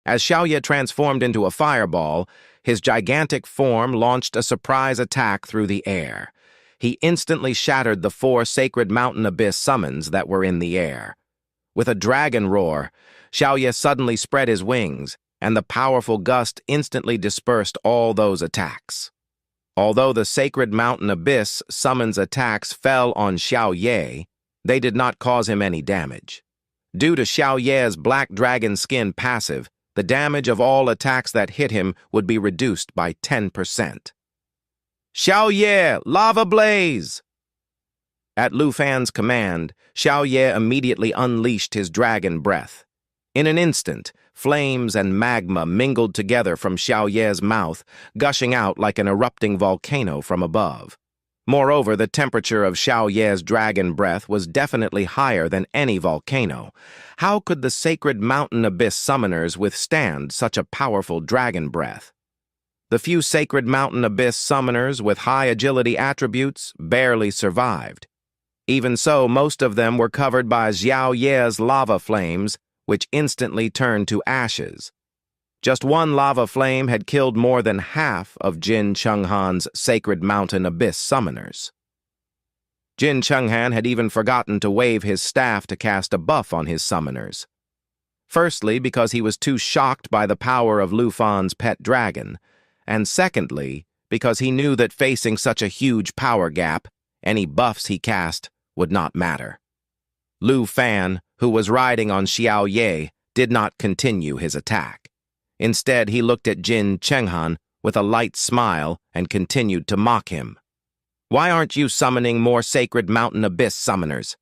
As Xiaoye transformed into a fireball, his gigantic form launched a surprise attack through the air. He instantly shattered the 4 sacred mountain abyss summons that were in the air. With a dragon roar, Xiaoye suddenly spread his wings, and the powerful gust instantly dispersed all those attacks. Although the sacred mountain abyss summons attacks fell on Xiaoye, they did not cause him any damage. Due to Xiaoye's black dragon skin passive, the damage of all attacks that hit him would be reduced by 10%. Xiaoye, lava blaze! At Lu Fan's command, Xiaoye immediately unleashed his dragon breath. In an instant, flames and magma mingled together from Xiaoye's mouth, gushing out like an erupting volcano from above. Moreover, the temperature of Xiaoye's dragon breath was definitely higher than any volcano. How could the sacred mountain abyss summoners withstand such a powerful dragon breath? The few sacred mountain abyss summoners with high agility attributes barely survived. Even so, most of them were covered by Xiaoye's lava flames, which instantly turned to ashes. Just one lava flame had killed more than half of Jin Chenghan's sacred mountain abyss summoners. Jin Chenghan had even forgotten to wave his staff to cast a buff on his summoners. Firstly, because he was too shocked by the power of Lu Fan's pet dragon, and secondly, because he knew that facing such a huge power gap, any buffs he cast would not matter. Lu Fan, who was riding on Xiaoye, did not continue his attack. Instead, he looked at Jin Chenghan with a light smile and continued to mock him. Why aren't you summoning more sacred mountain abyss summoners?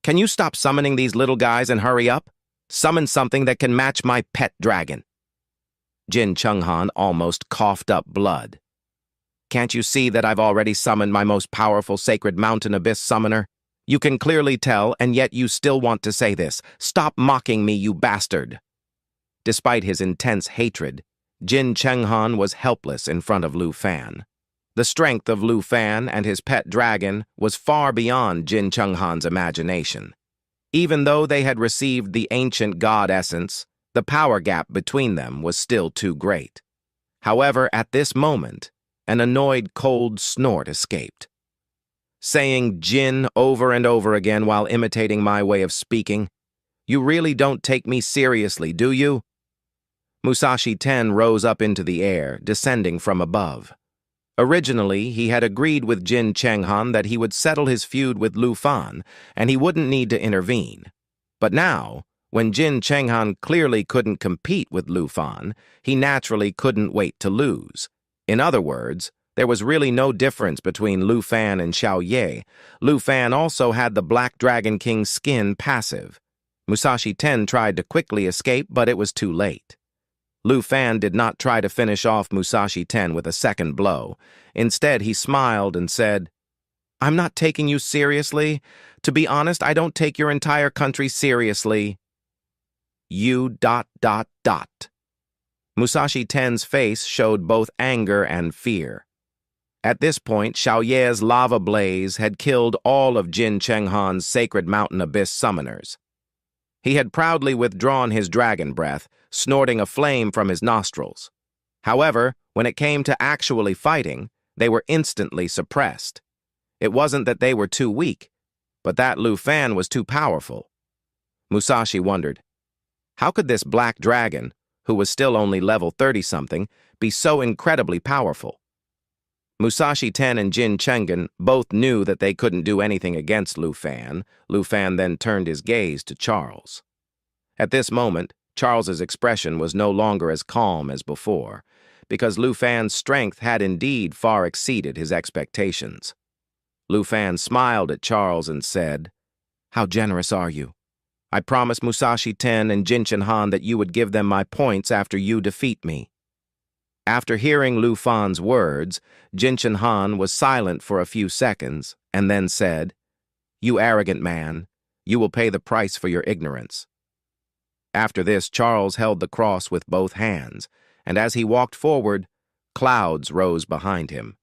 Can you stop summoning these little guys and hurry up? Summon something that can match my pet dragon. Jin Chenghan almost coughed up blood. Can't you see that I've already summoned my most powerful sacred mountain abyss summoner? You can clearly tell, and yet you still want to say this. Stop mocking me, you bastard. Despite his intense hatred, Jin Chenghan was helpless in front of Lu Fan. The strength of Lu Fan and his pet dragon was far beyond Jin Chenghan's imagination. Even though they had received the ancient god essence, the power gap between them was still too great. However, at this moment, an annoyed cold snort escaped. Saying Jin over and over again while imitating my way of speaking, "You really don't take me seriously, do you?" Musashi Ten rose up into the air, descending from above. Originally, he had agreed with Jin Chenghan that he would settle his feud with Lu Fan, and he wouldn't need to intervene. But now, when Jin Chenghan clearly couldn't compete with Lu Fan, he naturally couldn't wait to lose. In other words, there was really no difference between Lu Fan and Xiaoye. Lu Fan also had the Black Dragon King's skin passive. Musashi Ten tried to quickly escape, but it was too late. Lu Fan did not try to finish off Musashi Ten with a second blow. Instead, he smiled and said, "I'm not taking you seriously. To be honest, I don't take your entire country seriously. You ... Musashi Ten's face showed both anger and fear. At this point, Xiaoye's lava blaze had killed all of Jin Chenghan's sacred mountain abyss summoners. He had proudly withdrawn his dragon breath, snorting a flame from his nostrils. However, when it came to actually fighting, they were instantly suppressed. It wasn't that they were too weak, but that Lu Fan was too powerful. Musashi wondered, how could this black dragon, who was still only level 30-something, be so incredibly powerful? Musashi Ten and Jin Chenghan both knew that they couldn't do anything against Lu Fan. Lu Fan then turned his gaze to Charles. At this moment, Charles's expression was no longer as calm as before, because Lu Fan's strength had indeed far exceeded his expectations. Lu Fan smiled at Charles and said, "How generous are you? I promised Musashi Ten and Jin Chenghan that you would give them my points after you defeat me." After hearing Lu Fan's words, Jin Chenghan was silent for a few seconds and then said, "You arrogant man, you will pay the price for your ignorance." After this, Charles held the cross with both hands, and as he walked forward, clouds rose behind him.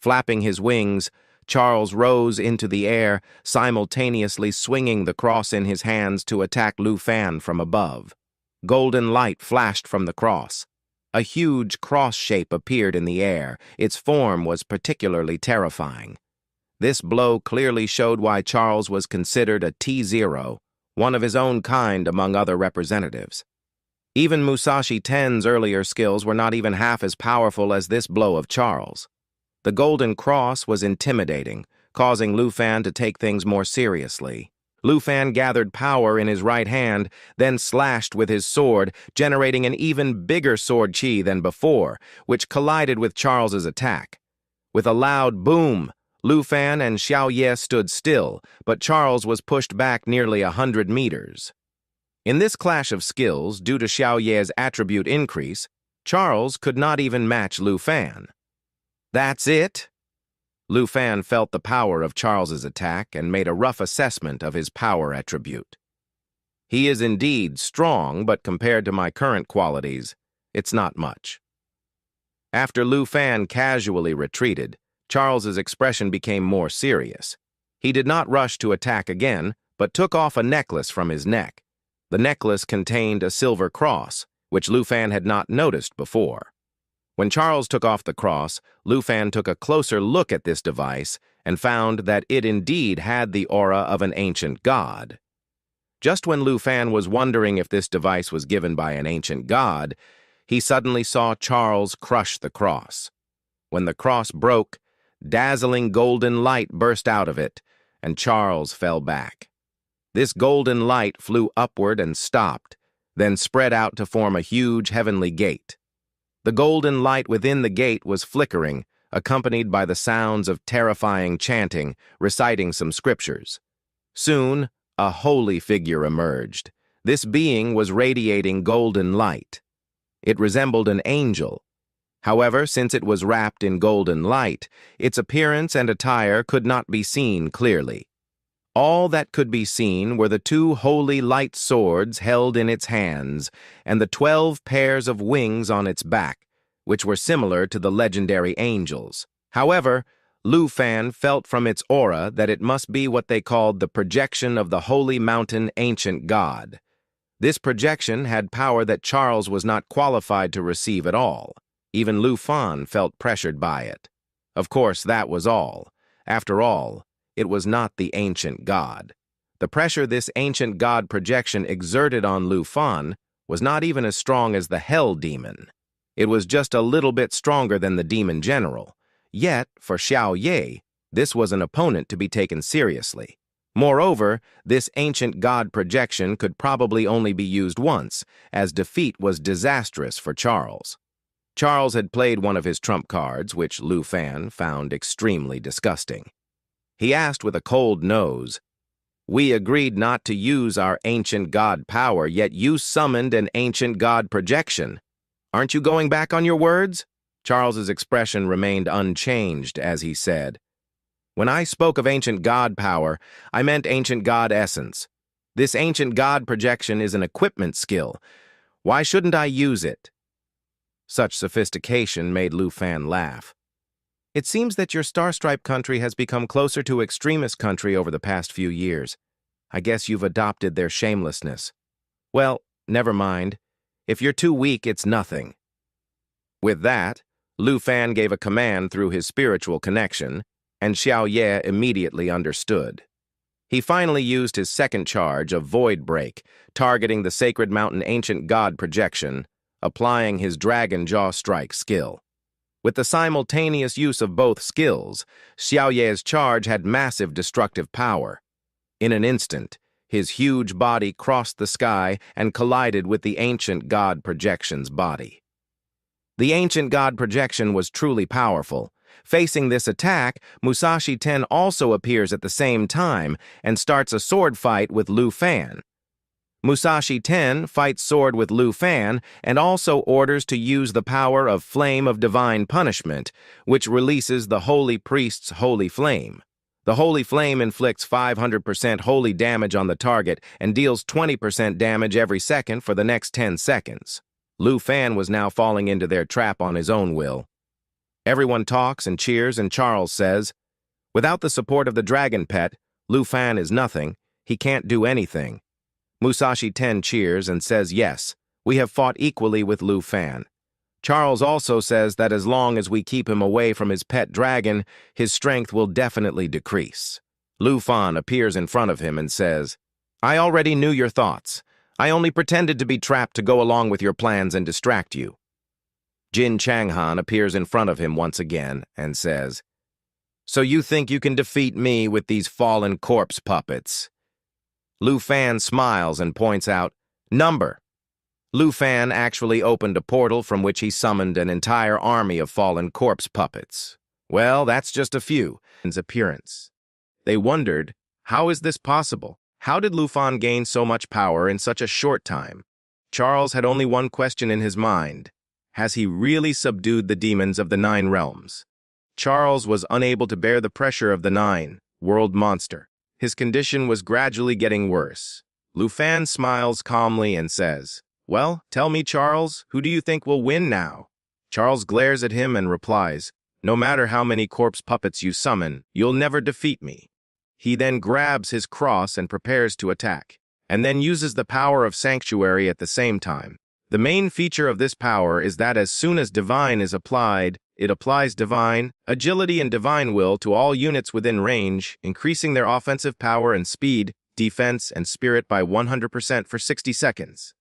Flapping his wings, Charles rose into the air, simultaneously swinging the cross in his hands to attack Lu Fan from above. Golden light flashed from the cross. A huge cross shape appeared in the air. Its form was particularly terrifying. This blow clearly showed why Charles was considered a T0, one of his own kind among other representatives. Even Musashi Ten's earlier skills were not even half as powerful as this blow of Charles. The golden cross was intimidating, causing Lu Fan to take things more seriously. Lu Fan gathered power in his right hand, then slashed with his sword, generating an even bigger sword chi than before, which collided with Charles's attack. With a loud boom, Lu Fan and Xiao Ye stood still, but Charles was pushed back nearly 100 meters. In this clash of skills, due to Xiao Ye's attribute increase, Charles could not even match Lu Fan. That's it? Lu Fan felt the power of Charles's attack and made a rough assessment of his power attribute. He is indeed strong, but compared to my current qualities, it's not much. After Lu Fan casually retreated, Charles's expression became more serious. He did not rush to attack again, but took off a necklace from his neck. The necklace contained a silver cross, which Lu Fan had not noticed before. When Charles took off the cross, Lu Fan took a closer look at this device and found that it indeed had the aura of an ancient god. Just when Lu Fan was wondering if this device was given by an ancient god, he suddenly saw Charles crush the cross. When the cross broke, dazzling golden light burst out of it, and Charles fell back. This golden light flew upward and stopped, then spread out to form a huge heavenly gate. The golden light within the gate was flickering, accompanied by the sounds of terrifying chanting, reciting some scriptures. Soon, a holy figure emerged. This being was radiating golden light. It resembled an angel. However, since it was wrapped in golden light, its appearance and attire could not be seen clearly. All that could be seen were the 2 holy light swords held in its hands and the 12 pairs of wings on its back, which were similar to the legendary angels. However, Lu Fan felt from its aura that it must be what they called the projection of the holy mountain ancient god. This projection had power that Charles was not qualified to receive at all. Even Lu Fan felt pressured by it. Of course, that was all. After all, it was not the ancient god. The pressure this ancient god projection exerted on Lu Fan was not even as strong as the Hell Demon. It was just a little bit stronger than the Demon General. Yet, for Xiao Ye, this was an opponent to be taken seriously. Moreover, this ancient god projection could probably only be used once, as defeat was disastrous for Charles. Charles had played one of his trump cards, which Lu Fan found extremely disgusting. He asked with a cold nose, "We agreed not to use our ancient god power, yet you summoned an ancient god projection. Aren't you going back on your words?" Charles's expression remained unchanged as he said, "When I spoke of ancient god power, I meant ancient god essence. This ancient god projection is an equipment skill. Why shouldn't I use it?" Such sophistication made Lu Fan laugh. "It seems that your Star-Stripe country has become closer to extremist country over the past few years. I guess you've adopted their shamelessness. Well, never mind. If you're too weak, it's nothing." With that, Lu Fan gave a command through his spiritual connection, and Xiao Ye immediately understood. He finally used his second charge of Void Break, targeting the Sacred Mountain Ancient God projection, applying his Dragon Jaw Strike skill. With the simultaneous use of both skills, Xiao Ye's charge had massive destructive power. In an instant, his huge body crossed the sky and collided with the ancient god projection's body. The ancient god projection was truly powerful. Facing this attack, Musashi Ten also appears at the same time and starts a sword fight with Lu Fan. Musashi Ten fights sword with Lu Fan and also orders to use the power of Flame of Divine Punishment, which releases the Holy Priest's Holy Flame. The Holy Flame inflicts 500% holy damage on the target and deals 20% damage every second for the next 10 seconds. Lu Fan was now falling into their trap on his own will. Everyone talks and cheers, and Charles says, "Without the support of the dragon pet, Lu Fan is nothing. He can't do anything." Musashi Ten cheers and says yes, We have fought equally with Lu Fan. Charles also says that as long as we keep him away from his pet dragon, his strength will definitely decrease. Lu Fan appears in front of him and says, I already knew your thoughts. I only pretended to be trapped to go along with your plans and distract you. Jin Changhan appears in front of him once again and says, So you think you can defeat me with these fallen corpse puppets? Lu Fan smiles and points out, Number. Lu Fan actually opened a portal from which he summoned an entire army of fallen corpse puppets. Well, that's just a few. His appearance. They wondered, how is this possible? How did Lu Fan gain so much power in such a short time? Charles had only one question in his mind. Has he really subdued the demons of the 9 realms? Charles was unable to bear the pressure of the 9 world monster. His condition was gradually getting worse. Lu Fan smiles calmly and says, Well, tell me, Charles, who do you think will win now? Charles glares at him and replies, No matter how many corpse puppets you summon, you'll never defeat me. He then grabs his cross and prepares to attack, and then uses the power of Sanctuary at the same time. The main feature of this power is that as soon as Divine is applied, it applies Divine, Agility and Divine Will to all units within range, increasing their offensive power and speed, defense, and spirit by 100% for 60 seconds.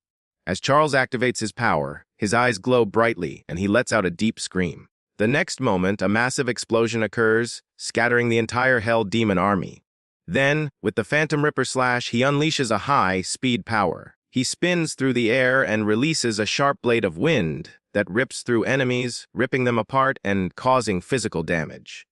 As Charles activates his power, his eyes glow brightly and he lets out a deep scream. The next moment, a massive explosion occurs, scattering the entire Hell Demon army. Then, with the Phantom Ripper Slash, he unleashes a high-speed power. He spins through the air and releases a sharp blade of wind that rips through enemies, ripping them apart and causing physical damage.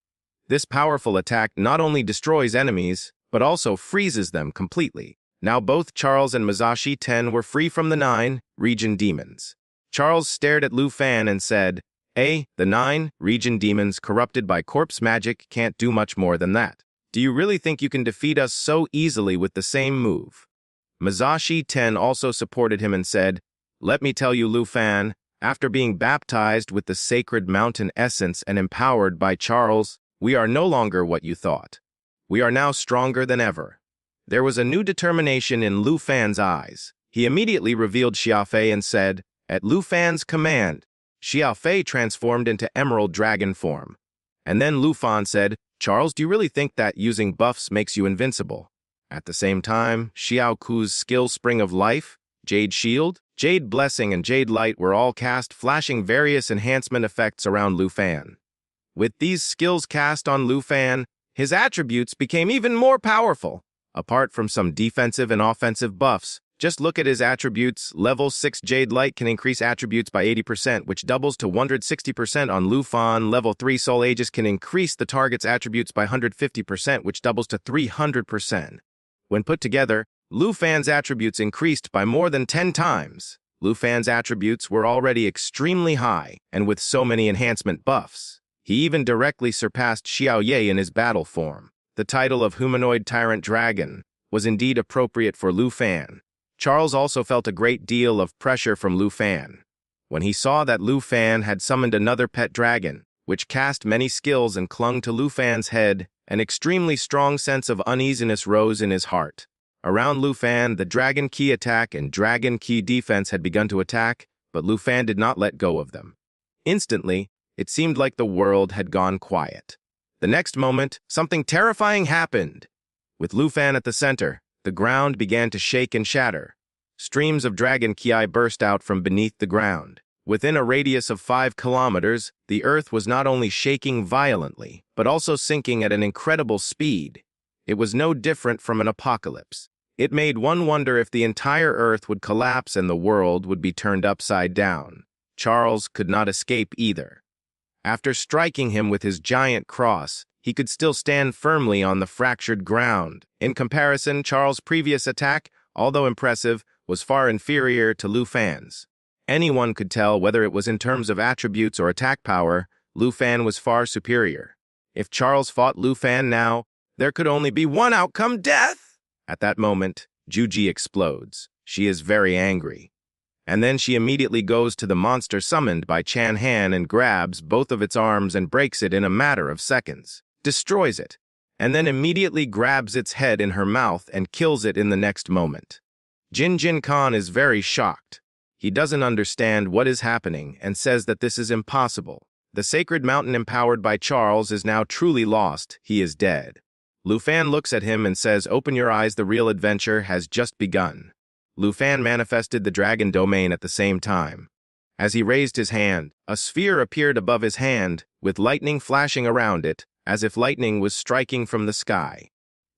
This powerful attack not only destroys enemies, but also freezes them completely. Now both Charles and Masashi Ten were free from the 9 region demons. Charles stared at Lu Fan and said, the 9 region demons corrupted by corpse magic can't do much more than that. Do you really think you can defeat us so easily with the same move? Masashi Ten also supported him and said, Let me tell you, Lu Fan, after being baptized with the sacred mountain essence and empowered by Charles, we are no longer what you thought. We are now stronger than ever. There was a new determination in Lu Fan's eyes. He immediately revealed Xiaofei and said, At Lu Fan's command, Xiaofei transformed into Emerald Dragon form. And then Lu Fan said, Charles, do you really think that using buffs makes you invincible? At the same time, Xiao Ku's skill Spring of Life, Jade Shield, Jade Blessing, and Jade Light were all cast, flashing various enhancement effects around Lu Fan. With these skills cast on Lu Fan, his attributes became even more powerful. Apart from some defensive and offensive buffs, just look at his attributes. Level 6 Jade Light can increase attributes by 80%, which doubles to 160% on Lu Fan. Level 3 Soul Aegis can increase the target's attributes by 150%, which doubles to 300%. When put together, Lu Fan's attributes increased by more than 10 times. Lu Fan's attributes were already extremely high, and with so many enhancement buffs, he even directly surpassed Xiao Ye in his battle form. The title of Humanoid Tyrant Dragon was indeed appropriate for Lu Fan. Charles also felt a great deal of pressure from Lu Fan. When he saw that Lu Fan had summoned another pet dragon, which cast many skills and clung to Lu Fan's head, an extremely strong sense of uneasiness rose in his heart. Around Lu Fan, the Dragon Key attack and Dragon Key defense had begun to attack, but Lu Fan did not let go of them. Instantly, it seemed like the world had gone quiet. The next moment, something terrifying happened. With Lu Fan at the center, the ground began to shake and shatter. Streams of Dragon Ki burst out from beneath the ground. Within a radius of 5 kilometers, the earth was not only shaking violently, but also sinking at an incredible speed. It was no different from an apocalypse. It made one wonder if the entire earth would collapse and the world would be turned upside down. Charles could not escape either. After striking him with his giant cross, he could still stand firmly on the fractured ground. In comparison, Charles' previous attack, although impressive, was far inferior to Lu Fan's. Anyone could tell whether it was in terms of attributes or attack power, Lu Fan was far superior. If Charles fought Lu Fan now, there could only be one outcome: death! At that moment, Juji explodes. She is very angry. And then she immediately goes to the monster summoned by Chan Han and grabs both of its arms and breaks it in a matter of seconds, destroys it, and then immediately grabs its head in her mouth and kills it in the next moment. Jin Jin Khan is very shocked. He doesn't understand what is happening and says that this is impossible. The sacred mountain empowered by Charles is now truly lost. He is dead. Lu Fan looks at him and says, "Open your eyes, the real adventure has just begun." Lu Fan manifested the dragon domain at the same time. As he raised his hand, a sphere appeared above his hand, with lightning flashing around it, as if lightning was striking from the sky.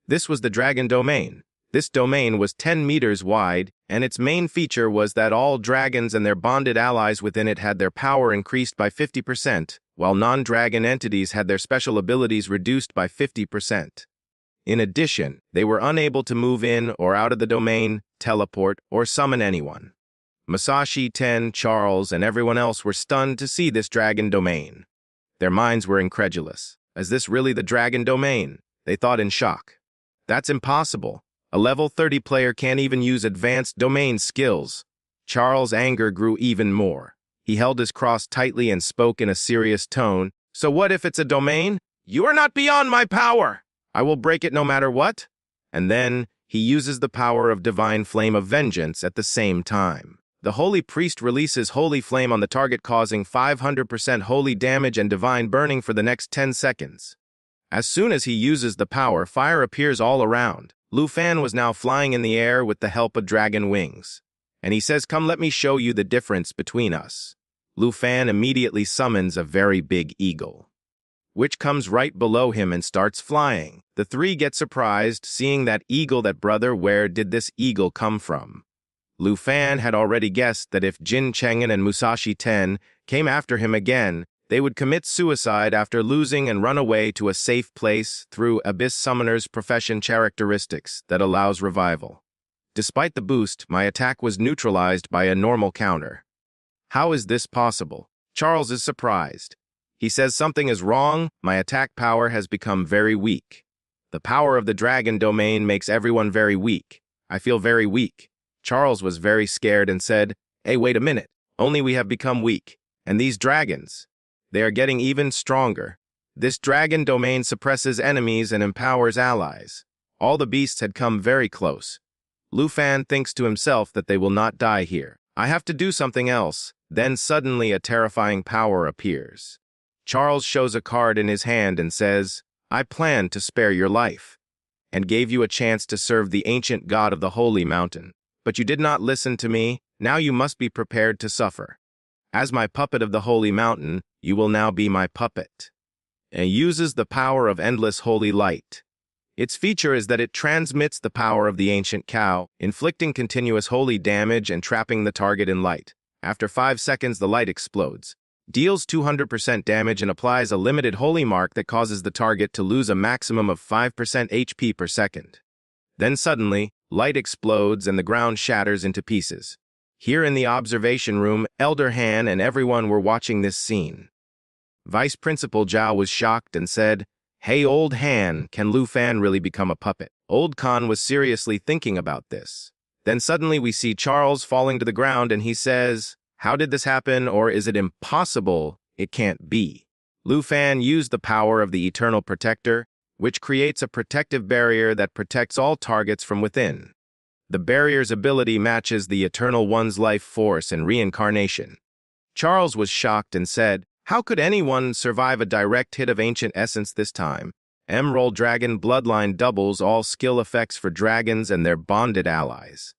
This was the dragon domain. This domain was 10 meters wide, and its main feature was that all dragons and their bonded allies within it had their power increased by 50%, while non-dragon entities had their special abilities reduced by 50%. In addition, they were unable to move in or out of the domain, teleport, or summon anyone. Musashi, Ten, Charles, and everyone else were stunned to see this dragon domain. Their minds were incredulous. Is this really the dragon domain? They thought in shock. That's impossible. A level 30 player can't even use advanced domain skills. Charles' anger grew even more. He held his cross tightly and spoke in a serious tone. "So what if it's a domain? You are not beyond my power. I will break it no matter what." And then he uses the power of divine flame of vengeance at the same time. The holy priest releases holy flame on the target, causing 500% holy damage and divine burning for the next 10 seconds. As soon as he uses the power, fire appears all around. Lu Fan was now flying in the air with the help of dragon wings. And he says, "Come, let me show you the difference between us." Lu Fan immediately summons a very big eagle, which comes right below him and starts flying. The three get surprised, seeing that eagle. That brother, where did this eagle come from? Lu Fan had already guessed that if Jin Chengen and Musashi Ten came after him again, they would commit suicide after losing and run away to a safe place through Abyss Summoner's profession characteristics that allows revival. Despite the boost, my attack was neutralized by a normal counter. How is this possible? Charles is surprised. He says something is wrong. My attack power has become very weak. The power of the dragon domain makes everyone very weak. I feel very weak. Charles was very scared and said, "Hey, wait a minute. Only we have become weak. And these dragons, they are getting even stronger. This dragon domain suppresses enemies and empowers allies." All the beasts had come very close. Lu Fan thinks to himself that they will not die here. I have to do something else. Then suddenly a terrifying power appears. Charles shows a card in his hand and says, "I plan to spare your life, and gave you a chance to serve the ancient god of the holy mountain. But you did not listen to me. Now you must be prepared to suffer. As my puppet of the holy mountain, you will now be my puppet." And uses the power of endless holy light. Its feature is that it transmits the power of the ancient cow, inflicting continuous holy damage and trapping the target in light. After 5 seconds, the light explodes, deals 200% damage, and applies a limited holy mark that causes the target to lose a maximum of 5% HP per second. Then suddenly, light explodes and the ground shatters into pieces. Here in the observation room, Elder Han and everyone were watching this scene. Vice Principal Zhao was shocked and said, "Hey, Old Han, can Lu Fan really become a puppet?" Old Khan was seriously thinking about this. Then suddenly we see Charles falling to the ground and he says, "How did this happen, or is it impossible? It can't be." Lu Fan used the power of the Eternal Protector, which creates a protective barrier that protects all targets from within. The barrier's ability matches the Eternal One's life force and reincarnation. Charles was shocked and said, "How could anyone survive a direct hit of ancient essence this time? Emerald Dragon Bloodline doubles all skill effects for dragons and their bonded allies."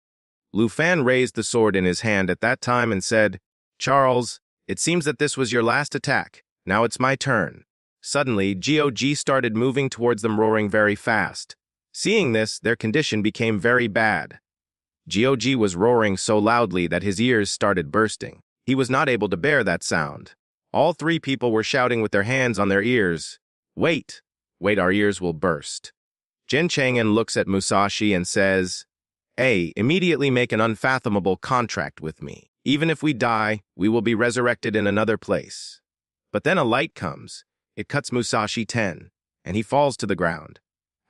Lu Fan raised the sword in his hand at that time and said, "Charles, it seems that this was your last attack. Now it's my turn." Suddenly, GOG started moving towards them, roaring very fast. Seeing this, their condition became very bad. GOG was roaring so loudly that his ears started bursting. He was not able to bear that sound. All three people were shouting with their hands on their ears, "Wait, wait, our ears will burst." Jin Chang'an looks at Musashi and says, "Hey, immediately make an unfathomable contract with me. Even if we die, we will be resurrected in another place." But then a light comes. It cuts Musashi Ten, and he falls to the ground.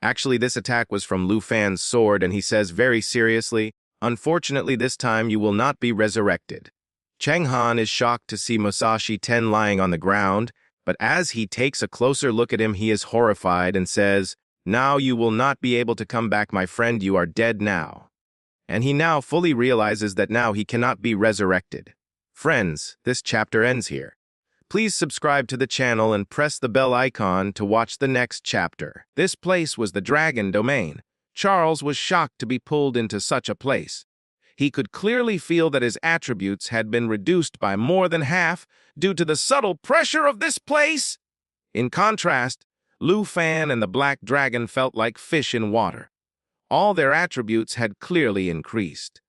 Actually, this attack was from Lu Fan's sword, and he says very seriously, "Unfortunately, this time you will not be resurrected." Cheng Han is shocked to see Musashi Ten lying on the ground, but as he takes a closer look at him, he is horrified and says, "Now you will not be able to come back, my friend. You are dead now." and he now fully realizes that now he cannot be resurrected. Friends, this chapter ends here. Please subscribe to the channel and press the bell icon to watch the next chapter. This place was the dragon domain. Charles was shocked to be pulled into such a place. He could clearly feel that his attributes had been reduced by more than half due to the subtle pressure of this place. In contrast, Lu Fan and the Black Dragon felt like fish in water. All their attributes had clearly increased.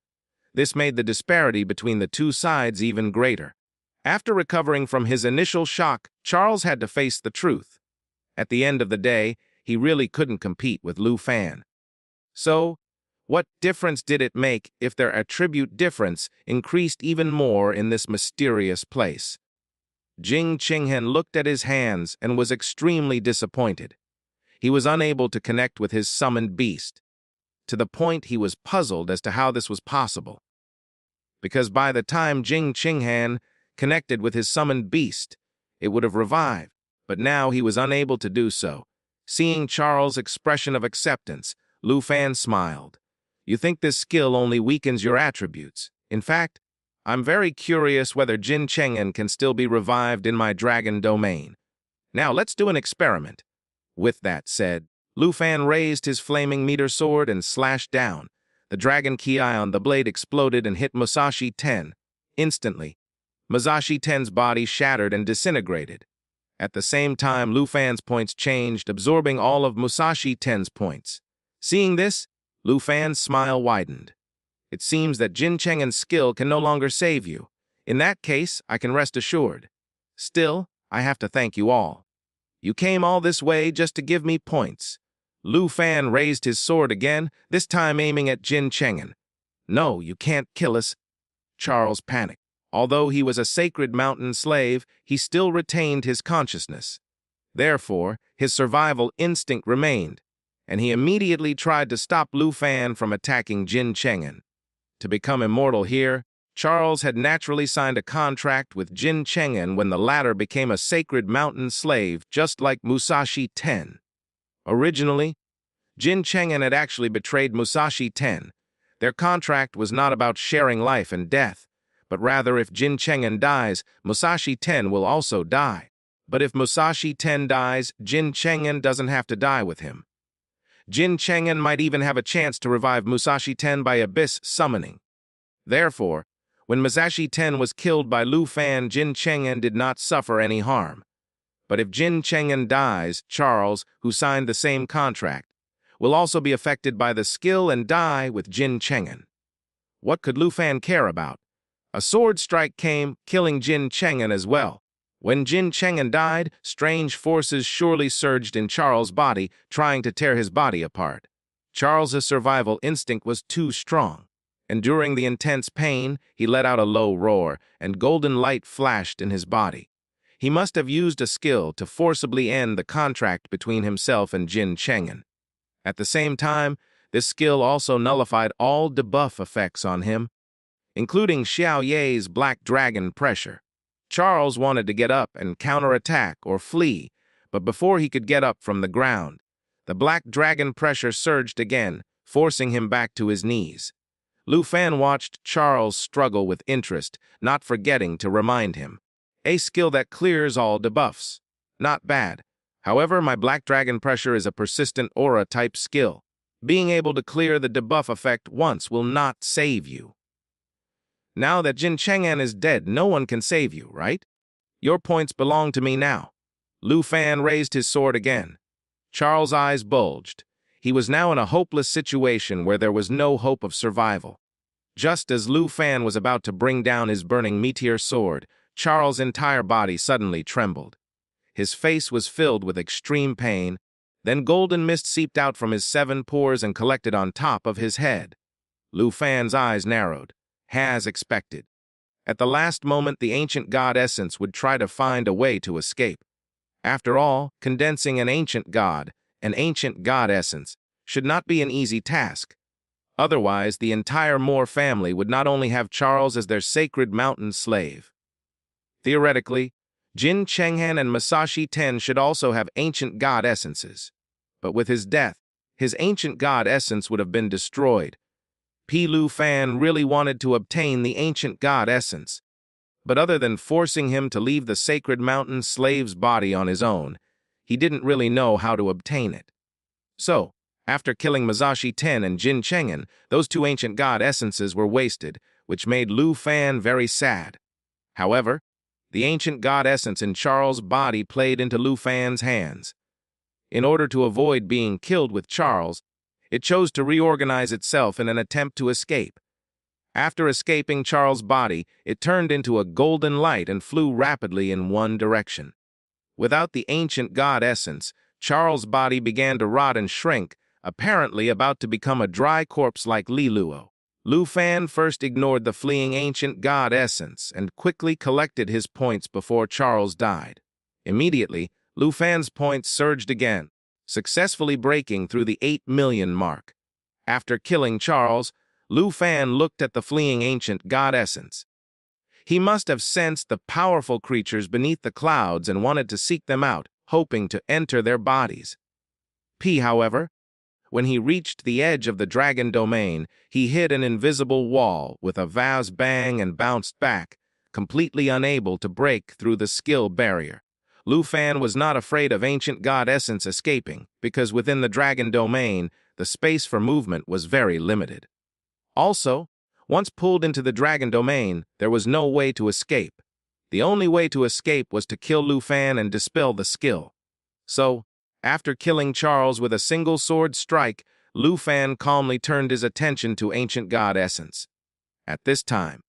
This made the disparity between the two sides even greater. After recovering from his initial shock, Charles had to face the truth. At the end of the day, he really couldn't compete with Lu Fan. So, what difference did it make if their attribute difference increased even more in this mysterious place? Jing Qinghen looked at his hands and was extremely disappointed. He was unable to connect with his summoned beast. To the point he was puzzled as to how this was possible. Because by the time Jing Qinghen connected with his summoned beast, it would have revived, but now he was unable to do so. Seeing Charles' expression of acceptance, Lu Fan smiled. You think this skill only weakens your attributes. In fact, I'm very curious whether Jin Cheng'en can still be revived in my dragon domain. Now let's do an experiment. With that said, Lu Fan raised his flaming meteor sword and slashed down. The dragon ki on the blade exploded and hit Musashi Ten. Instantly, Musashi Ten's body shattered and disintegrated. At the same time, Lu Fan's points changed, absorbing all of Musashi Ten's points. Seeing this, Lu Fan's smile widened. It seems that Jin Cheng'en's skill can no longer save you. In that case, I can rest assured. Still, I have to thank you all. You came all this way just to give me points. Lu Fan raised his sword again, this time aiming at Jin Cheng'en. No, you can't kill us. Charles panicked. Although he was a sacred mountain slave, he still retained his consciousness. Therefore, his survival instinct remained, and he immediately tried to stop Lu Fan from attacking Jin Cheng'en. To become immortal here, Charles had naturally signed a contract with Jin Cheng'en when the latter became a sacred mountain slave, just like Musashi Ten. Originally, Jin Cheng'en had actually betrayed Musashi Ten. Their contract was not about sharing life and death, but rather if Jin Cheng'en dies, Musashi Ten will also die. But if Musashi Ten dies, Jin Cheng'en doesn't have to die with him. Jin Cheng'en might even have a chance to revive Musashi Ten by abyss summoning. Therefore, when Musashi Ten was killed by Lu Fan, Jin Cheng'en did not suffer any harm. But if Jin Cheng'en dies, Charles, who signed the same contract, will also be affected by the skill and die with Jin Cheng'en. What could Lu Fan care about? A sword strike came, killing Jin Cheng'en as well. When Jin Cheng'en died, strange forces surely surged in Charles' body, trying to tear his body apart. Charles' survival instinct was too strong. Enduring the intense pain, he let out a low roar, and golden light flashed in his body. He must have used a skill to forcibly end the contract between himself and Jin Cheng'en. At the same time, this skill also nullified all debuff effects on him, including Xiao Ye's Black Dragon pressure. Charles wanted to get up and counterattack or flee, but before he could get up from the ground, the Black Dragon pressure surged again, forcing him back to his knees. Lu Fan watched Charles struggle with interest, not forgetting to remind him. A skill that clears all debuffs. Not bad. However, my Black Dragon pressure is a persistent aura-type skill. Being able to clear the debuff effect once will not save you. Now that Jin Cheng'en is dead, no one can save you, right? Your points belong to me now. Lu Fan raised his sword again. Charles' eyes bulged. He was now in a hopeless situation where there was no hope of survival. Just as Lu Fan was about to bring down his burning meteor sword, Charles' entire body suddenly trembled. His face was filled with extreme pain. Then golden mist seeped out from his 7 pores and collected on top of his head. Lu Fan's eyes narrowed. As expected. At the last moment, the ancient god essence would try to find a way to escape. After all, condensing an ancient god essence, should not be an easy task. Otherwise, the entire Moore family would not only have Charles as their sacred mountain slave. Theoretically, Jin Cheng'en and Musashi Ten should also have ancient god essences. But with his death, his ancient god essence would have been destroyed. Lu Fan really wanted to obtain the ancient god essence, but other than forcing him to leave the sacred mountain slave's body on his own, he didn't really know how to obtain it. So, after killing Masashi Ten and Jin Chengen, those two ancient god essences were wasted, which made Lu Fan very sad. However, the ancient god essence in Charles' body played into Lu Fan's hands. In order to avoid being killed with Charles, it chose to reorganize itself in an attempt to escape. After escaping Charles' body, it turned into a golden light and flew rapidly in one direction. Without the ancient god essence, Charles' body began to rot and shrink, apparently about to become a dry corpse like Li Luo. Lu Fan first ignored the fleeing ancient god essence and quickly collected his points before Charles died. Immediately, Lu Fan's points surged again, successfully breaking through the 8 million mark. After killing Charles, Lu Fan looked at the fleeing ancient god essence. He must have sensed the powerful creatures beneath the clouds and wanted to seek them out, hoping to enter their bodies. However, when he reached the edge of the dragon domain, he hit an invisible wall with a vast bang and bounced back, completely unable to break through the skill barrier. Lu Fan was not afraid of ancient god essence escaping, because within the dragon domain, the space for movement was very limited. Also, once pulled into the dragon domain, there was no way to escape. The only way to escape was to kill Lu Fan and dispel the skill. So, after killing Charles with a single sword strike, Lu Fan calmly turned his attention to ancient god essence. At this time,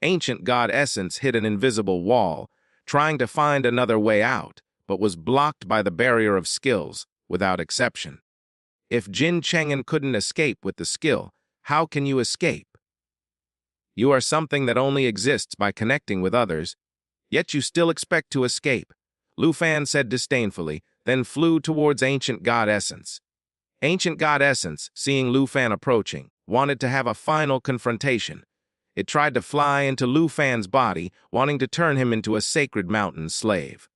ancient god essence hit an invisible wall, trying to find another way out, but was blocked by the barrier of skills, without exception. If Jin Chengen couldn't escape with the skill, how can you escape? You are something that only exists by connecting with others, yet you still expect to escape, Lu Fan said disdainfully, then flew towards ancient god essence. Ancient god essence, seeing Lu Fan approaching, wanted to have a final confrontation. It tried to fly into Lu Fan's body, wanting to turn him into a sacred mountain slave.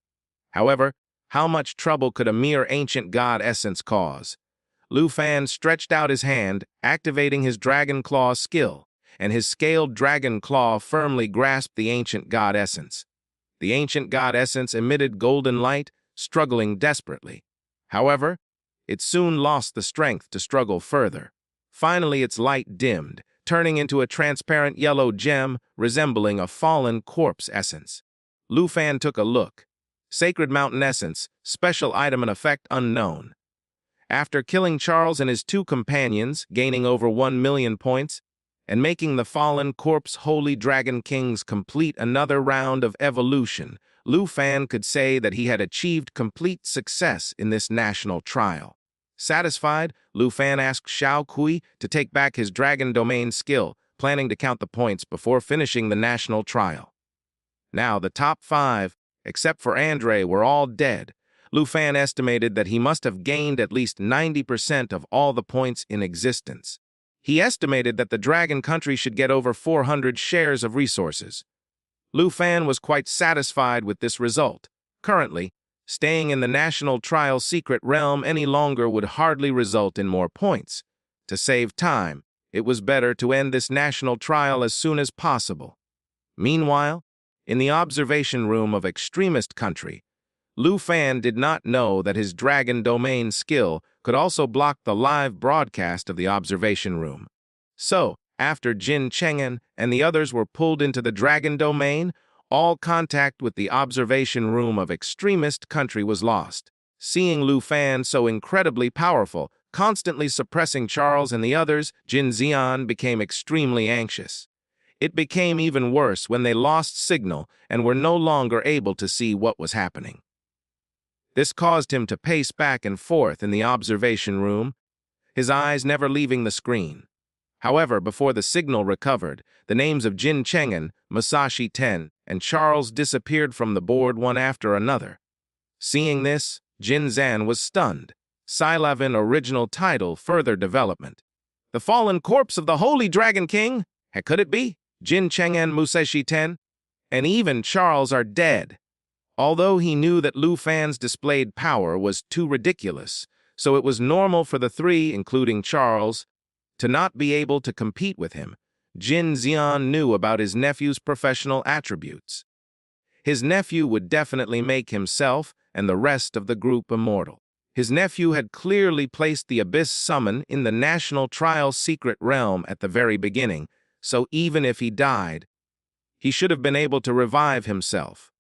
However, how much trouble could a mere ancient god essence cause? Lu Fan stretched out his hand, activating his Dragon Claw skill, and his scaled Dragon Claw firmly grasped the ancient god essence. The ancient god essence emitted golden light, struggling desperately. However, it soon lost the strength to struggle further. Finally, its light dimmed, turning into a transparent yellow gem resembling a fallen corpse essence. Lu Fan took a look. Sacred Mountain Essence, special item and effect unknown. After killing Charles and his two companions, gaining over 1 million points, and making the fallen corpse Holy Dragon Kings complete another round of evolution, Lu Fan could say that he had achieved complete success in this national trial. Satisfied, Lu Fan asked Xiao Kui to take back his Dragon Domain skill, planning to count the points before finishing the national trial. Now, the top 5, except for Andre, were all dead. Lu Fan estimated that he must have gained at least 90% of all the points in existence. He estimated that the Dragon Country should get over 400 shares of resources. Lu Fan was quite satisfied with this result. Currently, staying in the national trial secret realm any longer would hardly result in more points. To save time, it was better to end this national trial as soon as possible. Meanwhile, in the observation room of Extremist Country, Lu Fan did not know that his Dragon Domain skill could also block the live broadcast of the observation room. So, after Jin Chengen and the others were pulled into the Dragon Domain, all contact with the observation room of Extremist Country was lost. Seeing Lu Fan so incredibly powerful, constantly suppressing Charles and the others, Jin Xian became extremely anxious. It became even worse when they lost signal and were no longer able to see what was happening. This caused him to pace back and forth in the observation room, his eyes never leaving the screen. However, before the signal recovered, the names of Jin Chengen, Masashi Ten, and Charles disappeared from the board one after another. Seeing this, Jin Zan was stunned. Silavin original title further development. The fallen corpse of the Holy Dragon King? Could it be? Jin Chengen, Masashi Ten, and even Charles are dead. Although he knew that Lu Fan's displayed power was too ridiculous, so it was normal for the three, including Charles, To not be able to compete with him, Jin Xian knew about his nephew's professional attributes. His nephew would definitely make himself and the rest of the group immortal. His nephew had clearly placed the Abyss Summon in the National Trial's secret realm at the very beginning, so even if he died, he should have been able to revive himself.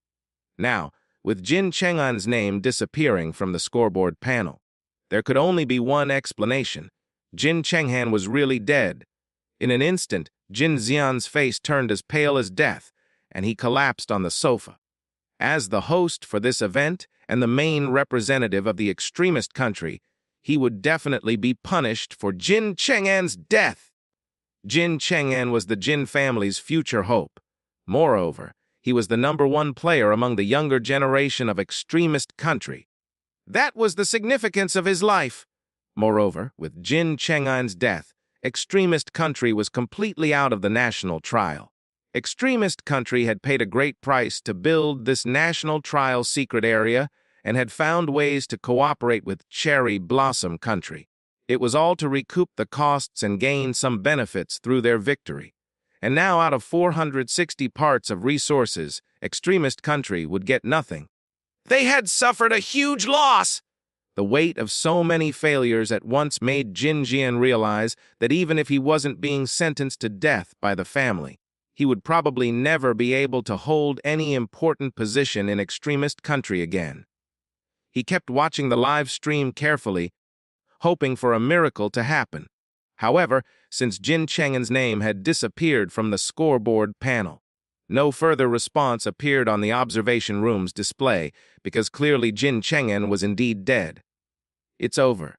Now, with Jin Cheng'an's name disappearing from the scoreboard panel, there could only be one explanation. Jin Cheng'an was really dead. In an instant, Jin Xian's face turned as pale as death, and he collapsed on the sofa. As the host for this event and the main representative of the extremist country, he would definitely be punished for Jin Cheng'an's death. Jin Cheng'an was the Jin family's future hope. Moreover, he was the #1 player among the younger generation of extremist country. That was the significance of his life. Moreover, with Jin Cheng'an's death, extremist country was completely out of the national trial. Extremist country had paid a great price to build this national trial secret area and had found ways to cooperate with Cherry Blossom country. It was all to recoup the costs and gain some benefits through their victory. And now out of 460 parts of resources, extremist country would get nothing. They had suffered a huge loss! The weight of so many failures at once made Jin Jian realize that even if he wasn't being sentenced to death by the family, he would probably never be able to hold any important position in extremist country again. He kept watching the live stream carefully, hoping for a miracle to happen. However, since Jin Cheng'an's name had disappeared from the scoreboard panel, no further response appeared on the observation room's display because clearly Jin Cheng'an was indeed dead. It's over.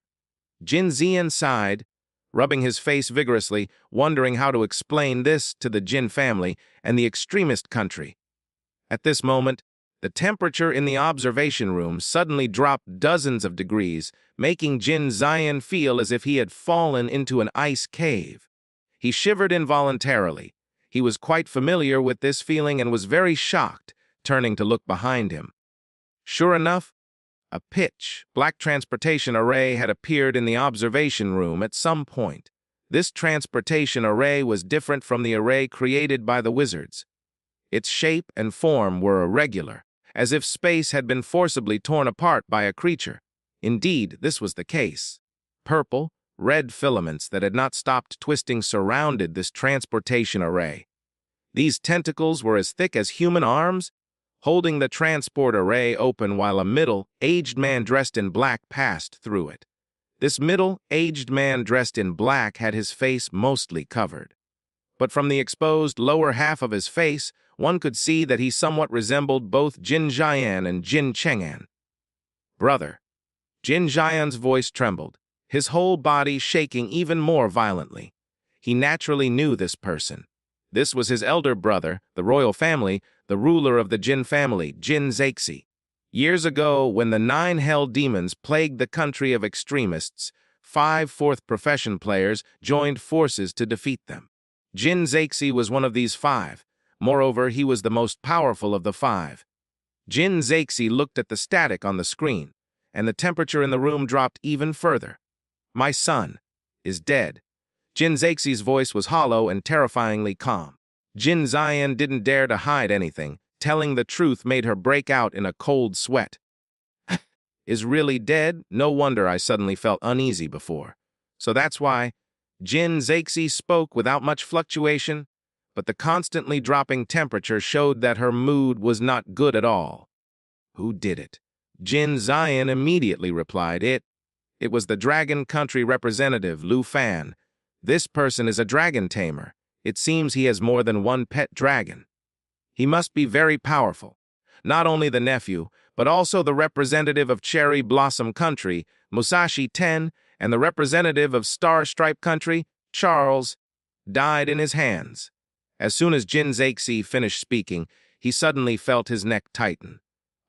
Jin Xian sighed, rubbing his face vigorously, wondering how to explain this to the Jin family and the extremist country. At this moment, the temperature in the observation room suddenly dropped dozens of degrees, making Jin Xian feel as if he had fallen into an ice cave. He shivered involuntarily. He was quite familiar with this feeling and was very shocked, turning to look behind him. Sure enough, a pitch black transportation array had appeared in the observation room at some point. This transportation array was different from the array created by the wizards. Its shape and form were irregular, as if space had been forcibly torn apart by a creature. Indeed, this was the case. Purple, red filaments that had not stopped twisting surrounded this transportation array. These tentacles were as thick as human arms, holding the transport array open while a middle-aged man dressed in black passed through it. This middle-aged man dressed in black had his face mostly covered. But from the exposed lower half of his face, one could see that he somewhat resembled both Jin Jian and Jin Cheng'an. Brother. Jin Jian's voice trembled, his whole body shaking even more violently. He naturally knew this person. This was his elder brother, the royal family, the ruler of the Jin family, Jin Zexi. Years ago, when the 9 hell demons plagued the country of extremists, 5 fourth profession players joined forces to defeat them. Jin Zexi was one of these 5. Moreover, he was the most powerful of the 5. Jin Zexi looked at the static on the screen, and the temperature in the room dropped even further. My son is dead. Jin Zexi's voice was hollow and terrifyingly calm. Jin Xian didn't dare to hide anything. Telling the truth made her break out in a cold sweat. Is really dead? No wonder I suddenly felt uneasy before. So that's why. Jin Zexi spoke without much fluctuation, but the constantly dropping temperature showed that her mood was not good at all. Who did it? Jin Xian immediately replied, It was the Dragon Country representative, Lu Fan. This person is a dragon tamer. It seems he has more than one pet dragon. He must be very powerful. Not only the nephew, but also the representative of Cherry Blossom Country, Musashi Ten, and the representative of Star Stripe Country, Charles, died in his hands. As soon as Jin Zexi finished speaking, he suddenly felt his neck tighten.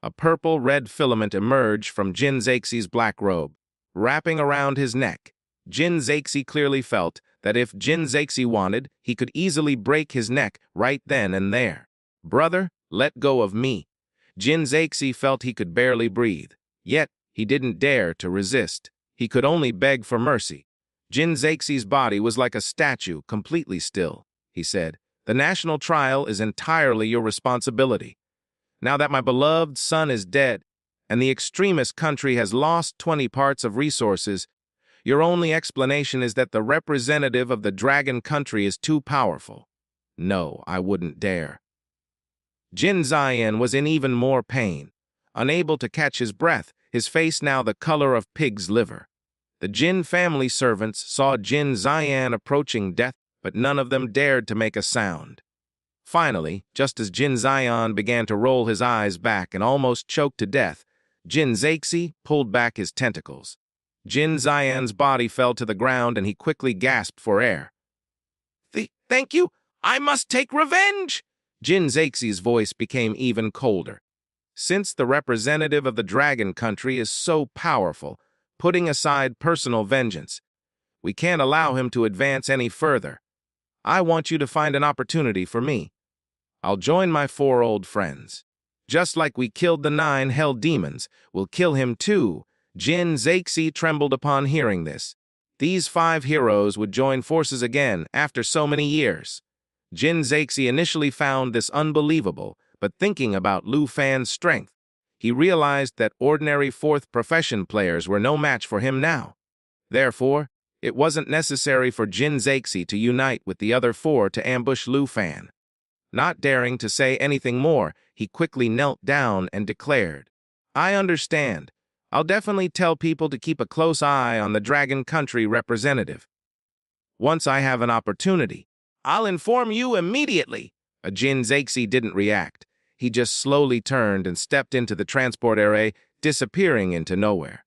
A purple-red filament emerged from Jin Zexi's black robe, wrapping around his neck. Jin Zexi clearly felt that if Jin Zexi wanted, he could easily break his neck right then and there. Brother, let go of me. Jin Zexi felt he could barely breathe. Yet, he didn't dare to resist. He could only beg for mercy. Jin Zaixi's body was like a statue, completely still. He said, "The national trial is entirely your responsibility. Now that my beloved son is dead, and the extremist country has lost 20 parts of resources, your only explanation is that the representative of the dragon country is too powerful. No, I wouldn't dare." Jin Zian was in even more pain, unable to catch his breath, his face now the color of pig's liver. The Jin family servants saw Jin Zian approaching death, but none of them dared to make a sound. Finally, just as Jin Zian began to roll his eyes back and almost choked to death, Jin Zaixi pulled back his tentacles. Jin Zian's body fell to the ground and he quickly gasped for air. Thank you! I must take revenge! Jin Zaixi's voice became even colder. Since the representative of the dragon country is so powerful, putting aside personal vengeance, we can't allow him to advance any further. I want you to find an opportunity for me. I'll join my 4 old friends. Just like we killed the 9 hell demons, we'll kill him too. Jin Zaixi trembled upon hearing this. These 5 heroes would join forces again after so many years. Jin Zaixi initially found this unbelievable, but thinking about Lu Fan's strength, he realized that ordinary 4th profession players were no match for him now. Therefore, it wasn't necessary for Jin Zaixi to unite with the other 4 to ambush Lu Fan. Not daring to say anything more, he quickly knelt down and declared, "I understand. I'll definitely tell people to keep a close eye on the Dragon Country representative. Once I have an opportunity, I'll inform you immediately." Jin Zaixi didn't react. He just slowly turned and stepped into the transport array, disappearing into nowhere.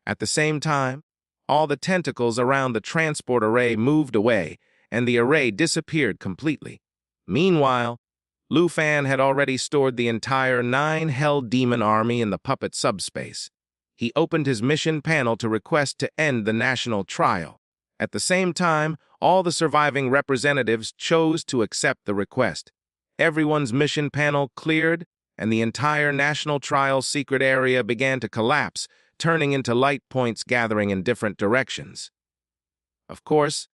At the same time, all the tentacles around the transport array moved away, and the array disappeared completely. Meanwhile, Lu Fan had already stored the entire 9 Hell Demon army in the puppet subspace. He opened his mission panel to request to end the national trial. At the same time, all the surviving representatives chose to accept the request. Everyone's mission panel cleared, and the entire national trial secret area began to collapse, turning into light points gathering in different directions. Of course,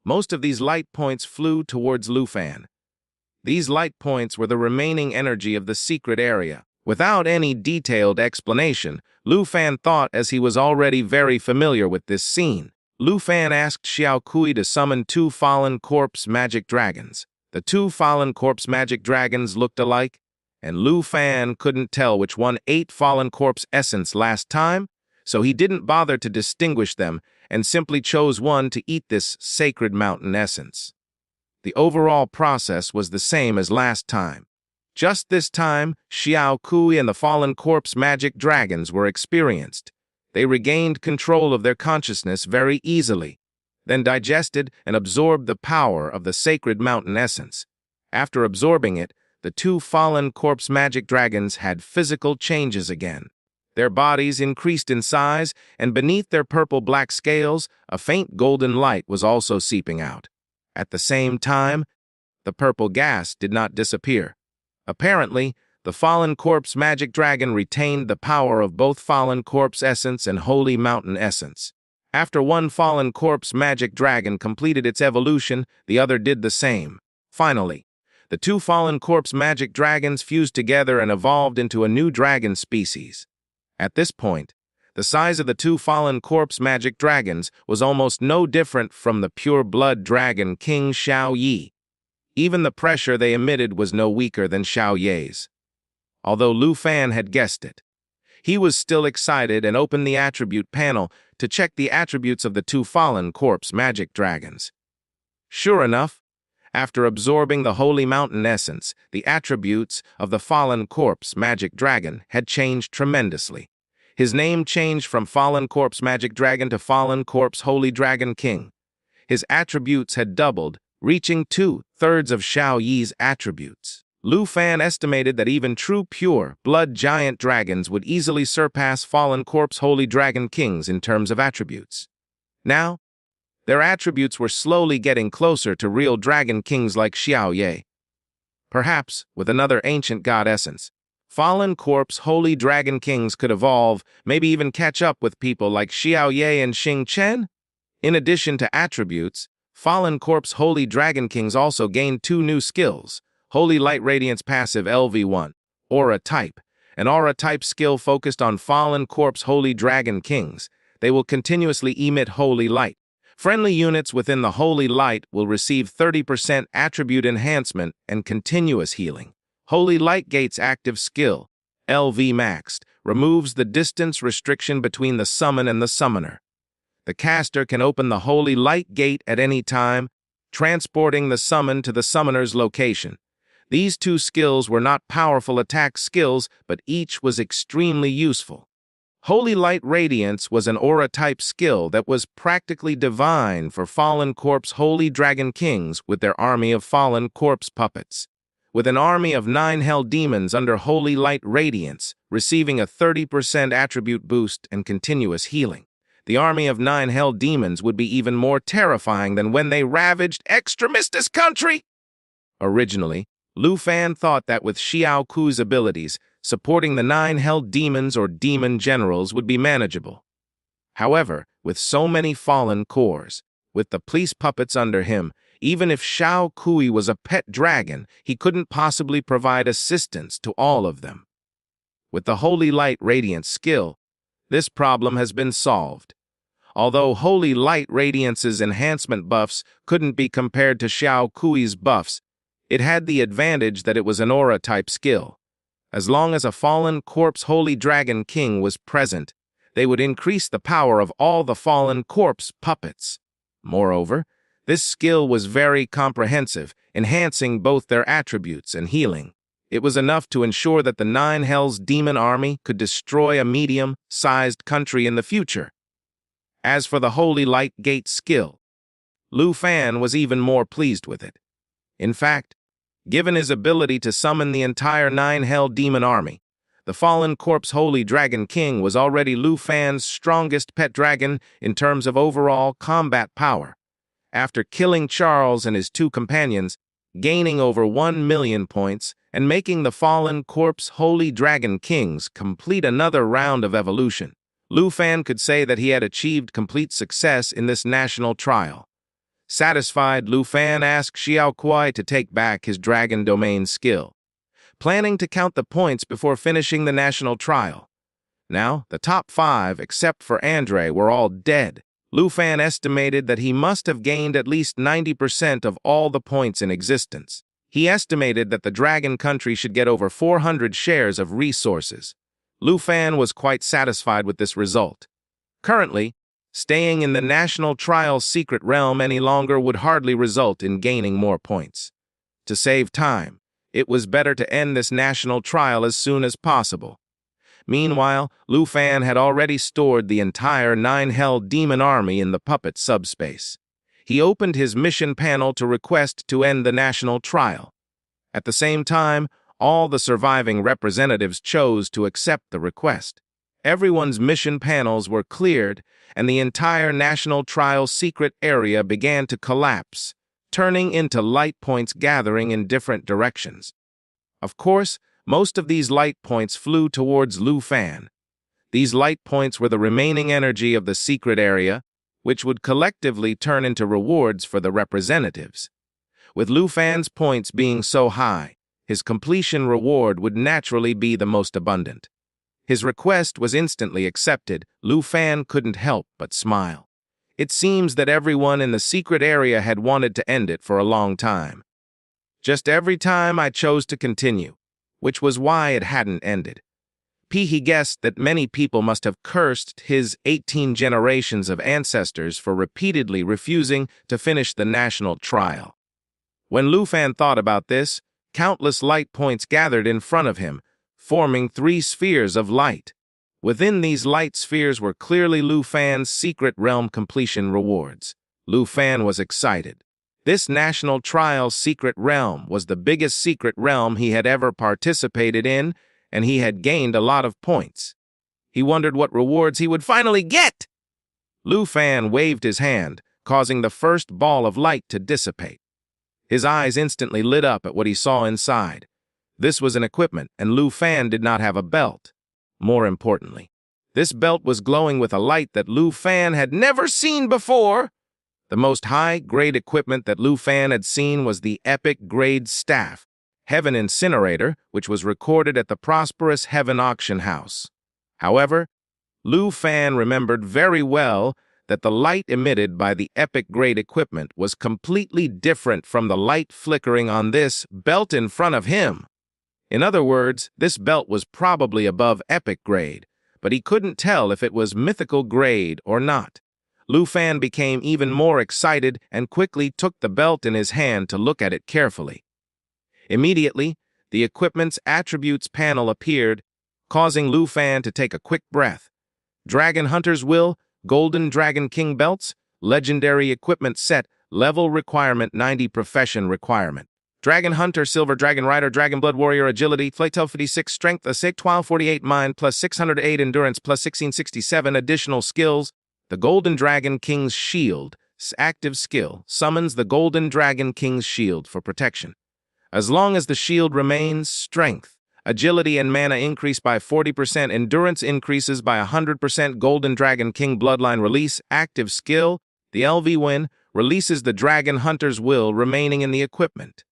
most of these light points flew towards Lu Fan. These light points were the remaining energy of the secret area. Without any detailed explanation, Lu Fan thought, as he was already very familiar with this scene. Lu Fan asked Xiao Kui to summon 2 fallen corpse magic dragons. The 2 fallen corpse magic dragons looked alike, and Lu Fan couldn't tell which one ate fallen corpse essence last time, so he didn't bother to distinguish them and simply chose one to eat this sacred mountain essence. The overall process was the same as last time. Just this time, Xiao Kui and the fallen corpse magic dragons were experienced. They regained control of their consciousness very easily, then digested and absorbed the power of the sacred mountain essence. After absorbing it, the 2 fallen corpse magic dragons had physical changes again. Their bodies increased in size, and beneath their purple-black scales, a faint golden light was also seeping out. At the same time, the purple gas did not disappear. Apparently, the fallen corpse magic dragon retained the power of both fallen corpse essence and holy mountain essence. After one fallen corpse magic dragon completed its evolution, the other did the same. Finally, the 2 fallen corpse magic dragons fused together and evolved into a new dragon species. At this point, the size of the 2 fallen corpse magic dragons was almost no different from the pure-blood dragon King Xiao Yi. Even the pressure they emitted was no weaker than Xiao Ye's. Although Lu Fan had guessed it, he was still excited and opened the attribute panel to check the attributes of the 2 fallen corpse magic dragons. Sure enough, after absorbing the holy mountain essence, the attributes of the fallen corpse magic dragon had changed tremendously. His name changed from Fallen Corpse Magic Dragon to Fallen Corpse Holy Dragon King. His attributes had doubled, reaching 2/3 of Xiao Yi's attributes. Lu Fan estimated that even true pure blood giant dragons would easily surpass Fallen Corpse Holy Dragon Kings in terms of attributes. Now, their attributes were slowly getting closer to real dragon kings like Xiao Ye. Perhaps, with another ancient god essence, Fallen Corpse Holy Dragon Kings could evolve, maybe even catch up with people like Xiao Ye and Xing Chen? In addition to attributes, Fallen Corpse Holy Dragon Kings also gained 2 new skills: Holy Light Radiance Passive LV1, Aura Type. An Aura Type skill focused on Fallen Corpse Holy Dragon Kings. They will continuously emit Holy Light. Friendly units within the Holy Light will receive 30% attribute enhancement and continuous healing. Holy Light Gate's active skill, LV Maxed, removes the distance restriction between the summon and the summoner. The caster can open the Holy Light Gate at any time, transporting the summon to the summoner's location. These 2 skills were not powerful attack skills, but each was extremely useful. Holy Light Radiance was an aura-type skill that was practically divine for Fallen Corpse Holy Dragon Kings with their army of Fallen Corpse puppets. With an army of 9 Hell Demons under Holy Light Radiance, receiving a 30% attribute boost and continuous healing, the army of 9 Hell Demons would be even more terrifying than when they ravaged Extremistus country. Originally, Lu Fan thought that with Xiao Ku's abilities, supporting the 9 Hell Demons or Demon Generals would be manageable. However, with so many fallen cores, with the police puppets under him, even if Xiao Kui was a pet dragon, he couldn't possibly provide assistance to all of them. With the Holy Light Radiance skill, this problem has been solved. Although Holy Light Radiance's enhancement buffs couldn't be compared to Xiao Kui's buffs, it had the advantage that it was an aura-type skill. As long as a Fallen Corpse Holy Dragon King was present, they would increase the power of all the Fallen Corpse puppets. Moreover, this skill was very comprehensive, enhancing both their attributes and healing. It was enough to ensure that the 9 Hells Demon Army could destroy a medium-sized country in the future. As for the Holy Light Gate skill, Lu Fan was even more pleased with it. In fact, given his ability to summon the entire 9 Hell Demon Army, the Fallen Corpse Holy Dragon King was already Lu Fan's strongest pet dragon in terms of overall combat power. After killing Charles and his 2 companions, gaining over 1 million points, and making the Fallen Corpse Holy Dragon Kings complete another round of evolution, Lu Fan could say that he had achieved complete success in this national trial. Satisfied, Lu Fan asked Xiao Kuai to take back his Dragon Domain skill, planning to count the points before finishing the national trial. Now, the top 5, except for Andre, were all dead. Lu Fan estimated that he must have gained at least 90% of all the points in existence. He estimated that the Dragon Country should get over 400 shares of resources. Lu Fan was quite satisfied with this result. Currently, staying in the National Trial's secret realm any longer would hardly result in gaining more points. To save time, it was better to end this national trial as soon as possible. Meanwhile, Lu Fan had already stored the entire 9 Hell Demon Army in the puppet subspace. He opened his mission panel to request to end the national trial. At the same time, all the surviving representatives chose to accept the request. Everyone's mission panels were cleared, and the entire national trial secret area began to collapse, turning into light points gathering in different directions. Of course, most of these light points flew towards Lu Fan. These light points were the remaining energy of the secret area, which would collectively turn into rewards for the representatives. With Lu Fan's points being so high, his completion reward would naturally be the most abundant. His request was instantly accepted. Lu Fan couldn't help but smile. It seems that everyone in the secret area had wanted to end it for a long time. Just every time I chose to continue, which was why it hadn't ended. He guessed that many people must have cursed his 18 generations of ancestors for repeatedly refusing to finish the national trial. When Lu Fan thought about this, countless light points gathered in front of him, forming 3 spheres of light. Within these light spheres were clearly Lu Fan's secret realm completion rewards. Lu Fan was excited. This national trial secret realm was the biggest secret realm he had ever participated in, and he had gained a lot of points. He wondered what rewards he would finally get. Lu Fan waved his hand, causing the first ball of light to dissipate. His eyes instantly lit up at what he saw inside. This was an equipment, and Lu Fan did not have a belt. More importantly, This belt was glowing with a light that Lu Fan had never seen before. The most high-grade equipment that Lu Fan had seen was the epic-grade staff, Heaven Incinerator, which was recorded at the prosperous Heaven Auction House. However, Lu Fan remembered very well that the light emitted by the epic-grade equipment was completely different from the light flickering on this belt in front of him. In other words, this belt was probably above epic grade, but he couldn't tell if it was mythical grade or not. Lu Fan became even more excited and quickly took the belt in his hand to look at it carefully. Immediately, the equipment's attributes panel appeared, causing Lu Fan to take a quick breath. Dragon Hunter's Will, Golden Dragon King Belts, Legendary Equipment Set, Level Requirement 90 Profession Requirement. Dragon Hunter, Silver Dragon Rider, Dragon Blood Warrior, Agility, Flatel 56, Strength, Asig 1248, Mind, plus 608, Endurance, plus 1667, additional skills. The Golden Dragon King's Shield, active skill, summons the Golden Dragon King's Shield for protection. As long as the shield remains, Strength, Agility and Mana increase by 40%, Endurance increases by 100%, Golden Dragon King Bloodline Release, active skill, the LV Win, releases the Dragon Hunter's Will remaining in the equipment.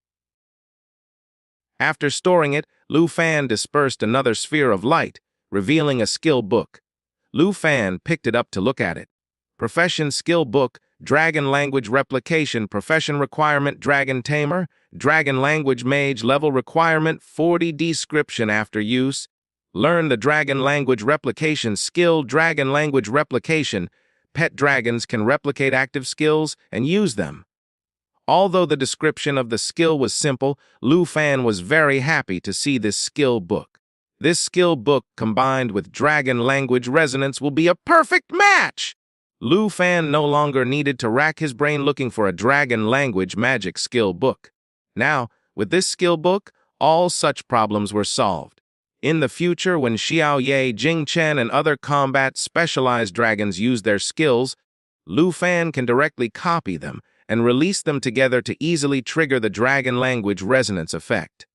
After storing it, Lu Fan dispersed another sphere of light, revealing a skill book. Lu Fan picked it up to look at it. Profession Skill Book, Dragon Language Replication, Profession Requirement Dragon Tamer, Dragon Language Mage, Level Requirement 40, Description after use. Learn the Dragon Language Replication skill. Dragon Language Replication. Pet dragons can replicate active skills and use them. Although the description of the skill was simple, Lu Fan was very happy to see this skill book. This skill book combined with Dragon Language Resonance will be a perfect match! Lu Fan no longer needed to rack his brain looking for a Dragon Language Magic skill book. Now, with this skill book, all such problems were solved. In the future, when Xiao Ye, Jing Chen, and other combat specialized dragons use their skills, Lu Fan can directly copy them and release them together to easily trigger the Dragon Language Resonance effect.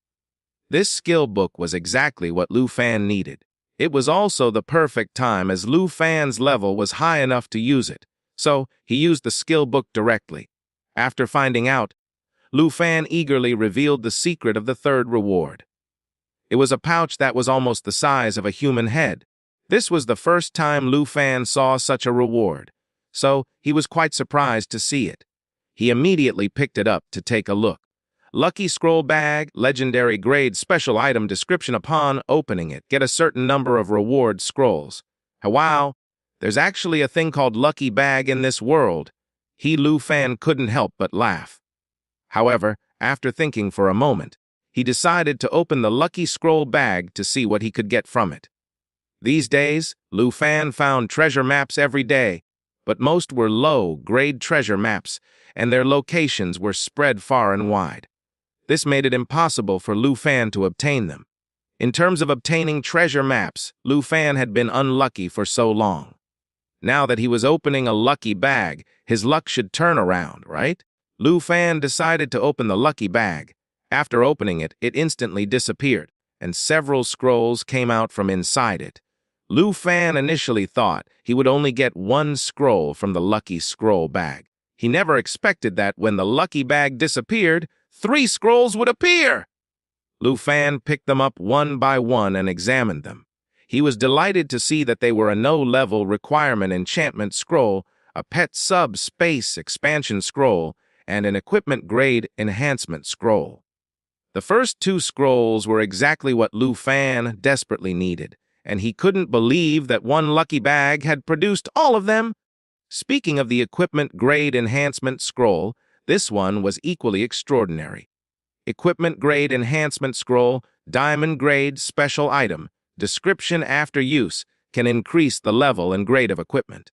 This skill book was exactly what Lu Fan needed. It was also the perfect time as Lu Fan's level was high enough to use it, so he used the skill book directly. After finding out, Lu Fan eagerly revealed the secret of the third reward. It was a pouch that was almost the size of a human head. This was the first time Lu Fan saw such a reward, so he was quite surprised to see it. He immediately picked it up to take a look. Lucky Scroll Bag, Legendary Grade Special Item Description. Upon opening it, get a certain number of reward scrolls. Wow, there's actually a thing called Lucky Bag in this world. Lu Fan couldn't help but laugh. However, after thinking for a moment, he decided to open the Lucky Scroll Bag to see what he could get from it. These days, Lu Fan found treasure maps every day, but most were low-grade treasure maps, and their locations were spread far and wide. This made it impossible for Lu Fan to obtain them. In terms of obtaining treasure maps, Lu Fan had been unlucky for so long. Now that he was opening a lucky bag, his luck should turn around, right? Lu Fan decided to open the lucky bag. After opening it, it instantly disappeared, and several scrolls came out from inside it. Lu Fan initially thought he would only get one scroll from the lucky scroll bag. He never expected that when the lucky bag disappeared, 3 scrolls would appear. Lu Fan picked them up one by one and examined them. He was delighted to see that they were a no-level requirement enchantment scroll, a pet sub-space expansion scroll, and an equipment grade enhancement scroll. The first 2 scrolls were exactly what Lu Fan desperately needed, and he couldn't believe that one lucky bag had produced all of them. Speaking of the equipment grade enhancement scroll, this one was equally extraordinary. Equipment grade enhancement scroll, diamond grade special item, description after use, can increase the level and grade of equipment.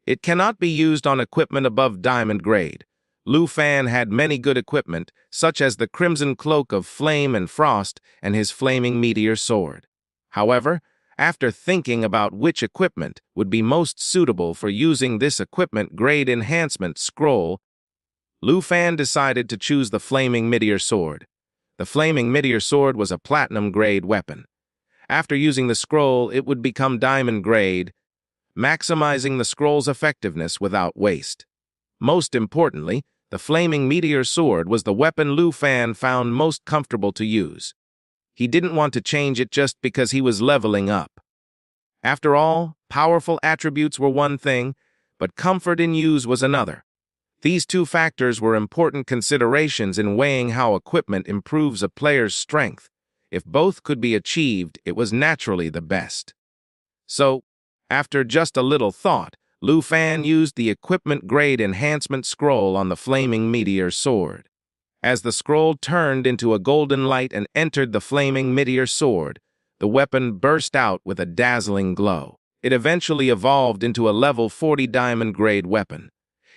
It cannot be used on equipment above diamond grade. Lu Fan had many good equipment, such as the Crimson Cloak of Flame and Frost and his Flaming Meteor Sword. However, after thinking about which equipment would be most suitable for using this equipment grade enhancement scroll, Lu Fan decided to choose the Flaming Meteor Sword. The Flaming Meteor Sword was a platinum grade weapon. After using the scroll, it would become diamond grade, maximizing the scroll's effectiveness without waste. Most importantly, the flaming meteor sword was the weapon Lu Fan found most comfortable to use. He didn't want to change it just because he was leveling up. After all, powerful attributes were one thing, but comfort in use was another. These two factors were important considerations in weighing how equipment improves a player's strength. If both could be achieved, it was naturally the best. So, after just a little thought, Lu Fan used the equipment grade enhancement scroll on the flaming meteor sword. As the scroll turned into a golden light and entered the flaming meteor sword, the weapon burst out with a dazzling glow. It eventually evolved into a level 40 diamond grade weapon.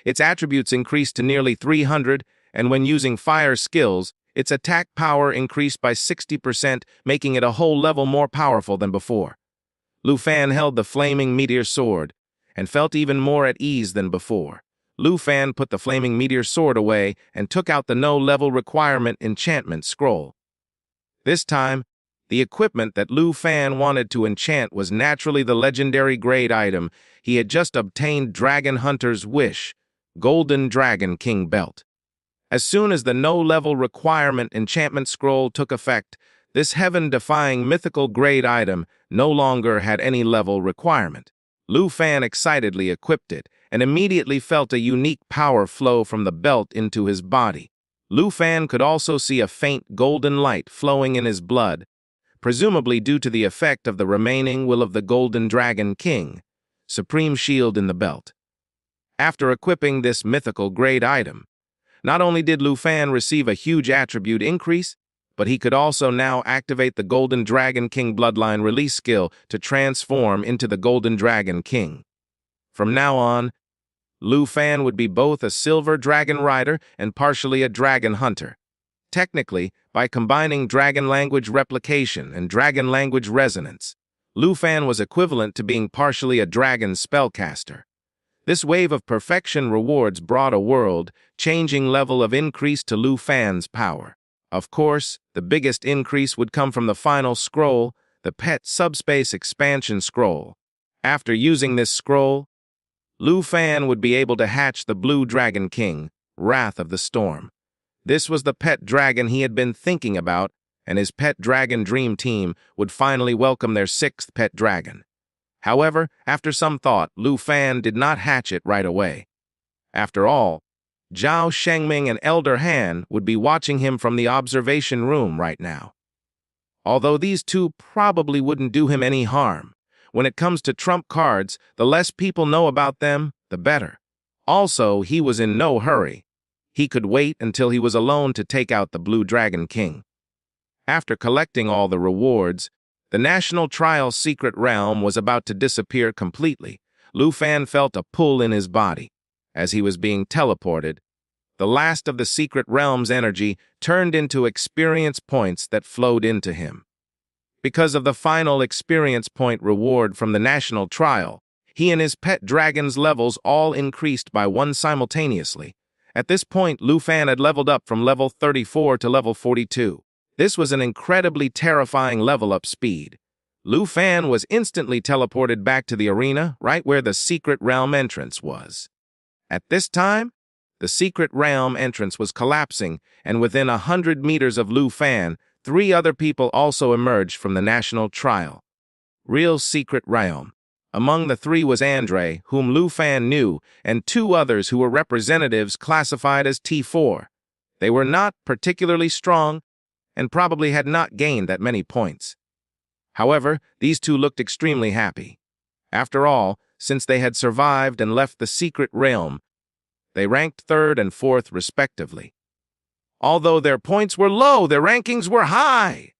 Its attributes increased to nearly 300, and when using fire skills, its attack power increased by 60%, making it a whole level more powerful than before. Lu Fan held the flaming meteor sword and felt even more at ease than before. Lu Fan put the flaming meteor sword away and took out the no-level requirement enchantment scroll. This time, the equipment that Lu Fan wanted to enchant was naturally the legendary grade item he had just obtained, Dragon Hunter's Wish, Golden Dragon King Belt. As soon as the no-level requirement enchantment scroll took effect, this heaven-defying mythical grade item no longer had any level requirement. Lu Fan excitedly equipped it and immediately felt a unique power flow from the belt into his body. Lu Fan could also see a faint golden light flowing in his blood, presumably due to the effect of the remaining will of the Golden Dragon King, supreme shield in the belt. After equipping this mythical grade item, not only did Lu Fan receive a huge attribute increase, but he could also now activate the Golden Dragon King bloodline release skill to transform into the Golden Dragon King. From now on, Lu Fan would be both a silver dragon rider and partially a dragon hunter. Technically, by combining dragon language replication and dragon language resonance, Lu Fan was equivalent to being partially a dragon spellcaster. This wave of perfection rewards brought a world-changing level of increase to Lu Fan's power. Of course, the biggest increase would come from the final scroll, the Pet Subspace Expansion Scroll. After using this scroll, Lu Fan would be able to hatch the Blue Dragon King, Wrath of the Storm. This was the pet dragon he had been thinking about, and his pet dragon dream team would finally welcome their 6th pet dragon. However, after some thought, Lu Fan did not hatch it right away. After all, Zhao Shengming and Elder Han would be watching him from the observation room right now. Although these two probably wouldn't do him any harm, when it comes to trump cards, the less people know about them, the better. Also, he was in no hurry. He could wait until he was alone to take out the Blue Dragon King. After collecting all the rewards, the National Trial's secret realm was about to disappear completely. Lu Fan felt a pull in his body. As he was being teleported, the last of the secret realm's energy turned into experience points that flowed into him. Because of the final experience point reward from the National Trial, he and his pet dragon's levels all increased by 1 simultaneously. At this point, Lu Fan had leveled up from level 34 to level 42. This was an incredibly terrifying level-up speed. Lu Fan was instantly teleported back to the arena, right where the secret realm entrance was. At this time, the secret realm entrance was collapsing, and within 100 meters of Lu Fan, 3 other people also emerged from the National Trial. Real secret realm. Among the 3 was Andre, whom Lu Fan knew, and 2 others who were representatives classified as T4. They were not particularly strong, and probably had not gained that many points. However, these 2 looked extremely happy. After all, since they had survived and left the secret realm, they ranked 3rd and 4th respectively. Although their points were low, their rankings were high.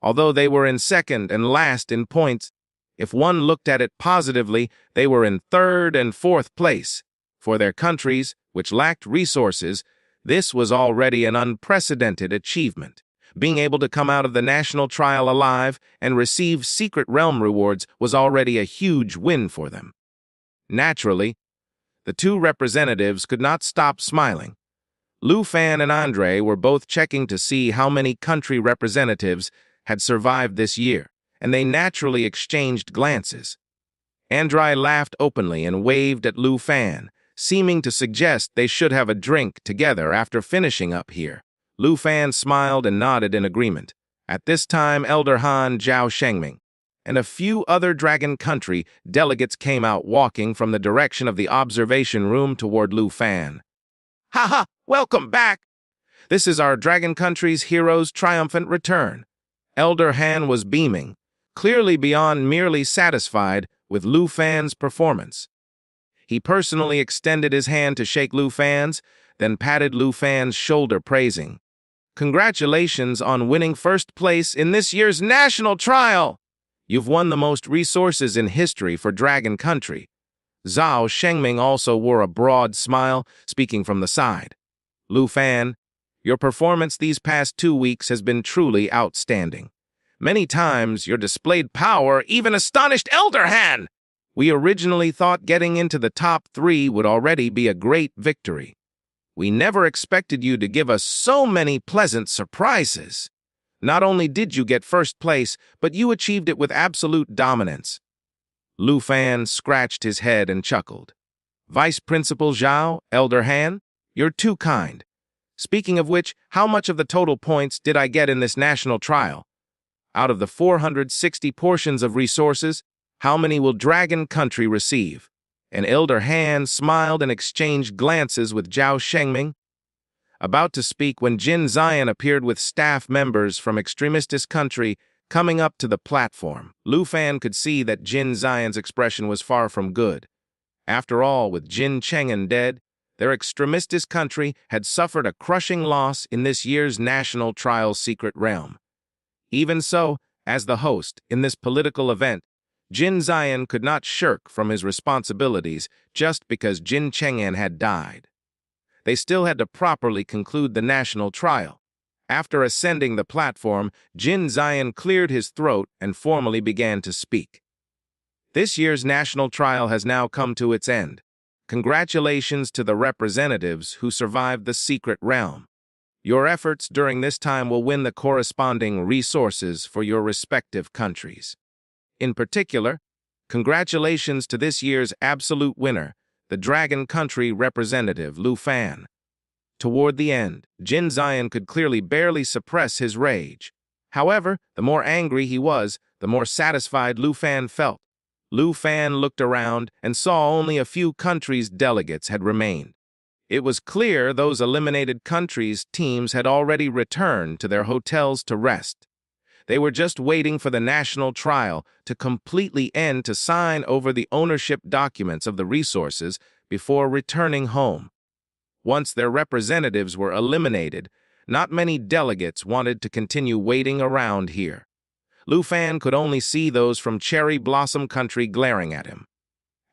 Although they were in 2nd and last in points, if one looked at it positively, they were in 3rd and 4th place. For their countries, which lacked resources, this was already an unprecedented achievement. Being able to come out of the National Trial alive and receive secret realm rewards was already a huge win for them. Naturally, the 2 representatives could not stop smiling. Lu Fan and Andre were both checking to see how many country representatives had survived this year, and they naturally exchanged glances. Andrai laughed openly and waved at Lu Fan, seeming to suggest they should have a drink together after finishing up here. Lu Fan smiled and nodded in agreement. At this time, Elder Han Zhao Shengming and a few other Dragon Country delegates came out walking from the direction of the observation room toward Lu Fan. "Ha! Welcome back! This is our Dragon Country's hero's triumphant return." Elder Han was beaming, clearly beyond merely satisfied with Lu Fan's performance. He personally extended his hand to shake Lu Fan's, then patted Lu Fan's shoulder, praising, "Congratulations on winning first place in this year's national trial! You've won the most resources in history for Dragon Country." Zhao Shengming also wore a broad smile, speaking from the side. "Lu Fan, your performance these past 2 weeks has been truly outstanding. Many times your displayed power even astonished Elder Han. We originally thought getting into the top 3 would already be a great victory. We never expected you to give us so many pleasant surprises. Not only did you get first place, but you achieved it with absolute dominance." Lu Fan scratched his head and chuckled. "Vice Principal Zhao, Elder Han, you're too kind. Speaking of which, how much of the total points did I get in this national trial? Out of the 460 portions of resources, how many will Dragon Country receive?" And Elder Han smiled and exchanged glances with Zhao Shengming. About to speak when Jin Zion appeared with staff members from Extremistis Country coming up to the platform. Lu Fan could see that Jin Zion's expression was far from good. After all, with Jin Cheng'an dead, their Extremistis Country had suffered a crushing loss in this year's national trial's secret realm. Even so, as the host in this political event, Jin Zion could not shirk from his responsibilities just because Jin Cheng'an had died. They still had to properly conclude the national trial. After ascending the platform, Jin Zion cleared his throat and formally began to speak. "This year's national trial has now come to its end. Congratulations to the representatives who survived the secret realm. Your efforts during this time will win the corresponding resources for your respective countries. In particular, congratulations to this year's absolute winner, the Dragon Country representative, Lu Fan." Toward the end, Jin Zion could clearly barely suppress his rage. However, the more angry he was, the more satisfied Lu Fan felt. Lu Fan looked around and saw only a few countries' delegates had remained. It was clear those eliminated countries' teams had already returned to their hotels to rest. They were just waiting for the national trial to completely end to sign over the ownership documents of the resources before returning home. Once their representatives were eliminated, not many delegates wanted to continue waiting around here. Lu Fan could only see those from Cherry Blossom Country glaring at him.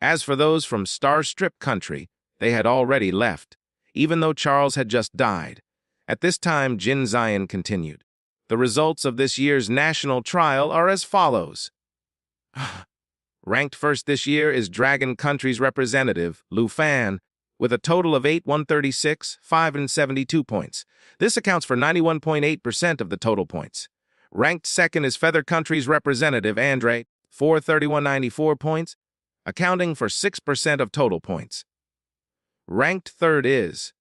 As for those from Star Strip Country, they had already left, even though Charles had just died. At this time, Jin Zion continued. "The results of this year's national trial are as follows. Ranked first this year is Dragon Country's representative, Lu Fan, with a total of 8,136, 572 points. This accounts for 91.8% of the total points. Ranked second is Feather Country's representative, Andre, 431.94 points, accounting for 6% of total points. Ranked third is...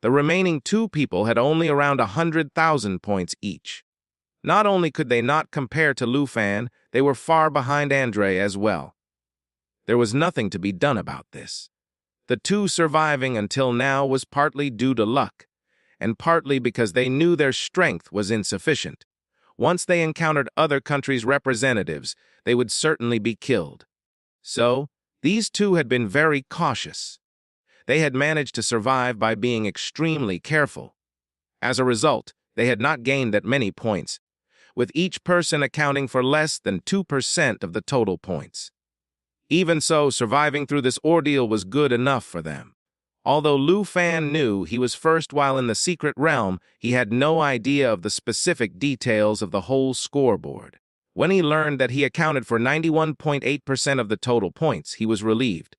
The remaining 2 people had only around 100,000 points each. Not only could they not compare to Lu Fan, they were far behind Andre as well. There was nothing to be done about this. The 2 surviving until now was partly due to luck, and partly because they knew their strength was insufficient. Once they encountered other countries' representatives, they would certainly be killed. So, these 2 had been very cautious. They had managed to survive by being extremely careful. As a result, they had not gained that many points, with each person accounting for less than 2% of the total points. Even so, surviving through this ordeal was good enough for them. Although Lu Fan knew he was first while in the secret realm, he had no idea of the specific details of the whole scoreboard. When he learned that he accounted for 91.8% of the total points, he was relieved.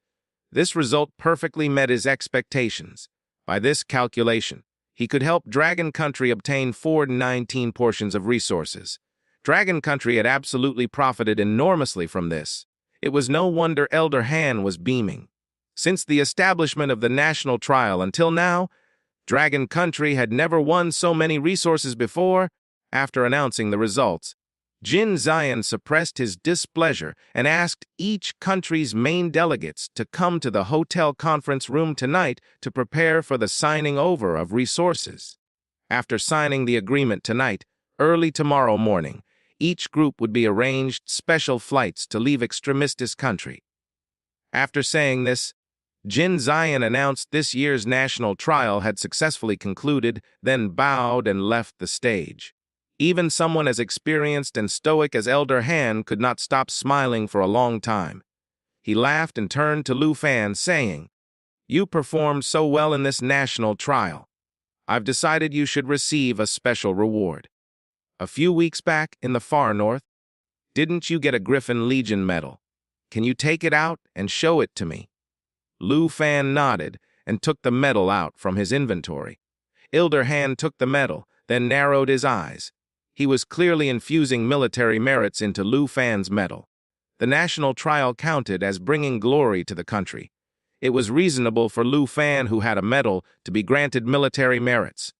This result perfectly met his expectations. By this calculation, he could help Dragon Country obtain 419 portions of resources. Dragon Country had absolutely profited enormously from this. It was no wonder Elder Han was beaming. Since the establishment of the national trial until now, Dragon Country had never won so many resources before. After announcing the results, Jin Zion suppressed his displeasure and asked each country's main delegates to come to the hotel conference room tonight to prepare for the signing over of resources. After signing the agreement tonight, early tomorrow morning, each group would be arranged special flights to leave Extremistis country. After saying this, Jin Zion announced this year's national trial had successfully concluded, then bowed and left the stage. Even someone as experienced and stoic as Elder Han could not stop smiling for a long time. He laughed and turned to Lu Fan, saying, "You performed so well in this national trial. I've decided you should receive a special reward. A few weeks back in the far north, didn't you get a Griffin Legion medal? Can you take it out and show it to me?" Lu Fan nodded and took the medal out from his inventory. Elder Han took the medal, then narrowed his eyes. He was clearly infusing military merits into Lu Fan's medal. The national trial counted as bringing glory to the country. It was reasonable for Lu Fan, who had a medal, to be granted military merits.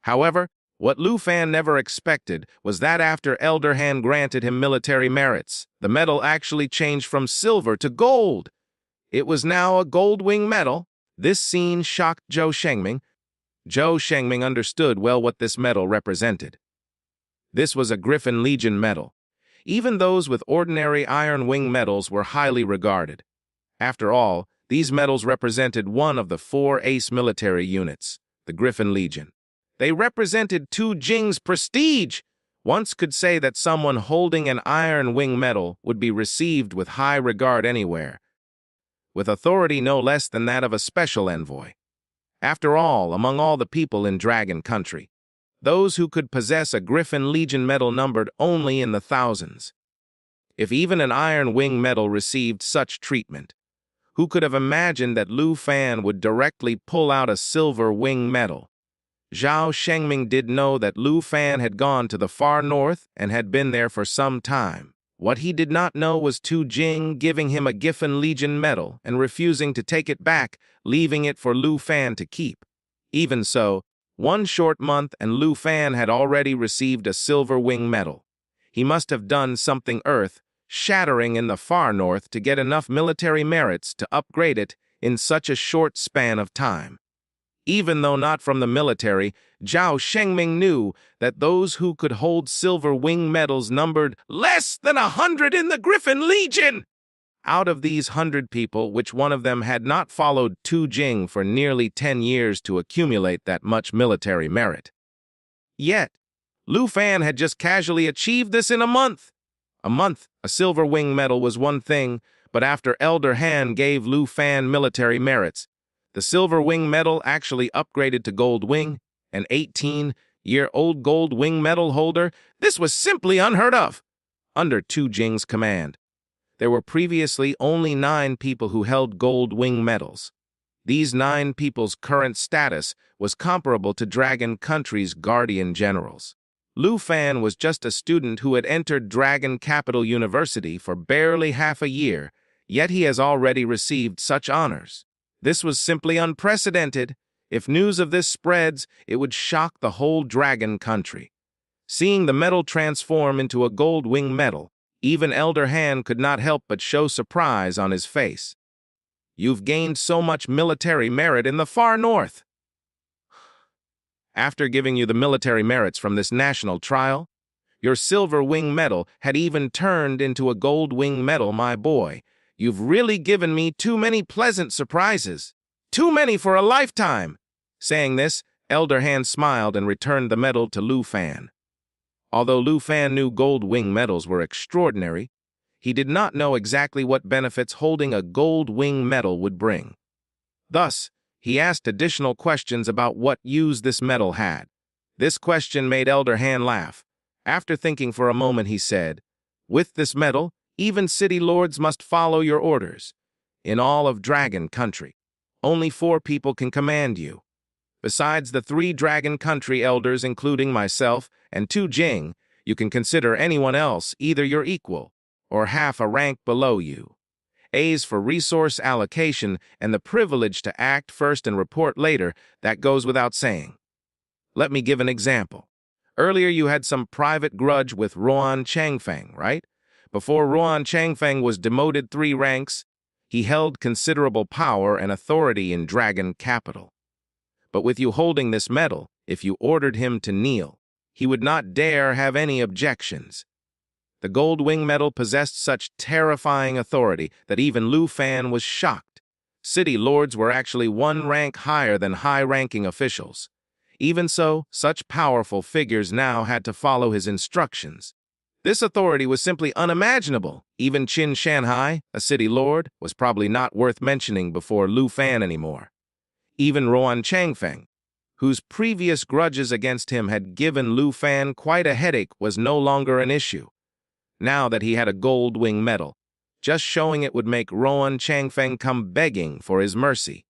However, what Lu Fan never expected was that after Elder Han granted him military merits, the medal actually changed from silver to gold. It was now a gold wing medal. This scene shocked Zhou Shengming. Zhou Shengming understood well what this medal represented. This was a Griffin Legion medal. Even those with ordinary Iron Wing medals were highly regarded. After all, these medals represented one of the 4 ace military units, the Griffin Legion. They represented Tu Jing's prestige. Once could say that someone holding an Iron Wing medal would be received with high regard anywhere, with authority no less than that of a special envoy. After all, among all the people in Dragon Country, those who could possess a Griffin Legion medal numbered only in the thousands. If even an Iron Wing medal received such treatment, who could have imagined that Lu Fan would directly pull out a Silver Wing medal? Zhou Shengming did know that Lu Fan had gone to the far north and had been there for some time. What he did not know was Tu Jing giving him a Griffin Legion medal and refusing to take it back, leaving it for Lu Fan to keep. Even so, one short month and Lu Fan had already received a Silver Wing medal. He must have done something earth-shattering in the far north to get enough military merits to upgrade it in such a short span of time. Even though not from the military, Zhou Shengming knew that those who could hold Silver Wing medals numbered less than 100 in the Griffin Legion. Out of these 100 people, which one of them had not followed Tu Jing for nearly 10 years to accumulate that much military merit. Yet, Lu Fan had just casually achieved this in a month. A Silver Wing medal was one thing, but after Elder Han gave Lu Fan military merits, the Silver Wing medal actually upgraded to Gold Wing, an 18-year-old Gold Wing medal holder. This was simply unheard of. Under Tu Jing's command, there were previously only 9 people who held Gold Wing medals. These 9 people's current status was comparable to Dragon Country's Guardian Generals. Lu Fan was just a student who had entered Dragon Capital University for barely half a year, yet he has already received such honors. This was simply unprecedented. If news of this spreads, it would shock the whole Dragon Country. Seeing the medal transform into a Gold Wing medal, even Elder Han could not help but show surprise on his face. "You've gained so much military merit in the far north." After giving you the military merits from this national trial, your Silver Wing medal had even turned into a Gold Wing medal, my boy. You've really given me too many pleasant surprises. Too many for a lifetime. Saying this, Elder Han smiled and returned the medal to Lu Fan. Although Lu Fan knew Gold Wing medals were extraordinary, he did not know exactly what benefits holding a Gold Wing medal would bring. Thus, he asked additional questions about what use this medal had. This question made Elder Han laugh. After thinking for a moment, he said, "With this medal, even city lords must follow your orders. In all of Dragon Country, only 4 people can command you. Besides the 3 Dragon Country elders, including myself and Tu Jing, You can consider anyone else either your equal or half a rank below you. A's for resource allocation and the privilege to act first and report later, that goes without saying. Let me give an example. Earlier you had some private grudge with Ruan Changfeng, right? Before Ruan Changfeng was demoted 3 ranks, he held considerable power and authority in Dragon Capital. But with you holding this medal, if you ordered him to kneel, he would not dare have any objections. The Gold Wing medal possessed such terrifying authority that even Lu Fan was shocked. City lords were actually 1 rank higher than high-ranking officials. Even so, such powerful figures now had to follow his instructions. This authority was simply unimaginable. Even Qin Shanhai, a city lord, was probably not worth mentioning before Lu Fan anymore. Even Ruan Changfeng, whose previous grudges against him had given Lu Fan quite a headache, was no longer an issue. Now that he had a Gold Wing medal, just showing it would make Ruan Changfeng come begging for his mercy.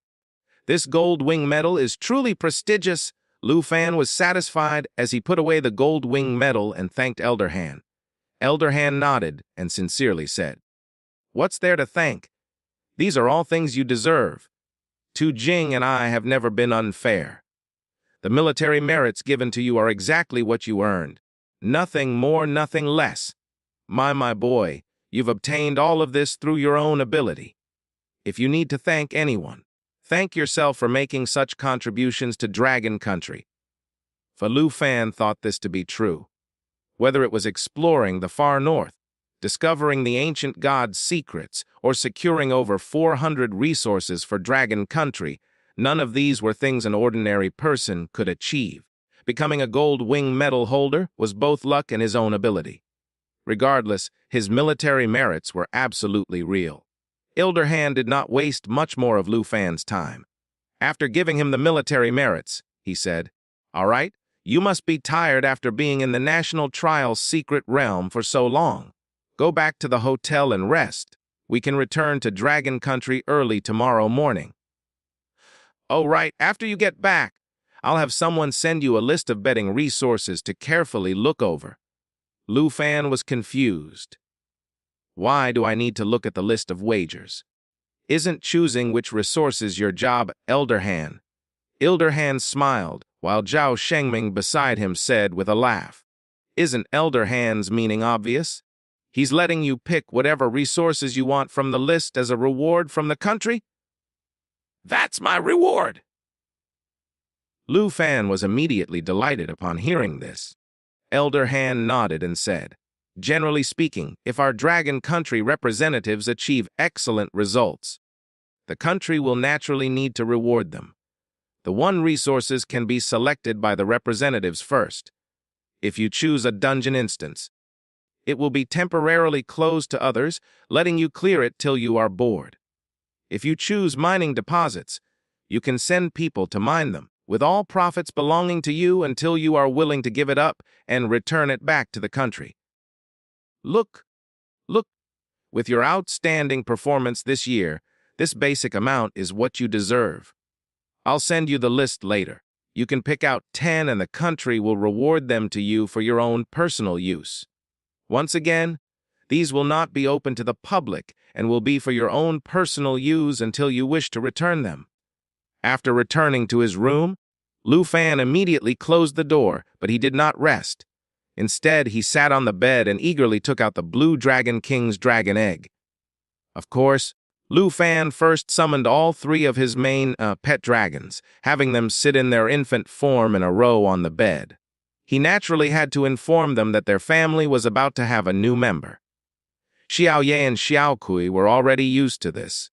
This Gold Wing medal is truly prestigious. Lu Fan was satisfied as he put away the Gold Wing medal and thanked Elder Han. Elder Han nodded and sincerely said, "What's there to thank? These are all things you deserve. Tu Jing and I have never been unfair. The military merits given to you are exactly what you earned. Nothing more, nothing less. My boy, you've obtained all of this through your own ability. If you need to thank anyone, thank yourself for making such contributions to Dragon Country." For Lu Fan thought this to be true. Whether it was exploring the far north, discovering the ancient god's secrets, or securing over 400 resources for Dragon Country, none of these were things an ordinary person could achieve. Becoming a Gold Wing medal holder was both luck and his own ability. Regardless, his military merits were absolutely real. Elder Han did not waste much more of Lu Fan's time. After giving him the military merits, he said, "All right, you must be tired after being in the National Trial's secret realm for so long. Go back to the hotel and rest. We can return to Dragon Country early tomorrow morning." "Oh, right, after you get back, I'll have someone send you a list of betting resources to carefully look over." Lu Fan was confused. "Why do I need to look at the list of wagers? Isn't choosing which resources your job, Elder Han?" Elder Han smiled, while Zhao Shengming beside him said with a laugh, "Isn't Elder Han's meaning obvious? He's letting you pick whatever resources you want from the list as a reward from the country?" "That's my reward!" Lu Fan was immediately delighted upon hearing this. Elder Han nodded and said, "Generally speaking, if our Dragon Country representatives achieve excellent results, the country will naturally need to reward them. The 1 resources can be selected by the representatives first. If you choose a dungeon instance, it will be temporarily closed to others, letting you clear it till you are bored. If you choose mining deposits, you can send people to mine them, with all profits belonging to you until you are willing to give it up and return it back to the country. Look, with your outstanding performance this year, this basic amount is what you deserve. I'll send you the list later. You can pick out 10 and the country will reward them to you for your own personal use. Once again, these will not be open to the public and will be for your own personal use until you wish to return them." After returning to his room, Lu Fan immediately closed the door, but he did not rest. Instead, he sat on the bed and eagerly took out the Blue Dragon King's dragon egg. Of course, Lu Fan first summoned all 3 of his main pet dragons, having them sit in their infant form in a row on the bed. He naturally had to inform them that their family was about to have a new member. Xiaoye and Xiaokui were already used to this.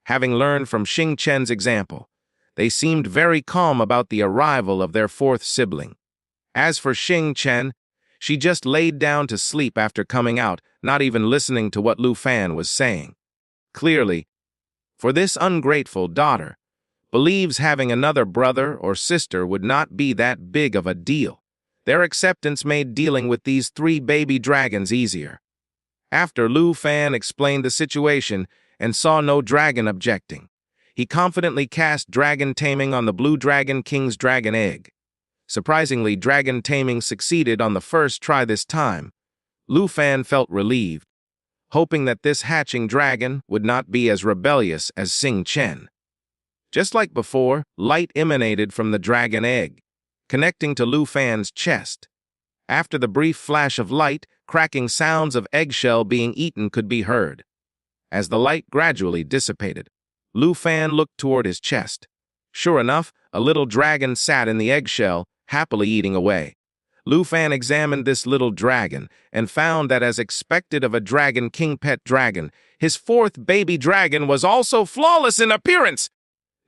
Having learned from Xing Chen's example, they seemed very calm about the arrival of their 4th sibling. As for Xing Chen, she just laid down to sleep after coming out, not even listening to what Lu Fan was saying. Clearly, for this ungrateful daughter, believes having another brother or sister would not be that big of a deal. Their acceptance made dealing with these 3 baby dragons easier. After Lu Fan explained the situation and saw no dragon objecting, he confidently cast dragon taming on the Blue Dragon King's dragon egg. Surprisingly, dragon taming succeeded on the first try this time. Lu Fan felt relieved, hoping that this hatching dragon would not be as rebellious as Xing Chen. Just like before, light emanated from the dragon egg, connecting to Lu Fan's chest. After the brief flash of light, cracking sounds of eggshell being eaten could be heard. As the light gradually dissipated, Lu Fan looked toward his chest. Sure enough, a little dragon sat in the eggshell, happily eating away. Lu Fan examined this little dragon and found that, as expected of a dragon king pet dragon, his fourth baby dragon was also flawless in appearance.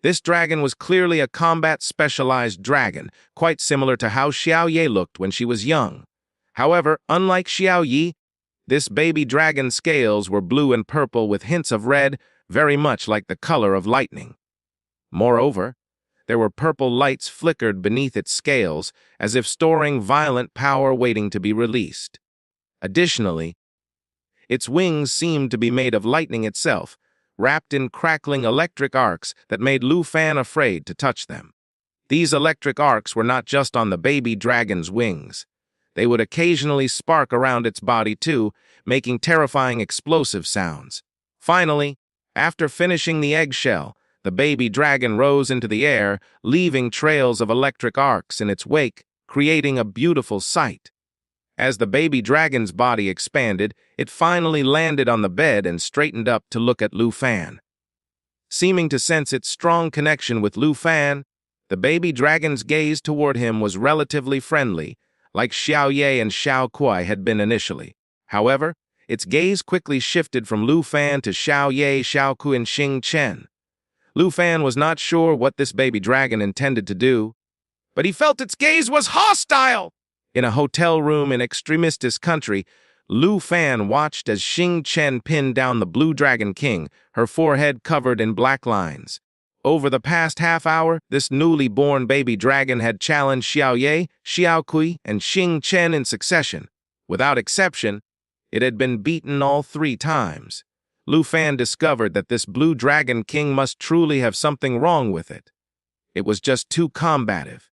This dragon was clearly a combat-specialized dragon, quite similar to how Xiaoye looked when she was young. However, unlike Xiaoye, this baby dragon's scales were blue and purple with hints of red, very much like the color of lightning. Moreover, there were purple lights flickered beneath its scales, as if storing violent power waiting to be released. Additionally, its wings seemed to be made of lightning itself, wrapped in crackling electric arcs that made Lu Fan afraid to touch them. These electric arcs were not just on the baby dragon's wings. They would occasionally spark around its body too, making terrifying explosive sounds. Finally, after finishing the eggshell, the baby dragon rose into the air, leaving trails of electric arcs in its wake, creating a beautiful sight. As the baby dragon's body expanded, it finally landed on the bed and straightened up to look at Lu Fan. Seeming to sense its strong connection with Lu Fan, the baby dragon's gaze toward him was relatively friendly, like Xiaoye and Xiao Kuai had been initially. However, its gaze quickly shifted from Lu Fan to Xiaoye, Xiao Kui, and Xing Chen. Lu Fan was not sure what this baby dragon intended to do, but he felt its gaze was hostile. In a hotel room in Extremistis country, Lu Fan watched as Xing Chen pinned down the Blue Dragon King, her forehead covered in black lines. Over the past half hour, this newly born baby dragon had challenged Xiaoye, Xiao Kui, and Xing Chen in succession. Without exception, it had been beaten all 3 times. Lu Fan discovered that this Blue Dragon King must truly have something wrong with it. It was just too combative.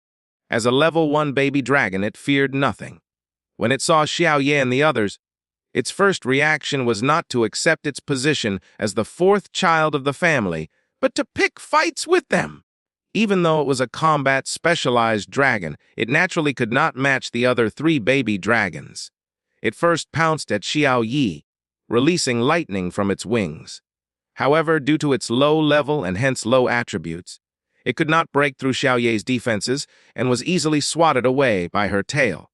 As a level 1 baby dragon, it feared nothing. When it saw Xiaoye and the others, its first reaction was not to accept its position as the 4th child of the family, but to pick fights with them. Even though it was a combat-specialized dragon, it naturally could not match the other 3 baby dragons. It first pounced at Xiaoye, releasing lightning from its wings. However, due to its low level and hence low attributes, it could not break through Xiaoye's defenses and was easily swatted away by her tail.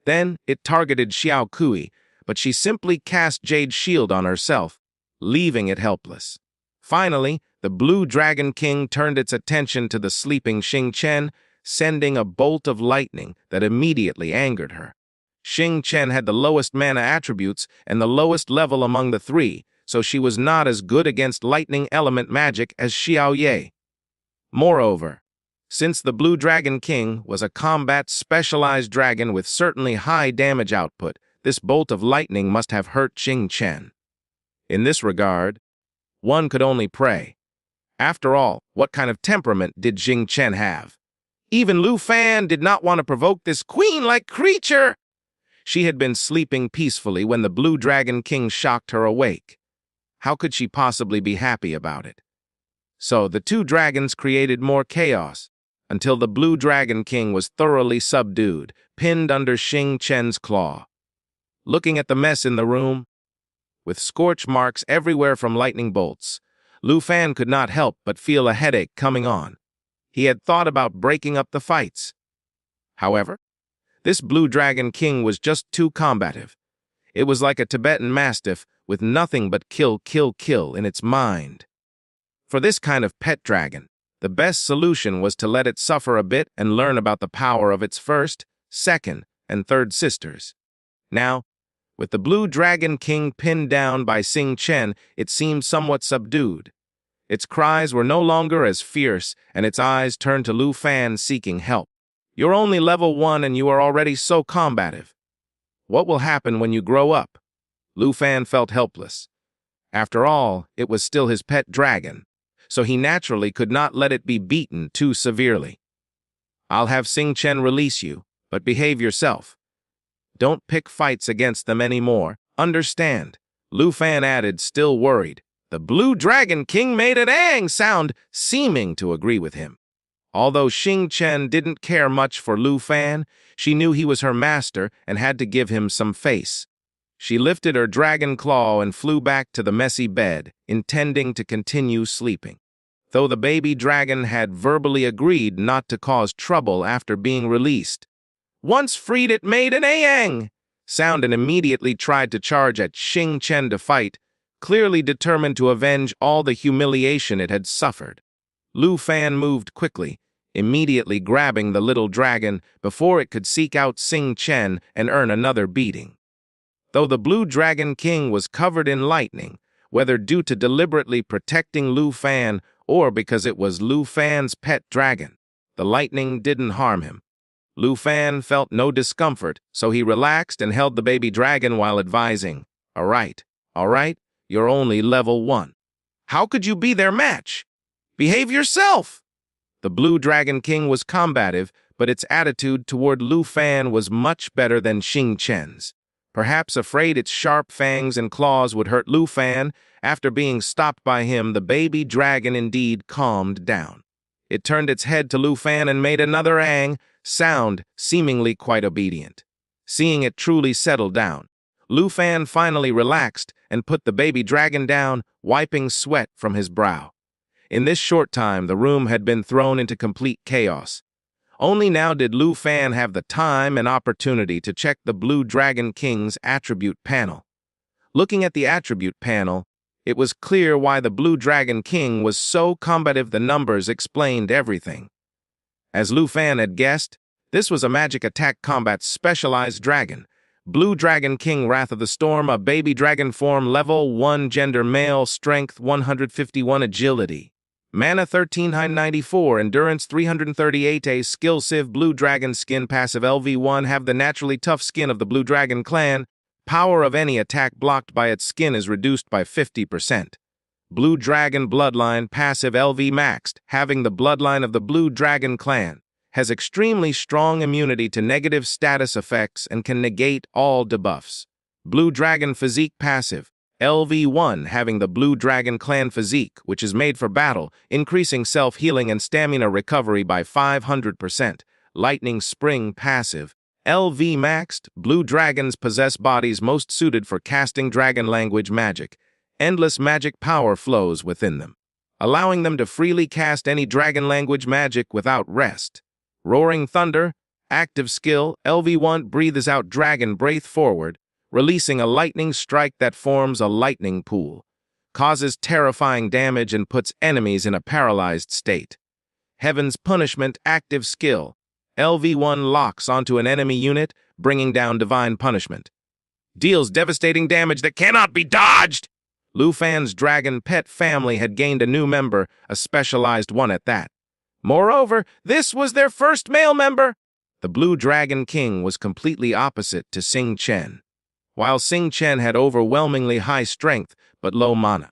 Then it targeted Xiao Kui, but she simply cast Jade Shield on herself, leaving it helpless. Finally, the Blue Dragon King turned its attention to the sleeping Xing Chen, sending a bolt of lightning that immediately angered her. Xing Chen had the lowest mana attributes and the lowest level among the 3, so she was not as good against lightning element magic as Xiaoye. Moreover, since the Blue Dragon King was a combat-specialized dragon with certainly high damage output, this bolt of lightning must have hurt Xing Chen. In this regard, one could only pray. After all, what kind of temperament did Xing Chen have? Even Lu Fan did not want to provoke this queen-like creature. She had been sleeping peacefully when the Blue Dragon King shocked her awake. How could she possibly be happy about it? So the 2 dragons created more chaos, until the Blue Dragon King was thoroughly subdued, pinned under Xing Chen's claw. Looking at the mess in the room, with scorch marks everywhere from lightning bolts, Lu Fan could not help but feel a headache coming on. He had thought about breaking up the fights. However, this Blue Dragon King was just too combative. It was like a Tibetan Mastiff with nothing but kill, kill, kill in its mind. For this kind of pet dragon, the best solution was to let it suffer a bit and learn about the power of its 1st, 2nd, and 3rd sisters. Now, with the Blue Dragon King pinned down by Xing Chen, it seemed somewhat subdued. Its cries were no longer as fierce, and its eyes turned to Lu Fan seeking help. You're only level 1 and you are already so combative. What will happen when you grow up? Lu Fan felt helpless. After all, it was still his pet dragon, so he naturally could not let it be beaten too severely. I'll have Sing Chen release you, but behave yourself. Don't pick fights against them anymore, understand? Lu Fan added, still worried. The Blue Dragon King made an ang sound, seeming to agree with him. Although Xing Chen didn't care much for Lu Fan, she knew he was her master and had to give him some face. She lifted her dragon claw and flew back to the messy bed, intending to continue sleeping. Though the baby dragon had verbally agreed not to cause trouble after being released. Once freed, it made an ayang sound and immediately tried to charge at Xing Chen to fight, clearly determined to avenge all the humiliation it had suffered. Lu Fan moved quickly, immediately grabbing the little dragon before it could seek out Xing Chen and earn another beating. Though the Blue Dragon King was covered in lightning, whether due to deliberately protecting Lu Fan or because it was Lu Fan's pet dragon, the lightning didn't harm him. Lu Fan felt no discomfort, so he relaxed and held the baby dragon while advising, all right, you're only level 1. How could you be their match? Behave yourself! The Blue Dragon King was combative, but its attitude toward Lu Fan was much better than Xing Chen's. Perhaps afraid its sharp fangs and claws would hurt Lu Fan, after being stopped by him, the baby dragon indeed calmed down. It turned its head to Lu Fan and made another ang sound, seemingly quite obedient. Seeing it truly settle down, Lu Fan finally relaxed and put the baby dragon down, wiping sweat from his brow. In this short time, the room had been thrown into complete chaos. Only now did Lu Fan have the time and opportunity to check the Blue Dragon King's attribute panel. Looking at the attribute panel, it was clear why the Blue Dragon King was so combative. The numbers explained everything. As Lu Fan had guessed, this was a magic attack combat specialized dragon. Blue Dragon King Wrath of the Storm, a baby dragon form, level 1, gender male, strength 151, agility. Mana 1394, endurance 338, a skill civ, blue dragon skin, passive LV1, have the naturally tough skin of the Blue Dragon clan. Power of any attack blocked by its skin is reduced by 50%. Blue Dragon bloodline, passive LV maxed, having the bloodline of the Blue Dragon clan. Has extremely strong immunity to negative status effects and can negate all debuffs. Blue Dragon physique, passive. LV1, having the Blue Dragon clan physique, which is made for battle, increasing self-healing and stamina recovery by 500%. Lightning Spring, passive. LV maxed, blue dragons possess bodies most suited for casting dragon language magic. Endless magic power flows within them, allowing them to freely cast any dragon language magic without rest. Roaring Thunder, active skill, LV1, breathes out dragon breath forward, releasing a lightning strike that forms a lightning pool, causes terrifying damage and puts enemies in a paralyzed state. Heaven's Punishment, active skill, LV1, locks onto an enemy unit, bringing down divine punishment. Deals devastating damage that cannot be dodged! Lu Fan's dragon pet family had gained a new member, a specialized one at that. Moreover, this was their first male member. The Blue Dragon King was completely opposite to Xing Chen. While Xing Chen had overwhelmingly high strength but low mana,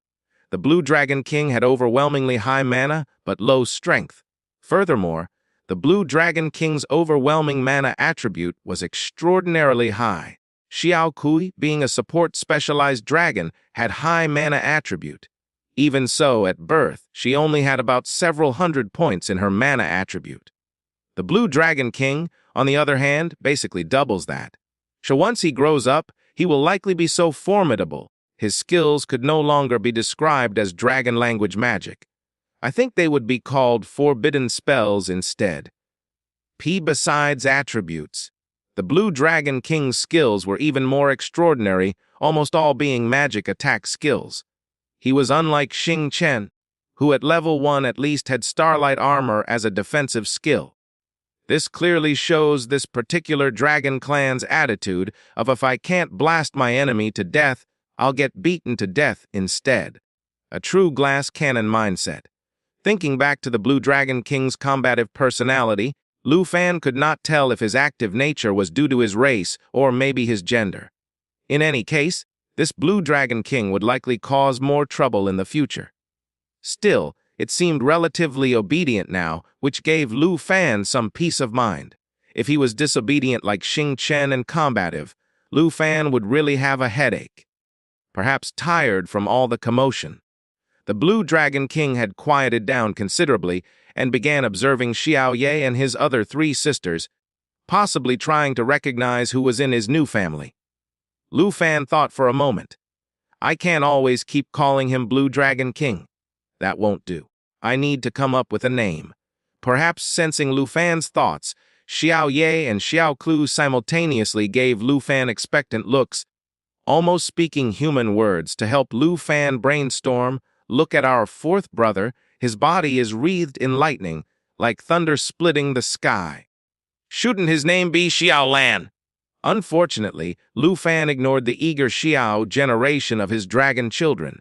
the Blue Dragon King had overwhelmingly high mana but low strength. Furthermore, the Blue Dragon King's overwhelming mana attribute was extraordinarily high. Xiao Kui, being a support specialized dragon, had high mana attribute. Even so, at birth, she only had about several hundred points in her mana attribute. The Blue Dragon King, on the other hand, basically doubles that. So once he grows up, he will likely be so formidable, his skills could no longer be described as dragon language magic. I think they would be called forbidden spells instead. Besides attributes, the Blue Dragon King's skills were even more extraordinary, almost all being magic attack skills. He was unlike Xing Chen, who at level 1 at least had starlight armor as a defensive skill. This clearly shows this particular dragon clan's attitude of if I can't blast my enemy to death, I'll get beaten to death instead. A true glass cannon mindset. Thinking back to the Blue Dragon King's combative personality, Lu Fan could not tell if his active nature was due to his race or maybe his gender. In any case, this Blue Dragon King would likely cause more trouble in the future. Still, It seemed relatively obedient now, which gave Lu Fan some peace of mind. If he was disobedient like Xing Chen and combative, Lu Fan would really have a headache. Perhaps tired from all the commotion. The Blue Dragon King had quieted down considerably and began observing Xiao Ye and his other 3 sisters, possibly trying to recognize who was in his new family. Lu Fan thought for a moment. I can't always keep calling him Blue Dragon King. That won't do. I need to come up with a name. Perhaps sensing Lu Fan's thoughts, Xiao Ye and Xiao Clu simultaneously gave Lu Fan expectant looks, almost speaking human words to help Lu Fan brainstorm. Look at our 4th brother. His body is wreathed in lightning, like thunder splitting the sky. Shouldn't his name be Xiao Lan? Unfortunately, Lu Fan ignored the eager Xiao generation of his dragon children.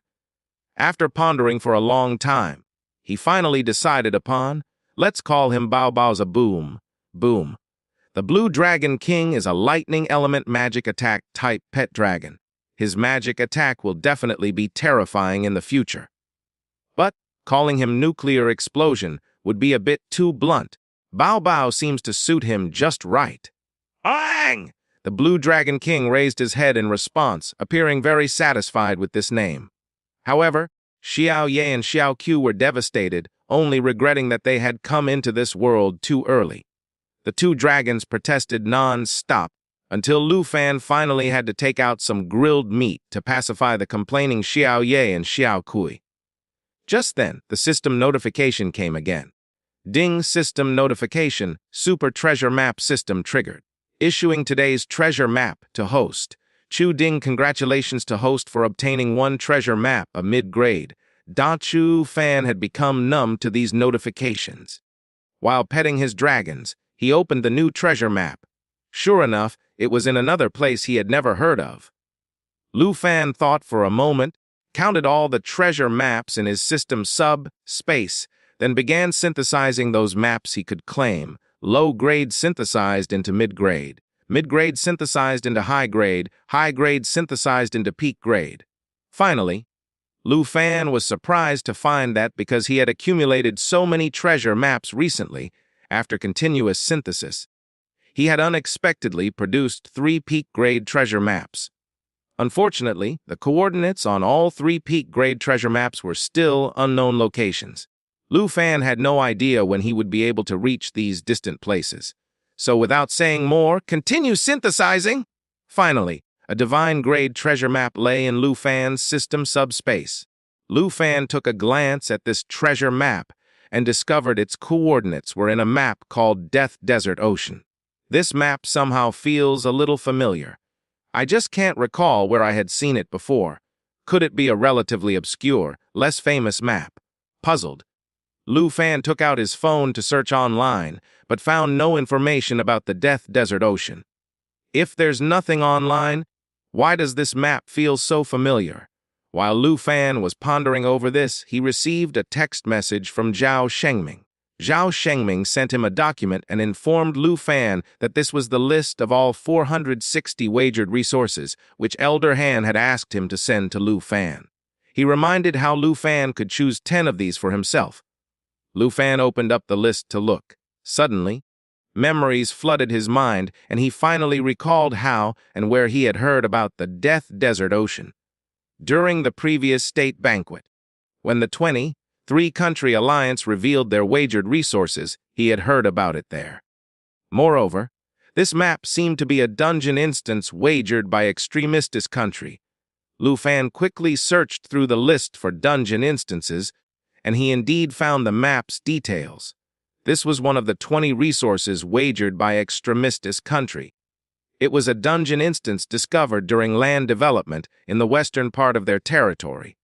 After pondering for a long time, he finally decided upon, let's call him Bao Baoza Boom. Boom. The Blue Dragon King is a lightning element magic attack type pet dragon. His magic attack will definitely be terrifying in the future. But calling him Nuclear Explosion would be a bit too blunt. Bao Bao seems to suit him just right. Ang! The Blue Dragon King raised his head in response, appearing very satisfied with this name. However, Xiao Ye and Xiao Q were devastated, only regretting that they had come into this world too early. The 2 dragons protested non-stop, until Lu Fan finally had to take out some grilled meat to pacify the complaining Xiao Ye and Xiao Kui. Just then, the system notification came again. Ding system notification, Super Treasure Map system triggered. Issuing today's treasure map to host. Chu Ding, congratulations to host for obtaining 1 treasure map, a mid-grade. Da Chu Fan had become numb to these notifications. While petting his dragons, he opened the new treasure map. Sure enough, it was in another place he had never heard of. Lu Fan thought for a moment, counted all the treasure maps in his system sub-space, then began synthesizing those maps he could claim. Low-grade synthesized into mid-grade, mid-grade synthesized into high-grade, high-grade synthesized into peak-grade. Finally, Lu Fan was surprised to find that because he had accumulated so many treasure maps recently, after continuous synthesis, he had unexpectedly produced 3 peak-grade treasure maps. Unfortunately, the coordinates on all 3 peak-grade treasure maps were still unknown locations. Lu Fan had no idea when he would be able to reach these distant places. So without saying more, continue synthesizing! Finally, a divine-grade treasure map lay in Lu Fan's system subspace. Lu Fan took a glance at this treasure map and discovered its coordinates were in a map called Death Desert Ocean. This map somehow feels a little familiar. I just can't recall where I had seen it before. Could it be a relatively obscure, less famous map? Puzzled, Lu Fan took out his phone to search online, but found no information about the Death Desert Ocean. If there's nothing online, why does this map feel so familiar? While Lu Fan was pondering over this, he received a text message from Zhao Shengming. Zhao Shengming sent him a document and informed Lu Fan that this was the list of all 460 wagered resources, which Elder Han had asked him to send to Lu Fan. He reminded how Lu Fan could choose 10 of these for himself. Lu Fan opened up the list to look. Suddenly, memories flooded his mind, and he finally recalled how and where he had heard about the Death Desert Ocean. During the previous state banquet, when the 23-country alliance revealed their wagered resources, he had heard about it there. Moreover, this map seemed to be a dungeon instance wagered by extremistis country. Lu Fan quickly searched through the list for dungeon instances, and he indeed found the map's details. This was one of the 20 resources wagered by extremistis country. It was a dungeon instance discovered during land development in the western part of their territory.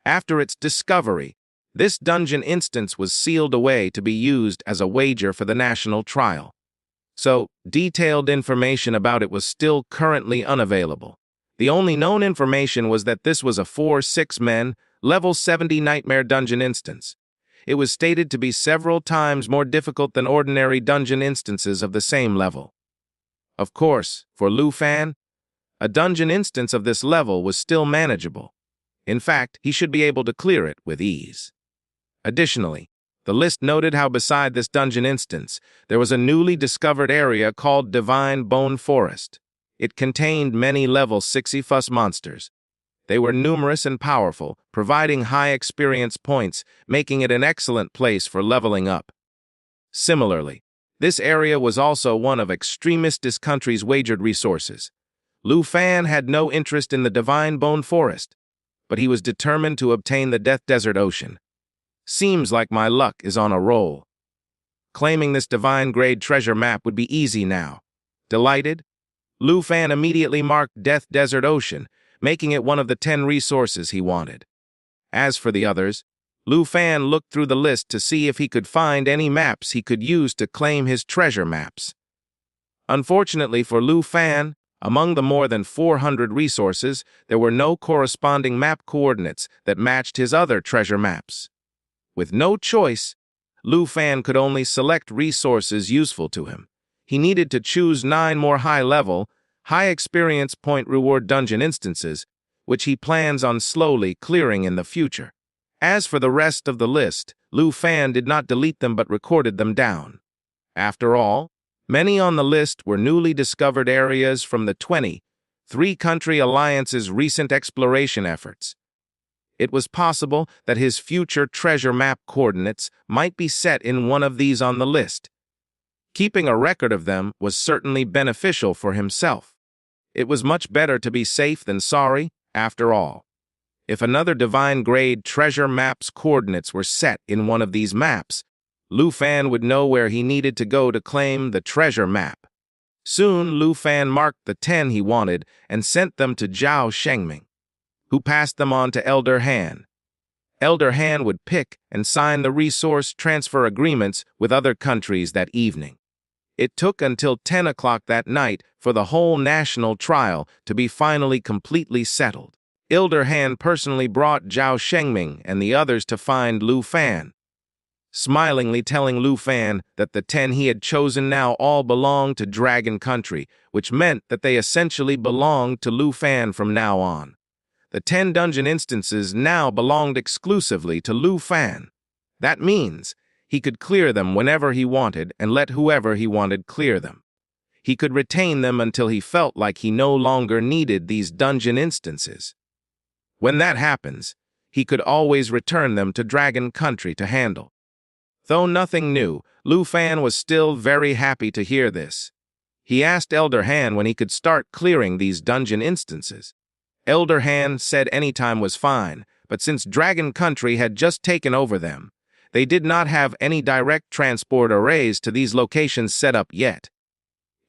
After its discovery, this dungeon instance was sealed away to be used as a wager for the national trial. So, detailed information about it was still currently unavailable. The only known information was that this was a 4-6-men, level 70 nightmare dungeon instance. It was stated to be several times more difficult than ordinary dungeon instances of the same level. Of course, for Lu Fan, a dungeon instance of this level was still manageable. In fact, he should be able to clear it with ease. Additionally, the list noted how beside this dungeon instance, there was a newly discovered area called Divine Bone Forest. It contained many level 60+ monsters. They were numerous and powerful, providing high experience points, making it an excellent place for leveling up. Similarly, this area was also one of extremist country's wagered resources. Lu Fan had no interest in the Divine Bone Forest, but he was determined to obtain the Death Desert Ocean. Seems like my luck is on a roll. Claiming this divine grade treasure map would be easy now. Delighted, Lu Fan immediately marked Death Desert Ocean, making it one of the 10 resources he wanted. As for the others, Lu Fan looked through the list to see if he could find any maps he could use to claim his treasure maps. Unfortunately for Lu Fan, among the more than 400 resources, there were no corresponding map coordinates that matched his other treasure maps. With no choice, Lu Fan could only select resources useful to him. He needed to choose 9 more high-level, high-experience point reward dungeon instances, which he plans on slowly clearing in the future. As for the rest of the list, Lu Fan did not delete them but recorded them down. After all, many on the list were newly discovered areas from the 23-country alliance's recent exploration efforts. It was possible that his future treasure map coordinates might be set in one of these on the list. Keeping a record of them was certainly beneficial for himself. It was much better to be safe than sorry, after all. If another divine-grade treasure map's coordinates were set in one of these maps, Lu Fan would know where he needed to go to claim the treasure map. Soon, Lu Fan marked the 10 he wanted and sent them to Zhao Shengming, who passed them on to Elder Han. Elder Han would pick and sign the resource transfer agreements with other countries that evening. It took until 10 o'clock that night for the whole national trial to be finally completely settled. Elder Han personally brought Zhao Shengming and the others to find Lu Fan, smilingly telling Lu Fan that the 10 he had chosen now all belonged to Dragon Country, which meant that they essentially belonged to Lu Fan from now on. The 10 dungeon instances now belonged exclusively to Lu Fan. That means he could clear them whenever he wanted and let whoever he wanted clear them. He could retain them until he felt like he no longer needed these dungeon instances. When that happens, he could always return them to Dragon Country to handle. Though nothing new, Lu Fan was still very happy to hear this. He asked Elder Han when he could start clearing these dungeon instances. Elder Han said any time was fine, but since Dragon Country had just taken over them, they did not have any direct transport arrays to these locations set up yet.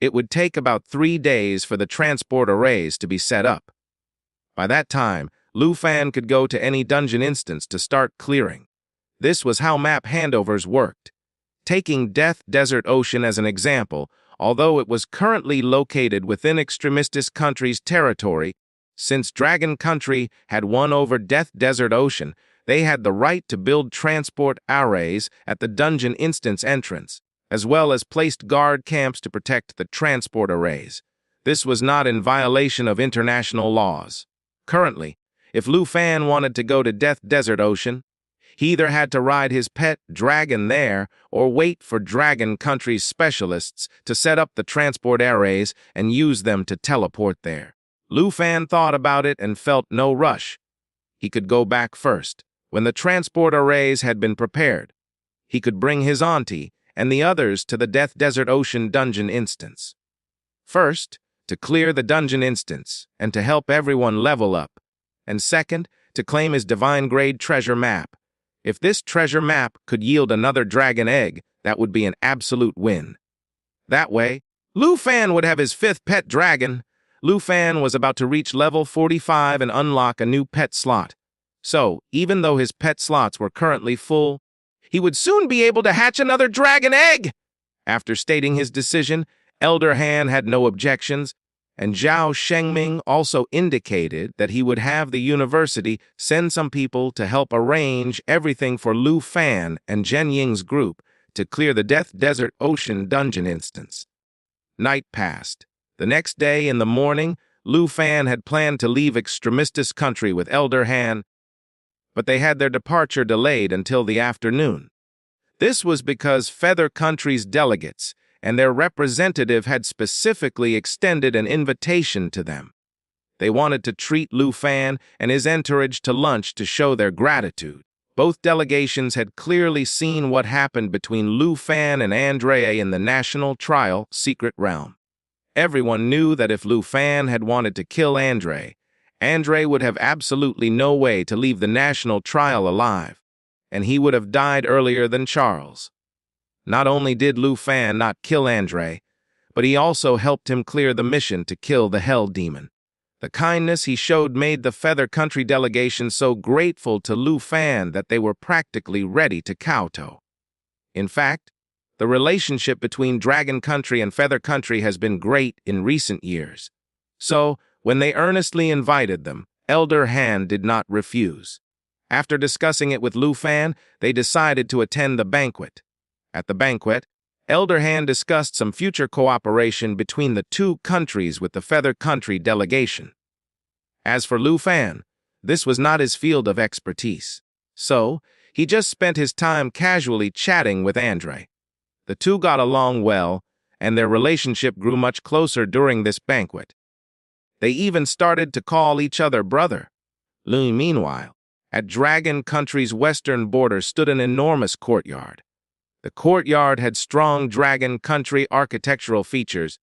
It would take about 3 days for the transport arrays to be set up. By that time, Lu Fan could go to any dungeon instance to start clearing. This was how map handovers worked. Taking Death Desert Ocean as an example, although it was currently located within Extremistis Country's territory, since Dragon Country had won over Death Desert Ocean, they had the right to build transport arrays at the dungeon instance entrance, as well as placed guard camps to protect the transport arrays. This was not in violation of international laws. Currently, if Lu Fan wanted to go to Death Desert Ocean, he either had to ride his pet dragon there or wait for Dragon Country's specialists to set up the transport arrays and use them to teleport there. Lu Fan thought about it and felt no rush. He could go back first. When the transport arrays had been prepared, he could bring his auntie and the others to the Death Desert Ocean dungeon instance. First, to clear the dungeon instance and to help everyone level up, and second, to claim his divine-grade treasure map. If this treasure map could yield another dragon egg, that would be an absolute win. That way, Lu Fan would have his 5th pet dragon. Lu Fan was about to reach level 45 and unlock a new pet slot. So, even though his pet slots were currently full, he would soon be able to hatch another dragon egg! After stating his decision, Elder Han had no objections, and Zhao Shengming also indicated that he would have the university send some people to help arrange everything for Lu Fan and Zhen Ying's group to clear the Death Desert Ocean dungeon instance. Night passed. The next day in the morning, Lu Fan had planned to leave Extremistis Country with Elder Han. but they had their departure delayed until the afternoon. This was because Feather Country's delegates and their representative had specifically extended an invitation to them. They wanted to treat Lu Fan and his entourage to lunch to show their gratitude. Both delegations had clearly seen what happened between Lu Fan and Andrea in the National Trial secret realm. Everyone knew that if Lu Fan had wanted to kill Andre would have absolutely no way to leave the National Trial alive, and he would have died earlier than Charles. Not only did Lu Fan not kill Andre, but he also helped him clear the mission to kill the Hell Demon. The kindness he showed made the Feather Country delegation so grateful to Lu Fan that they were practically ready to kowtow. In fact, the relationship between Dragon Country and Feather Country has been great in recent years. So, when they earnestly invited them, Elder Han did not refuse. After discussing it with Lu Fan, they decided to attend the banquet. At the banquet, Elder Han discussed some future cooperation between the two countries with the Feather Country delegation. As for Lu Fan, this was not his field of expertise, so he just spent his time casually chatting with Andre. The two got along well, and their relationship grew much closer during this banquet. They even started to call each other brother. Meanwhile, at Dragon Country's western border stood an enormous courtyard. The courtyard had strong Dragon Country architectural features,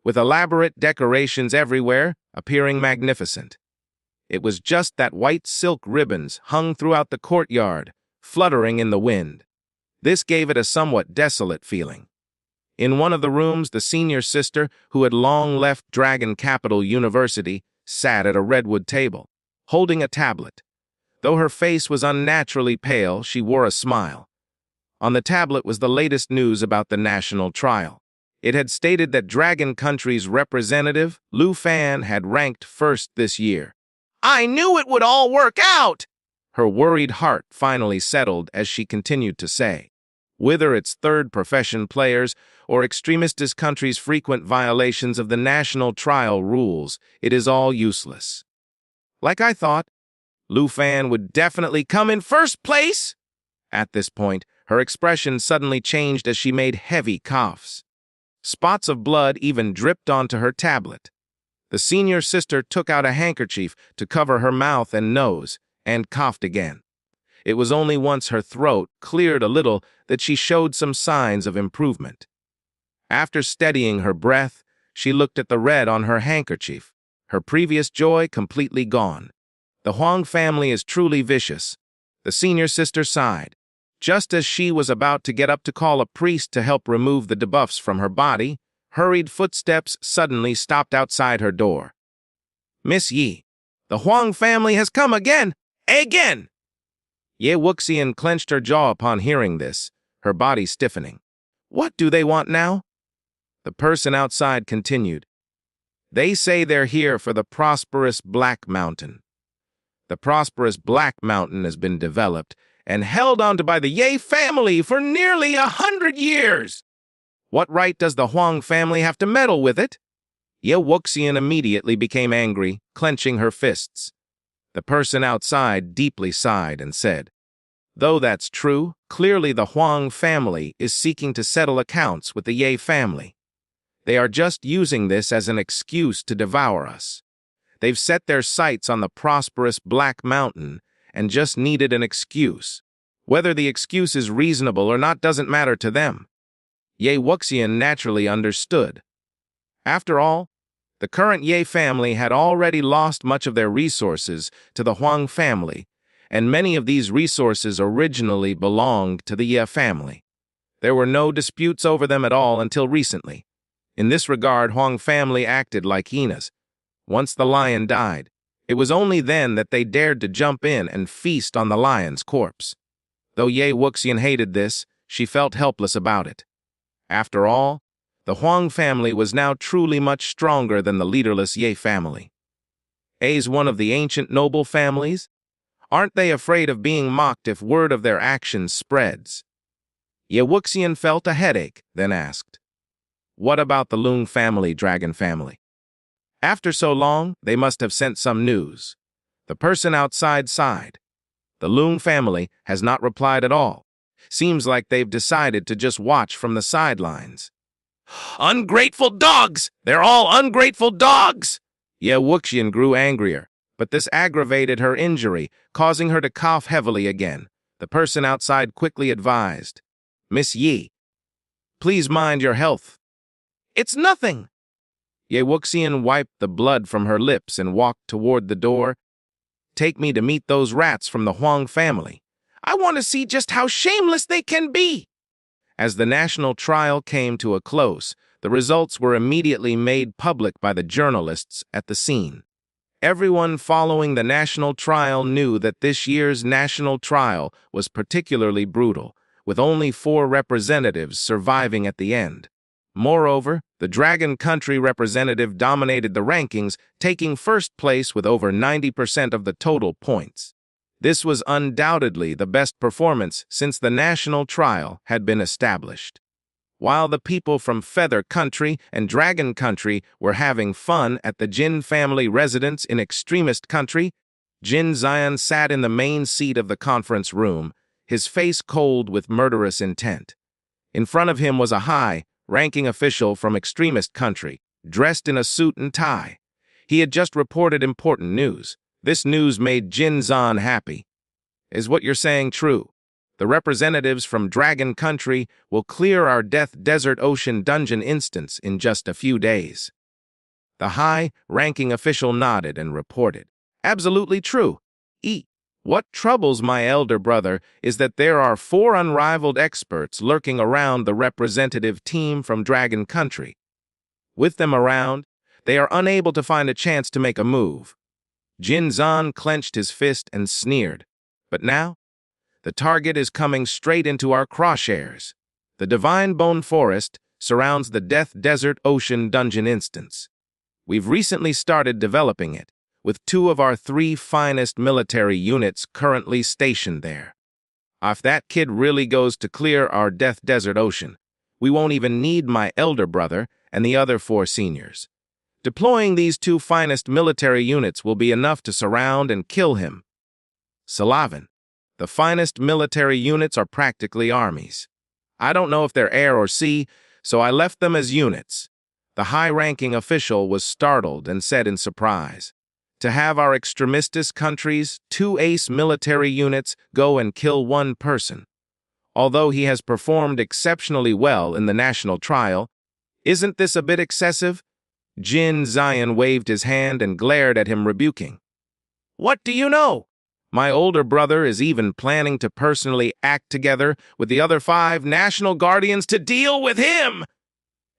with elaborate decorations everywhere, appearing magnificent. It was just that white silk ribbons hung throughout the courtyard, fluttering in the wind. This gave it a somewhat desolate feeling. In one of the rooms, the senior sister, who had long left Dragon Capital University, sat at a redwood table, holding a tablet. Though her face was unnaturally pale, she wore a smile. On the tablet was the latest news about the national trial. It had stated that Dragon Country's representative, Lu Fan, had ranked first this year. "I knew it would all work out!" Her worried heart finally settled as she continued to say. Whether it's third profession players or extremistes country's frequent violations of the national trial rules, it is all useless. Like I thought, Lu Fan would definitely come in first place. At this point, her expression suddenly changed as she made heavy coughs. Spots of blood even dripped onto her tablet. The senior sister took out a handkerchief to cover her mouth and nose, and coughed again. It was only once her throat cleared a little that she showed some signs of improvement. After steadying her breath, she looked at the red on her handkerchief, her previous joy completely gone. The Huang family is truly vicious. The senior sister sighed. Just as she was about to get up to call a priest to help remove the debuffs from her body, hurried footsteps suddenly stopped outside her door. "Miss Yi, the Huang family has come again! Again!" Ye Wuxian clenched her jaw upon hearing this, her body stiffening. "What do they want now?" The person outside continued. "They say they're here for the prosperous Black Mountain. The prosperous Black Mountain has been developed and held onto by the Ye family for nearly 100 years. What right does the Huang family have to meddle with it?" Ye Wuxian immediately became angry, clenching her fists. The person outside deeply sighed and said, "Though that's true, clearly the Huang family is seeking to settle accounts with the Ye family. They are just using this as an excuse to devour us. They've set their sights on the prosperous Black Mountain and just needed an excuse. Whether the excuse is reasonable or not doesn't matter to them." Ye Wuxian naturally understood. After all, the current Ye family had already lost much of their resources to the Huang family, and many of these resources originally belonged to the Ye family. There were no disputes over them at all until recently. In this regard, Huang family acted like hyenas. Once the lion died, it was only then that they dared to jump in and feast on the lion's corpse. Though Ye Wuxian hated this, she felt helpless about it. After all, the Huang family was now truly much stronger than the leaderless Ye family. As one of the ancient noble families, aren't they afraid of being mocked if word of their actions spreads? Ye Wuxian felt a headache, then asked, "What about the Lung family, Dragon family? After so long, they must have sent some news." The person outside sighed. The Loong family has not replied at all. Seems like they've decided to just watch from the sidelines. Ungrateful dogs! They're all ungrateful dogs! Ye Wuxian grew angrier, but this aggravated her injury, causing her to cough heavily again. The person outside quickly advised, "Miss Yi, please mind your health." "It's nothing." Ye Wuxian wiped the blood from her lips and walked toward the door. "Take me to meet those rats from the Huang family. I want to see just how shameless they can be." As the national trial came to a close, the results were immediately made public by the journalists at the scene. Everyone following the national trial knew that this year's national trial was particularly brutal, with only 4 representatives surviving at the end. Moreover, the Dragon Country representative dominated the rankings, taking first place with over 90% of the total points. This was undoubtedly the best performance since the national trial had been established. While the people from Feather Country and Dragon Country were having fun at the Jin family residence in Extremist Country, Jin Zion sat in the main seat of the conference room, his face cold with murderous intent. In front of him was a high-ranking official from Extremist Country, dressed in a suit and tie. He had just reported important news. This news made Jin Zan happy. "Is what you're saying true? The representatives from Dragon Country will clear our Death Desert Ocean dungeon instance in just a few days." The high-ranking official nodded and reported, "Absolutely true. What troubles my elder brother is that there are 4 unrivaled experts lurking around the representative team from Dragon Country. With them around, they are unable to find a chance to make a move." Jin Zan clenched his fist and sneered. "But now, the target is coming straight into our crosshairs. The Divine Bone Forest surrounds the Death Desert Ocean dungeon instance. We've recently started developing it, with 2 of our 3 finest military units currently stationed there. If that kid really goes to clear our Death Desert Ocean, we won't even need my elder brother and the other 4 seniors. Deploying these 2 finest military units will be enough to surround and kill him." Salavan, the finest military units are practically armies. I don't know if they're air or sea, so I left them as units. The high-ranking official was startled and said in surprise, "To have our extremistus country's 2 ace military units go and kill 1 person. Although he has performed exceptionally well in the national trial, isn't this a bit excessive?" Jin Zion waved his hand and glared at him rebuking. "What do you know? My older brother is even planning to personally act together with the other 5 national guardians to deal with him.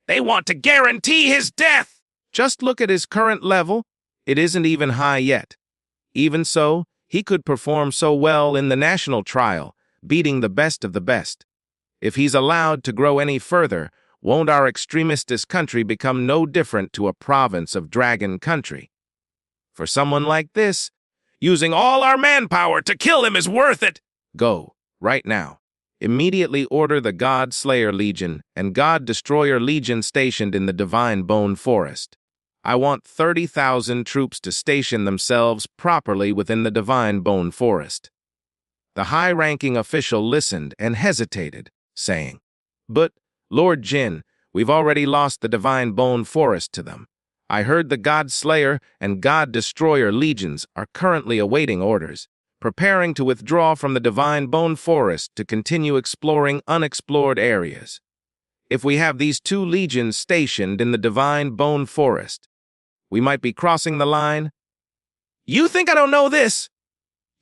They want to guarantee his death. Just look at his current level. It isn't even high yet. Even so, he could perform so well in the national trial, beating the best of the best. If he's allowed to grow any further, won't our extremistus country become no different to a province of Dragon Country? For someone like this, using all our manpower to kill him is worth it. Go, right now. Immediately order the God Slayer Legion and God Destroyer Legion stationed in the Divine Bone Forest. I want 30,000 troops to station themselves properly within the Divine Bone Forest." The high-ranking official listened and hesitated, saying, "But, Lord Jin, we've already lost the Divine Bone Forest to them. I heard the God Slayer and God Destroyer legions are currently awaiting orders, preparing to withdraw from the Divine Bone Forest to continue exploring unexplored areas. If we have these 2 legions stationed in the Divine Bone Forest, we might be crossing the line." "You think I don't know this?"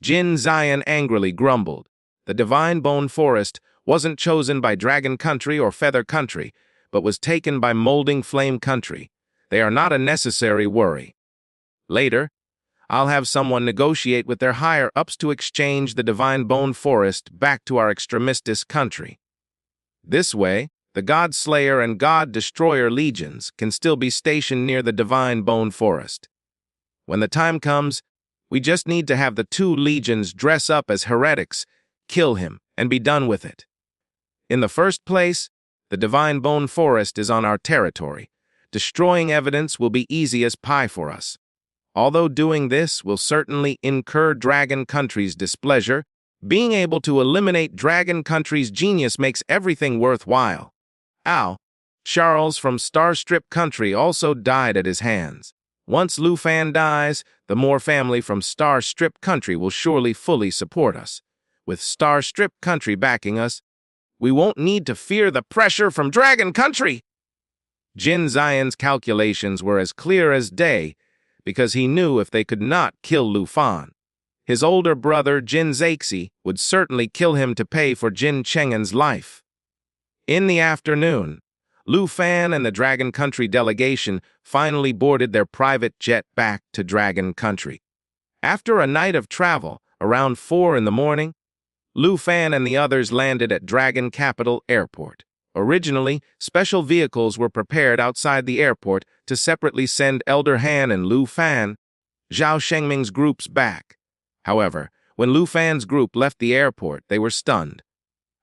Jin Zion angrily grumbled. The Divine Bone Forest wasn't chosen by Dragon Country or Feather Country, but was taken by Molding Flame Country. They are not a necessary worry. Later, I'll have someone negotiate with their higher-ups to exchange the Divine Bone Forest back to our extremistus country. This way, the God Slayer and God Destroyer legions can still be stationed near the Divine Bone Forest. When the time comes, we just need to have the 2 legions dress up as heretics, kill him, and be done with it. In the first place, the Divine Bone Forest is on our territory. Destroying evidence will be easy as pie for us. Although doing this will certainly incur Dragon Country's displeasure, being able to eliminate Dragon Country's genius makes everything worthwhile. Ow! Charles from Starstrip Country also died at his hands. Once Lu Fan dies, the Moore family from Starstrip Country will surely fully support us. With Starstrip Country backing us, we won't need to fear the pressure from Dragon Country. Jin Zion's calculations were as clear as day, because he knew if they could not kill Lu Fan, his older brother Jin Zexi would certainly kill him to pay for Jin Cheng'en's life. In the afternoon, Lu Fan and the Dragon Country delegation finally boarded their private jet back to Dragon Country. After a night of travel, around 4 in the morning, Lu Fan and the others landed at Dragon Capital Airport. Originally, special vehicles were prepared outside the airport to separately send Elder Han and Lu Fan, Zhao Shengming's groups, back. However, when Lu Fan's group left the airport, they were stunned.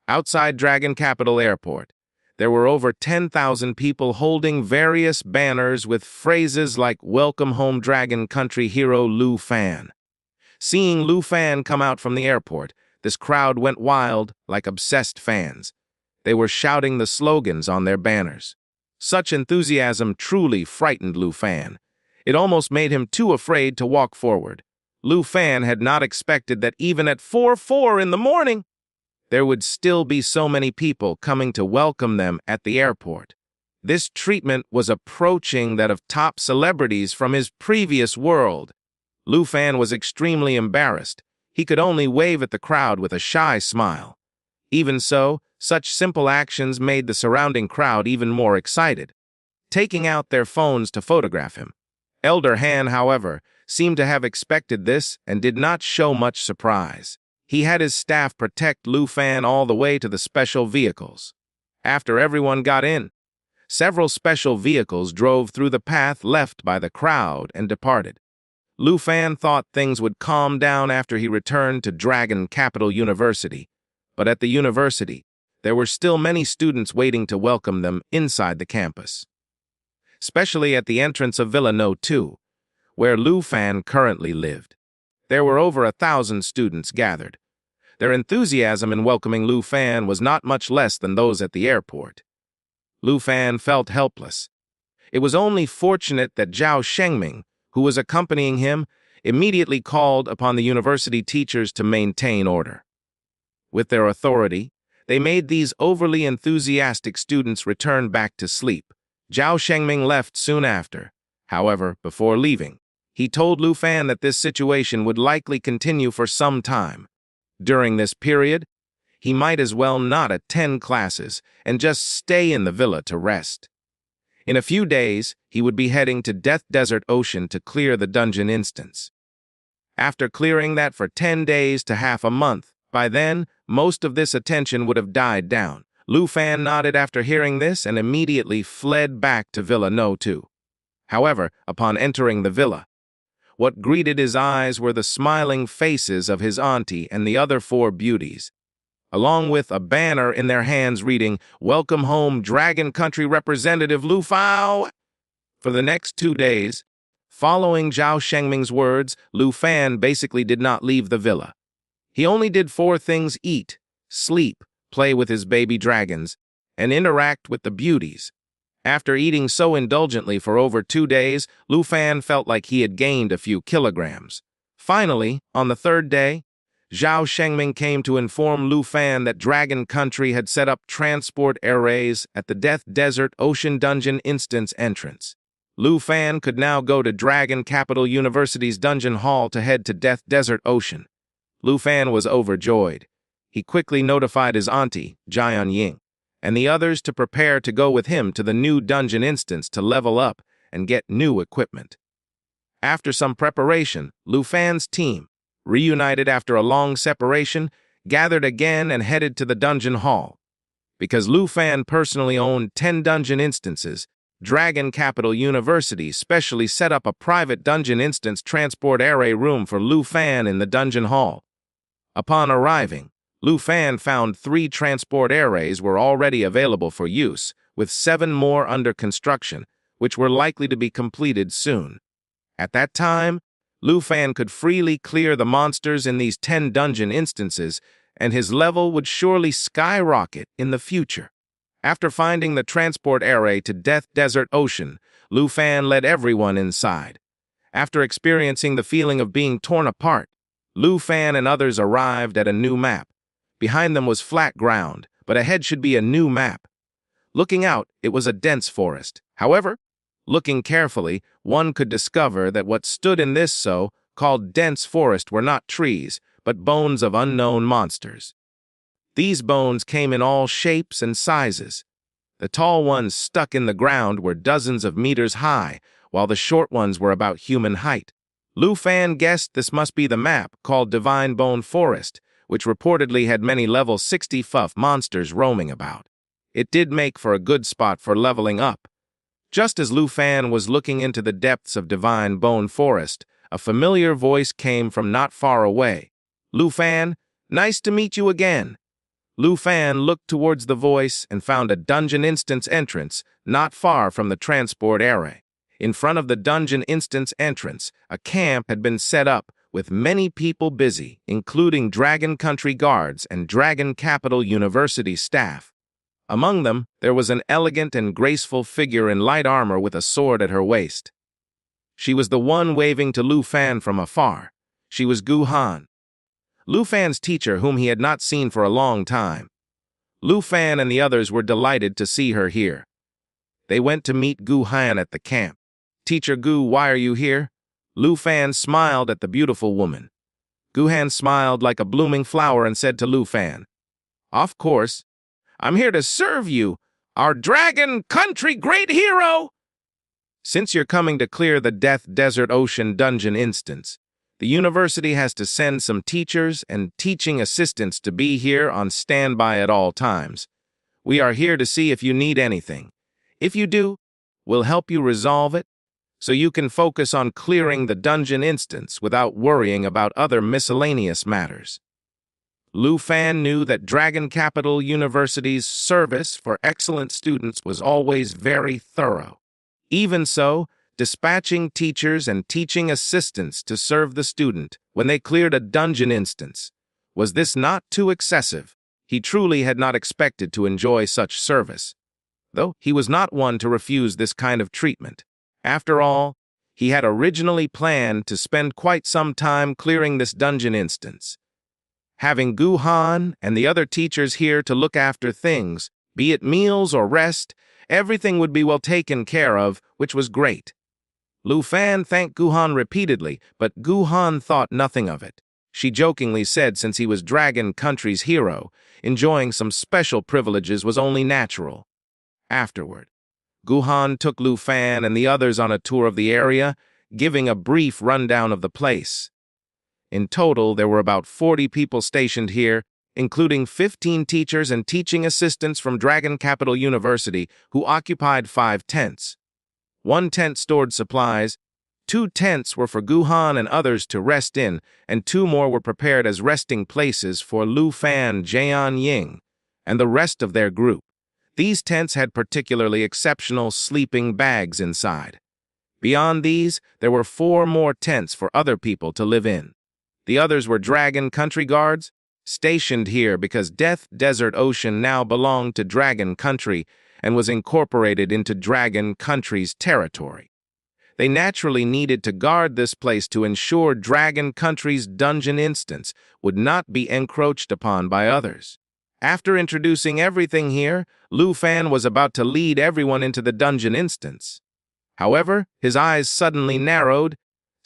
Outside Dragon Capital Airport, there were over 10,000 people holding various banners with phrases like "Welcome Home Dragon Country Hero Lu Fan." Seeing Lu Fan come out from the airport, this crowd went wild like obsessed fans. They were shouting the slogans on their banners. Such enthusiasm truly frightened Lu Fan. It almost made him too afraid to walk forward. Lu Fan had not expected that even at 4 in the morning, there would still be so many people coming to welcome them at the airport. This treatment was approaching that of top celebrities from his previous world. Lu Fan was extremely embarrassed. He could only wave at the crowd with a shy smile. Even so, such simple actions made the surrounding crowd even more excited, taking out their phones to photograph him. Elder Han, however, seemed to have expected this and did not show much surprise. He had his staff protect Lu Fan all the way to the special vehicles. After everyone got in, several special vehicles drove through the path left by the crowd and departed. Lu Fan thought things would calm down after he returned to Dragon Capital University, but at the university, there were still many students waiting to welcome them inside the campus, especially at the entrance of Villa No. 2, where Lu Fan currently lived. There were over 1,000 students gathered. Their enthusiasm in welcoming Lu Fan was not much less than those at the airport. Lu Fan felt helpless. It was only fortunate that Zhao Shengming, who was accompanying him, immediately called upon the university teachers to maintain order. With their authority, they made these overly enthusiastic students return back to sleep. Zhao Shengming left soon after. However, before leaving, he told Lu Fan that this situation would likely continue for some time. During this period, he might as well not attend classes and just stay in the villa to rest. In a few days, he would be heading to Death Desert Ocean to clear the dungeon instance. After clearing that for 10 days to half a month, by then, most of this attention would have died down. Lu Fan nodded after hearing this and immediately fled back to Villa No. 2. However, upon entering the villa, what greeted his eyes were the smiling faces of his auntie and the other 4 beauties, along with a banner in their hands reading, "Welcome Home Dragon Country Representative Lu Fan." For the next 2 days, following Zhao Shengming's words, Lu Fan basically did not leave the villa. He only did 4 things: eat, sleep, play with his baby dragons, and interact with the beauties. After eating so indulgently for over 2 days, Lu Fan felt like he had gained a few kilograms. Finally, on the 3rd day, Zhao Shengming came to inform Lu Fan that Dragon Country had set up transport arrays at the Death Desert Ocean Dungeon instance entrance. Lu Fan could now go to Dragon Capital University's dungeon hall to head to Death Desert Ocean. Lu Fan was overjoyed. He quickly notified his auntie, Jian Ying, and the others to prepare to go with him to the new dungeon instance to level up and get new equipment. After some preparation, Lu Fan's team, reunited after a long separation, gathered again and headed to the dungeon hall. Because Lu Fan personally owned 10 dungeon instances, Dragon Capital University specially set up a private dungeon instance transport array room for Lu Fan in the dungeon hall. Upon arriving, Lu Fan found 3 transport arrays were already available for use, with 7 more under construction, which were likely to be completed soon. At that time, Lu Fan could freely clear the monsters in these 10 dungeon instances, and his level would surely skyrocket in the future. After finding the transport array to Death Desert Ocean, Lu Fan led everyone inside. After experiencing the feeling of being torn apart, Lu Fan and others arrived at a new map. Behind them was flat ground, but ahead should be a new map. Looking out, it was a dense forest. However, looking carefully, one could discover that what stood in this so-called dense forest were not trees, but bones of unknown monsters. These bones came in all shapes and sizes. The tall ones stuck in the ground were dozens of meters high, while the short ones were about human height. Lu Fan guessed this must be the map called Divine Bone Forest, which reportedly had many level 60 fuff monsters roaming about. It did make for a good spot for leveling up. Just as Lu Fan was looking into the depths of Divine Bone Forest, a familiar voice came from not far away. "Lu Fan, nice to meet you again." Lu Fan looked towards the voice and found a dungeon instance entrance not far from the transport array. In front of the dungeon instance entrance, a camp had been set up with many people busy, including Dragon Country guards and Dragon Capital University staff. Among them, there was an elegant and graceful figure in light armor with a sword at her waist. She was the one waving to Lu Fan from afar. She was Gu Han, Lu Fan's teacher, whom he had not seen for a long time. Lu Fan and the others were delighted to see her here. They went to meet Gu Han at the camp. "Teacher Gu, why are you here?" Lu Fan smiled at the beautiful woman. Gu Han smiled like a blooming flower and said to Lu Fan, "Of course, I'm here to serve you, our Dragon Country great hero! Since you're coming to clear the Death Desert Ocean dungeon instance, the university has to send some teachers and teaching assistants to be here on standby at all times. We are here to see if you need anything. If you do, we'll help you resolve it, so you can focus on clearing the dungeon instance without worrying about other miscellaneous matters." Lu Fan knew that Dragon Capital University's service for excellent students was always very thorough. Even so, dispatching teachers and teaching assistants to serve the student when they cleared a dungeon instance, was this not too excessive? He truly had not expected to enjoy such service, though he was not one to refuse this kind of treatment. After all, he had originally planned to spend quite some time clearing this dungeon instance. Having Gu Han and the other teachers here to look after things, be it meals or rest, everything would be well taken care of, which was great. Lu Fan thanked Gu Han repeatedly, but Gu Han thought nothing of it. She jokingly said since he was Dragon Country's hero, enjoying some special privileges was only natural. Afterward, Gu Han took Lu Fan and the others on a tour of the area, giving a brief rundown of the place. In total, there were about 40 people stationed here, including 15 teachers and teaching assistants from Dragon Capital University who occupied 5 tents. 1 tent stored supplies, 2 tents were for Gu Han and others to rest in, and 2 more were prepared as resting places for Lu Fan, Jian Ying, and the rest of their group. These tents had particularly exceptional sleeping bags inside. Beyond these, there were 4 more tents for other people to live in. The others were Dragon Country guards, stationed here because Death Desert Ocean now belonged to Dragon Country and was incorporated into Dragon Country's territory. They naturally needed to guard this place to ensure Dragon Country's dungeon instance would not be encroached upon by others. After introducing everything here, Lu Fan was about to lead everyone into the dungeon instance. However, his eyes suddenly narrowed,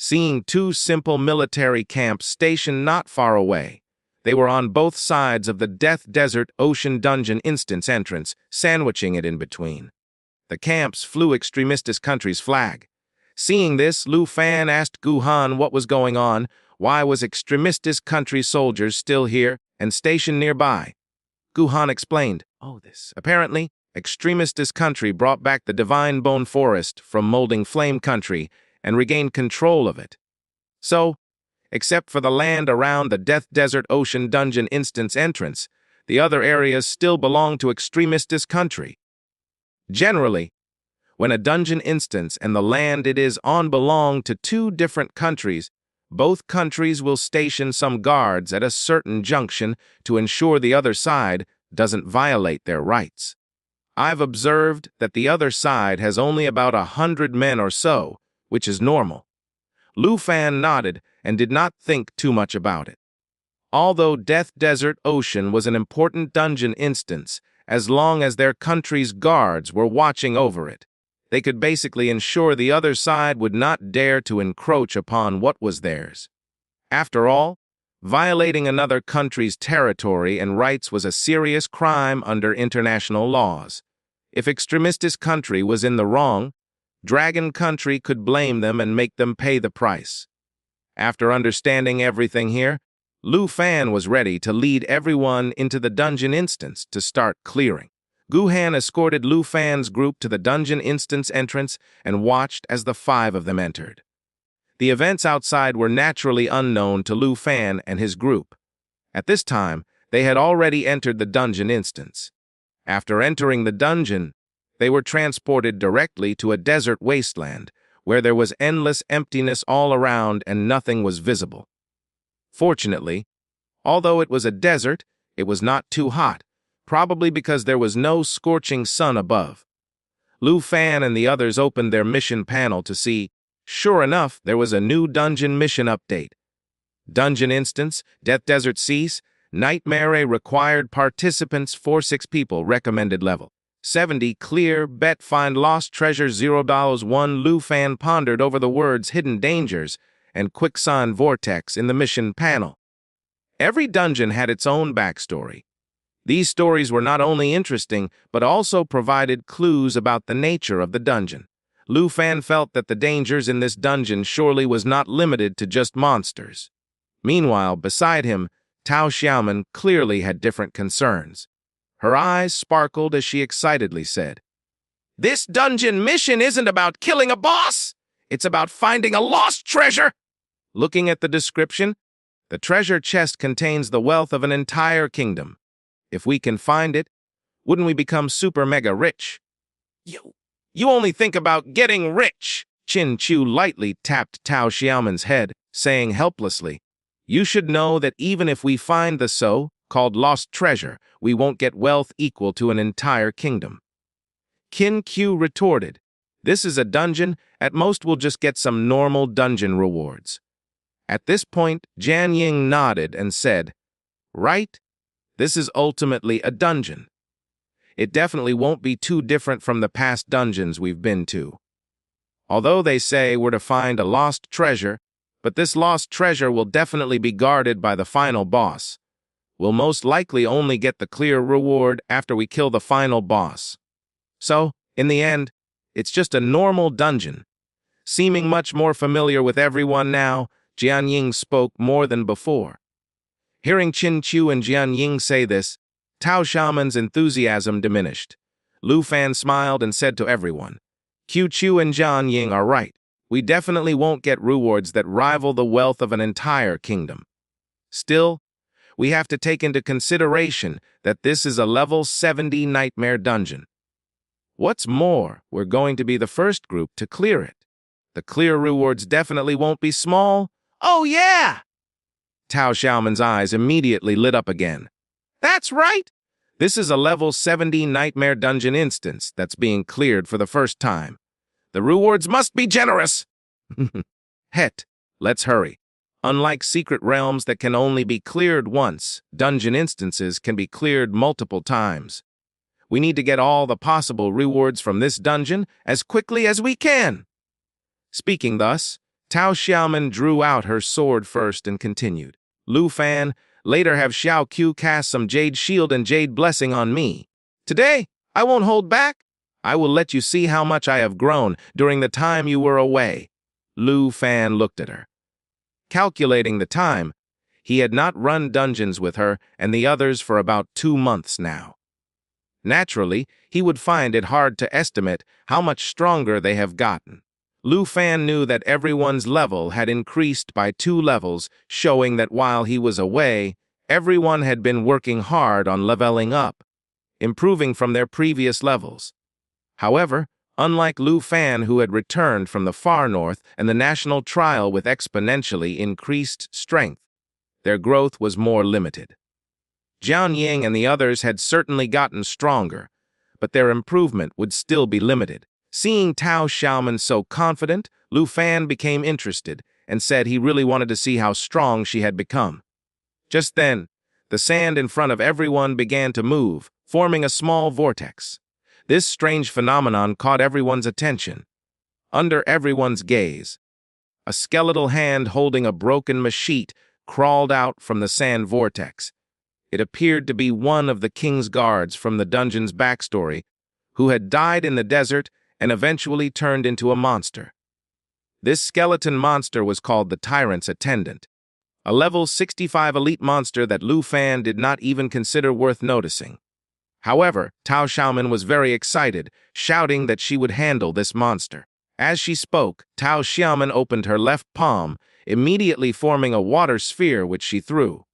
seeing 2 simple military camps stationed not far away. They were on both sides of the Death Desert Ocean dungeon instance entrance, sandwiching it in between. The camps flew Extremistis Country's flag. Seeing this, Lu Fan asked Gu Han what was going on, why was Extremistis Country soldiers still here and stationed nearby. Gu Han explained, Apparently, Extremistis Country brought back the Divine Bone Forest from Molding Flame Country and regained control of it. So, except for the land around the Death Desert Ocean dungeon instance entrance, the other areas still belong to Extremistis Country. Generally, when a dungeon instance and the land it is on belong to 2 different countries, Both countries will station some guards at a certain junction to ensure the other side doesn't violate their rights. I've observed that the other side has only about 100 men or so, which is normal. Lu Fan nodded and did not think too much about it. Although Death Desert Ocean was an important dungeon instance, as long as their country's guards were watching over it, they could basically ensure the other side would not dare to encroach upon what was theirs. After all, violating another country's territory and rights was a serious crime under international laws. If Extremistis country was in the wrong, Dragon country could blame them and make them pay the price. After understanding everything here, Lu Fan was ready to lead everyone into the dungeon instance to start clearing. Guhan escorted Lu Fan's group to the dungeon instance entrance and watched as the 5 of them entered. The events outside were naturally unknown to Lu Fan and his group. At this time, they had already entered the dungeon instance. After entering the dungeon, they were transported directly to a desert wasteland where there was endless emptiness all around and nothing was visible. Fortunately, although it was a desert, it was not too hot, probably because there was no scorching sun above. Lu Fan and the others opened their mission panel to see, sure enough, there was a new dungeon mission update. Dungeon instance, Death Desert Cease, Nightmare required participants 46 people, recommended level 70, clear, bet find lost treasure $0. 1 Lu Fan pondered over the words hidden dangers and quicksand vortex in the mission panel. Every dungeon had its own backstory. These stories were not only interesting, but also provided clues about the nature of the dungeon. Lu Fan felt that the dangers in this dungeon surely was not limited to just monsters. Meanwhile, beside him, Tao Xiaoman clearly had different concerns. Her eyes sparkled as she excitedly said, "This dungeon mission isn't about killing a boss! It's about finding a lost treasure!" Looking at the description, the treasure chest contains the wealth of an entire kingdom. If we can find it, wouldn't we become super mega rich? You only think about getting rich! Chin Chu lightly tapped Tao Xiaoman's head, saying helplessly, "You should know that even if we find the so-called lost treasure, we won't get wealth equal to an entire kingdom." Qin Q retorted, "This is a dungeon, at most we'll just get some normal dungeon rewards." At this point, Jian Ying nodded and said, "Right? This is ultimately a dungeon. It definitely won't be too different from the past dungeons we've been to. Although they say we're to find a lost treasure, but this lost treasure will definitely be guarded by the final boss. We'll most likely only get the clear reward after we kill the final boss. So, in the end, it's just a normal dungeon." Seeming much more familiar with everyone now, Jian Ying spoke more than before. Hearing Qin Chu and Jian Ying say this, Tao Xiaoman's enthusiasm diminished. Lu Fan smiled and said to everyone, "Q Chu and Jian Ying are right. We definitely won't get rewards that rival the wealth of an entire kingdom. Still, we have to take into consideration that this is a level 70 nightmare dungeon. What's more, we're going to be the first group to clear it. The clear rewards definitely won't be small." "Oh yeah!" Tao Xiaoman's eyes immediately lit up again. "That's right! This is a level 70 nightmare dungeon instance that's being cleared for the first time. The rewards must be generous!" Het, let's hurry. Unlike secret realms that can only be cleared once, dungeon instances can be cleared multiple times. We need to get all the possible rewards from this dungeon as quickly as we can. Speaking thus, Tao Xiaoman drew out her sword first and continued. "Lu Fan, later have Xiao Q cast some Jade Shield and Jade Blessing on me. Today, I won't hold back. I will let you see how much I have grown during the time you were away." Lu Fan looked at her. Calculating the time, he had not run dungeons with her and the others for about 2 months now. Naturally, he would find it hard to estimate how much stronger they have gotten. Lu Fan knew that everyone's level had increased by 2 levels, showing that while he was away, everyone had been working hard on leveling up, improving from their previous levels. However, Unlike Lu Fan, who had returned from the far north and the national trial with exponentially increased strength, their growth was more limited. Jian Ying and the others had certainly gotten stronger, but their improvement would still be limited. Seeing Tao Xiaoman so confident, Lu Fan became interested and said he really wanted to see how strong she had become. Just then, the sand in front of everyone began to move, forming a small vortex. This strange phenomenon caught everyone's attention. Under everyone's gaze, a skeletal hand holding a broken machete crawled out from the sand vortex. It appeared to be one of the king's guards from the dungeon's backstory, who had died in the desert and eventually turned into a monster. This skeleton monster was called the Tyrant's Attendant, a level 65 elite monster that Lu Fan did not even consider worth noticing. However, Tao Xiaoman was very excited, shouting that she would handle this monster. As she spoke, Tao Xiaoman opened her left palm, immediately forming a water sphere which she threw.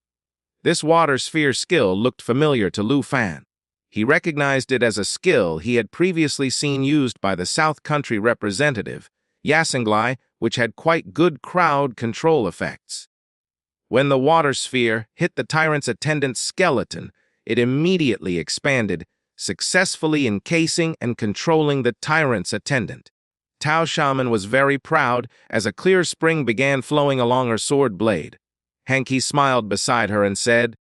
This water sphere skill looked familiar to Lu Fan. He recognized it as a skill he had previously seen used by the South Country representative, Yasenglai, which had quite good crowd control effects. When the water sphere hit the Tyrant's Attendant's skeleton, it immediately expanded, successfully encasing and controlling the Tyrant's Attendant. Tao Xiaoman was very proud as a clear spring began flowing along her sword blade. Hanky smiled beside her and said,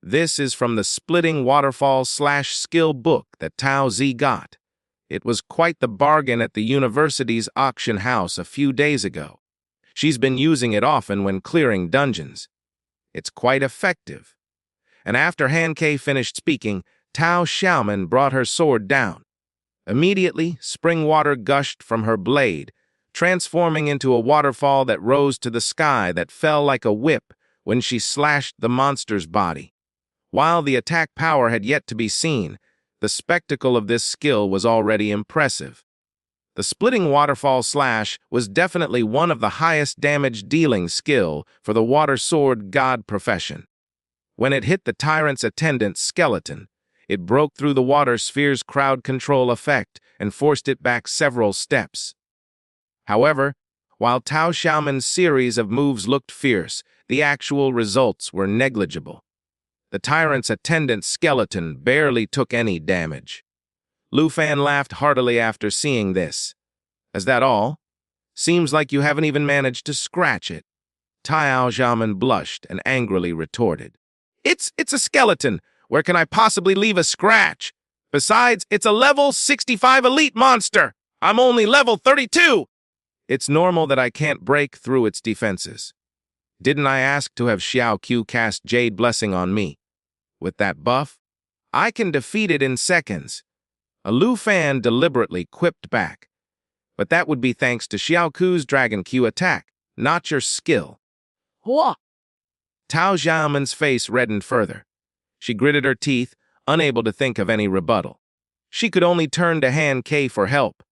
"This is from the Splitting Waterfall/skill book that Tao Zi got. It was quite the bargain at the university's auction house a few days ago. She's been using it often when clearing dungeons. It's quite effective." And after Han Ke finished speaking, Tao Xiaoman brought her sword down. Immediately, spring water gushed from her blade, transforming into a waterfall that rose to the sky that fell like a whip when she slashed the monster's body. While the attack power had yet to be seen, the spectacle of this skill was already impressive. The Splitting Waterfall Slash was definitely one of the highest damage-dealing skill for the water sword god profession. When it hit the Tyrant's Attendant's skeleton, it broke through the water sphere's crowd control effect and forced it back several steps. However, while Tao Xiaoman's series of moves looked fierce, the actual results were negligible. The Tyrant's Attendant's skeleton barely took any damage. Lu Fan laughed heartily after seeing this. "Is that all? Seems like you haven't even managed to scratch it." Tao Xiaoman blushed and angrily retorted, It's a skeleton. Where can I possibly leave a scratch? Besides, it's a level 65 elite monster. I'm only level 32. It's normal that I can't break through its defenses. Didn't I ask to have Xiao Q cast Jade Blessing on me? With that buff, I can defeat it in seconds." A Lu Fan deliberately quipped back. "But that would be thanks to Xiao Q's Dragon Q attack, not your skill." Hua! Tao Xiaoman's face reddened further. She gritted her teeth, unable to think of any rebuttal. She could only turn to Han Ke for help.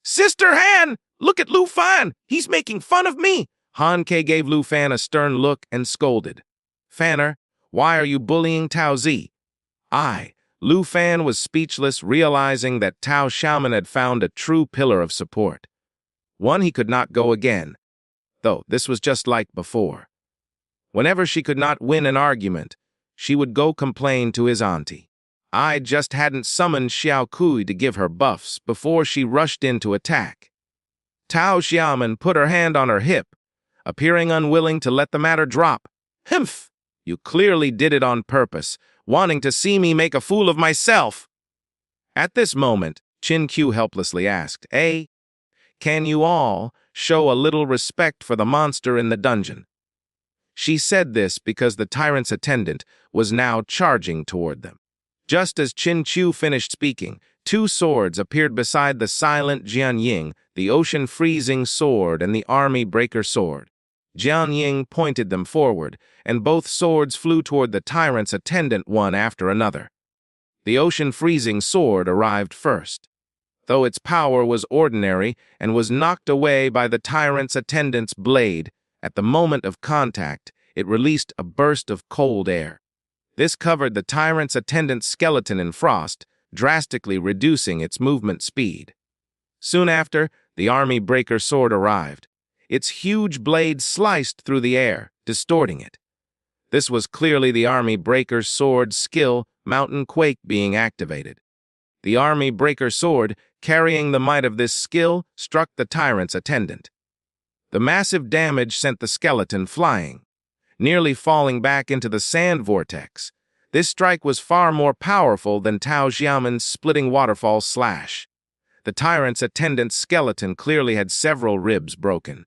"Sister Han! Look at Lu Fan! He's making fun of me!" Han Ke gave Lu Fan a stern look and scolded. "Fanner, why are you bullying Tao Zi?" Lu Fan was speechless, realizing that Tao Xiaoman had found a true pillar of support. One he could not go again, though this was just like before. Whenever she could not win an argument, she would go complain to his auntie. I just hadn't summoned Xiao Kui to give her buffs before she rushed in to attack. Tao Xiaoman put her hand on her hip, appearing unwilling to let the matter drop. "Humph! You clearly did it on purpose, wanting to see me make a fool of myself." At this moment, Qin Q helplessly asked, Can you all show a little respect for the monster in the dungeon?" She said this because the Tyrant's Attendant was now charging toward them. Just as Qin Chu finished speaking, two swords appeared beside the silent Jian Ying, the Ocean Freezing Sword and the Army Breaker Sword. Jian Ying pointed them forward, and both swords flew toward the Tyrant's Attendant one after another. The Ocean Freezing Sword arrived first. Though its power was ordinary and was knocked away by the Tyrant's Attendant's blade, at the moment of contact, it released a burst of cold air. This covered the Tyrant's Attendant's skeleton in frost, drastically reducing its movement speed. Soon after, the army breaker sword arrived. Its huge blade sliced through the air, distorting it. This was clearly the army breaker's sword skill, Mountain Quake, being activated. The army breaker sword, carrying the might of this skill, struck the tyrant's attendant. The massive damage sent the skeleton flying, nearly falling back into the sand vortex. This strike was far more powerful than Tao Xiaoman's splitting waterfall slash. The tyrant's attendant's skeleton clearly had several ribs broken.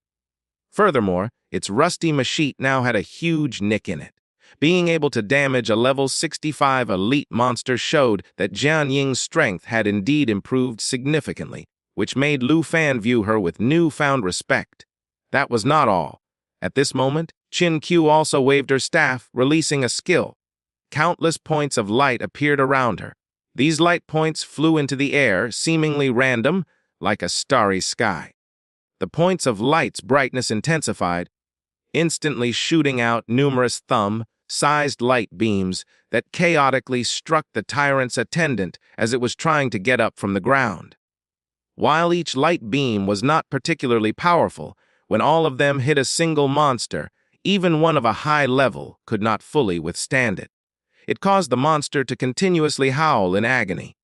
Furthermore, its rusty machete now had a huge nick in it. Being able to damage a level 65 elite monster showed that Jian Ying's strength had indeed improved significantly, which made Lu Fan view her with newfound respect. That was not all. At this moment, Qin Qiu also waved her staff, releasing a skill. Countless points of light appeared around her. These light points flew into the air, seemingly random, like a starry sky. The points of light's brightness intensified, instantly shooting out numerous thumb-sized light beams that chaotically struck the tyrant's attendant as it was trying to get up from the ground. While each light beam was not particularly powerful, when all of them hit a single monster, even one of a high level could not fully withstand it. It caused the monster to continuously howl in agony.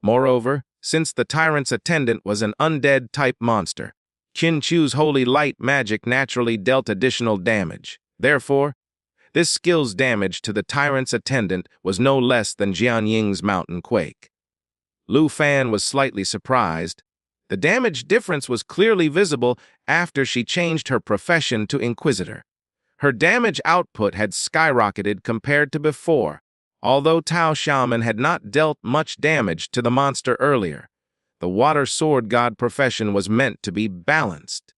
Moreover, since the tyrant's attendant was an undead-type monster, Qin Qiu's holy light magic naturally dealt additional damage. Therefore, this skill's damage to the tyrant's attendant was no less than Jian Ying's Mountain Quake. Lu Fan was slightly surprised. The damage difference was clearly visible after she changed her profession to Inquisitor. Her damage output had skyrocketed compared to before, although Tao Xiaoman had not dealt much damage to the monster earlier. The water sword god profession was meant to be balanced.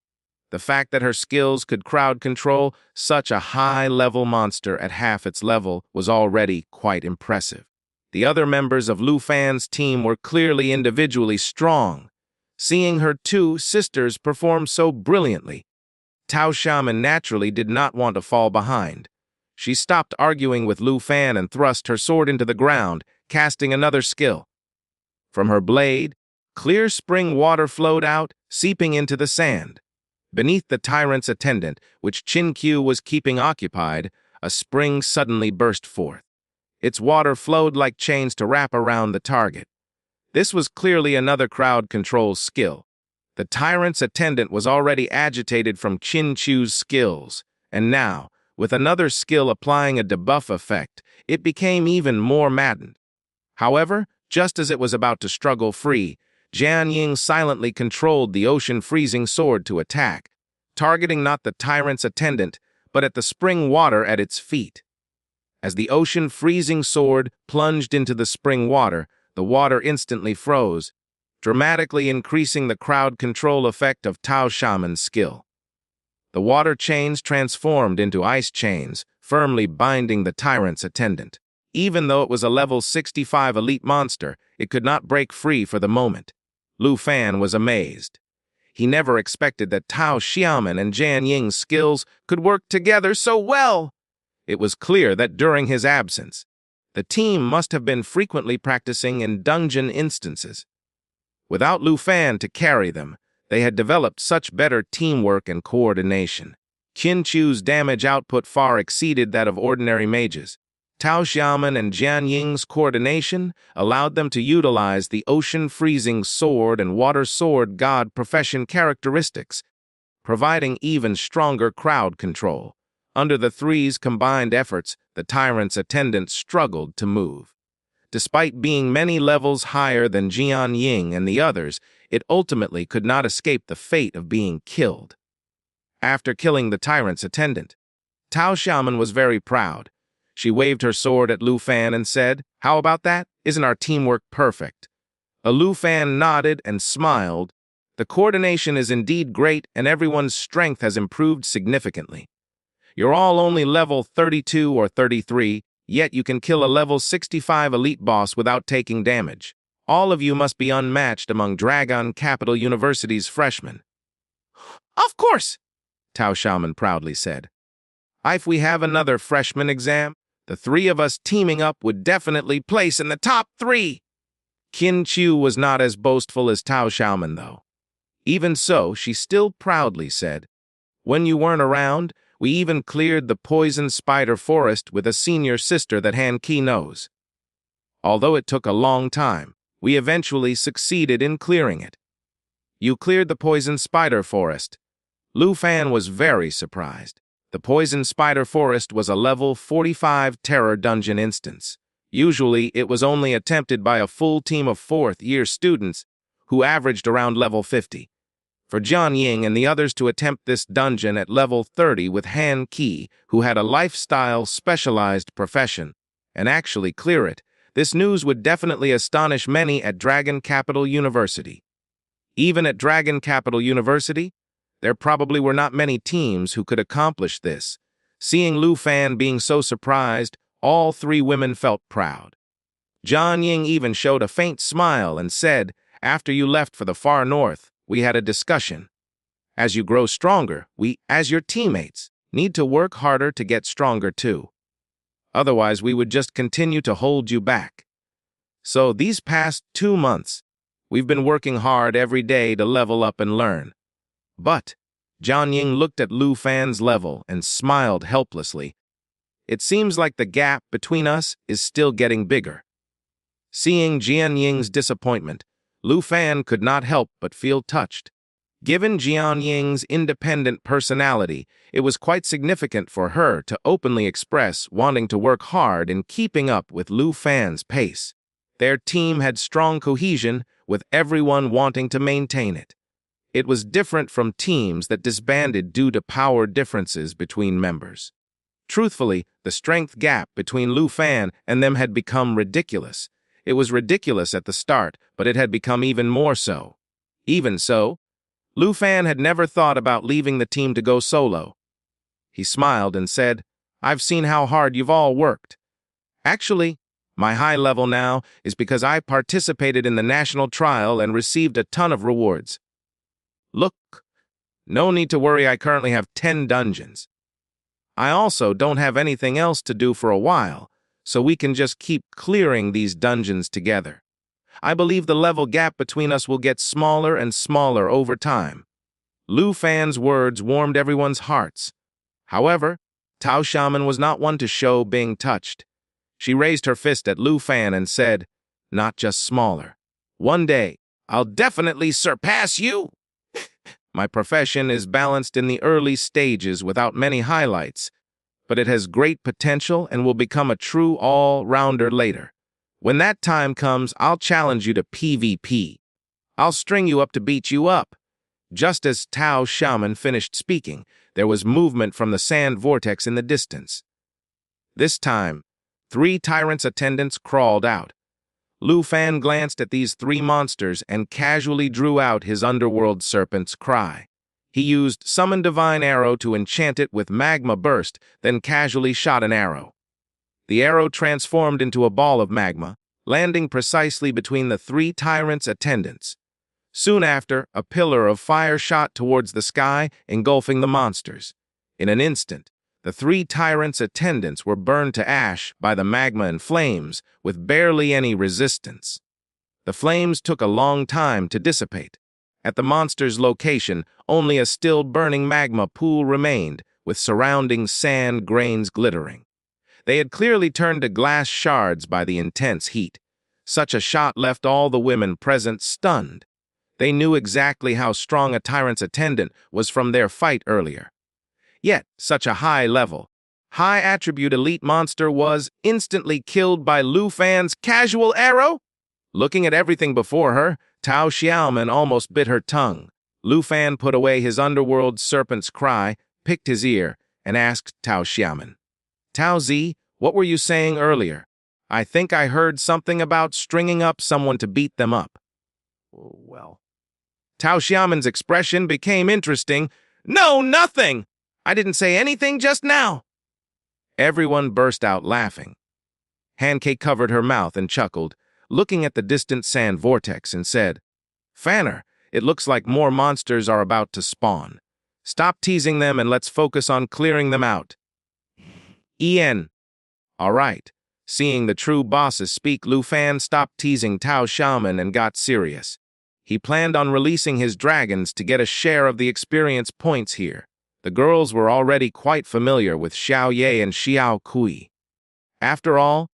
The fact that her skills could crowd control such a high-level monster at half its level was already quite impressive. The other members of Lu Fan's team were clearly individually strong. Seeing her two sisters perform so brilliantly, Tao Xiaoman naturally did not want to fall behind. She stopped arguing with Lu Fan and thrust her sword into the ground, casting another skill. From her blade, clear spring water flowed out, seeping into the sand. Beneath the tyrant's attendant, which Qin Qiu was keeping occupied, a spring suddenly burst forth. Its water flowed like chains to wrap around the target. This was clearly another crowd control skill. The tyrant's attendant was already agitated from Qin Qiu's skills, and now, with another skill applying a debuff effect, it became even more maddened. However, just as it was about to struggle free, Jian Ying silently controlled the ocean-freezing sword to attack, targeting not the tyrant's attendant, but at the spring water at its feet. As the ocean-freezing sword plunged into the spring water instantly froze, dramatically increasing the crowd control effect of Tao Xiaoman's skill. The water chains transformed into ice chains, firmly binding the tyrant's attendant. Even though it was a level 65 elite monster, it could not break free for the moment. Lu Fan was amazed. He never expected that Tao Xiaoman and Jian Ying's skills could work together so well. It was clear that during his absence, the team must have been frequently practicing in dungeon instances. Without Lu Fan to carry them, they had developed such better teamwork and coordination. Qin Qiu's damage output far exceeded that of ordinary mages. Tao Xiaoman and Jian Ying's coordination allowed them to utilize the ocean-freezing sword and water sword god profession characteristics, providing even stronger crowd control. Under the three's combined efforts, the tyrant's attendant struggled to move. Despite being many levels higher than Jian Ying and the others, it ultimately could not escape the fate of being killed. After killing the tyrant's attendant, Tao Xiaoman was very proud. She waved her sword at Lu Fan and said, "How about that? Isn't our teamwork perfect?" Lu Fan nodded and smiled. "The coordination is indeed great and everyone's strength has improved significantly. You're all only level 32 or 33, yet you can kill a level 65 elite boss without taking damage. All of you must be unmatched among Dragon Capital University's freshmen." "Of course," Tao Xiaoman proudly said. "If we have another freshman exam, the three of us teaming up would definitely place in the top 3. Qin Qiu was not as boastful as Tao Xiaoman, though. Even so, she still proudly said, "When you weren't around, we even cleared the poison spider forest with a senior sister that Han-Ki knows. Although it took a long time, we eventually succeeded in clearing it." "You cleared the poison spider forest." Lu Fan was very surprised. The poison spider forest was a level 45 terror dungeon instance. Usually, it was only attempted by a full team of fourth-year students who averaged around level 50. For Jian Ying and the others to attempt this dungeon at level 30 with Han-Ki, who had a lifestyle-specialized profession, and actually clear it, this news would definitely astonish many at Dragon Capital University. Even at Dragon Capital University, there probably were not many teams who could accomplish this. Seeing Lu Fan being so surprised, all three women felt proud. Jian Ying even showed a faint smile and said, "After you left for the far north, we had a discussion. As you grow stronger, we, as your teammates, need to work harder to get stronger too. Otherwise, we would just continue to hold you back. So these past 2 months, we've been working hard every day to level up and learn." But Jian Ying looked at Lu Fan's level and smiled helplessly. "It seems like the gap between us is still getting bigger." Seeing Jian Ying's disappointment, Lu Fan could not help but feel touched. Given Jian Ying's independent personality, it was quite significant for her to openly express wanting to work hard in keeping up with Lu Fan's pace. Their team had strong cohesion, with everyone wanting to maintain it. It was different from teams that disbanded due to power differences between members. Truthfully, the strength gap between Lu Fan and them had become ridiculous. It was ridiculous at the start, but it had become even more so. Even so, Lu Fan had never thought about leaving the team to go solo. He smiled and said, "I've seen how hard you've all worked. Actually, my high level now is because I participated in the national trial and received a ton of rewards. Look, no need to worry, I currently have 10 dungeons. I also don't have anything else to do for a while, so we can just keep clearing these dungeons together. I believe the level gap between us will get smaller and smaller over time." Lu Fan's words warmed everyone's hearts. However, Tao Xiaoman was not one to show being touched. She raised her fist at Lu Fan and said, "Not just smaller. One day, I'll definitely surpass you." "My profession is balanced in the early stages without many highlights, but it has great potential and will become a true all-rounder later. When that time comes, I'll challenge you to PvP. I'll string you up to beat you up." Just as Tao Xiaoman finished speaking, there was movement from the sand vortex in the distance. This time, 3 tyrants' attendants crawled out. Lu Fan glanced at these 3 monsters and casually drew out his underworld serpent's cry. He used Summon Divine Arrow to enchant it with Magma Burst, then casually shot an arrow. The arrow transformed into a ball of magma, landing precisely between the 3 tyrants' attendants. Soon after, a pillar of fire shot towards the sky, engulfing the monsters. In an instant, the 3 tyrants' attendants were burned to ash by the magma and flames, with barely any resistance. The flames took a long time to dissipate. At the monster's location, only a still burning magma pool remained, with surrounding sand grains glittering. They had clearly turned to glass shards by the intense heat. Such a shot left all the women present stunned. They knew exactly how strong a tyrant's attendant was from their fight earlier. Yet, such a high-level, high-attribute elite monster was instantly killed by Lu Fan's casual arrow? Looking at everything before her, Tao Xiaoman almost bit her tongue. Lu Fan put away his underworld serpent's cry, picked his ear, and asked Tao Xiaoman, "Tao Zi, what were you saying earlier? I think I heard something about stringing up someone to beat them up." "Well." Tao Xiaoman's expression became interesting. "No, nothing! I didn't say anything just now." Everyone burst out laughing. Han-Ki covered her mouth and chuckled, looking at the distant sand vortex and said, "Fanner, it looks like more monsters are about to spawn. Stop teasing them and let's focus on clearing them out." "En. All right." Seeing the true bosses speak, Lu Fan stopped teasing Tao Xiaoman and got serious. He planned on releasing his dragons to get a share of the experience points here. The girls were already quite familiar with Xiao Ye and Xiao Kui. After all,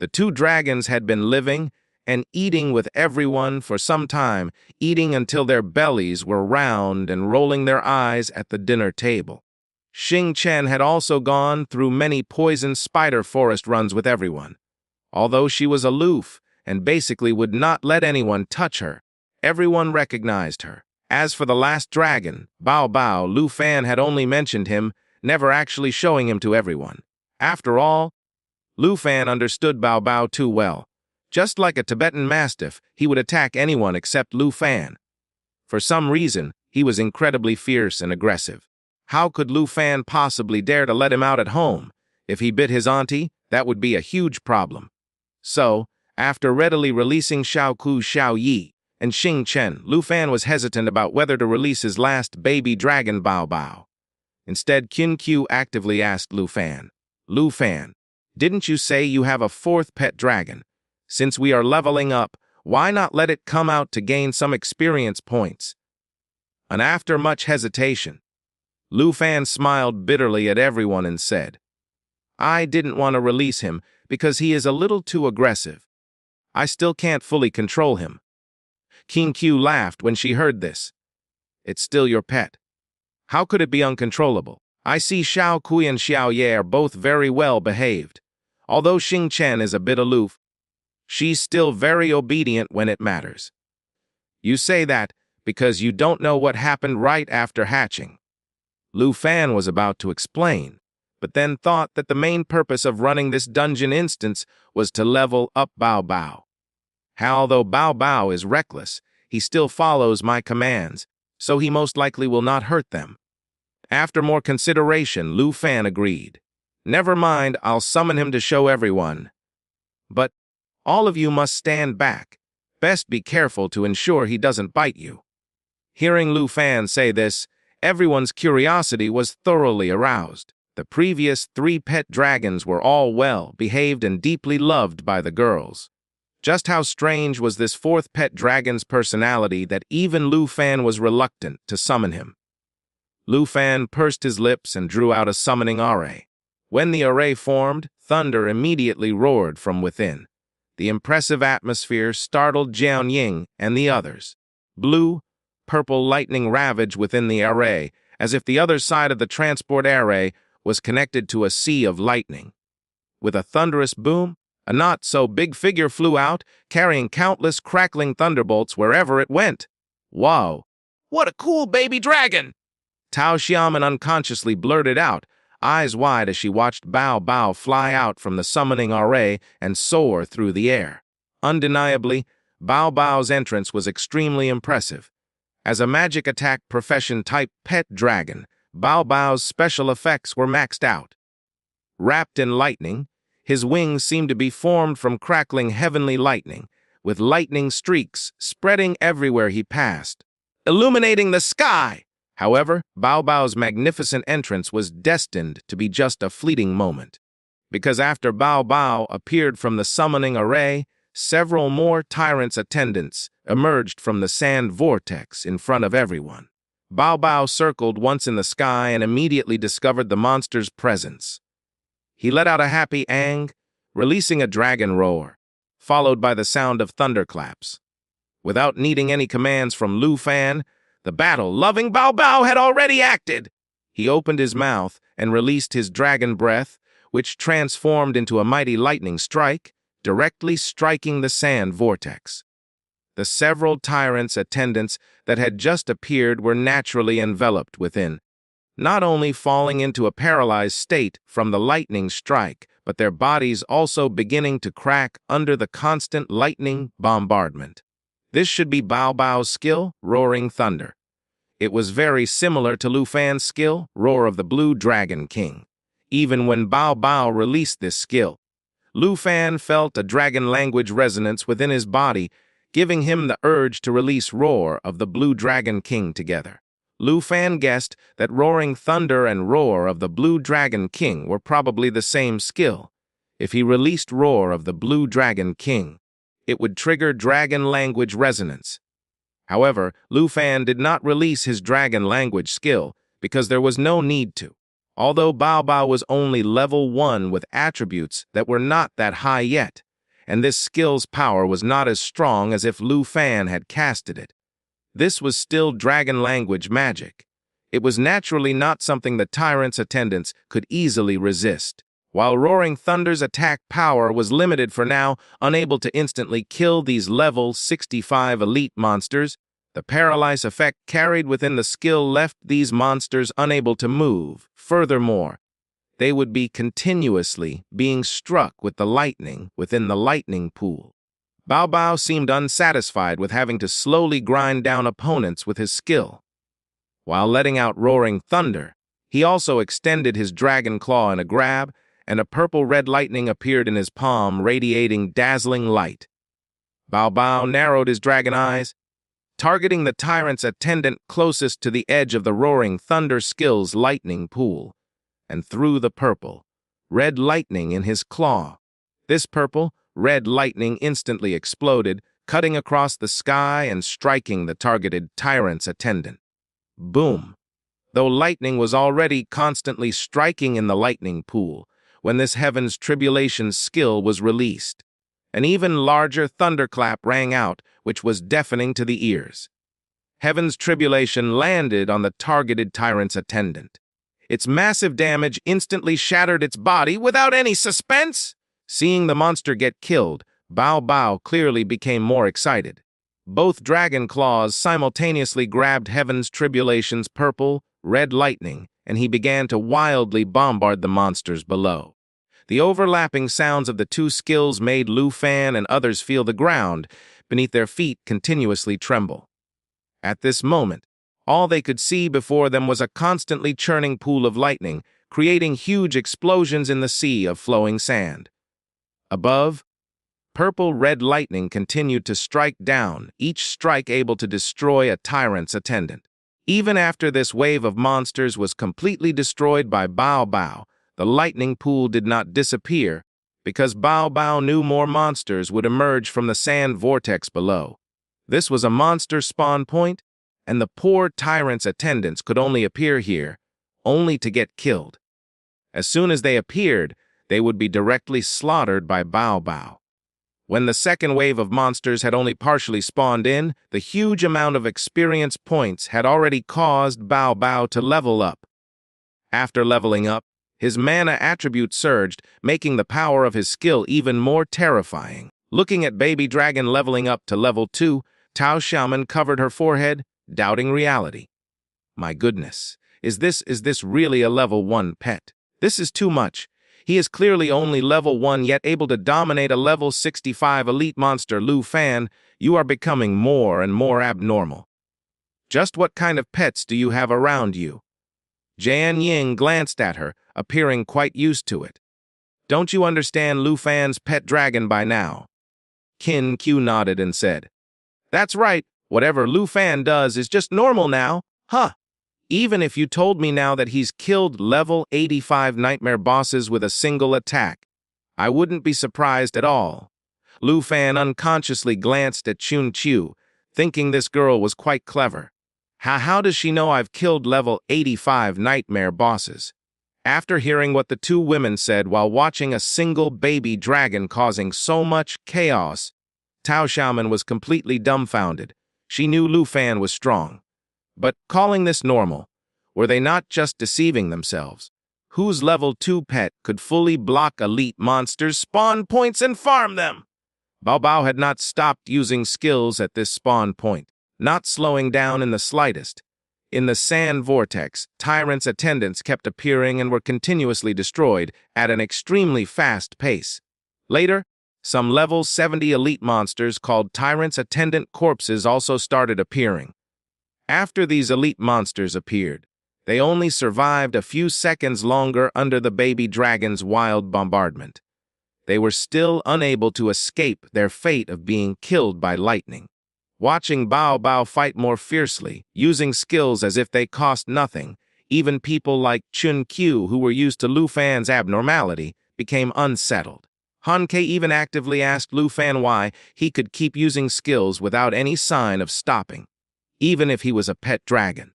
the two dragons had been living and eating with everyone for some time, eating until their bellies were round and rolling their eyes at the dinner table. Xing Chen had also gone through many poison spider forest runs with everyone. Although she was aloof and basically would not let anyone touch her, everyone recognized her. As for the last dragon, Bao Bao, Lu Fan had only mentioned him, never actually showing him to everyone. After all, Lu Fan understood Bao Bao too well. Just like a Tibetan mastiff, he would attack anyone except Lu Fan. For some reason, he was incredibly fierce and aggressive. How could Lu Fan possibly dare to let him out at home? If he bit his auntie, that would be a huge problem. So, after readily releasing Xiao Ku, Xiao Yi, and Xing Chen, Lu Fan was hesitant about whether to release his last baby dragon Bao Bao. Instead, Qin Qiu actively asked Lu Fan, "Lu Fan, didn't you say you have a fourth pet dragon? Since we are leveling up, why not let it come out to gain some experience points?" And after much hesitation, Lu Fan smiled bitterly at everyone and said, "I didn't want to release him because he is a little too aggressive. I still can't fully control him." Qin Qiu laughed when she heard this. "It's still your pet. How could it be uncontrollable? I see Xiao Kui and Xiao Ye are both very well behaved. Although Xing Chen is a bit aloof, she's still very obedient when it matters. You say that because you don't know what happened right after hatching." Lu Fan was about to explain, but then thought that the main purpose of running this dungeon instance was to level up Bao Bao. Although Bao Bao is reckless, he still follows my commands, so he most likely will not hurt them. After more consideration, Lu Fan agreed. "Never mind, I'll summon him to show everyone. But all of you must stand back. Best be careful to ensure he doesn't bite you." Hearing Lu Fan say this, everyone's curiosity was thoroughly aroused. The previous 3 pet dragons were all well behaved and deeply loved by the girls. Just how strange was this 4th pet dragon's personality that even Lu Fan was reluctant to summon him. Lu Fan pursed his lips and drew out a summoning array. When the array formed, thunder immediately roared from within. The impressive atmosphere startled Jian Ying and the others. Blue, purple lightning ravaged within the array, as if the other side of the transport array was connected to a sea of lightning. With a thunderous boom, a not-so-big figure flew out, carrying countless crackling thunderbolts wherever it went. "Whoa, what a cool baby dragon!" Tao Xiamen unconsciously blurted out, eyes wide as she watched Bao Bao fly out from the summoning array and soar through the air. Undeniably, Bao Bao's entrance was extremely impressive. As a magic attack profession-type pet dragon, Bao Bao's special effects were maxed out. Wrapped in lightning, his wings seemed to be formed from crackling heavenly lightning, with lightning streaks spreading everywhere he passed, illuminating the sky. However, Bao Bao's magnificent entrance was destined to be just a fleeting moment, because after Bao Bao appeared from the summoning array, several more tyrant's attendants emerged from the sand vortex in front of everyone. Bao Bao circled once in the sky and immediately discovered the monster's presence. He let out a happy ang, releasing a dragon roar, followed by the sound of thunderclaps. Without needing any commands from Lu Fan, the battle-loving Bao Bao had already acted. He opened his mouth and released his dragon breath, which transformed into a mighty lightning strike, directly striking the sand vortex. The several tyrants' attendants that had just appeared were naturally enveloped within, not only falling into a paralyzed state from the lightning strike, but their bodies also beginning to crack under the constant lightning bombardment. This should be Bao Bao's skill, Roaring Thunder. It was very similar to Lu Fan's skill, Roar of the Blue Dragon King. Even when Bao Bao released this skill, Lu Fan felt a dragon language resonance within his body, giving him the urge to release Roar of the Blue Dragon King together. Lu Fan guessed that Roaring Thunder and Roar of the Blue Dragon King were probably the same skill. If he released Roar of the Blue Dragon King, it would trigger dragon language resonance. However, Lu Fan did not release his dragon language skill because there was no need to. Although Bao Bao was only level 1 with attributes that were not that high yet, and this skill's power was not as strong as if Lu Fan had casted it. This was still dragon language magic. It was naturally not something the tyrant's attendants could easily resist. While Roaring Thunder's attack power was limited for now, unable to instantly kill these level 65 elite monsters, the paralyze effect carried within the skill left these monsters unable to move. Furthermore, they would be continuously being struck with the lightning within the lightning pool. Bao Bao seemed unsatisfied with having to slowly grind down opponents with his skill. While letting out Roaring Thunder, he also extended his dragon claw in a grab, and a purple-red lightning appeared in his palm, radiating dazzling light. Bao Bao narrowed his dragon eyes, targeting the tyrant's attendant closest to the edge of the Roaring Thunder skill's lightning pool, and threw the purple-red lightning in his claw. This purple-red lightning instantly exploded, cutting across the sky and striking the targeted tyrant's attendant. Boom! Though lightning was already constantly striking in the lightning pool, when this Heaven's Tribulation skill was released, an even larger thunderclap rang out, which was deafening to the ears. Heaven's Tribulation landed on the targeted tyrant's attendant. Its massive damage instantly shattered its body without any suspense. Seeing the monster get killed, Bao Bao clearly became more excited. Both dragon claws simultaneously grabbed Heaven's Tribulation's purple-red lightning, and he began to wildly bombard the monsters below. The overlapping sounds of the two skills made Lu Fan and others feel the ground beneath their feet continuously tremble. At this moment, all they could see before them was a constantly churning pool of lightning, creating huge explosions in the sea of flowing sand. Above, purple-red lightning continued to strike down, each strike able to destroy a tyrant's attendant. Even after this wave of monsters was completely destroyed by Bao Bao, the lightning pool did not disappear because Bao Bao knew more monsters would emerge from the sand vortex below. This was a monster spawn point, and the poor tyrant's attendants could only appear here, only to get killed. As soon as they appeared, they would be directly slaughtered by Bao Bao. When the second wave of monsters had only partially spawned in, the huge amount of experience points had already caused Bao Bao to level up. After leveling up, his mana attribute surged, making the power of his skill even more terrifying. Looking at Baby Dragon leveling up to level 2, Tao Xiaoman covered her forehead, doubting reality. My goodness, is this really a level 1 pet? This is too much. He is clearly only level 1 yet able to dominate a level 65 elite monster. Lu Fan, you are becoming more and more abnormal. Just what kind of pets do you have around you? Jian Ying glanced at her, appearing quite used to it. Don't you understand Lu Fan's pet dragon by now? Qin Q nodded and said, That's right, whatever Lu Fan does is just normal now, huh? Even if you told me now that he's killed level 85 nightmare bosses with a single attack, I wouldn't be surprised at all. Lu Fan unconsciously glanced at Chun Chu, thinking this girl was quite clever. How does she know I've killed level 85 nightmare bosses? After hearing what the two women said while watching a single baby dragon causing so much chaos, Tao Xiaoman was completely dumbfounded. She knew Lu Fan was strong. But calling this normal, were they not just deceiving themselves? Whose level 2 pet could fully block elite monsters, spawn points, and farm them? Bao Bao had not stopped using skills at this spawn point, not slowing down in the slightest. In the sand vortex, tyrants' attendants kept appearing and were continuously destroyed at an extremely fast pace. Later, some level 70 elite monsters called tyrants' attendant corpses also started appearing. After these elite monsters appeared, they only survived a few seconds longer under the baby dragon's wild bombardment. They were still unable to escape their fate of being killed by lightning. Watching Bao Bao fight more fiercely, using skills as if they cost nothing, even people like Chun Q, who were used to Lu Fan's abnormality, became unsettled. Han Ke even actively asked Lu Fan why he could keep using skills without any sign of stopping. even if he was a pet dragon.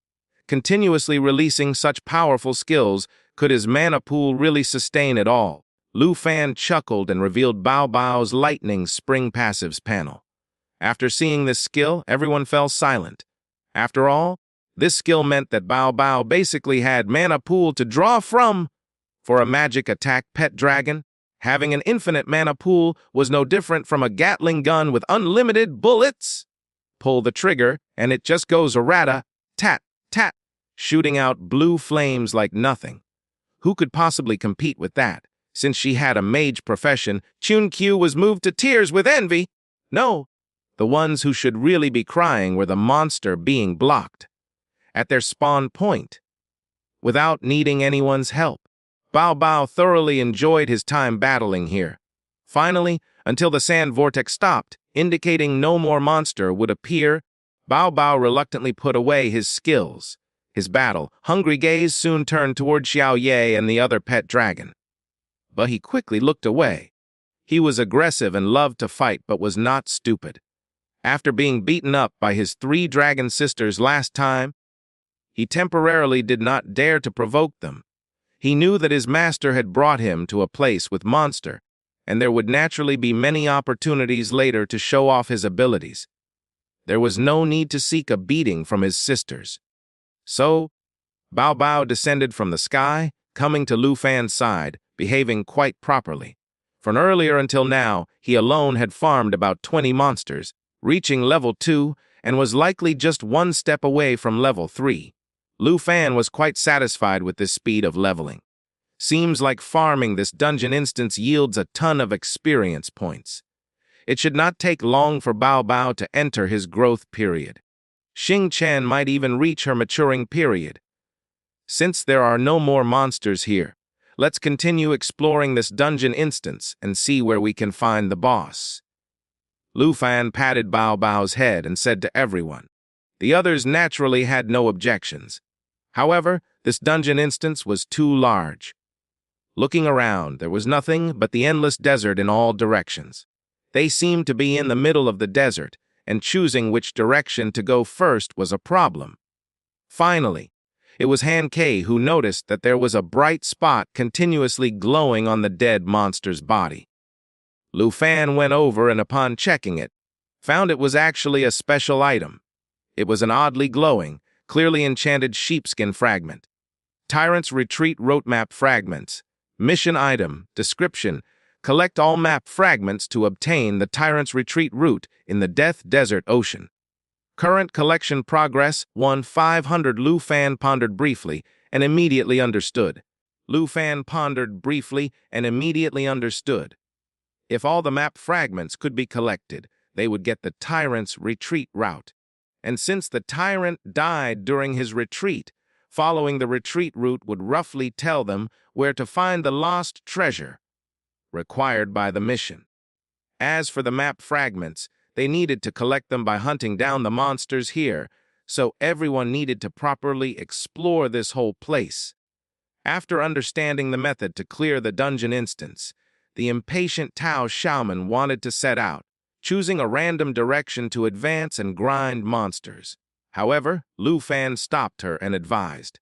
Continuously releasing such powerful skills, could his mana pool really sustain it all? Lu Fan chuckled and revealed Bao Bao's Lightning Spring Passives panel. After seeing this skill, everyone fell silent. After all, this skill meant that Bao Bao basically had mana pool to draw from. For a magic attack pet dragon, having an infinite mana pool was no different from a Gatling gun with unlimited bullets. Pull the trigger, and it just goes errata, tat, tat, shooting out blue flames like nothing. Who could possibly compete with that? Since she had a mage profession, Chun-Kyu was moved to tears with envy. No, the ones who should really be crying were the monster being blocked at their spawn point, without needing anyone's help. Bao Bao thoroughly enjoyed his time battling here. Finally, until the sand vortex stopped, indicating no more monster would appear, Bao Bao reluctantly put away his skills. His hungry gaze soon turned toward Xiao Ye and the other pet dragon. But he quickly looked away. He was aggressive and loved to fight, but was not stupid. After being beaten up by his 3 dragon sisters last time, he temporarily did not dare to provoke them. He knew that his master had brought him to a place with monster, and there would naturally be many opportunities later to show off his abilities. There was no need to seek a beating from his sisters. So, Bao Bao descended from the sky, coming to Lu Fan's side, behaving quite properly. From earlier until now, he alone had farmed about 20 monsters, reaching level 2, and was likely just 1 step away from level 3. Lu Fan was quite satisfied with this speed of leveling. Seems like farming this dungeon instance yields a ton of experience points. It should not take long for Bao Bao to enter his growth period. Xing Chen might even reach her maturing period. Since there are no more monsters here, let's continue exploring this dungeon instance and see where we can find the boss. Lu Fan patted Bao Bao's head and said to everyone. The others naturally had no objections. However, this dungeon instance was too large. Looking around, there was nothing but the endless desert in all directions. They seemed to be in the middle of the desert, and choosing which direction to go first was a problem. Finally, it was Han Kei who noticed that there was a bright spot continuously glowing on the dead monster's body. Lu Fan went over and upon checking it, found it was actually a special item. It was an oddly glowing, clearly enchanted sheepskin fragment. Tyrant's Retreat Route Map Fragments. Mission Item. Description. Collect all map fragments to obtain the Tyrant's Retreat route in the Death Desert Ocean. Current collection progress 1-500. Lu Fan pondered briefly and immediately understood. Lu Fan pondered briefly and immediately understood. If all the map fragments could be collected, they would get the Tyrant's Retreat route. And since the Tyrant died during his retreat, following the retreat route would roughly tell them where to find the lost treasure required by the mission. As for the map fragments, they needed to collect them by hunting down the monsters here, so everyone needed to properly explore this whole place. After understanding the method to clear the dungeon instance, the impatient Tao Shaman wanted to set out, choosing a random direction to advance and grind monsters. However, Lu Fan stopped her and advised,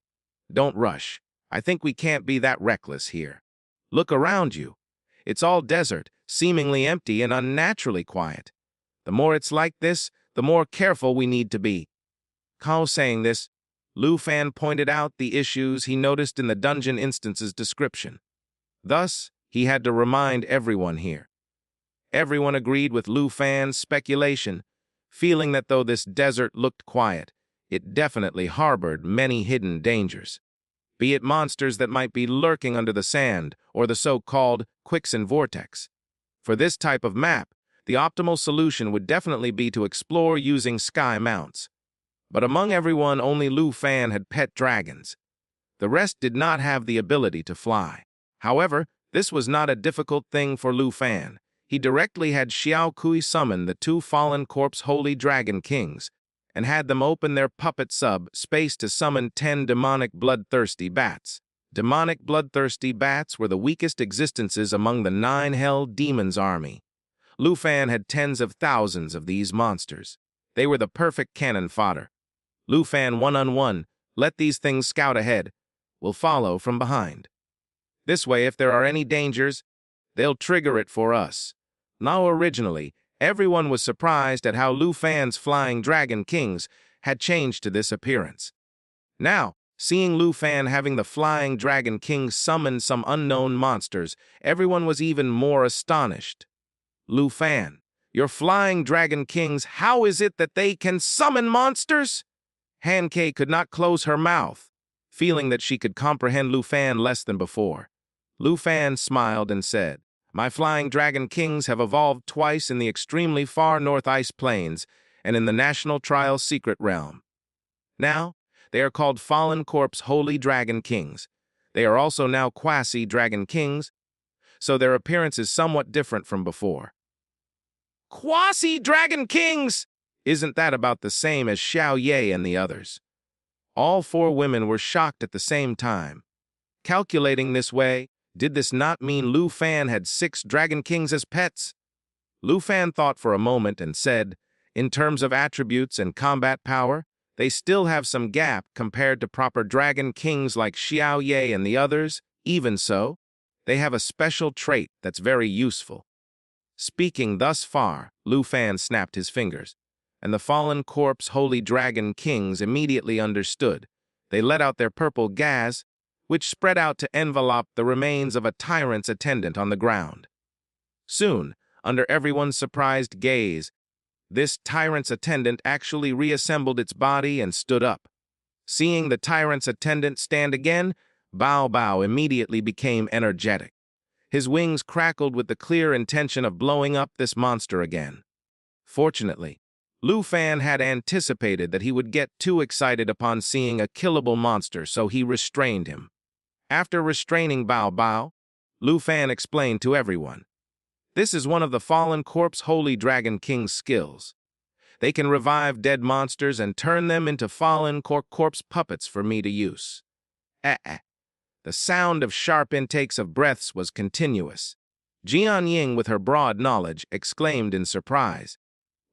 "Don't rush. I think we can't be that reckless here. Look around you. It's all desert, seemingly empty and unnaturally quiet. The more it's like this, the more careful we need to be." Kao saying this, Lu Fan pointed out the issues he noticed in the dungeon instance's description. Thus, he had to remind everyone here. Everyone agreed with Lu Fan's speculation, feeling that though this desert looked quiet, it definitely harbored many hidden dangers. Be it monsters that might be lurking under the sand or the so-called quicksand vortex. For this type of map, the optimal solution would definitely be to explore using sky mounts. But among everyone, only Lu Fan had pet dragons. The rest did not have the ability to fly. However, this was not a difficult thing for Lu Fan. He directly had Xiao Kui summon the 2 fallen corpse holy dragon kings, and had them open their puppet sub-space to summon 10 demonic bloodthirsty bats. Demonic bloodthirsty bats were the weakest existences among the 9 hell demons' army. Lu Fan had tens of thousands of these monsters. They were the perfect cannon fodder. Lu Fan one-on-one, let these things scout ahead. We'll follow from behind. This way, if there are any dangers, they'll trigger it for us. Now originally, everyone was surprised at how Lu Fan's flying dragon kings had changed to this appearance. Now, seeing Lu Fan having the flying dragon kings summon some unknown monsters, everyone was even more astonished. Lu Fan, your flying dragon kings, how is it that they can summon monsters? Han-Kei could not close her mouth, feeling that she could comprehend Lu Fan less than before. Lu Fan smiled and said, "My flying dragon kings have evolved twice in the extremely far north ice plains and in the National Trial's secret realm. Now, they are called Fallen Corpse Holy Dragon Kings. They are also now Quasi-Dragon Kings, so their appearance is somewhat different from before." Quasi-Dragon Kings! Isn't that about the same as Xiao Ye and the others? All four women were shocked at the same time. Calculating this way, did this not mean Lu Fan had 6 Dragon Kings as pets? Lu Fan thought for a moment and said, in terms of attributes and combat power, they still have some gap compared to proper Dragon Kings like Xiao Ye and the others. Even so, they have a special trait that's very useful. Speaking thus far, Lu Fan snapped his fingers, and the Fallen Corpse Holy Dragon Kings immediately understood. They let out their purple gas, which spread out to envelop the remains of a tyrant's attendant on the ground. Soon, under everyone's surprised gaze, this tyrant's attendant actually reassembled its body and stood up. Seeing the tyrant's attendant stand again, Bao Bao immediately became energetic. His wings crackled with the clear intention of blowing up this monster again. Fortunately, Lu Fan had anticipated that he would get too excited upon seeing a killable monster, so he restrained him. After restraining Bao Bao, Lu Fan explained to everyone, "This is one of the Fallen Corpse Holy Dragon King's skills. They can revive dead monsters and turn them into Fallen Corpse puppets for me to use." The sound of sharp intakes of breaths was continuous. Jian Ying, with her broad knowledge, exclaimed in surprise,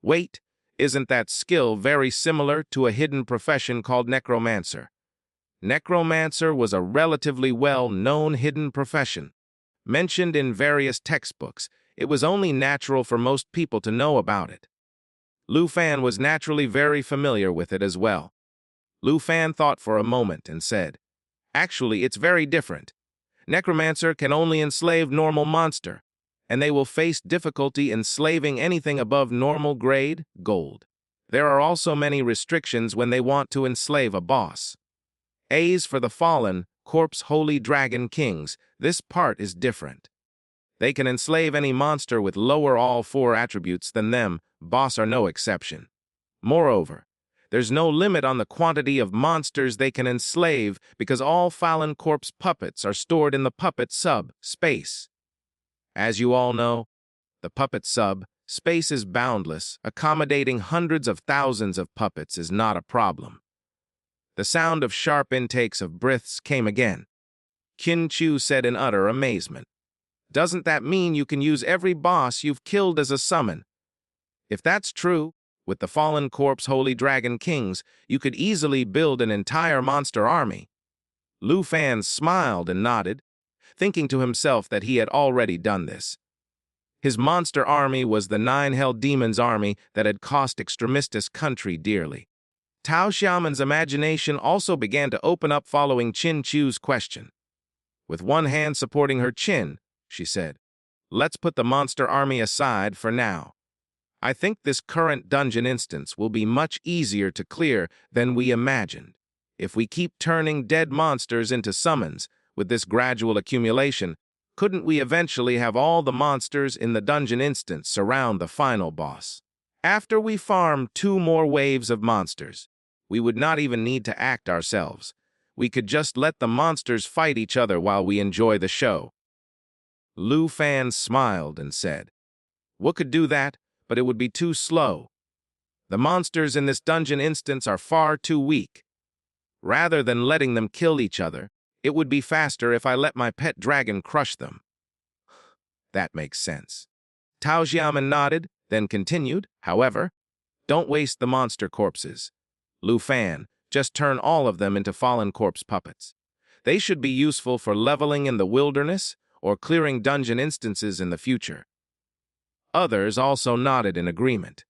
"Wait, isn't that skill very similar to a hidden profession called necromancer?" Necromancer was a relatively well-known hidden profession. Mentioned in various textbooks, it was only natural for most people to know about it. Lu Fan was naturally very familiar with it as well. Lu Fan thought for a moment and said, "Actually, it's very different. Necromancer can only enslave normal monster, and they will face difficulty enslaving anything above normal grade, gold. There are also many restrictions when they want to enslave a boss. As for the Fallen Corpse Holy Dragon Kings, this part is different. They can enslave any monster with lower all 4 attributes than them, boss are no exception. Moreover, there's no limit on the quantity of monsters they can enslave because all Fallen Corpse puppets are stored in the puppet sub-space. As you all know, the puppet sub-space is boundless. Accommodating hundreds of thousands of puppets is not a problem." The sound of sharp intakes of breaths came again. Qin Chu said in utter amazement, "Doesn't that mean you can use every boss you've killed as a summon? If that's true, with the Fallen Corpse Holy Dragon Kings, you could easily build an entire monster army." Lu Fan smiled and nodded, thinking to himself that he had already done this. His monster army was the 9 Hell Demons army that had cost Extremistus country dearly. Tao Xiaoman's imagination also began to open up following Qin Chu's question. With one hand supporting her chin, she said, "Let's put the monster army aside for now. I think this current dungeon instance will be much easier to clear than we imagined. If we keep turning dead monsters into summons, with this gradual accumulation, couldn't we eventually have all the monsters in the dungeon instance surround the final boss? After we farm 2 more waves of monsters, we would not even need to act ourselves. We could just let the monsters fight each other while we enjoy the show." Lu Fan smiled and said, "We could do that, but it would be too slow. The monsters in this dungeon instance are far too weak. Rather than letting them kill each other, it would be faster if I let my pet dragon crush them." That makes sense. Tao Xiaoman nodded, then continued, "However, don't waste the monster corpses. Lu Fan, just turn all of them into fallen corpse puppets. They should be useful for leveling in the wilderness or clearing dungeon instances in the future. Others also nodded in agreement.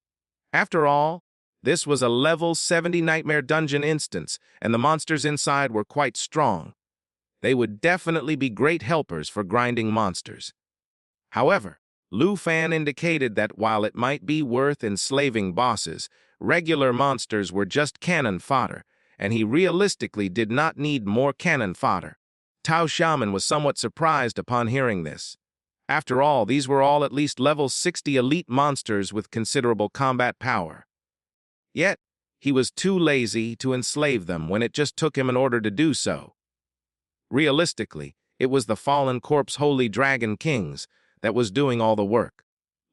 After all, this was a level 70 Nightmare Dungeon instance, and the monsters inside were quite strong. They would definitely be great helpers for grinding monsters. However, Lu Fan indicated that while it might be worth enslaving bosses, regular monsters were just cannon fodder, and he realistically did not need more cannon fodder. Tao Xiaoman was somewhat surprised upon hearing this. After all, these were all at least level 60 elite monsters with considerable combat power. Yet, he was too lazy to enslave them when it just took him in order to do so. Realistically, it was the fallen corpse Holy Dragon Kings that was doing all the work.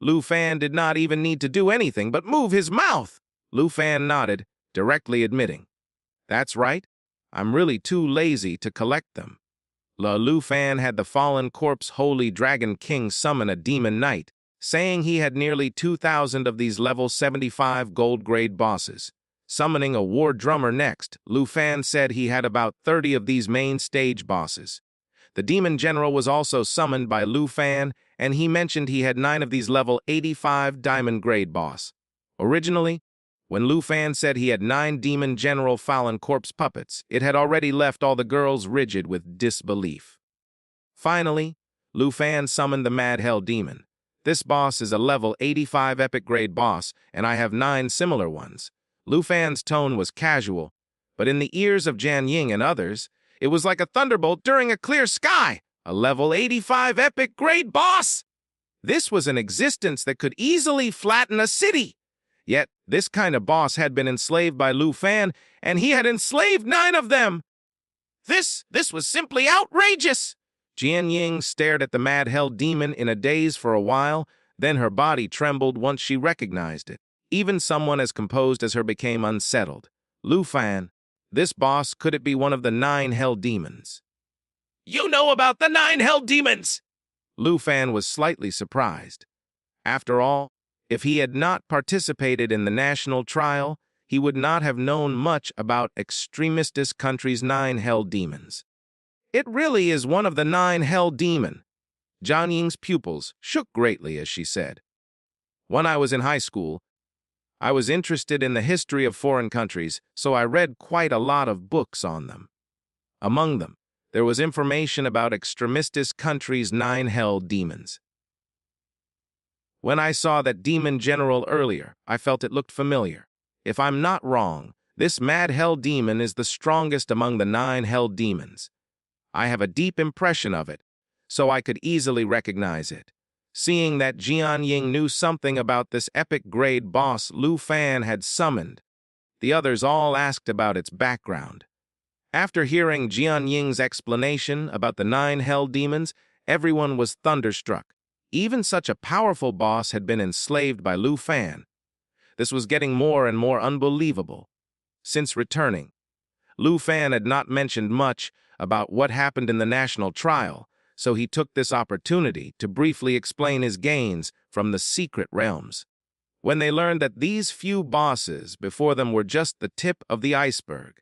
Lu Fan did not even need to do anything but move his mouth. Lu Fan nodded, directly admitting, "That's right, I'm really too lazy to collect them." Lu Fan had the fallen corpse Holy Dragon King summon a demon knight, saying he had nearly 2,000 of these level 75 gold-grade bosses. Summoning a war drummer next, Lu Fan said he had about 30 of these main stage bosses. The demon general was also summoned by Lu Fan, and he mentioned he had 9 of these level 85 diamond-grade boss. Originally, when Lu Fan said he had 9 demon general fallen corpse puppets, it had already left all the girls rigid with disbelief. Finally, Lu Fan summoned the Mad Hell Demon. This boss is a level 85 epic grade boss, and I have 9 similar ones. Lu Fan's tone was casual, but in the ears of Jian Ying and others, it was like a thunderbolt during a clear sky. A level 85 epic grade boss! This was an existence that could easily flatten a city. Yet, this kind of boss had been enslaved by Lu Fan, and he had enslaved 9 of them. This was simply outrageous! Jian Ying stared at the Mad Hell Demon in a daze for a while, then her body trembled once she recognized it. Even someone as composed as her became unsettled. Lu Fan, this boss, could it be one of the 9 Hell Demons? You know about the 9 Hell Demons! Lu Fan was slightly surprised. After all, if he had not participated in the national trial, he would not have known much about Extremistis country's 9 Hell Demons. It really is one of the 9 Hell Demon. Jian Ying's pupils shook greatly as she said. When I was in high school, I was interested in the history of foreign countries, so I read quite a lot of books on them. Among them, there was information about Extremistis country's 9 Hell Demons. When I saw that demon general earlier, I felt it looked familiar. If I'm not wrong, this Mad Hell Demon is the strongest among the 9 Hell Demons. I have a deep impression of it, so I could easily recognize it. Seeing that Jian Ying knew something about this epic grade boss Lu Fan had summoned, the others all asked about its background. After hearing Jian Ying's explanation about the 9 Hell Demons, everyone was thunderstruck. Even such a powerful boss had been enslaved by Lu Fan. This was getting more and more unbelievable. Since returning, Lu Fan had not mentioned much about what happened in the national trial, so he took this opportunity to briefly explain his gains from the secret realms. When they learned that these few bosses before them were just the tip of the iceberg,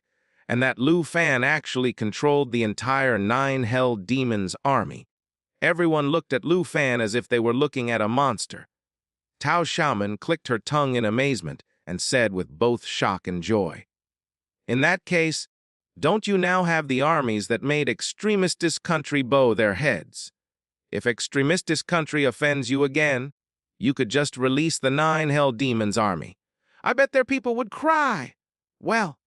and that Lu Fan actually controlled the entire 9 Hell Demons army, everyone looked at Lu Fan as if they were looking at a monster. Tao Xiaoman clicked her tongue in amazement and said with both shock and joy, "In that case, don't you now have the armies that made Extremistis country bow their heads? If Extremistis country offends you again, you could just release the 9 Hell Demons army. I bet their people would cry. Well,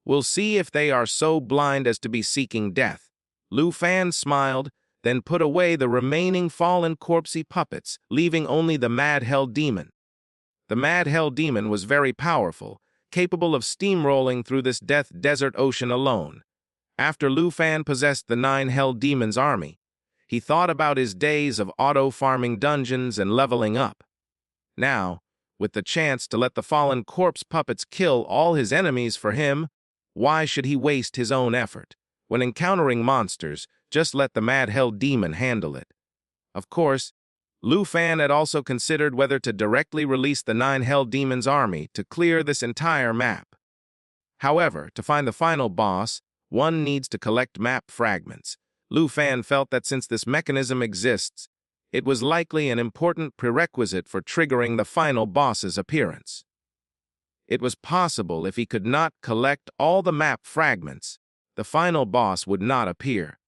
we'll see if they are so blind as to be seeking death." Lu Fan smiled, then put away the remaining fallen corpsey puppets, leaving only the Mad Hell Demon. The Mad Hell Demon was very powerful, capable of steamrolling through this death desert ocean alone. After Lu Fan possessed the 9 Hell Demons army, he thought about his days of auto-farming dungeons and leveling up. Now, with the chance to let the fallen corpse puppets kill all his enemies for him, why should he waste his own effort? When encountering monsters, just let the Mad Hell Demon handle it. Of course, Lu Fan had also considered whether to directly release the 9 Hell Demons army to clear this entire map. However, to find the final boss, one needs to collect map fragments. Lu Fan felt that since this mechanism exists, it was likely an important prerequisite for triggering the final boss's appearance. It was possible if he could not collect all the map fragments, the final boss would not appear.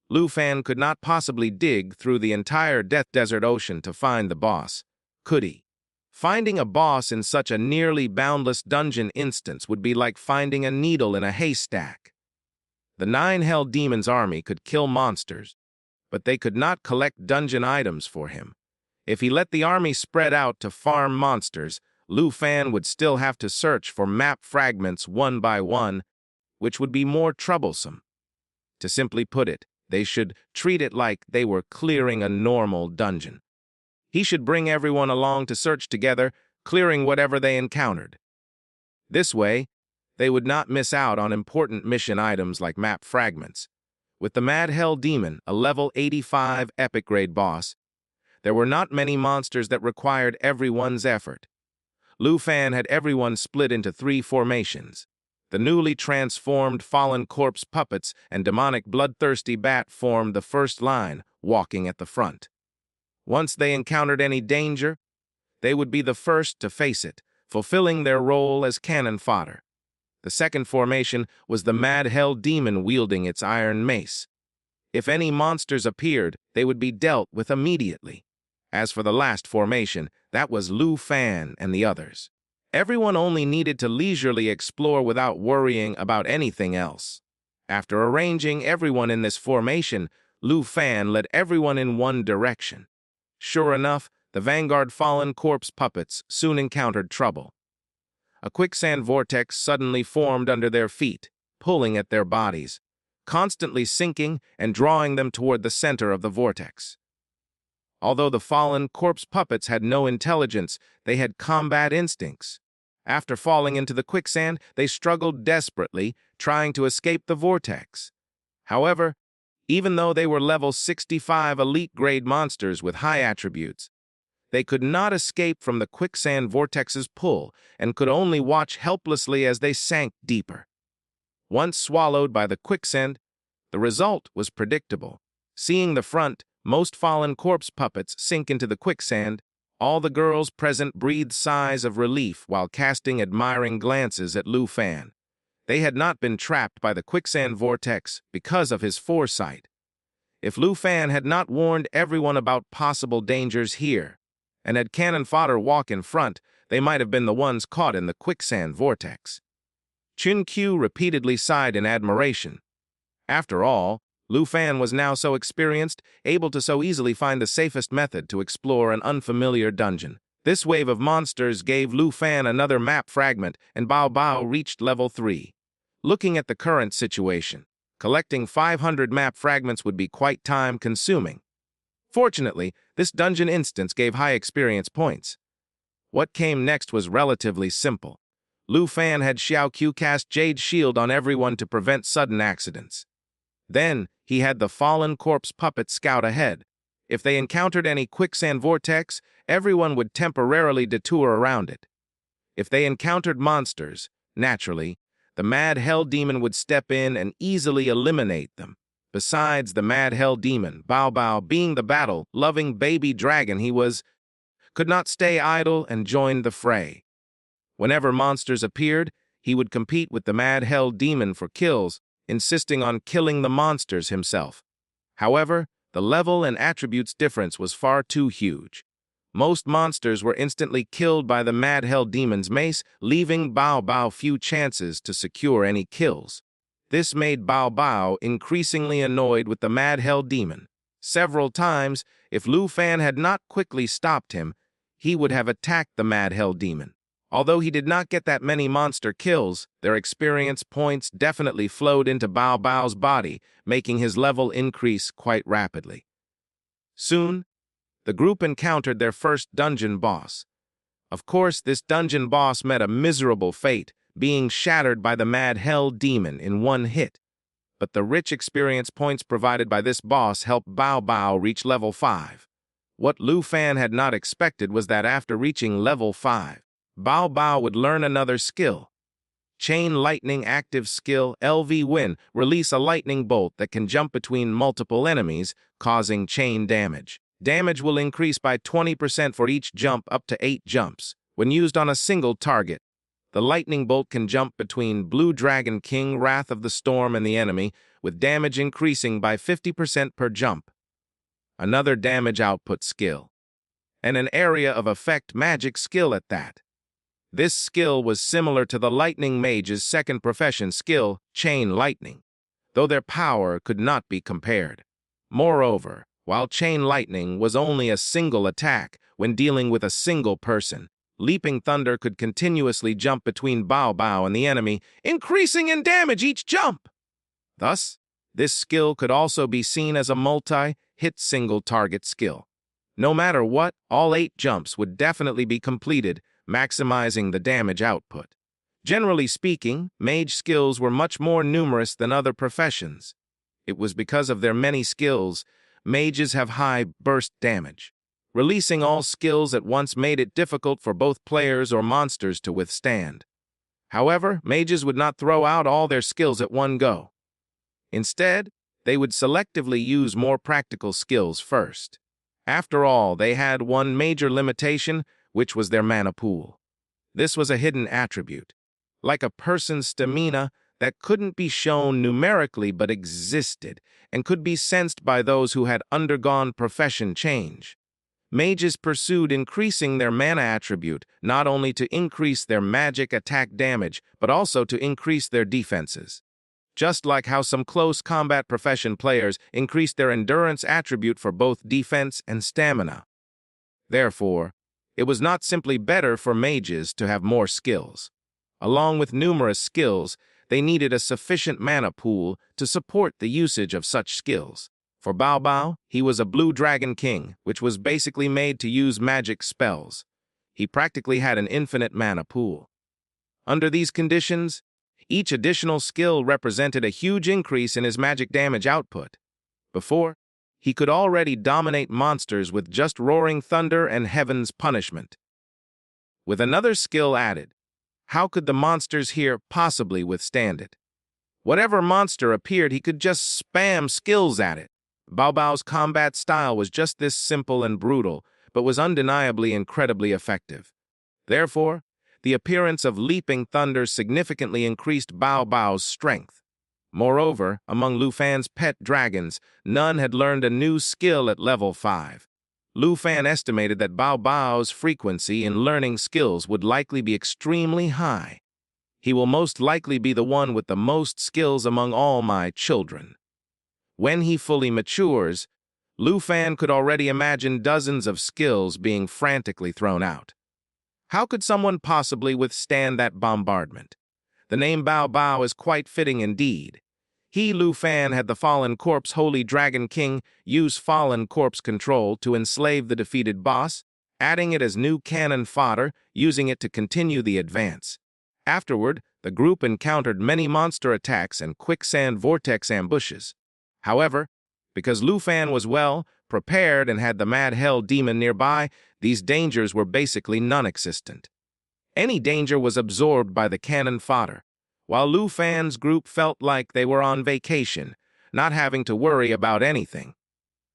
Lu Fan could not possibly dig through the entire Death Desert Ocean to find the boss, could he? Finding a boss in such a nearly boundless dungeon instance would be like finding a needle in a haystack. The 9 Hell Demons' army could kill monsters, but they could not collect dungeon items for him. If he let the army spread out to farm monsters, Lu Fan would still have to search for map fragments one by one, which would be more troublesome. To simply put it, they should treat it like they were clearing a normal dungeon. He should bring everyone along to search together, clearing whatever they encountered. This way, they would not miss out on important mission items like map fragments. With the Mad Hell Demon, a level 85 epic grade boss, there were not many monsters that required everyone's effort. Lu Fan had everyone split into 3 formations. The newly transformed fallen corpse puppets and demonic bloodthirsty bat formed the first line, walking at the front. Once they encountered any danger, they would be the first to face it, fulfilling their role as cannon fodder. The second formation was the Mad Hell Demon wielding its iron mace. If any monsters appeared, they would be dealt with immediately. As for the last formation, that was Lu Fan and the others. Everyone only needed to leisurely explore without worrying about anything else. After arranging everyone in this formation, Lu Fan led everyone in one direction. Sure enough, the Vanguard fallen corpse puppets soon encountered trouble. A quicksand vortex suddenly formed under their feet, pulling at their bodies, constantly sinking and drawing them toward the center of the vortex. Although the fallen corpse puppets had no intelligence, they had combat instincts. After falling into the quicksand, they struggled desperately, trying to escape the vortex. However, even though they were level 65 elite-grade monsters with high attributes, they could not escape from the quicksand vortex's pull and could only watch helplessly as they sank deeper. Once swallowed by the quicksand, the result was predictable. Seeing the front, most fallen corpse puppets sink into the quicksand, all the girls present breathed sighs of relief while casting admiring glances at Lu Fan. They had not been trapped by the quicksand vortex because of his foresight. If Lu Fan had not warned everyone about possible dangers here, and had cannon fodder walk in front, they might have been the ones caught in the quicksand vortex. Chun Q repeatedly sighed in admiration. After all, Lu Fan was now so experienced, able to so easily find the safest method to explore an unfamiliar dungeon. This wave of monsters gave Lu Fan another map fragment, and Bao Bao reached level 3. Looking at the current situation, collecting 500 map fragments would be quite time-consuming. Fortunately, this dungeon instance gave high experience points. What came next was relatively simple. Lu Fan had Xiao Q cast Jade Shield on everyone to prevent sudden accidents. Then, he had the fallen corpse puppet scout ahead. If they encountered any quicksand vortex, everyone would temporarily detour around it. If they encountered monsters, naturally, the Mad Hell Demon would step in and easily eliminate them. Besides the Mad Hell Demon, Bao Bao, being the battle-loving baby dragon he was, could not stay idle and joined the fray. Whenever monsters appeared, he would compete with the Mad Hell Demon for kills, insisting on killing the monsters himself. However, the level and attributes difference was far too huge. Most monsters were instantly killed by the Mad Hell Demon's mace, leaving Bao Bao few chances to secure any kills. This made Bao Bao increasingly annoyed with the Mad Hell Demon. Several times, if Lu Fan had not quickly stopped him, he would have attacked the Mad Hell Demon. Although he did not get that many monster kills, their experience points definitely flowed into Bao Bao's body, making his level increase quite rapidly. Soon, the group encountered their first dungeon boss. Of course, this dungeon boss met a miserable fate, being shattered by the Mad Hell Demon in one hit. But the rich experience points provided by this boss helped Bao Bao reach level 5. What Lu Fan had not expected was that after reaching level 5, Bao Bao would learn another skill, Chain Lightning Active Skill LV Win. Release a lightning bolt that can jump between multiple enemies, causing chain damage. Damage will increase by 20% for each jump up to 8 jumps. When used on a single target, the lightning bolt can jump between Blue Dragon King, Wrath of the Storm, and the enemy, with damage increasing by 50% per jump. Another damage output skill, and an area of effect magic skill at that. This skill was similar to the Lightning Mage's second profession skill, Chain Lightning, though their power could not be compared. Moreover, while Chain Lightning was only a single attack when dealing with a single person, Leaping Thunder could continuously jump between Bao Bao and the enemy, increasing in damage each jump. Thus, this skill could also be seen as a multi-hit single-target skill. No matter what, all 8 jumps would definitely be completed, maximizing the damage output. Generally speaking, mage skills were much more numerous than other professions. It was because of their many skills, mages have high burst damage. Releasing all skills at once made it difficult for both players or monsters to withstand. However, mages would not throw out all their skills at one go. Instead, they would selectively use more practical skills first. After all, they had one major limitation, which was their mana pool. This was a hidden attribute, like a person's stamina that couldn't be shown numerically but existed and could be sensed by those who had undergone profession change. Mages pursued increasing their mana attribute not only to increase their magic attack damage, but also to increase their defenses. Just like how some close combat profession players increased their endurance attribute for both defense and stamina. Therefore, it was not simply better for mages to have more skills. Along with numerous skills, they needed a sufficient mana pool to support the usage of such skills. For Bao Bao, he was a Blue Dragon King, which was basically made to use magic spells. He practically had an infinite mana pool. Under these conditions, each additional skill represented a huge increase in his magic damage output. Before, he could already dominate monsters with just Roaring Thunder and Heaven's Punishment. With another skill added, how could the monsters here possibly withstand it? Whatever monster appeared, he could just spam skills at it. Bao Bao's combat style was just this simple and brutal, but was undeniably incredibly effective. Therefore, the appearance of Leaping Thunder significantly increased Bao Bao's strength. Moreover, among Lu Fan's pet dragons, none had learned a new skill at level 5. Lu Fan estimated that Bao Bao's frequency in learning skills would likely be extremely high. He will most likely be the one with the most skills among all my children. When he fully matures, Lu Fan could already imagine dozens of skills being frantically thrown out. How could someone possibly withstand that bombardment? The name Bao Bao is quite fitting indeed. He, Lu Fan, had the Fallen Corpse Holy Dragon King use Fallen Corpse control to enslave the defeated boss, adding it as new cannon fodder, using it to continue the advance. Afterward, the group encountered many monster attacks and quicksand vortex ambushes. However, because Lu Fan was well prepared and had the Mad Hell Demon nearby, these dangers were basically non-existent. Any danger was absorbed by the cannon fodder, while Lu Fan's group felt like they were on vacation, not having to worry about anything.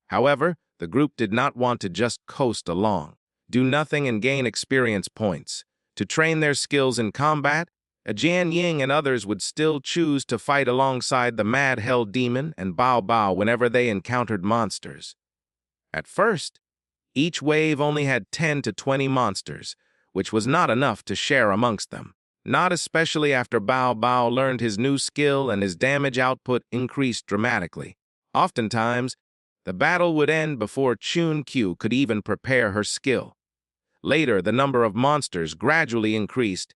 However, the group did not want to just coast along, do nothing and gain experience points. To train their skills in combat, Jian Ying and others would still choose to fight alongside the Mad Hell Demon and Bao Bao whenever they encountered monsters. At first, each wave only had 10 to 20 monsters, which was not enough to share amongst them. Not especially after Bao Bao learned his new skill and his damage output increased dramatically. Oftentimes, the battle would end before Chun Q could even prepare her skill. Later, the number of monsters gradually increased,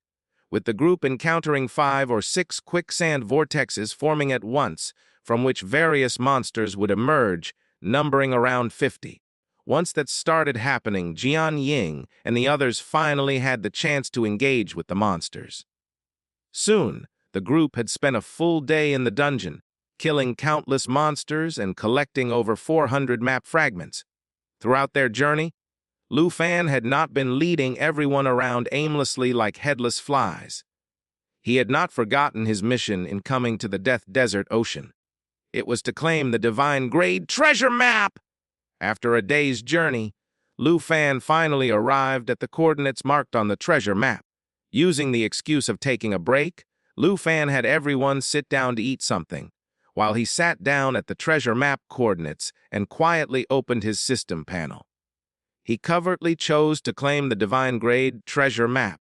with the group encountering 5 or 6 quicksand vortexes forming at once, from which various monsters would emerge, numbering around 50. Once that started happening, Jian Ying and the others finally had the chance to engage with the monsters. Soon, the group had spent a full day in the dungeon, killing countless monsters and collecting over 400 map fragments. Throughout their journey, Lu Fan had not been leading everyone around aimlessly like headless flies. He had not forgotten his mission in coming to the Death Desert Ocean. It was to claim the divine-grade treasure map! After a day's journey, Lu Fan finally arrived at the coordinates marked on the treasure map. Using the excuse of taking a break, Lu Fan had everyone sit down to eat something, while he sat down at the treasure map coordinates and quietly opened his system panel. He covertly chose to claim the divine-grade treasure map.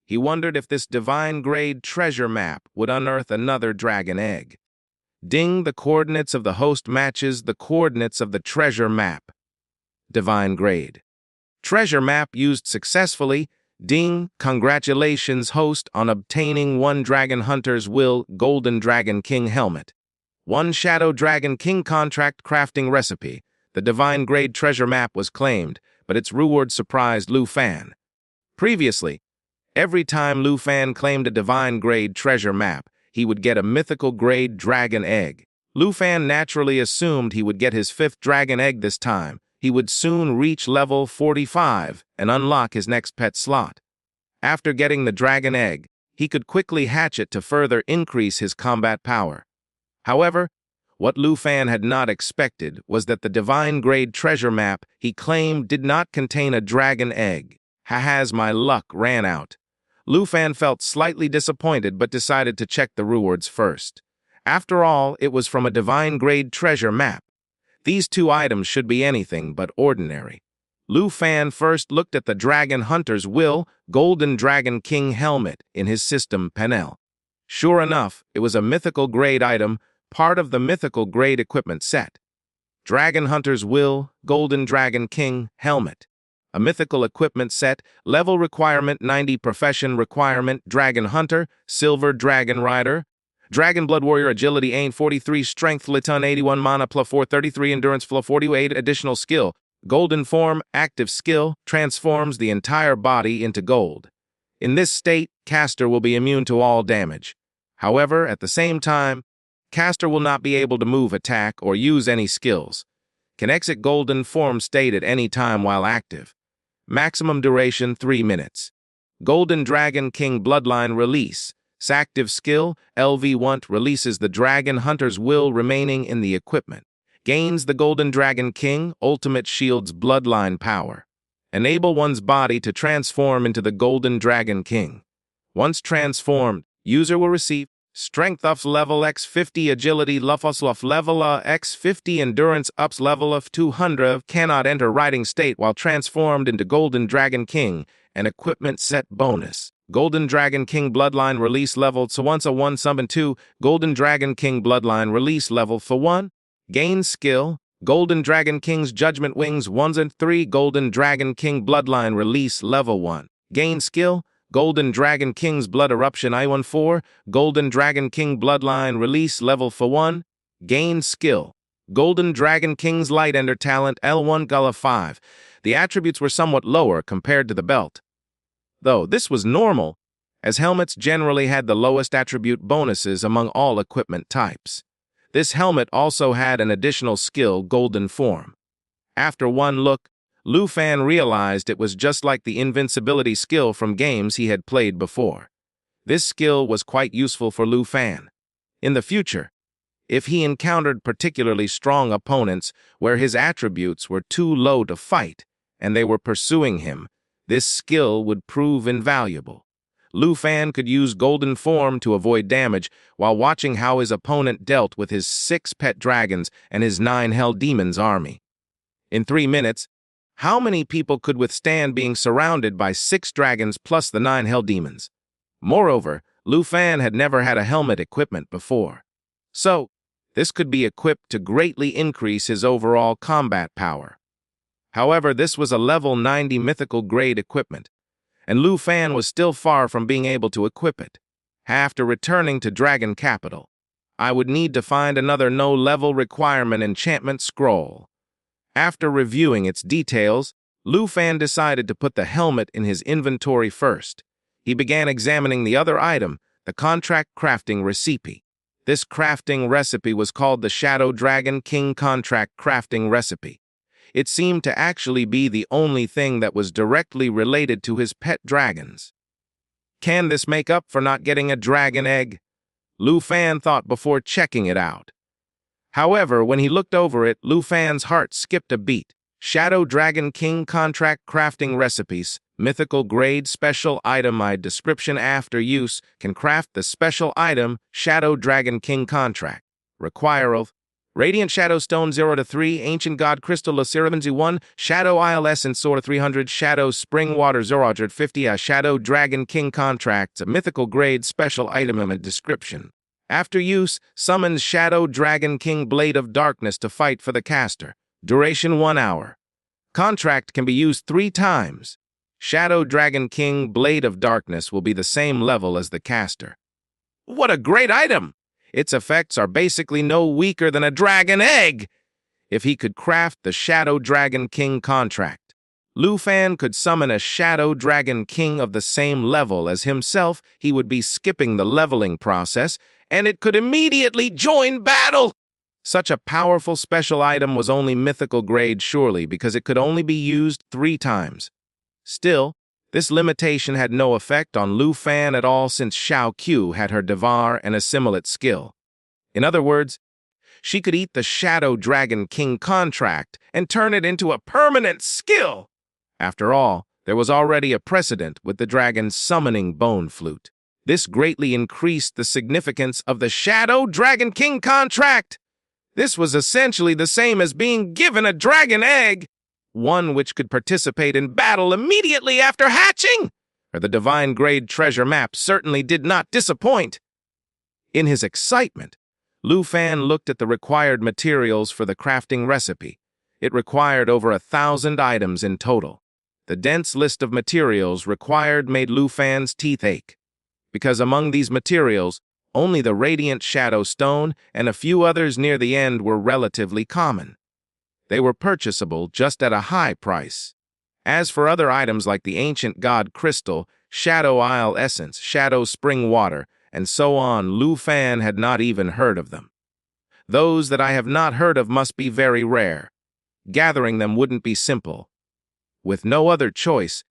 He wondered if this divine-grade treasure map would unearth another dragon egg. Ding, the coordinates of the host matches the coordinates of the treasure map. Divine grade. Treasure map used successfully. Ding, congratulations host on obtaining 1 Dragon Hunter's Will Golden Dragon King helmet. 1 Shadow Dragon King contract crafting recipe. The divine grade treasure map was claimed, but its reward surprised Lu Fan. Previously, every time Lu Fan claimed a divine grade treasure map, he would get a mythical grade dragon egg. Lu Fan naturally assumed he would get his 5th dragon egg this time. He would soon reach level 45 and unlock his next pet slot. After getting the dragon egg, he could quickly hatch it to further increase his combat power. However, what Lu Fan had not expected was that the divine grade treasure map he claimed did not contain a dragon egg. My luck ran out. Lu Fan felt slightly disappointed but decided to check the rewards first. After all, it was from a divine-grade treasure map. These 2 items should be anything but ordinary. Lu Fan first looked at the Dragon Hunter's Will Golden Dragon King helmet in his system panel. Sure enough, it was a mythical grade item, part of the mythical grade equipment set. Dragon Hunter's Will Golden Dragon King helmet. A mythical equipment set, level requirement 90, profession requirement, Dragon Hunter, Silver Dragon Rider, Dragon Blood Warrior, Agility Ain 43, Strength Liton 81, Mana plus 433, Endurance plus 48, additional skill, Golden Form, active skill, transforms the entire body into gold. In this state, caster will be immune to all damage. However, at the same time, caster will not be able to move, attack, or use any skills. Can exit Golden Form state at any time while active. Maximum duration 3 minutes. Golden Dragon King Bloodline Release. Active skill, LV1 releases the Dragon Hunter's Will remaining in the equipment. Gains the Golden Dragon King Ultimate Shield's Bloodline power. Enable one's body to transform into the Golden Dragon King. Once transformed, user will receive Strength ups level x50, Agility lufus level x50, Endurance ups level of 200, cannot enter riding state while transformed into Golden Dragon King, an equipment set bonus. Golden Dragon King Bloodline Release level so once a 1 summon 2, Golden Dragon King Bloodline Release level for 1. Gain skill, Golden Dragon King's Judgment Wings 1 and 3, Golden Dragon King Bloodline Release level 1. Gain skill, Golden Dragon King's Blood Eruption I-14, Golden Dragon King Bloodline Release level for 1. Gain skill, Golden Dragon King's Light Ender Talent L1 Gullah 5. The attributes were somewhat lower compared to the belt. Though this was normal, as helmets generally had the lowest attribute bonuses among all equipment types. This helmet also had an additional skill, Golden Form. After one look, Lu Fan realized it was just like the invincibility skill from games he had played before. This skill was quite useful for Lu Fan. In the future, if he encountered particularly strong opponents where his attributes were too low to fight and they were pursuing him, this skill would prove invaluable. Lu Fan could use Golden Form to avoid damage while watching how his opponent dealt with his 6 pet dragons and his 9 Hell Demons army. In 3 minutes, how many people could withstand being surrounded by 6 dragons plus the 9 Hell Demons? Moreover, Lu Fan had never had a helmet equipment before. So, this could be equipped to greatly increase his overall combat power. However, this was a level 90 mythical grade equipment, and Lu Fan was still far from being able to equip it. After returning to Dragon Capital, I would need to find another no-level requirement enchantment scroll. After reviewing its details, Lu Fan decided to put the helmet in his inventory first. He began examining the other item, the contract crafting recipe. This crafting recipe was called the Shadow Dragon King Contract Crafting Recipe. It seemed to actually be the only thing that was directly related to his pet dragons. Can this make up for not getting a dragon egg? Lu Fan thought before checking it out. However, when he looked over it, Lu Fan's heart skipped a beat. Shadow Dragon King Contract Crafting Recipes. Mythical grade special item description after use can craft the special item Shadow Dragon King Contract. Require Radiant Shadow Stone 0 to 3, Ancient God Crystal Laceramancy 1, Shadow Isle Essence 0 to 300, Shadow Spring Water 050, a Shadow Dragon King Contract, a mythical grade special item and description. After use, summons Shadow Dragon King Blade of Darkness to fight for the caster. Duration 1 hour. Contract can be used 3 times. Shadow Dragon King Blade of Darkness will be the same level as the caster. What a great item! Its effects are basically no weaker than a dragon egg! If he could craft the Shadow Dragon King Contract, Lu Fan could summon a Shadow Dragon King of the same level as himself. He would be skipping the leveling process, and it could immediately join battle! Such a powerful special item was only mythical grade surely because it could only be used 3 times. Still, this limitation had no effect on Lu Fan at all since Xiao Qiu had her Devar and Assimilate skill. In other words, she could eat the Shadow Dragon King Contract and turn it into a permanent skill. After all, there was already a precedent with the dragon's summoning bone flute. This greatly increased the significance of the Shadow Dragon King Contract. This was essentially the same as being given a dragon egg, one which could participate in battle immediately after hatching. The divine grade treasure map certainly did not disappoint. In his excitement, Lu Fan looked at the required materials for the crafting recipe. It required over 1,000 items in total. The dense list of materials required made Lu Fan's teeth ache, because among these materials, only the Radiant Shadow Stone and a few others near the end were relatively common. They were purchasable just at a high price. As for other items like the Ancient God Crystal, Shadow Isle Essence, Shadow Spring Water, and so on, Lu Fan had not even heard of them. Those that I have not heard of must be very rare. Gathering them wouldn't be simple. With no other choice,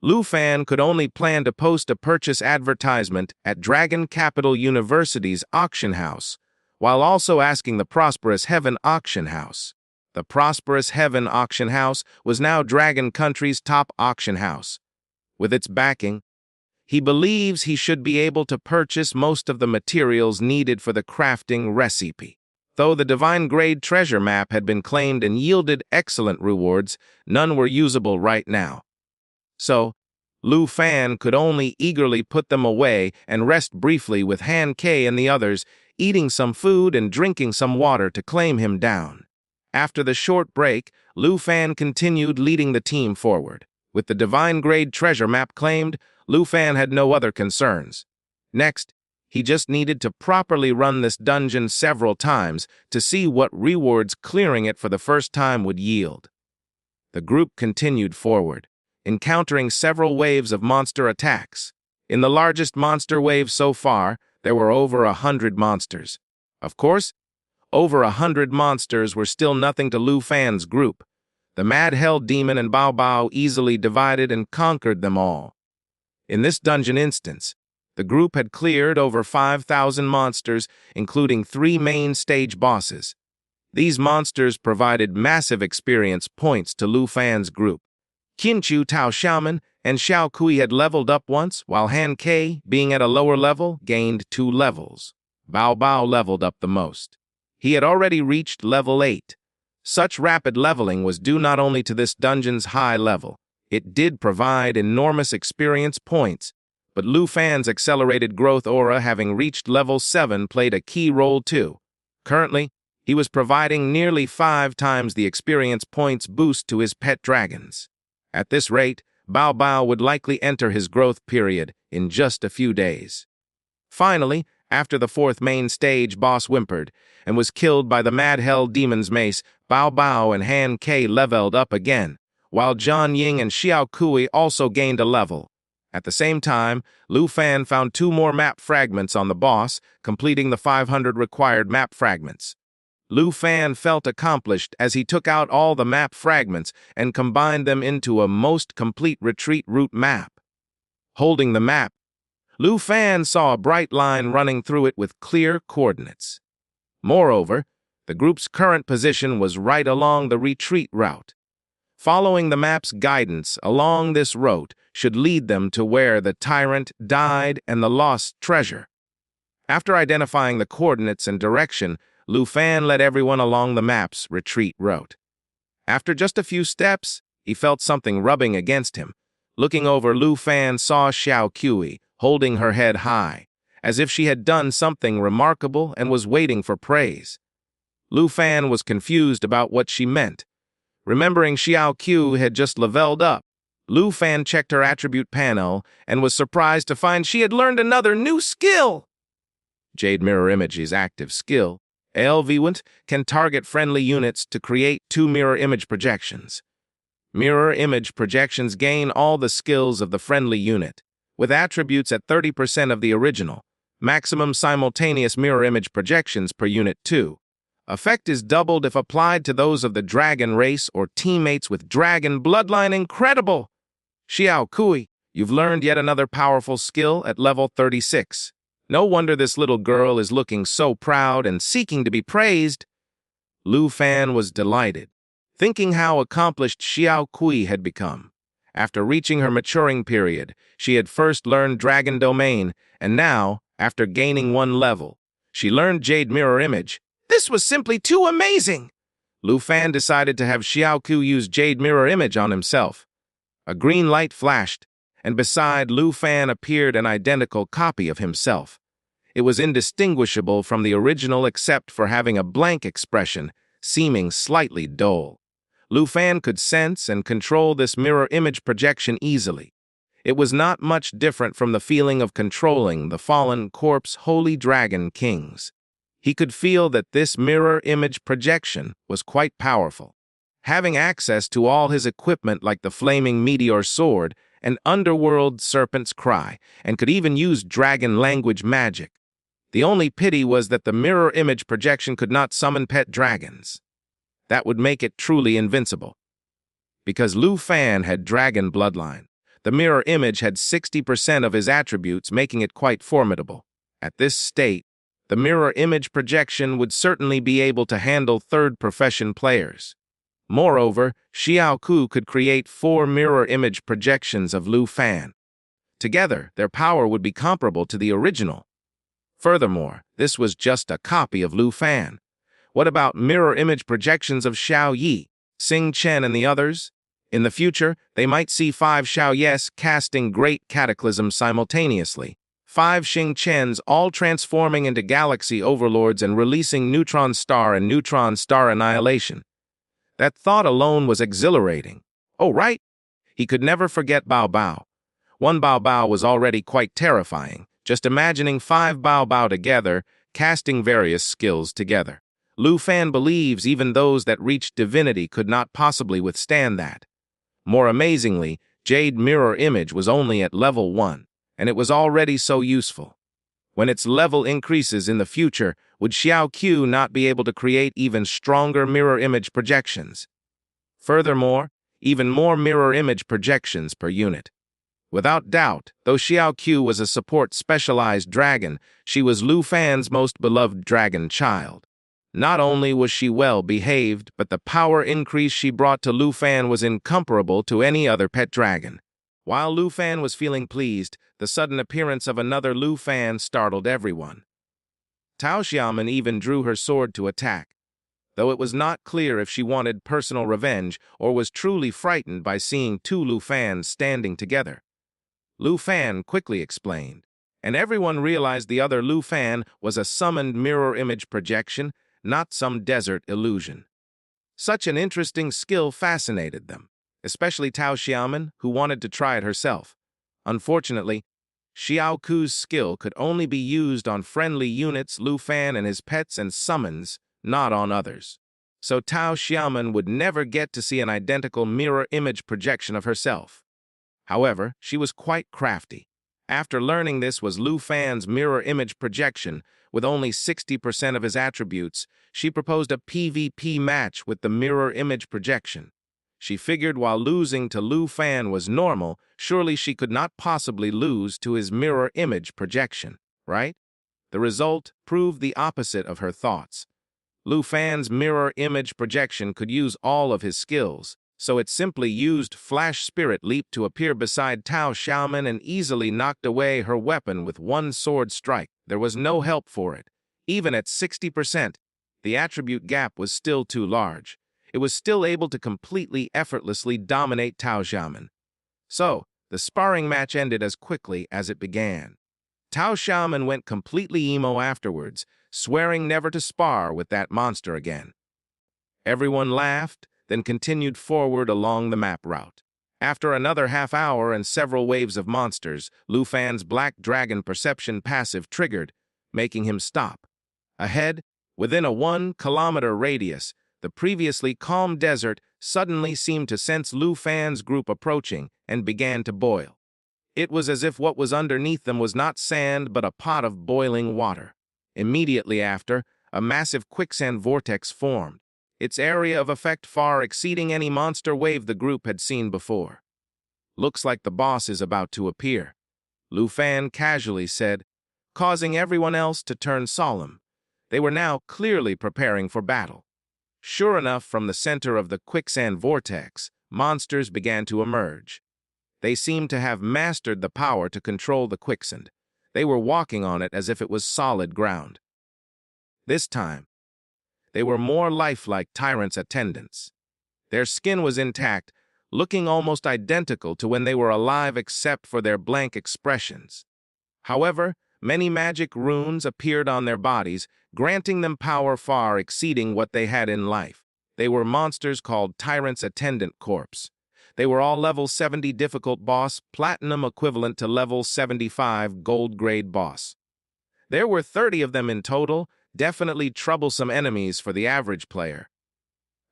Lu Fan could only plan to post a purchase advertisement at Dragon Capital University's auction house, while also asking the Prosperous Heaven auction house. The Prosperous Heaven auction house was now Dragon Country's top auction house. With its backing, he believes he should be able to purchase most of the materials needed for the crafting recipe. Though the divine grade treasure map had been claimed and yielded excellent rewards, none were usable right now. So, Lu Fan could only eagerly put them away and rest briefly with Han Ke and the others, eating some food and drinking some water to calm him down. After the short break, Lu Fan continued leading the team forward. With the divine grade treasure map claimed, Lu Fan had no other concerns. Next, he just needed to properly run this dungeon several times to see what rewards clearing it for the first time would yield. The group continued forward, encountering several waves of monster attacks. In the largest monster wave so far, there were over 100 monsters. Of course, over 100 monsters were still nothing to Lu Fan's group. The Mad Hell Demon and Bao Bao easily divided and conquered them all. In this dungeon instance, the group had cleared over 5,000 monsters, including 3 main stage bosses. These monsters provided massive experience points to Lu Fan's group. Qinchu Tao Xiaoman and Xiao Kui had leveled up once, while Han Ke, being at a lower level, gained 2 levels. Bao Bao leveled up the most. He had already reached level 8. Such rapid leveling was due not only to this dungeon's high level. It did provide enormous experience points, but Lu Fan's accelerated growth aura having reached level 7 played a key role too. Currently, he was providing nearly 5 times the experience points boost to his pet dragons. At this rate, Bao Bao would likely enter his growth period in just a few days. Finally, after the 4th main stage boss whimpered and was killed by the Mad Hell Demon's mace, Bao Bao and Han Ke leveled up again, while Zhang Ying and Xiao Kui also gained a level. At the same time, Lu Fan found 2 more map fragments on the boss, completing the 500 required map fragments. Lu Fan felt accomplished as he took out all the map fragments and combined them into a most complete retreat route map. Holding the map, Lu Fan saw a bright line running through it with clear coordinates. Moreover, the group's current position was right along the retreat route. Following the map's guidance along this route should lead them to where the tyrant died and the lost treasure. After identifying the coordinates and direction, Lu Fan led everyone along the map's retreat route. After just a few steps, he felt something rubbing against him. Looking over, Lu Fan saw Xiao Qi holding her head high, as if she had done something remarkable and was waiting for praise. Lu Fan was confused about what she meant. Remembering Xiao Qi had just leveled up, Lu Fan checked her attribute panel and was surprised to find she had learned another new skill. Jade Mirror Image's active skill, LV1, can target friendly units to create 2 mirror image projections. Mirror image projections gain all the skills of the friendly unit, with attributes at 30% of the original, maximum simultaneous mirror image projections per unit 2. Effect is doubled if applied to those of the dragon race or teammates with dragon bloodline. Incredible! Xiao Qi, you've learned yet another powerful skill at level 36. No wonder this little girl is looking so proud and seeking to be praised. Lu Fan was delighted, thinking how accomplished Xiao Qi had become. After reaching her maturing period, she had first learned Dragon Domain, and now, after gaining 1 level, she learned Jade Mirror Image. This was simply too amazing! Lu Fan decided to have Xiao Qi use Jade Mirror Image on himself. A green light flashed, and beside Lu Fan appeared an identical copy of himself. It was indistinguishable from the original except for having a blank expression, seeming slightly dull. Lu Fan could sense and control this mirror image projection easily. It was not much different from the feeling of controlling the fallen corpse Holy Dragon Kings. He could feel that this mirror image projection was quite powerful. Having access to all his equipment like the flaming meteor sword and underworld serpent's cry, and could even use dragon language magic. The only pity was that the mirror image projection could not summon pet dragons. That would make it truly invincible. Because Lu Fan had dragon bloodline, the mirror image had 60% of his attributes, making it quite formidable. At this state, the mirror image projection would certainly be able to handle third-profession players. Moreover, Xiao Qi could create 4 mirror image projections of Lu Fan. Together, their power would be comparable to the original. Furthermore, this was just a copy of Lu Fan. What about mirror image projections of Xiao Yi, Xing Chen, and the others? In the future, they might see 5 Xiao Yes casting great cataclysms simultaneously. 5 Xing Chens all transforming into galaxy overlords and releasing neutron star and neutron star annihilation. That thought alone was exhilarating. Oh, right. He could never forget Bao Bao. 1 Bao Bao was already quite terrifying, just imagining 5 Bao Bao together, casting various skills together. Lu Fan believes even those that reached divinity could not possibly withstand that. More amazingly, Jade Mirror Image was only at level 1. And it was already so useful. When its level increases in the future, would Xiao Qi not be able to create even stronger mirror image projections? Furthermore, even more mirror image projections per unit. Without doubt, though Xiao Qi was a support specialized dragon, she was Lu Fan's most beloved dragon child. Not only was she well behaved, but the power increase she brought to Lu Fan was incomparable to any other pet dragon. While Lu Fan was feeling pleased, the sudden appearance of another Lu Fan startled everyone. Tao Xiaoman even drew her sword to attack, though it was not clear if she wanted personal revenge or was truly frightened by seeing 2 Lu Fans standing together. Lu Fan quickly explained, and everyone realized the other Lu Fan was a summoned mirror image projection, not some desert illusion. Such an interesting skill fascinated them, especially Tao Xiaoman, who wanted to try it herself. Unfortunately, Xiao Qi's skill could only be used on friendly units, Lu Fan and his pets and summons, not on others. So Tao Xiaoman would never get to see an identical mirror image projection of herself. However, she was quite crafty. After learning this was Lu Fan's mirror image projection, with only 60% of his attributes, she proposed a PvP match with the mirror image projection. She figured while losing to Lu Fan was normal, surely she could not possibly lose to his mirror image projection, right? The result proved the opposite of her thoughts. Lu Fan's mirror image projection could use all of his skills, so it simply used Flash Spirit Leap to appear beside Tao Xiaoman and easily knocked away her weapon with one sword strike. There was no help for it. Even at 60%, the attribute gap was still too large. It was still able to completely effortlessly dominate Tao Xiaoman. So, the sparring match ended as quickly as it began. Tao Xiaoman went completely emo afterwards, swearing never to spar with that monster again. Everyone laughed, then continued forward along the map route. After another half hour and several waves of monsters, Lu Fan's Black Dragon Perception passive triggered, making him stop. Ahead, within a 1-kilometer radius, the previously calm desert suddenly seemed to sense Lu Fan's group approaching and began to boil. It was as if what was underneath them was not sand but a pot of boiling water. Immediately after, a massive quicksand vortex formed, its area of effect far exceeding any monster wave the group had seen before. "Looks like the boss is about to appear," Lu Fan casually said, causing everyone else to turn solemn. They were now clearly preparing for battle. Sure enough, from the center of the quicksand vortex, monsters began to emerge. They seemed to have mastered the power to control the quicksand. They were walking on it as if it was solid ground. This time, they were more lifelike tyrants' attendants. Their skin was intact, looking almost identical to when they were alive except for their blank expressions. However, many magic runes appeared on their bodies, granting them power far exceeding what they had in life. They were monsters called Tyrant's Attendant Corps. They were all level 70 difficult boss, platinum equivalent to level 75 gold grade boss. There were 30 of them in total, definitely troublesome enemies for the average player.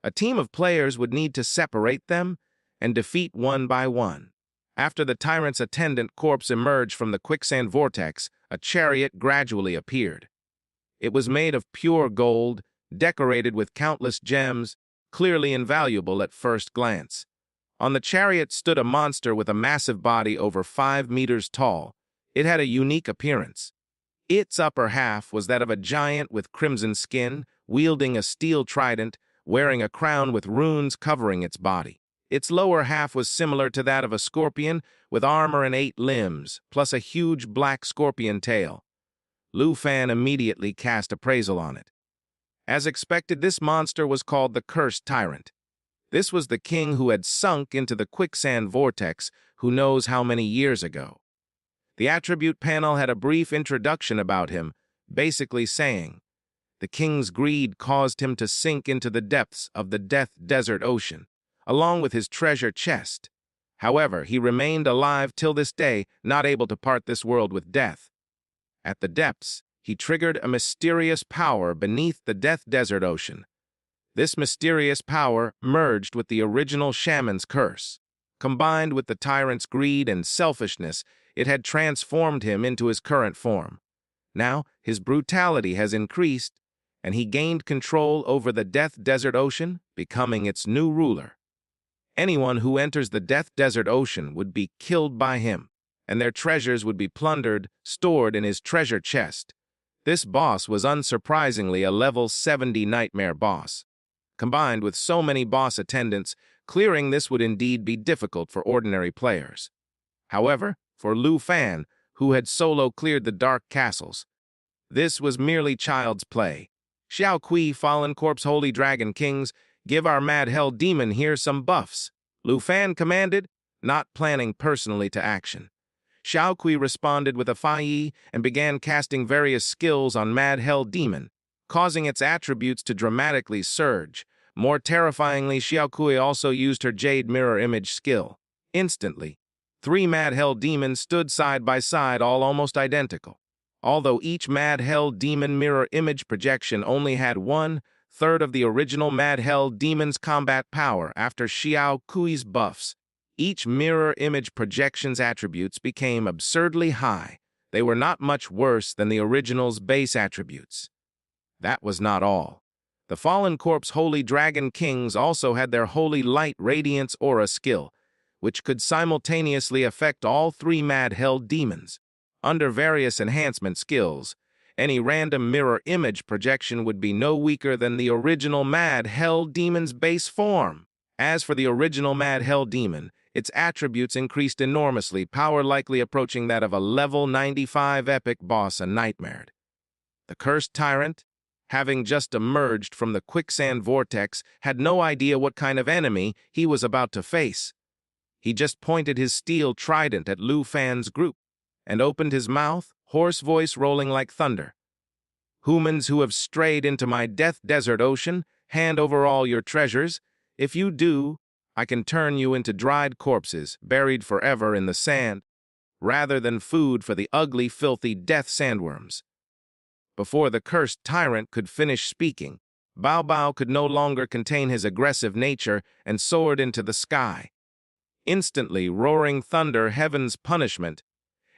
A team of players would need to separate them and defeat one by one. After the Tyrant's Attendant Corps emerged from the quicksand vortex, a chariot gradually appeared. It was made of pure gold, decorated with countless gems, clearly invaluable at first glance. On the chariot stood a monster with a massive body over 5 meters tall. It had a unique appearance. Its upper half was that of a giant with crimson skin, wielding a steel trident, wearing a crown with runes covering its body. Its lower half was similar to that of a scorpion, with armor and 8 limbs, plus a huge black scorpion tail. Lu Fan immediately cast appraisal on it. As expected, this monster was called the Cursed Tyrant. This was the king who had sunk into the quicksand vortex who knows how many years ago. The attribute panel had a brief introduction about him, basically saying, the king's greed caused him to sink into the depths of the Death Desert Ocean, along with his treasure chest. However, he remained alive till this day, not able to part this world with death. At the depths, he triggered a mysterious power beneath the Death Desert Ocean. This mysterious power merged with the original shaman's curse. Combined with the tyrant's greed and selfishness, it had transformed him into his current form. Now, his brutality has increased, and he gained control over the Death Desert Ocean, becoming its new ruler. Anyone who enters the Death Desert Ocean would be killed by him, and their treasures would be plundered, stored in his treasure chest. This boss was unsurprisingly a level 70 nightmare boss. Combined with so many boss attendants, clearing this would indeed be difficult for ordinary players. However, for Lu Fan, who had solo cleared the Dark Castles, this was merely child's play. Xiao Kui, Fallen Corpse, Holy Dragon Kings, give our Mad Hell Demon here some buffs, Lu Fan commanded, not planning personally to action. Xiao Kui responded with a Fai and began casting various skills on Mad Hell Demon, causing its attributes to dramatically surge. More terrifyingly, Xiao Kui also used her Jade Mirror Image skill. Instantly, 3 Mad Hell Demons stood side by side, all almost identical. Although each Mad Hell Demon mirror image projection only had 1/3 of the original Mad Hell Demon's combat power after Xiao Kui's buffs, each mirror image projection's attributes became absurdly high. They were not much worse than the original's base attributes. That was not all. The Fallen Corp's Holy Dragon Kings also had their Holy Light Radiance Aura skill, which could simultaneously affect all three Mad Hell Demons. Under various enhancement skills, any random mirror image projection would be no weaker than the original Mad Hell Demon's base form. As for the original Mad Hell Demon, its attributes increased enormously, power likely approaching that of a level 95 epic boss and nightmare. The Cursed Tyrant, having just emerged from the quicksand vortex, had no idea what kind of enemy he was about to face. He just pointed his steel trident at Lu Fan's group and opened his mouth, hoarse voice rolling like thunder. "Humans who have strayed into my death desert ocean, hand over all your treasures. If you do, I can turn you into dried corpses, buried forever in the sand, rather than food for the ugly, filthy death sandworms." Before the Cursed Tyrant could finish speaking, Bao Bao could no longer contain his aggressive nature and soared into the sky. Instantly, roaring thunder, heaven's punishment,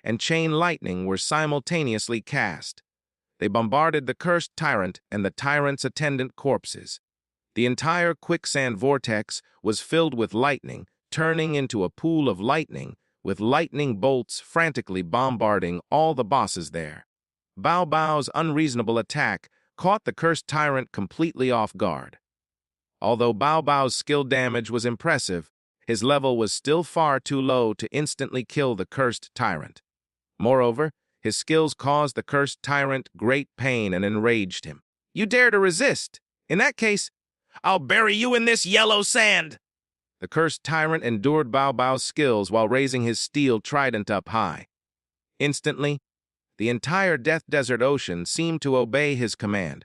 and chain lightning were simultaneously cast. They bombarded the Cursed Tyrant and the tyrant's attendant corpses. The entire quicksand vortex was filled with lightning, turning into a pool of lightning, with lightning bolts frantically bombarding all the bosses there. Bao Bao's unreasonable attack caught the Cursed Tyrant completely off guard. Although Bao Bao's skill damage was impressive, his level was still far too low to instantly kill the Cursed Tyrant. Moreover, his skills caused the Cursed Tyrant great pain and enraged him. "You dare to resist? In that case, I'll bury you in this yellow sand!" The Cursed Tyrant endured Bao Bao's skills while raising his steel trident up high. Instantly, the entire Death Desert Ocean seemed to obey his command.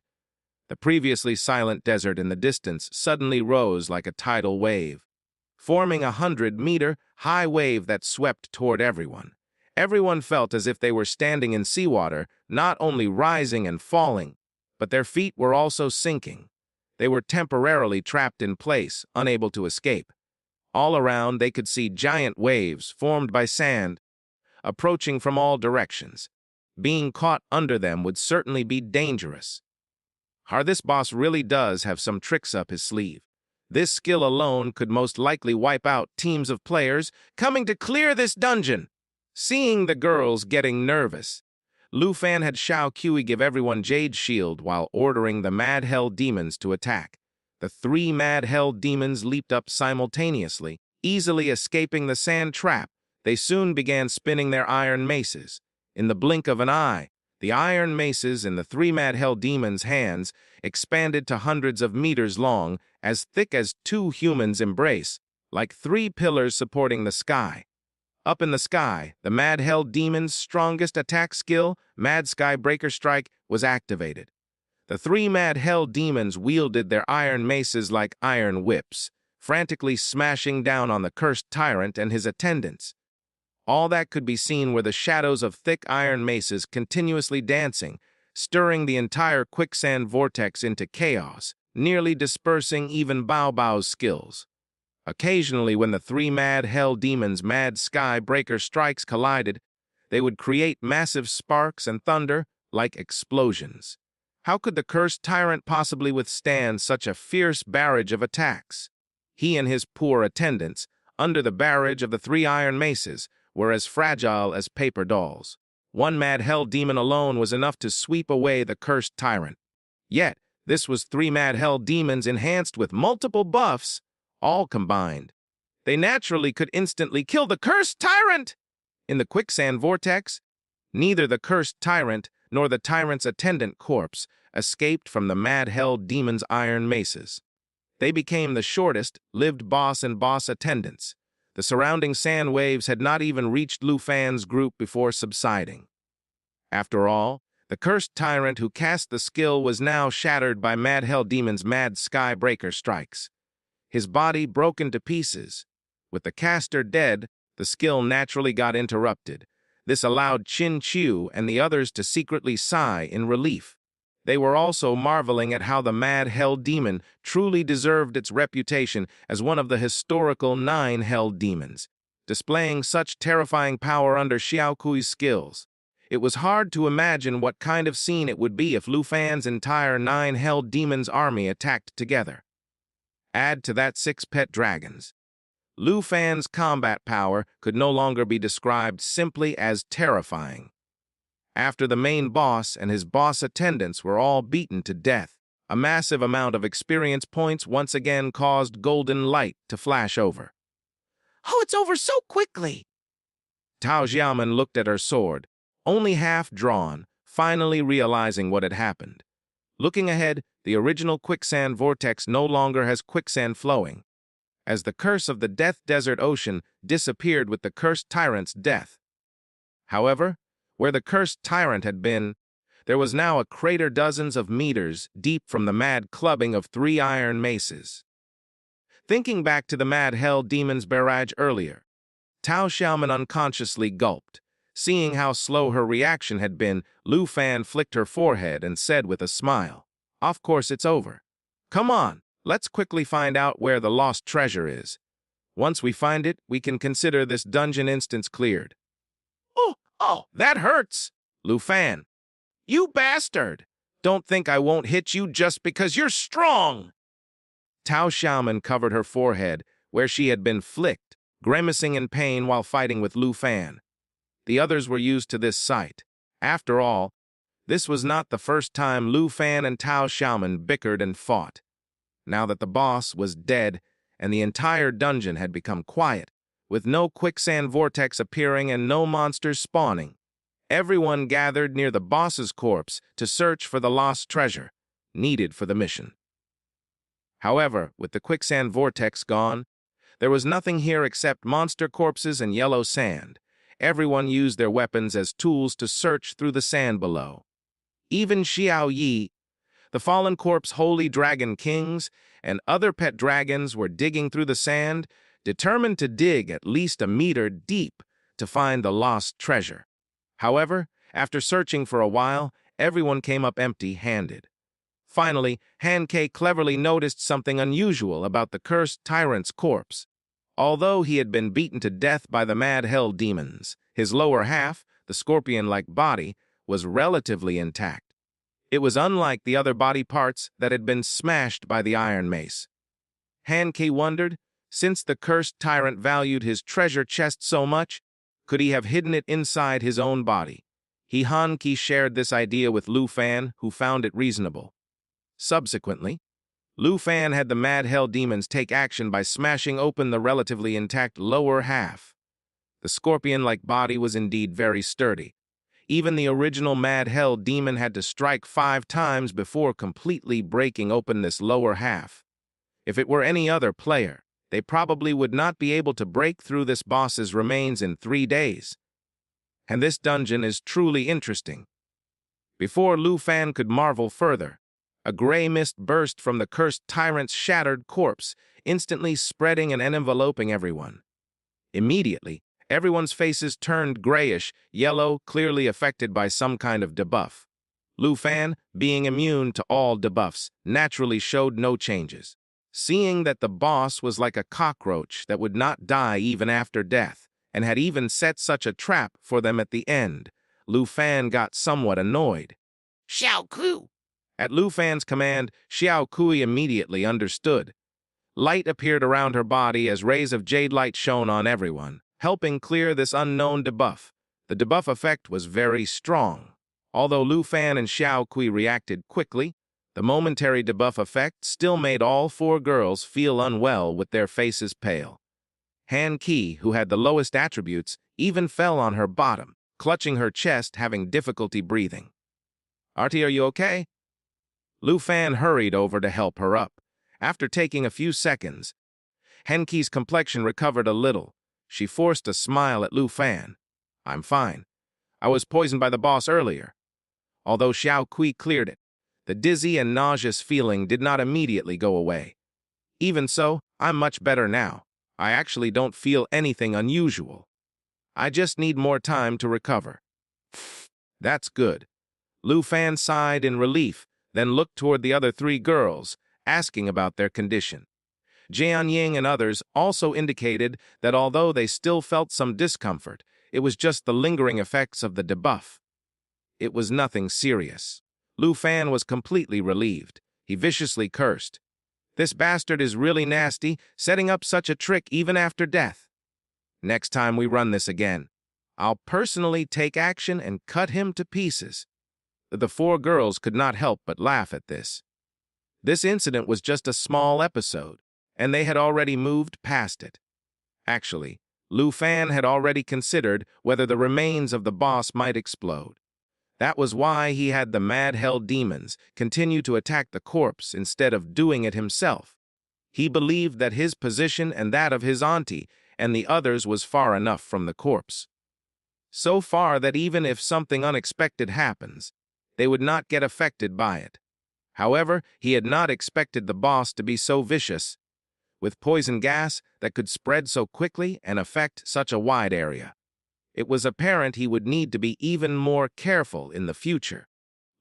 The previously silent desert in the distance suddenly rose like a tidal wave, forming a 100-meter high wave that swept toward everyone. Everyone felt as if they were standing in seawater, not only rising and falling, but their feet were also sinking. They were temporarily trapped in place, unable to escape. All around, they could see giant waves formed by sand, approaching from all directions. Being caught under them would certainly be dangerous. This boss really does have some tricks up his sleeve. This skill alone could most likely wipe out teams of players coming to clear this dungeon. Seeing the girls getting nervous, Lu Fan had Xiao Qi give everyone Jade Shield while ordering the Mad Hell Demons to attack. The three Mad Hell Demons leaped up simultaneously, easily escaping the sand trap. They soon began spinning their iron maces. In the blink of an eye, the iron maces in the three Mad Hell Demons' hands expanded to hundreds of meters long, as thick as two humans' embrace, like three pillars supporting the sky. Up in the sky, the Mad Hell Demon's strongest attack skill, Mad Sky Breaker Strike, was activated. The three Mad Hell Demons wielded their iron maces like iron whips, frantically smashing down on the Cursed Tyrant and his attendants. All that could be seen were the shadows of thick iron maces continuously dancing, stirring the entire quicksand vortex into chaos, nearly dispersing even Bao Bao's skills. Occasionally, when the three Mad Hell Demons' Mad Sky Breaker Strikes collided, they would create massive sparks and thunder like explosions. How could the Cursed Tyrant possibly withstand such a fierce barrage of attacks? He and his poor attendants, under the barrage of the three iron maces, were as fragile as paper dolls. One Mad Hell Demon alone was enough to sweep away the Cursed Tyrant. Yet, this was three Mad Hell Demons enhanced with multiple buffs, all combined. They naturally could instantly kill the Cursed Tyrant! In the quicksand vortex, neither the Cursed Tyrant nor the Tyrant's attendant corpse escaped from the Mad Hell Demon's iron maces. They became the shortest-lived boss and boss attendants. The surrounding sand waves had not even reached Lu Fan's group before subsiding. After all, the Cursed Tyrant who cast the skill was now shattered by Mad Hell Demon's Mad Sky Breaker Strikes. His body broken to pieces. With the caster dead, the skill naturally got interrupted. This allowed Qin Qiu and the others to secretly sigh in relief. They were also marveling at how the Mad Hell Demon truly deserved its reputation as one of the historical 9 Hell Demons, displaying such terrifying power under Xiao Kui's skills. It was hard to imagine what kind of scene it would be if Lu Fan's entire 9 Hell Demons army attacked together. Add to that 6 pet dragons. Lu Fan's combat power could no longer be described simply as terrifying. After the main boss and his boss attendants were all beaten to death, a massive amount of experience points once again caused golden light to flash over. Oh, it's over so quickly! Tao Xiaoman looked at her sword, only half drawn, finally realizing what had happened. Looking ahead, the original quicksand vortex no longer has quicksand flowing, as the curse of the Death Desert Ocean disappeared with the cursed tyrant's death. However, where the cursed tyrant had been, there was now a crater dozens of meters deep from the mad clubbing of 3 iron maces. Thinking back to the Mad Hell Demon's barrage earlier, Tao Xiaoman unconsciously gulped. Seeing how slow her reaction had been, Lu Fan flicked her forehead and said with a smile, "Of course it's over. Come on, let's quickly find out where the lost treasure is. Once we find it, we can consider this dungeon instance cleared." Oh, That hurts! Lu Fan, you bastard! Don't think I won't hit you just because you're strong! Tao Xiaoman covered her forehead, where she had been flicked, grimacing in pain while fighting with Lu Fan. The others were used to this sight. After all, this was not the first time Lu Fan and Tao Xiaoman bickered and fought. Now that the boss was dead and the entire dungeon had become quiet, with no quicksand vortex appearing and no monsters spawning, everyone gathered near the boss's corpse to search for the lost treasure needed for the mission. However, with the quicksand vortex gone, there was nothing here except monster corpses and yellow sand. Everyone used their weapons as tools to search through the sand below. Even Xiao Yi, the fallen corpse holy dragon kings, and other pet dragons were digging through the sand, determined to dig at least a meter deep to find the lost treasure. However, after searching for a while, everyone came up empty-handed. Finally, Han Ke cleverly noticed something unusual about the cursed tyrant's corpse. Although he had been beaten to death by the Mad Hell Demons, his lower half, the scorpion-like body, was relatively intact. It was unlike the other body parts that had been smashed by the iron mace. Han Ke wondered, since the cursed tyrant valued his treasure chest so much, could he have hidden it inside his own body? Han Ke shared this idea with Lu Fan, who found it reasonable. Subsequently, Lu Fan had the Mad Hell Demons take action by smashing open the relatively intact lower half. The scorpion-like body was indeed very sturdy. Even the original Mad Hell Demon had to strike 5 times before completely breaking open this lower half. If it were any other player, they probably would not be able to break through this boss's remains in 3 days. And this dungeon is truly interesting. Before Lu Fan could marvel further, a gray mist burst from the cursed tyrant's shattered corpse, instantly spreading and enveloping everyone. Immediately, everyone's faces turned grayish, yellow, clearly affected by some kind of debuff. Lu Fan, being immune to all debuffs, naturally showed no changes. Seeing that the boss was like a cockroach that would not die even after death, and had even set such a trap for them at the end, Lu Fan got somewhat annoyed. Xiao Ku! At Lu Fan's command, Xiao Kui immediately understood. Light appeared around her body as rays of jade light shone on everyone, helping clear this unknown debuff. The debuff effect was very strong. Although Lu Fan and Xiao Kui reacted quickly, the momentary debuff effect still made all 4 girls feel unwell with their faces pale. Han Ke, who had the lowest attributes, even fell on her bottom, clutching her chest, having difficulty breathing. "Artie, are you okay?" Lu Fan hurried over to help her up. After taking a few seconds, Han Ke's complexion recovered a little. She forced a smile at Lu Fan. "I'm fine. I was poisoned by the boss earlier." Although Xiao Kui cleared it, the dizzy and nauseous feeling did not immediately go away. "Even so, I'm much better now. I actually don't feel anything unusual. I just need more time to recover." "That's good." Lu Fan sighed in relief, then looked toward the other 3 girls, asking about their condition. Jian Ying and others also indicated that although they still felt some discomfort, it was just the lingering effects of the debuff. It was nothing serious. Lu Fan was completely relieved. He viciously cursed. This bastard is really nasty, setting up such a trick even after death. Next time we run this again, I'll personally take action and cut him to pieces. The four girls could not help but laugh at this. This incident was just a small episode, and they had already moved past it. Actually, Lu Fan had already considered whether the remains of the boss might explode. That was why he had the mad hell demons continue to attack the corpse instead of doing it himself. He believed that his position and that of his auntie and the others was far enough from the corpse. So far that even if something unexpected happens, they would not get affected by it. However, he had not expected the boss to be so vicious, with poison gas that could spread so quickly and affect such a wide area. It was apparent he would need to be even more careful in the future.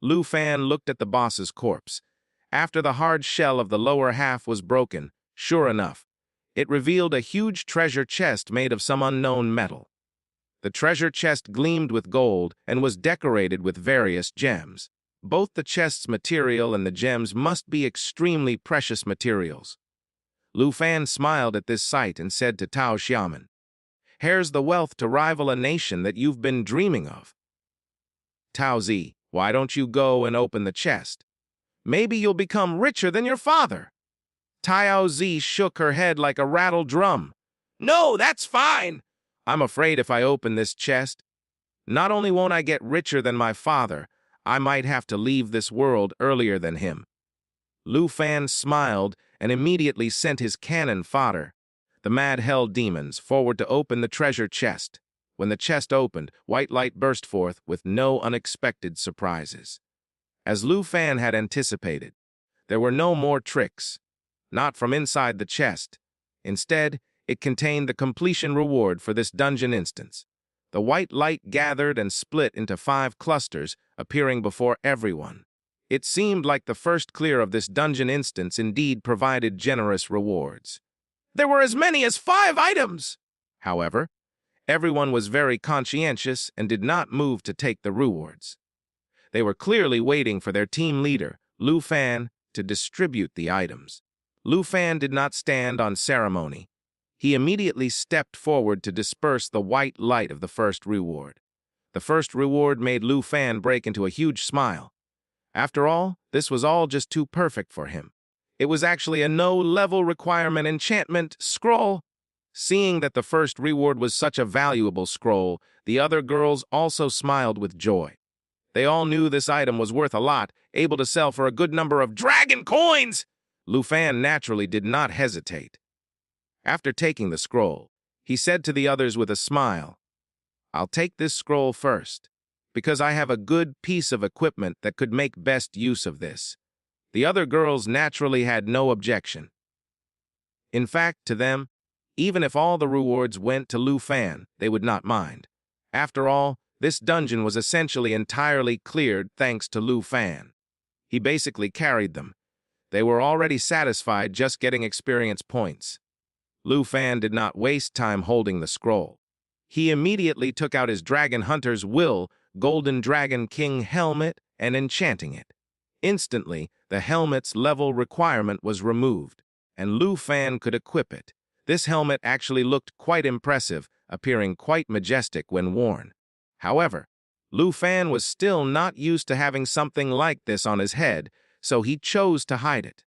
Lu Fan looked at the boss's corpse. After the hard shell of the lower half was broken, sure enough, it revealed a huge treasure chest made of some unknown metal. The treasure chest gleamed with gold and was decorated with various gems. Both the chest's material and the gems must be extremely precious materials. Lu Fan smiled at this sight and said to Tao Xiamen, "Here's the wealth to rival a nation that you've been dreaming of. Tao Zi, why don't you go and open the chest? Maybe you'll become richer than your father." Tao Zi shook her head like a rattled drum. "No, that's fine. I'm afraid if I open this chest, not only won't I get richer than my father, I might have to leave this world earlier than him." Lu Fan smiled and immediately sent his cannon fodder, the mad hell demons, forward to open the treasure chest. When the chest opened, white light burst forth with no unexpected surprises. As Lu Fan had anticipated, there were no more tricks, not from inside the chest. Instead, it contained the completion reward for this dungeon instance. The white light gathered and split into 5 clusters, appearing before everyone. It seemed like the first clear of this dungeon instance indeed provided generous rewards. There were as many as 5 items! However, everyone was very conscientious and did not move to take the rewards. They were clearly waiting for their team leader, Lu Fan, to distribute the items. Lu Fan did not stand on ceremony. He immediately stepped forward to disperse the white light of the first reward. The first reward made Lu Fan break into a huge smile. After all, this was all just too perfect for him. It was actually a no-level requirement enchantment scroll. Seeing that the first reward was such a valuable scroll, the other girls also smiled with joy. They all knew this item was worth a lot, able to sell for a good number of dragon coins. Lu Fan naturally did not hesitate. After taking the scroll, he said to the others with a smile, "I'll take this scroll first, because I have a good piece of equipment that could make best use of this." The other girls naturally had no objection. In fact, to them, even if all the rewards went to Lu Fan, they would not mind. After all, this dungeon was essentially entirely cleared thanks to Lu Fan. He basically carried them. They were already satisfied just getting experience points. Lu Fan did not waste time holding the scroll. He immediately took out his Dragon Hunter's Will, Golden Dragon King helmet, and enchanting it. Instantly, the helmet's level requirement was removed, and Lu Fan could equip it. This helmet actually looked quite impressive, appearing quite majestic when worn. However, Lu Fan was still not used to having something like this on his head, so he chose to hide it.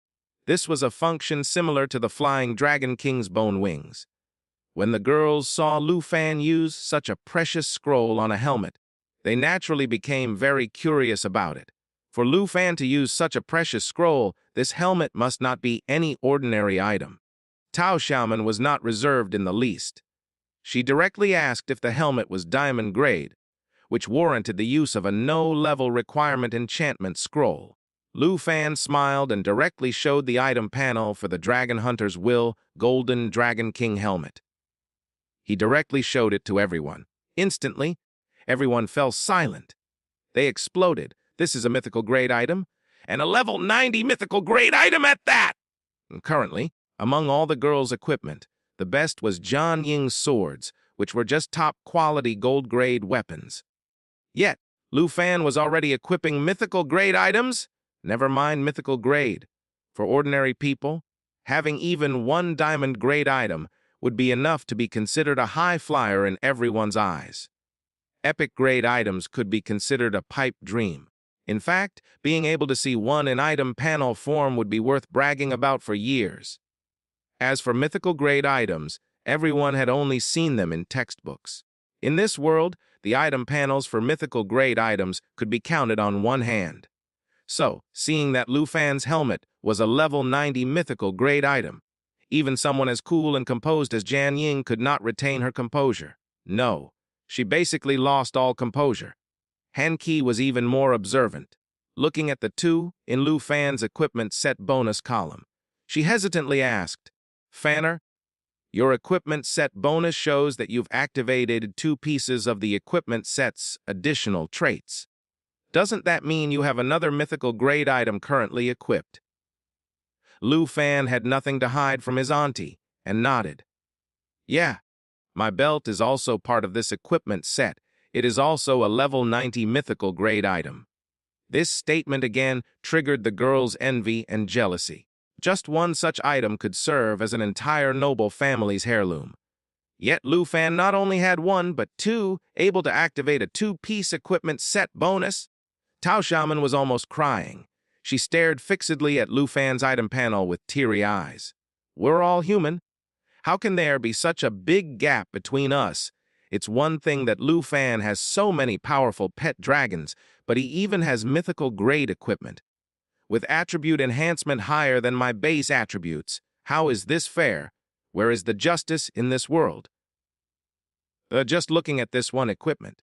This was a function similar to the Flying Dragon King's bone wings. When the girls saw Lu Fan use such a precious scroll on a helmet, they naturally became very curious about it. For Lu Fan to use such a precious scroll, this helmet must not be any ordinary item. Tao Xiamen was not reserved in the least. She directly asked if the helmet was diamond grade, which warranted the use of a no-level requirement enchantment scroll. Lu Fan smiled and directly showed the item panel for the Dragon Hunter's Will, Golden Dragon King helmet. He directly showed it to everyone. Instantly, everyone fell silent. They exploded. This is a mythical grade item, and a level 90 mythical grade item at that! Currently, among all the girls' equipment, the best was Jian Ying's swords, which were just top-quality gold-grade weapons. Yet, Lu Fan was already equipping mythical grade items? Never mind mythical grade. For ordinary people, having even one diamond grade item would be enough to be considered a high flyer in everyone's eyes. Epic grade items could be considered a pipe dream. In fact, being able to see one in item panel form would be worth bragging about for years. As for mythical grade items, everyone had only seen them in textbooks. In this world, the item panels for mythical grade items could be counted on one hand. So, seeing that Lu Fan's helmet was a level 90 mythical grade item, even someone as cool and composed as Jan Ying could not retain her composure. No, she basically lost all composure. Han Qi was even more observant. Looking at the 2 in Lu Fan's equipment set bonus column, she hesitantly asked, "Fanner, your equipment set bonus shows that you've activated 2 pieces of the equipment set's additional traits. Doesn't that mean you have another mythical grade item currently equipped?" Lu Fan had nothing to hide from his auntie and nodded. "Yeah, my belt is also part of this equipment set. It is also a level 90 mythical grade item." This statement again triggered the girl's envy and jealousy. Just one such item could serve as an entire noble family's heirloom. Yet Lu Fan not only had 1 but 2, able to activate a 2-piece equipment set bonus. Tao Shaman was almost crying. She stared fixedly at Lu Fan's item panel with teary eyes. "We're all human. How can there be such a big gap between us? It's one thing that Lu Fan has so many powerful pet dragons, but he even has mythical grade equipment. With attribute enhancement higher than my base attributes, how is this fair? Where is the justice in this world?" Just looking at this one equipment,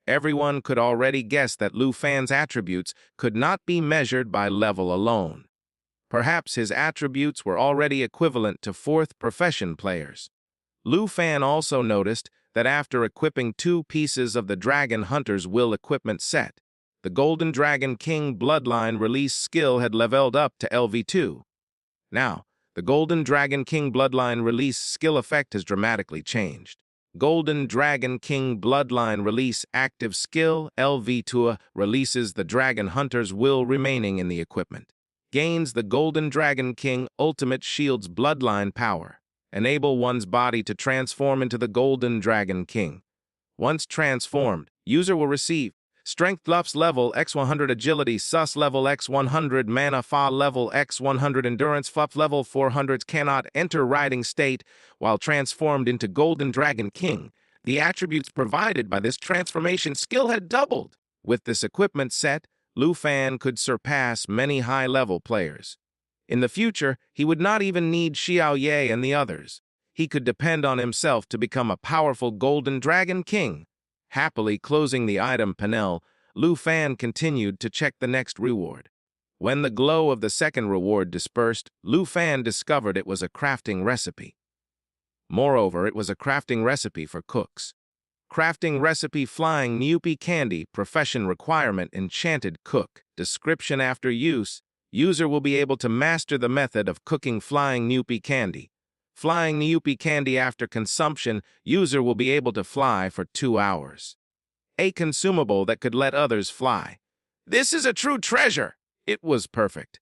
everyone could already guess that Lu Fan's attributes could not be measured by level alone. Perhaps his attributes were already equivalent to 4th profession players. Lu Fan also noticed that after equipping 2 pieces of the Dragon Hunter's Will equipment set, the Golden Dragon King Bloodline release skill had leveled up to LV2. Now, the Golden Dragon King Bloodline release skill effect has dramatically changed. Golden Dragon King Bloodline release active skill LV2 releases the Dragon Hunter's Will remaining in the equipment. Gains the Golden Dragon King Ultimate Shield's Bloodline power. Enable one's body to transform into the Golden Dragon King. Once transformed, user will receive Strength Luff's level X100 Agility Sus level X100 Mana Fa level X100 Endurance Fuff level 400 cannot enter riding state while transformed into Golden Dragon King. The attributes provided by this transformation skill had doubled. With this equipment set, Lu Fan could surpass many high-level players. In the future, he would not even need Xiao Ye and the others. He could depend on himself to become a powerful Golden Dragon King. Happily closing the item panel, Lu Fan continued to check the next reward. When the glow of the second reward dispersed, Lu Fan discovered it was a crafting recipe. Moreover, it was a crafting recipe for cooks. Crafting recipe Flying Newpie Candy, profession requirement Enchanted Cook. Description after use, user will be able to master the method of cooking Flying Newpie Candy. Flying Newpie Candy after consumption, user will be able to fly for 2 hours. A consumable that could let others fly. This is a true treasure! It was perfect.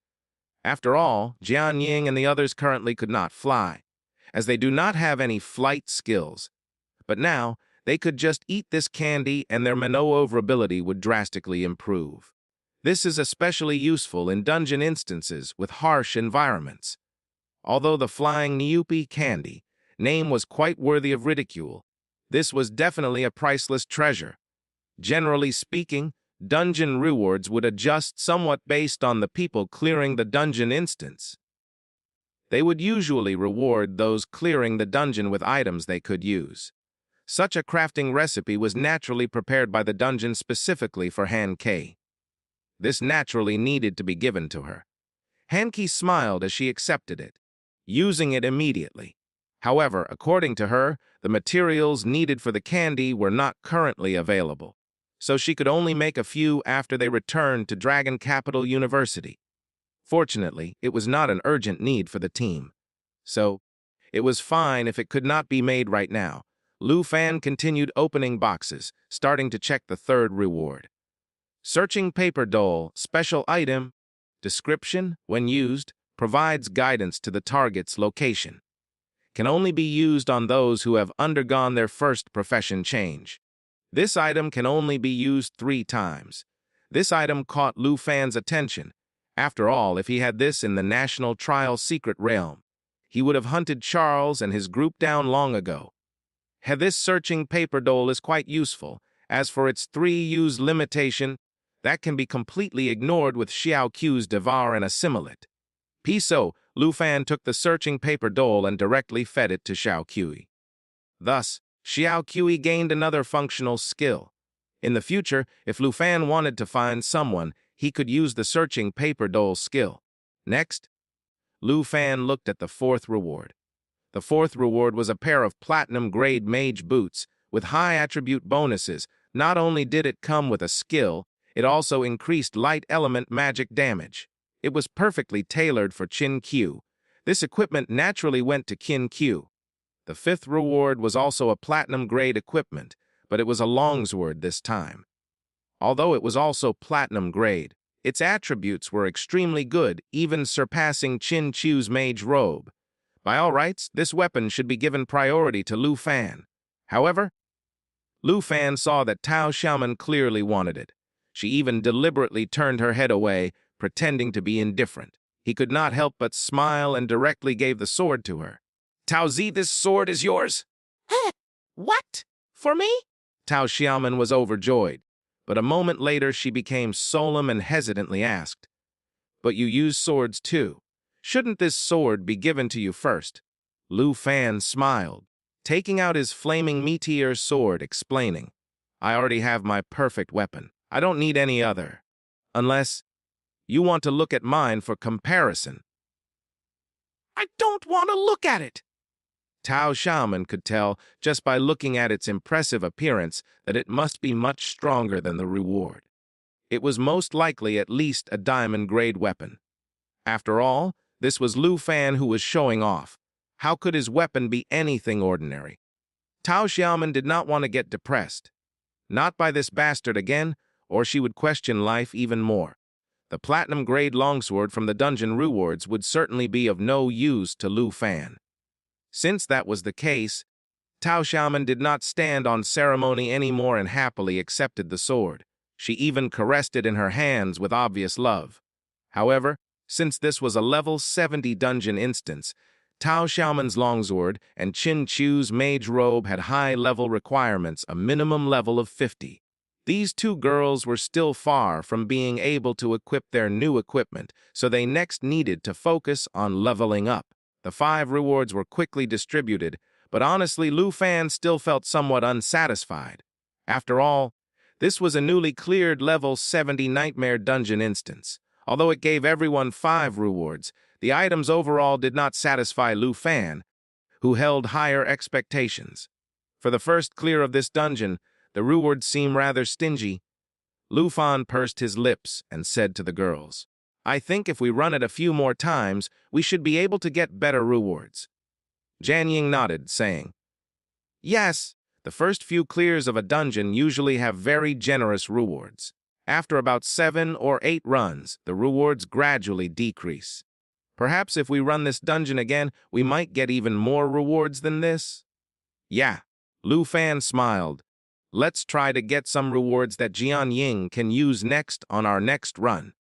After all, Jian Ying and the others currently could not fly, as they do not have any flight skills. But now, they could just eat this candy and their maneuverability would drastically improve. This is especially useful in dungeon instances with harsh environments. Although the Flying Newpie Candy name was quite worthy of ridicule, this was definitely a priceless treasure. Generally speaking, dungeon rewards would adjust somewhat based on the people clearing the dungeon instance. They would usually reward those clearing the dungeon with items they could use. Such a crafting recipe was naturally prepared by the dungeon specifically for Han Qi. This naturally needed to be given to her. Han Qi smiled as she accepted it, using it immediately. However, according to her, the materials needed for the candy were not currently available, so she could only make a few after they returned to Dragon Capital University. Fortunately, it was not an urgent need for the team, so it was fine if it could not be made right now. Lu Fan continued opening boxes, starting to check the third reward. Searching paper doll, special item. Description, when used, provides guidance to the target's location. Can only be used on those who have undergone their first profession change. This item can only be used 3 times. This item caught Lu Fan's attention. After all, if he had this in the National Trial Secret realm, he would have hunted Charles and his group down long ago. This searching paper doll is quite useful. As for its 3-use limitation, that can be completely ignored with Xiao Q's devour and assimilate. So, Lu Fan took the searching paper doll and directly fed it to Xiao Qi. Thus, Xiao Qi gained another functional skill. In the future, if Lu Fan wanted to find someone, he could use the searching paper doll skill. Next, Lu Fan looked at the 4th reward. The 4th reward was a pair of platinum-grade mage boots with high attribute bonuses. Not only did it come with a skill, it also increased light element magic damage. It was perfectly tailored for Qin Q. This equipment naturally went to Qin Q. The 5th reward was also a platinum-grade equipment, but it was a longsword this time. Although it was also platinum-grade, its attributes were extremely good, even surpassing Qin Q's mage robe. By all rights, this weapon should be given priority to Lu Fan. However, Lu Fan saw that Tao Xiaoman clearly wanted it. She even deliberately turned her head away, pretending to be indifferent. He could not help but smile and directly gave the sword to her. Tao Zi, this sword is yours. What? For me? Tao Xiaoman was overjoyed, but a moment later she became solemn and hesitantly asked, "But you use swords too. Shouldn't this sword be given to you first?" Lu Fan smiled, taking out his flaming meteor sword, explaining, "I already have my perfect weapon. I don't need any other. Unless you want to look at mine for comparison." I don't want to look at it. Tao Xiaoman could tell, just by looking at its impressive appearance, that it must be much stronger than the reward. It was most likely at least a diamond-grade weapon. After all, this was Lu Fan who was showing off. How could his weapon be anything ordinary? Tao Xiaoman did not want to get depressed. Not by this bastard again, or she would question life even more. The platinum-grade longsword from the dungeon rewards would certainly be of no use to Lu Fan. Since that was the case, Tao Xiaoman did not stand on ceremony anymore and happily accepted the sword. She even caressed it in her hands with obvious love. However, since this was a level 70 dungeon instance, Tao Xiaoman's longsword and Qin Chu's mage robe had high-level requirements, a minimum level of 50. These 2 girls were still far from being able to equip their new equipment, so they next needed to focus on leveling up. The 5 rewards were quickly distributed, but honestly, Lu Fan still felt somewhat unsatisfied. After all, this was a newly cleared level 70 Nightmare Dungeon instance. Although it gave everyone 5 rewards, the items overall did not satisfy Lu Fan, who held higher expectations. For the first clear of this dungeon, the rewards seemed rather stingy. Lu Fan pursed his lips and said to the girls, "I think if we run it a few more times, we should be able to get better rewards." Jian Ying nodded, saying, "Yes, the first few clears of a dungeon usually have very generous rewards. After about 7 or 8 runs, the rewards gradually decrease. Perhaps if we run this dungeon again, we might get even more rewards than this." "Yeah," Lu Fan smiled. "Let's try to get some rewards that Jian Ying can use next on our next run."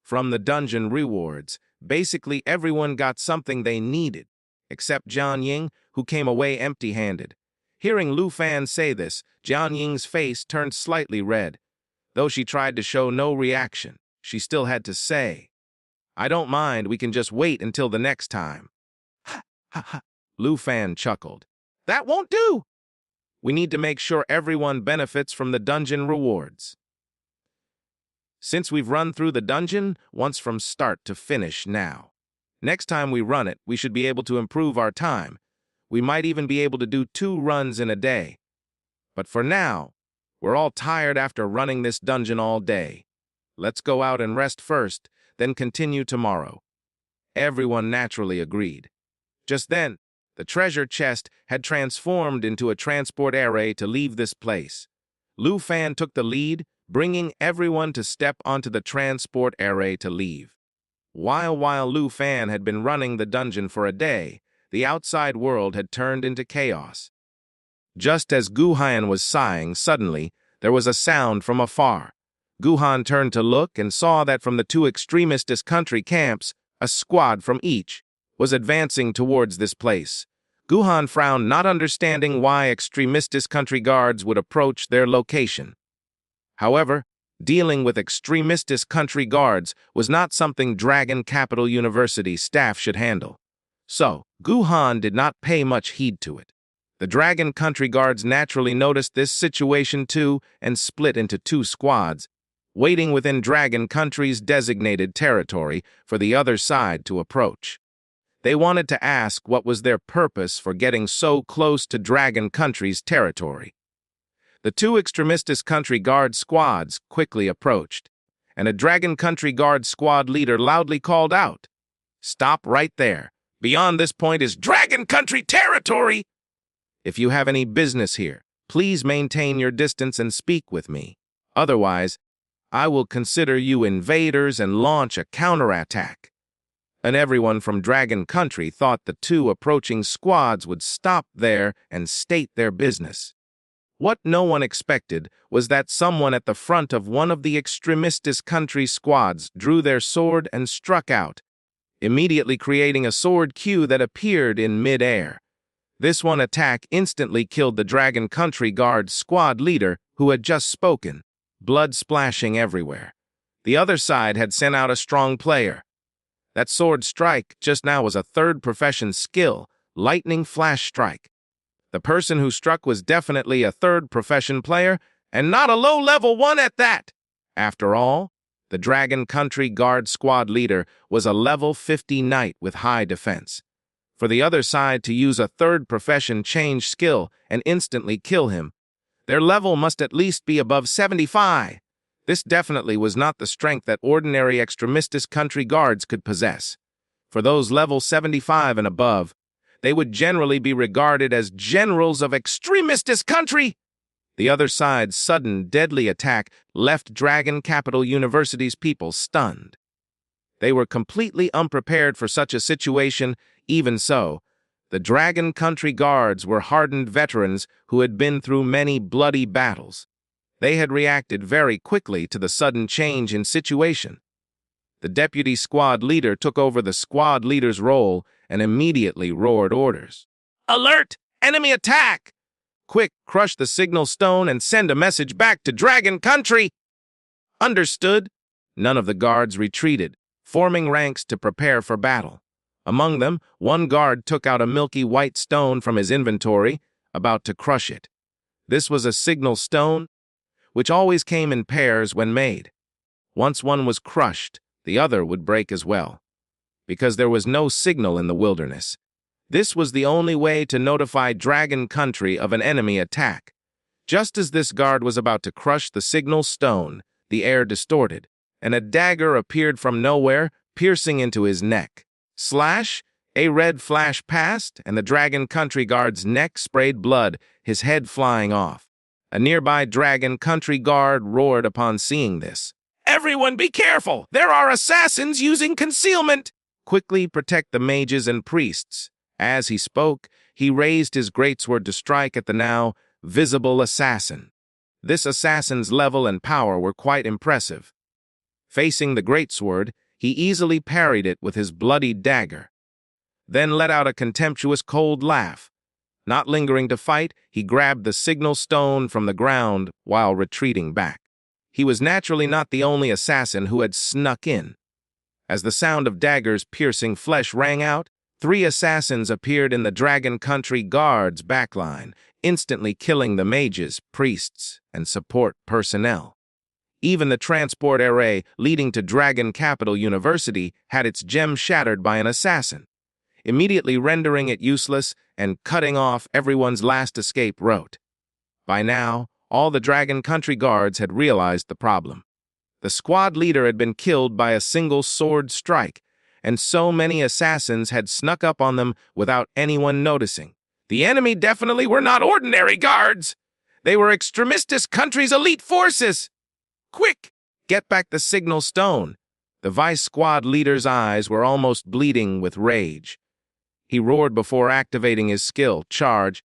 From the dungeon rewards, basically everyone got something they needed, except Jian Ying, who came away empty-handed. Hearing Lu Fan say this, Jian Ying's face turned slightly red. Though she tried to show no reaction, she still had to say, "I don't mind, we can just wait until the next time." Ha ha. Lu Fan chuckled. That won't do. "We need to make sure everyone benefits from the dungeon rewards. Since we've run through the dungeon once from start to finish now, next time we run it, we should be able to improve our time. We might even be able to do 2 runs in a day. But for now, we're all tired after running this dungeon all day. Let's go out and rest first, then continue tomorrow." Everyone naturally agreed. Just then, the treasure chest had transformed into a transport array to leave this place. Lu Fan took the lead, bringing everyone to step onto the transport array to leave. While Lu Fan had been running the dungeon for a day, the outside world had turned into chaos. Just as Guhan was sighing, suddenly, there was a sound from afar. Guhan turned to look and saw that from the two extremistist country camps, a squad from each was advancing towards this place. Guhan frowned, not understanding why extremistist country guards would approach their location. However, dealing with extremistist country guards was not something Dragon Capital University staff should handle. So, Guhan did not pay much heed to it. The Dragon Country Guards naturally noticed this situation too and split into two squads, waiting within Dragon Country's designated territory for the other side to approach. They wanted to ask what was their purpose for getting so close to Dragon Country's territory. The two extremistist country guard squads quickly approached, and a Dragon Country Guard squad leader loudly called out, "Stop right there. Beyond this point is Dragon Country territory! If you have any business here, please maintain your distance and speak with me. Otherwise, I will consider you invaders and launch a counterattack." And everyone from Dragon Country thought the two approaching squads would stop there and state their business. What no one expected was that someone at the front of one of the extremistist country squads drew their sword and struck out, immediately creating a sword queue that appeared in mid-air. This one attack instantly killed the Dragon Country Guard squad leader who had just spoken, blood splashing everywhere. The other side had sent out a strong player. That sword strike just now was a third profession skill, lightning flash strike. The person who struck was definitely a third profession player, and not a low-level one at that. After all, the Dragon Country Guard squad leader was a level 50 knight with high defense. For the other side to use a third profession change skill and instantly kill him, their level must at least be above 75. This definitely was not the strength that ordinary extremistist country guards could possess. For those level 75 and above, they would generally be regarded as generals of extremistist country. The other side's sudden, deadly attack left Dragon Capital University's people stunned. They were completely unprepared for such a situation. Even so, the Dragon Country Guards were hardened veterans who had been through many bloody battles. They had reacted very quickly to the sudden change in situation. The deputy squad leader took over the squad leader's role and immediately roared orders. "Alert! Enemy attack! Quick, crush the signal stone and send a message back to Dragon Country!" Understood. None of the guards retreated, forming ranks to prepare for battle. Among them, one guard took out a milky white stone from his inventory, about to crush it. This was a signal stone, which always came in pairs when made. Once one was crushed, the other would break as well. Because there was no signal in the wilderness, this was the only way to notify Dragon Country of an enemy attack. Just as this guard was about to crush the signal stone, the air distorted, and a dagger appeared from nowhere, piercing into his neck. Slash! A red flash passed, and the Dragon Country Guard's neck sprayed blood, his head flying off. A nearby Dragon Country Guard roared upon seeing this. "Everyone be careful! There are assassins using concealment! Quickly protect the mages and priests." As he spoke, he raised his greatsword to strike at the now visible assassin. This assassin's level and power were quite impressive. Facing the greatsword, he easily parried it with his bloody dagger, then let out a contemptuous cold laugh. Not lingering to fight, he grabbed the signal stone from the ground while retreating back. He was naturally not the only assassin who had snuck in. As the sound of daggers piercing flesh rang out, 3 assassins appeared in the Dragon Country Guard's backline, instantly killing the mages, priests, and support personnel. Even the transport array leading to Dragon Capital University had its gem shattered by an assassin, immediately rendering it useless and cutting off everyone's last escape route. By now, all the Dragon Country Guards had realized the problem. The squad leader had been killed by a single sword strike, and so many assassins had snuck up on them without anyone noticing. The enemy definitely were not ordinary guards. They were extremistist country's elite forces. Quick! Get back the signal stone. The Vice Squad leader's eyes were almost bleeding with rage. He roared before activating his skill, Charge,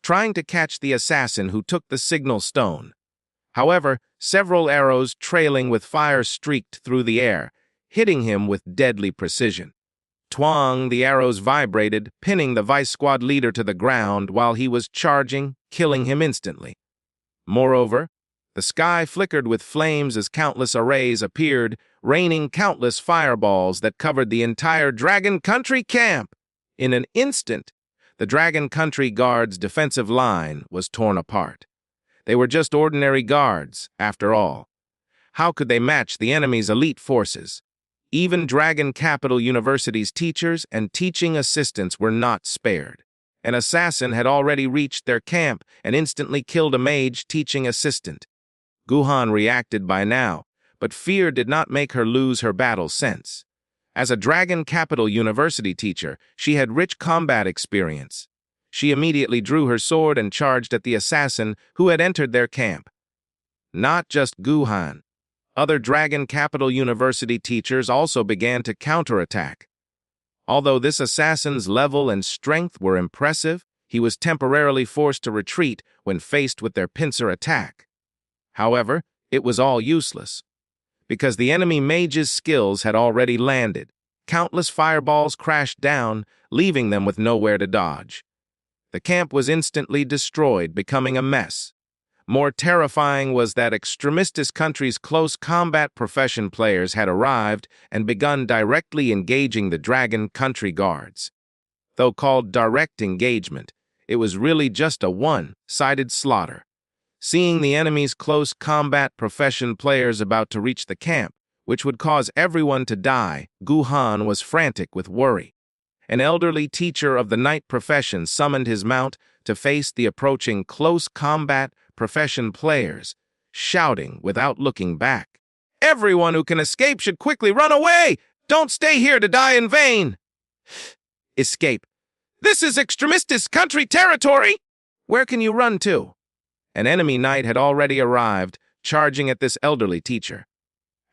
trying to catch the assassin who took the signal stone. However, several arrows trailing with fire streaked through the air, hitting him with deadly precision. Twang, the arrows vibrated, pinning the Vice Squad leader to the ground while he was charging, killing him instantly. Moreover, the sky flickered with flames as countless arrays appeared, raining countless fireballs that covered the entire Dragon Country camp. In an instant, the Dragon Country Guard's defensive line was torn apart. They were just ordinary guards, after all. How could they match the enemy's elite forces? Even Dragon Capital University's teachers and teaching assistants were not spared. An assassin had already reached their camp and instantly killed a mage teaching assistant. Guhan reacted by now, but fear did not make her lose her battle sense. As a Dragon Capital University teacher, she had rich combat experience. She immediately drew her sword and charged at the assassin who had entered their camp. Not just Guhan. Other Dragon Capital University teachers also began to counterattack. Although this assassin's level and strength were impressive, he was temporarily forced to retreat when faced with their pincer attack. However, it was all useless. Because the enemy mage's skills had already landed, countless fireballs crashed down, leaving them with nowhere to dodge. The camp was instantly destroyed, becoming a mess. More terrifying was that Extremistis country's close combat profession players had arrived and begun directly engaging the Dragon Country Guards. Though called direct engagement, it was really just a one-sided slaughter. Seeing the enemy's close combat profession players about to reach the camp, which would cause everyone to die, Guhan was frantic with worry. An elderly teacher of the night profession summoned his mount to face the approaching close combat profession players, shouting without looking back. "Everyone who can escape should quickly run away! Don't stay here to die in vain!" Escape. This is Extremistis country territory! Where can you run to? An enemy knight had already arrived, charging at this elderly teacher.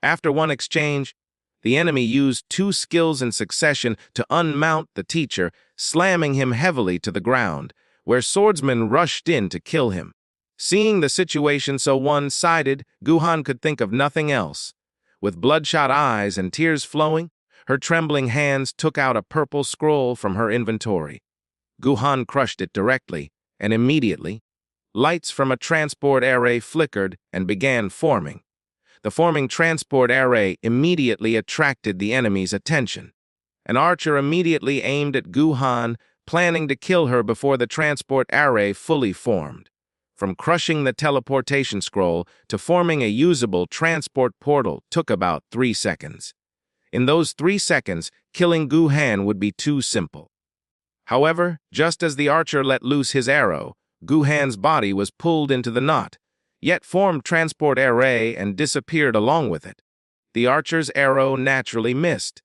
After one exchange, the enemy used two skills in succession to unmount the teacher, slamming him heavily to the ground, where swordsmen rushed in to kill him. Seeing the situation so one-sided, Guhan could think of nothing else. With bloodshot eyes and tears flowing, her trembling hands took out a purple scroll from her inventory. Guhan crushed it directly, and immediately, lights from a transport array flickered and began forming. The forming transport array immediately attracted the enemy's attention. An archer immediately aimed at Guhan, planning to kill her before the transport array fully formed. From crushing the teleportation scroll to forming a usable transport portal took about 3 seconds. In those 3 seconds, killing Guhan would be too simple. However, just as the archer let loose his arrow, Guhan's body was pulled into the knot, yet formed transport array and disappeared along with it. The archer's arrow naturally missed.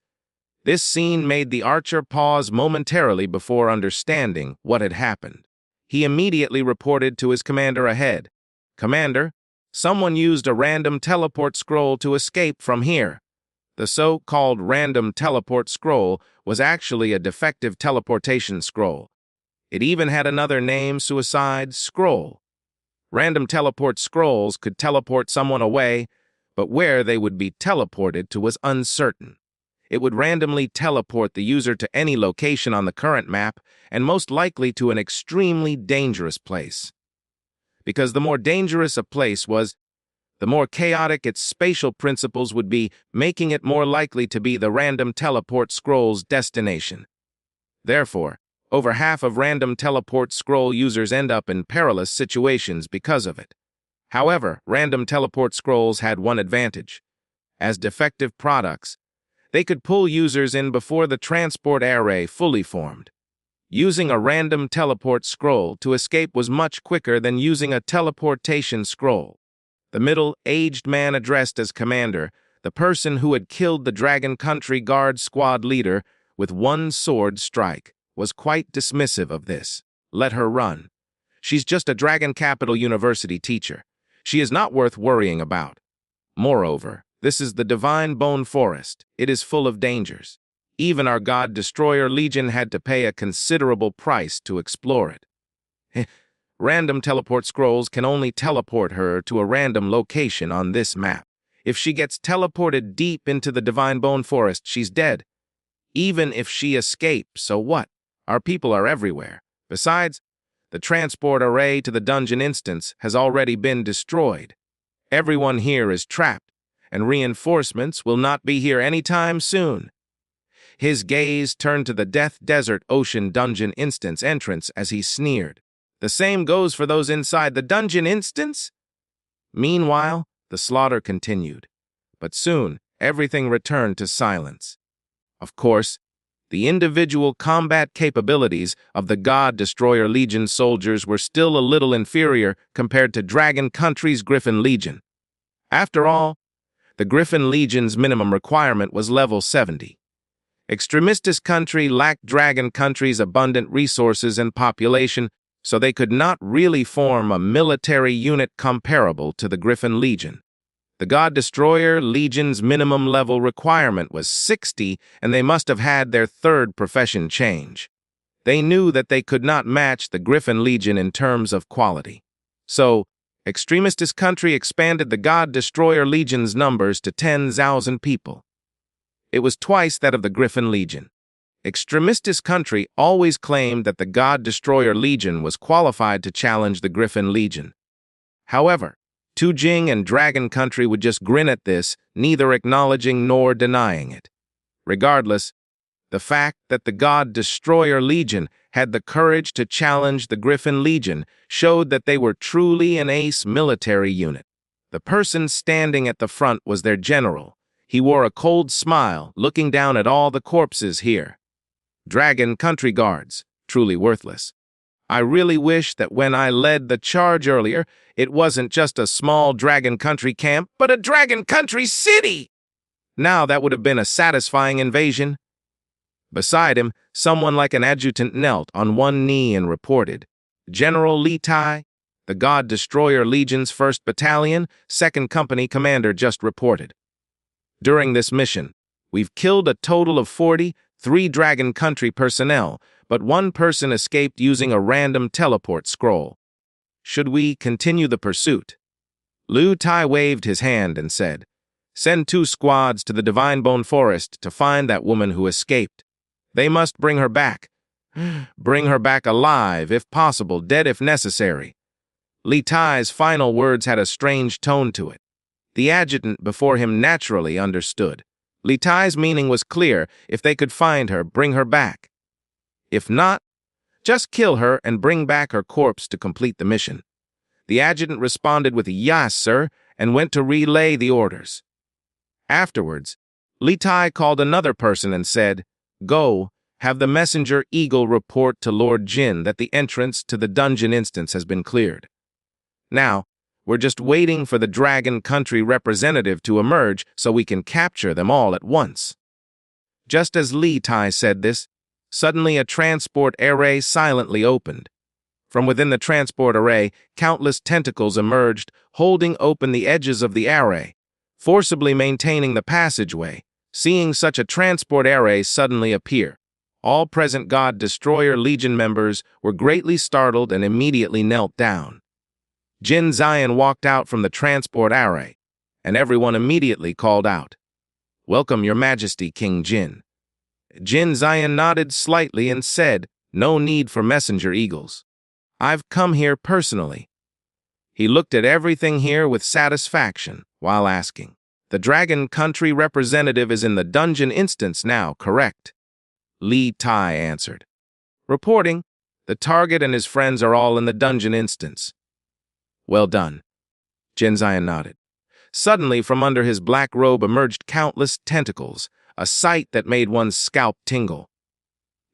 This scene made the archer pause momentarily before understanding what had happened. He immediately reported to his commander ahead. "Commander, someone used a random teleport scroll to escape from here." The so-called random teleport scroll was actually a defective teleportation scroll. It even had another name, Suicide Scroll. Random teleport scrolls could teleport someone away, but where they would be teleported to was uncertain. It would randomly teleport the user to any location on the current map, and most likely to an extremely dangerous place. Because the more dangerous a place was, the more chaotic its spatial principles would be, making it more likely to be the random teleport scroll's destination. Therefore, over half of random teleport scroll users end up in perilous situations because of it. However, random teleport scrolls had one advantage. As defective products, they could pull users in before the transport array fully formed. Using a random teleport scroll to escape was much quicker than using a teleportation scroll. The middle-aged man addressed as commander, the person who had killed the Dragon Country Guard squad leader with one sword strike, was quite dismissive of this. "Let her run. She's just a Dragon Capital University teacher. She is not worth worrying about." Moreover, this is the divine bone forest. It is full of dangers. Even our god destroyer legion had to pay a considerable price to explore it. Random teleport scrolls can only teleport her to a random location on this map. If she gets teleported deep into the divine bone forest, she's dead. Even if she escapes, so what? Our people are everywhere. Besides, the transport array to the dungeon instance has already been destroyed. Everyone here is trapped, and reinforcements will not be here anytime soon. His gaze turned to the Death Desert Ocean dungeon instance entrance as he sneered. The same goes for those inside the dungeon instance? Meanwhile, the slaughter continued, but soon everything returned to silence. Of course, the individual combat capabilities of the God Destroyer Legion soldiers were still a little inferior compared to Dragon Country's Griffin Legion. After all, the Griffin Legion's minimum requirement was level 70. Extremistis Country lacked Dragon Country's abundant resources and population, so they could not really form a military unit comparable to the Griffin Legion. The God Destroyer Legion's minimum level requirement was 60, and they must have had their third profession change. They knew that they could not match the Griffin Legion in terms of quality. So, Extremistis Country expanded the God Destroyer Legion's numbers to 10,000 people. It was twice that of the Griffin Legion. Extremistis Country always claimed that the God Destroyer Legion was qualified to challenge the Griffin Legion. However, Tujing and Dragon Country would just grin at this, neither acknowledging nor denying it. Regardless, the fact that the God Destroyer Legion had the courage to challenge the Griffin Legion showed that they were truly an ace military unit. The person standing at the front was their general. He wore a cold smile, looking down at all the corpses here. Dragon Country guards, truly worthless. I really wish that when I led the charge earlier, it wasn't just a small Dragon Country camp, but a Dragon Country city! Now that would have been a satisfying invasion. Beside him, someone like an adjutant knelt on one knee and reported, General Li Tai, the God Destroyer Legion's 1st Battalion, 2nd Company commander just reported. During this mission, we've killed a total of 43 Dragon Country personnel, but one person escaped using a random teleport scroll. Should we continue the pursuit? Liu Tai waved his hand and said, Send 2 squads to the Divine Bone Forest to find that woman who escaped. They must bring her back. Bring her back alive, if possible, dead if necessary. Li Tai's final words had a strange tone to it. The adjutant before him naturally understood. Li Tai's meaning was clear. If they could find her, bring her back. If not, just kill her and bring back her corpse to complete the mission. The adjutant responded with a "Yes, sir," and went to relay the orders. Afterwards, Li Tai called another person and said, Go, have the messenger Eagle report to Lord Jin that the entrance to the dungeon instance has been cleared. Now, we're just waiting for the Dragon Country representative to emerge so we can capture them all at once. Just as Li Tai said this, suddenly a transport array silently opened. From within the transport array, countless tentacles emerged, holding open the edges of the array, forcibly maintaining the passageway. Seeing such a transport array suddenly appear, all present God Destroyer Legion members were greatly startled and immediately knelt down. Jin Zion walked out from the transport array, and everyone immediately called out, Welcome, Your Majesty, King Jin. Jin Zion nodded slightly and said, No need for messenger eagles. I've come here personally. He looked at everything here with satisfaction while asking, The Dragon Country representative is in the dungeon instance now, correct? Li Tai answered. Reporting, the target and his friends are all in the dungeon instance. Well done. Jin Zion nodded. Suddenly, from under his black robe emerged countless tentacles, a sight that made one's scalp tingle.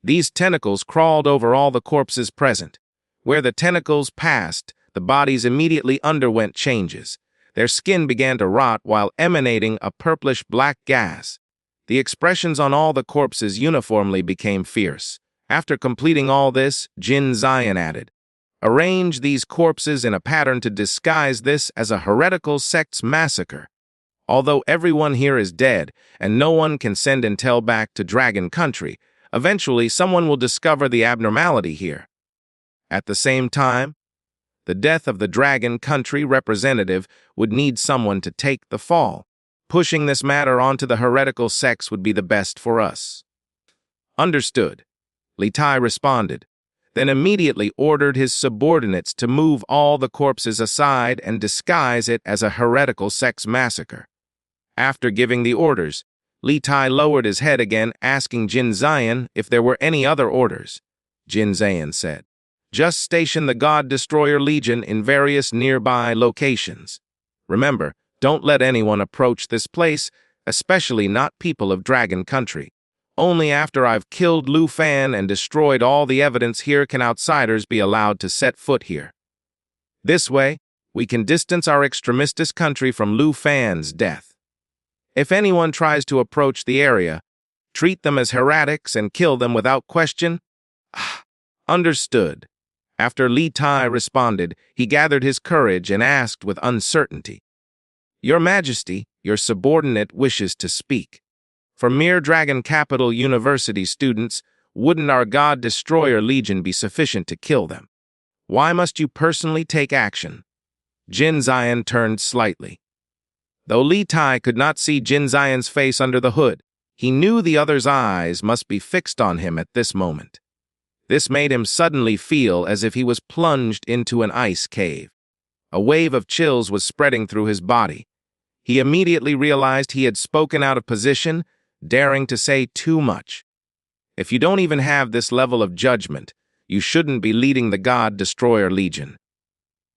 These tentacles crawled over all the corpses present. Where the tentacles passed, the bodies immediately underwent changes. Their skin began to rot while emanating a purplish-black gas. The expressions on all the corpses uniformly became fierce. After completing all this, Jin Zion added, Arrange these corpses in a pattern to disguise this as a heretical sect's massacre. Although everyone here is dead and no one can send intel back to Dragon Country, eventually someone will discover the abnormality here. At the same time, the death of the Dragon Country representative would need someone to take the fall. Pushing this matter onto the heretical sects would be the best for us. Understood, Li Tai responded, then immediately ordered his subordinates to move all the corpses aside and disguise it as a heretical sex massacre. After giving the orders, Li Tai lowered his head again, asking Jin Zion if there were any other orders. Jin Zion said, "Just station the God Destroyer Legion in various nearby locations. Remember, don't let anyone approach this place, especially not people of Dragon Country. Only after I've killed Lu Fan and destroyed all the evidence here can outsiders be allowed to set foot here. This way, we can distance our extremistis country from Lu Fan's death. If anyone tries to approach the area, treat them as heretics and kill them without question." Understood. After Li Tai responded, he gathered his courage and asked with uncertainty, "Your Majesty, your subordinate wishes to speak. For mere Dragon Capital University students, wouldn't our God Destroyer Legion be sufficient to kill them? Why must you personally take action?" Jin Zion turned slightly. Though Li Tai could not see Jin Zion's face under the hood, he knew the other's eyes must be fixed on him at this moment. This made him suddenly feel as if he was plunged into an ice cave. A wave of chills was spreading through his body. He immediately realized he had spoken out of position, daring to say too much. If you don't even have this level of judgment, you shouldn't be leading the God Destroyer Legion.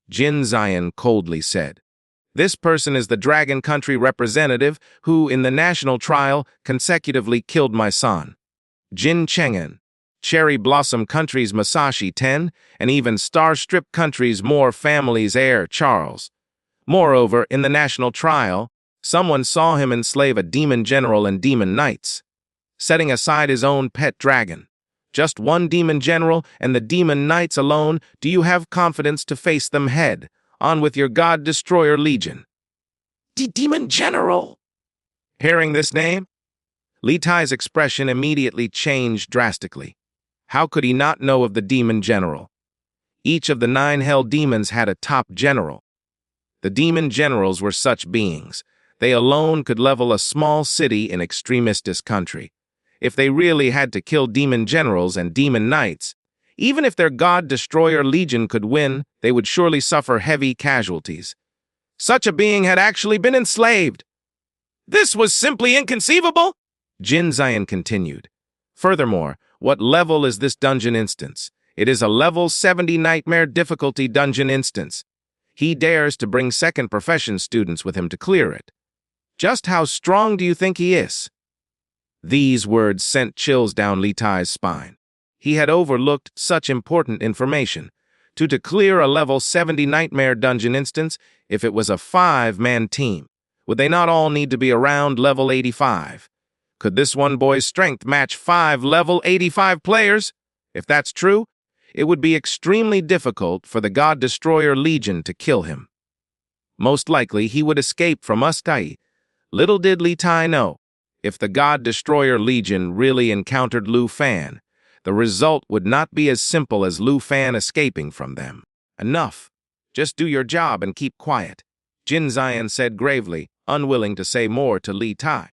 Jin Zion coldly said, "This person is the Dragon Country representative who, in the national trial, consecutively killed my son, Jin Cheng'en, Cherry Blossom Country's Masashi Ten, and even Star Strip Country's Moore family's heir, Charles. Moreover, in the national trial, someone saw him enslave a demon general and demon knights, setting aside his own pet dragon. Just one demon general and the demon knights alone, do you have confidence to face them head on with your God Destroyer Legion?" Demon General! Hearing this name, Li Tai's expression immediately changed drastically. How could he not know of the demon general? Each of the 9 hell demons had a top general. The demon generals were such beings. They alone could level a small city in extremistis country. If they really had to kill demon generals and demon knights, even if their God Destroyer Legion could win, they would surely suffer heavy casualties. Such a being had actually been enslaved. This was simply inconceivable! Jin Zion continued. Furthermore, what level is this dungeon instance? It is a level 70 nightmare difficulty dungeon instance. He dares to bring second profession students with him to clear it. Just how strong do you think he is? These words sent chills down Li Tai's spine. He had overlooked such important information. To clear a level 70 nightmare dungeon instance, if it was a 5-man team, would they not all need to be around level 85? Could this one boy's strength match 5 level 85 players? If that's true, it would be extremely difficult for the God Destroyer Legion to kill him. Most likely, he would escape from Ustai. Little did Li Tai know, if the God Destroyer Legion really encountered Lu Fan, the result would not be as simple as Lu Fan escaping from them. "Enough. Just do your job and keep quiet," Jin Zion said gravely, unwilling to say more to Li Tai.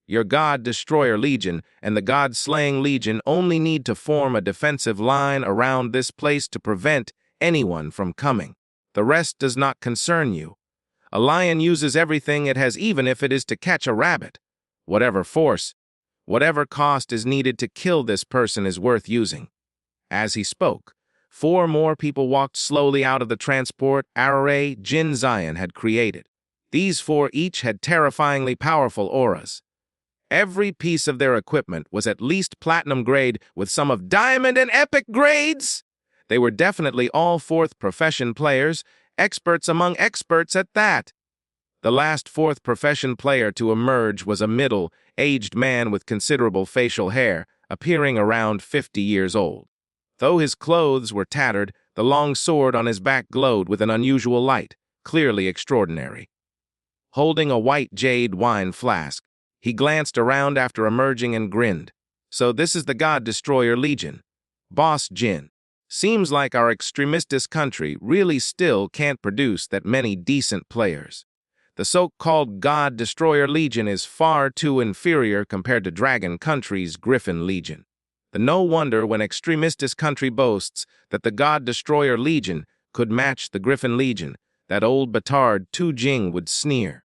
"Your God Destroyer Legion and the God Slaying Legion only need to form a defensive line around this place to prevent anyone from coming. The rest does not concern you. A lion uses everything it has, even if it is to catch a rabbit. Whatever force, whatever cost is needed to kill this person is worth using." As he spoke, 4 more people walked slowly out of the transport array Jin Zion had created. These 4 each had terrifyingly powerful auras. Every piece of their equipment was at least platinum grade, with some of diamond and epic grades. They were definitely all 4th profession players, experts among experts at that. The last 4th profession player to emerge was a middle-aged man with considerable facial hair, appearing around 50 years old. Though his clothes were tattered, the long sword on his back glowed with an unusual light, clearly extraordinary. holding a white jade wine flask. He glanced around after emerging and grinned. "So this is the God Destroyer Legion. Boss Jin. Seems like our extremistis country really still can't produce that many decent players. The so-called God Destroyer Legion is far too inferior compared to Dragon Country's Griffin Legion. No wonder when extremistis country boasts that the God Destroyer Legion could match the Griffin Legion, that old batard Tu Jing would sneer.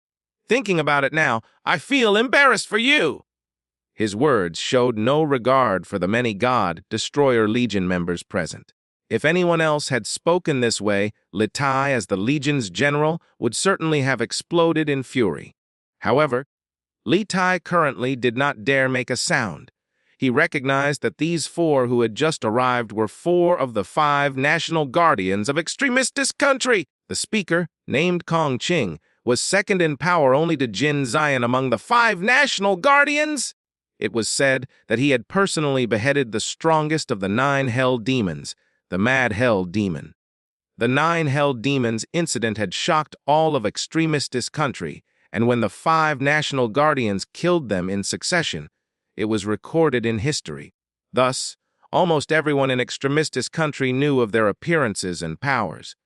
Thinking about it now, I feel embarrassed for you." His words showed no regard for the many God Destroyer Legion members present. If anyone else had spoken this way, Li Tai, as the Legion's general, would certainly have exploded in fury. However, Li Tai currently did not dare make a sound. He recognized that these four who had just arrived were four of the 5 national guardians of extremistis country. The speaker, named Kong Qing, was second in power only to Jin Zion among the 5 national guardians. It was said that he had personally beheaded the strongest of the 9 hell demons, the Mad Hell Demon. The 9 hell demons incident had shocked all of extremistis country, and when the 5 national guardians killed them in succession, it was recorded in history. Thus, almost everyone in extremistis country knew of their appearances and powers.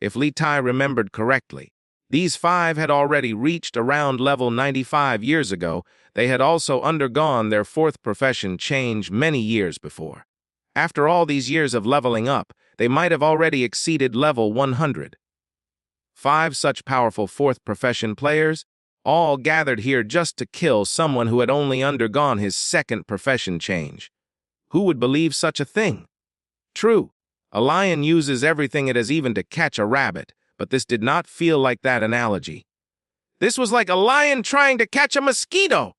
If Li Tai remembered correctly, these 5 had already reached around level 95 years ago. They had also undergone their 4th profession change many years before. After all these years of leveling up, they might have already exceeded level 100. 5 such powerful 4th profession players, all gathered here just to kill someone who had only undergone his 2nd profession change. Who would believe such a thing? True, a lion uses everything it has even to catch a rabbit, but this did not feel like that analogy. This was like a lion trying to catch a mosquito.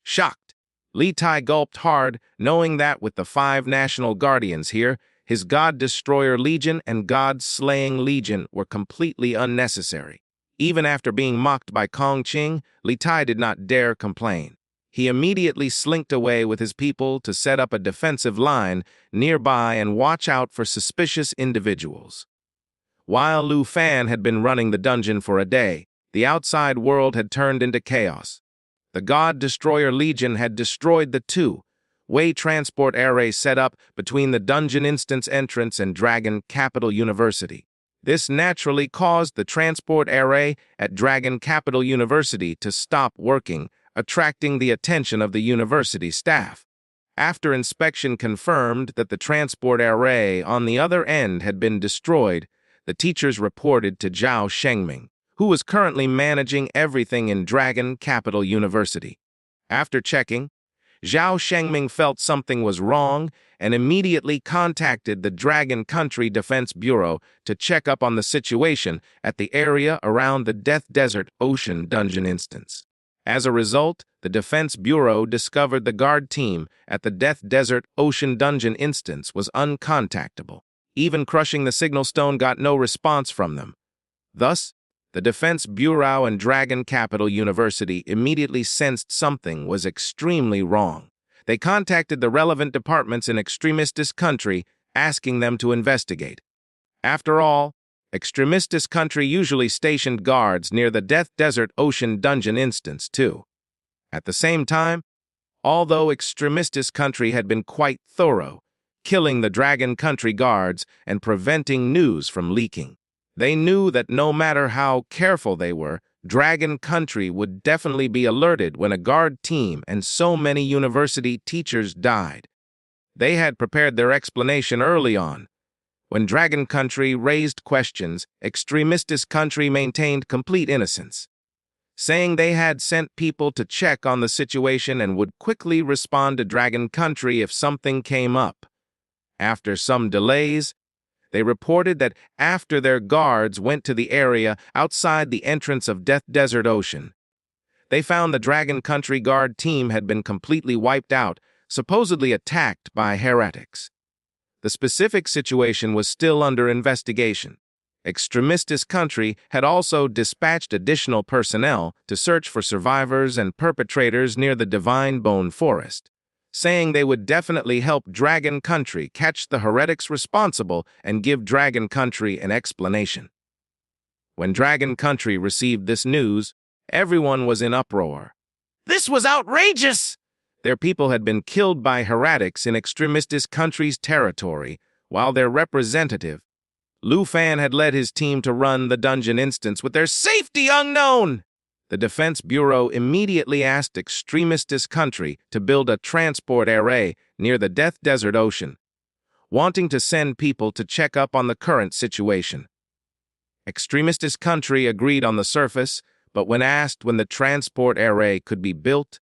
Shocked, Li Tai gulped hard, knowing that with the 5 national guardians here, his God Destroyer Legion and God Slaying Legion were completely unnecessary. Even after being mocked by Kong Qing, Li Tai did not dare complain. He immediately slinked away with his people to set up a defensive line nearby and watch out for suspicious individuals. While Lu Fan had been running the dungeon for a day, the outside world had turned into chaos. The God Destroyer Legion had destroyed the 2-way transport array set up between the dungeon instance entrance and Dragon Capital University. This naturally caused the transport array at Dragon Capital University to stop working, attracting the attention of the university staff. After inspection confirmed that the transport array on the other end had been destroyed, the teachers reported to Zhao Shengming, who was currently managing everything in Dragon Capital University. After checking, Zhao Shengming felt something was wrong and immediately contacted the Dragon Country Defense Bureau to check up on the situation at the area around the Death Desert Ocean Dungeon instance. As a result, the Defense Bureau discovered the guard team at the Death Desert Ocean Dungeon instance was uncontactable. Even crushing the signal stone got no response from them. Thus, the Defense Bureau and Dragon Capital University immediately sensed something was extremely wrong. They contacted the relevant departments in extremistis country, asking them to investigate. After all, extremistis country usually stationed guards near the Death Desert Ocean Dungeon instance, too. At the same time, although extremistis country had been quite thorough, killing the Dragon Country guards and preventing news from leaking, they knew that no matter how careful they were, Dragon Country would definitely be alerted when a guard team and so many university teachers died. They had prepared their explanation early on. When Dragon Country raised questions, extremistis country maintained complete innocence, saying they had sent people to check on the situation and would quickly respond to Dragon Country if something came up. After some delays, they reported that after their guards went to the area outside the entrance of Death Desert Ocean, they found the Dragon Country guard team had been completely wiped out, supposedly attacked by heretics. The specific situation was still under investigation. Extremistis country had also dispatched additional personnel to search for survivors and perpetrators near the Divine Bone Forest, saying they would definitely help Dragon Country catch the heretics responsible and give Dragon Country an explanation. When Dragon Country received this news, Everyone was in uproar. This was outrageous! Their people had been killed by heretics in extremistis country's territory, while their representative, Lu Fan, had led his team to run the dungeon instance with their safety unknown. The Defense Bureau immediately asked extremistis country to build a transport array near the Death Desert Ocean, wanting to send people to check up on the current situation. Extremistis country agreed on the surface, but when asked when the transport array could be built,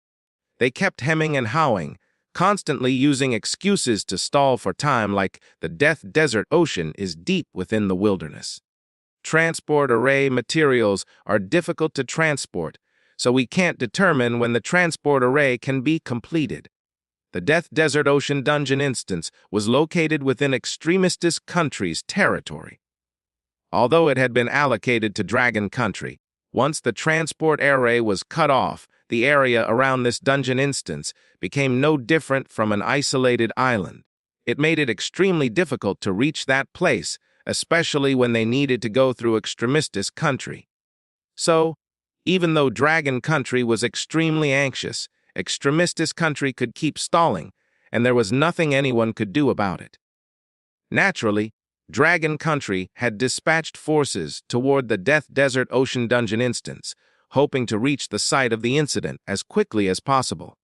they kept hemming and hawing, constantly using excuses to stall for time, like the Death Desert Ocean is deep within the wilderness. Transport array materials are difficult to transport, so we can't determine when the transport array can be completed. The Death Desert Ocean dungeon instance was located within extremistis country's territory. Although it had been allocated to Dragon Country, once the transport array was cut off, the area around this dungeon instance became no different from an isolated island. It made it extremely difficult to reach that place, especially when they needed to go through extremistis country. So, even though Dragon Country was extremely anxious, extremistis country could keep stalling, and there was nothing anyone could do about it. Naturally, Dragon Country had dispatched forces toward the Death Desert Ocean dungeon instance, hoping to reach the site of the incident as quickly as possible.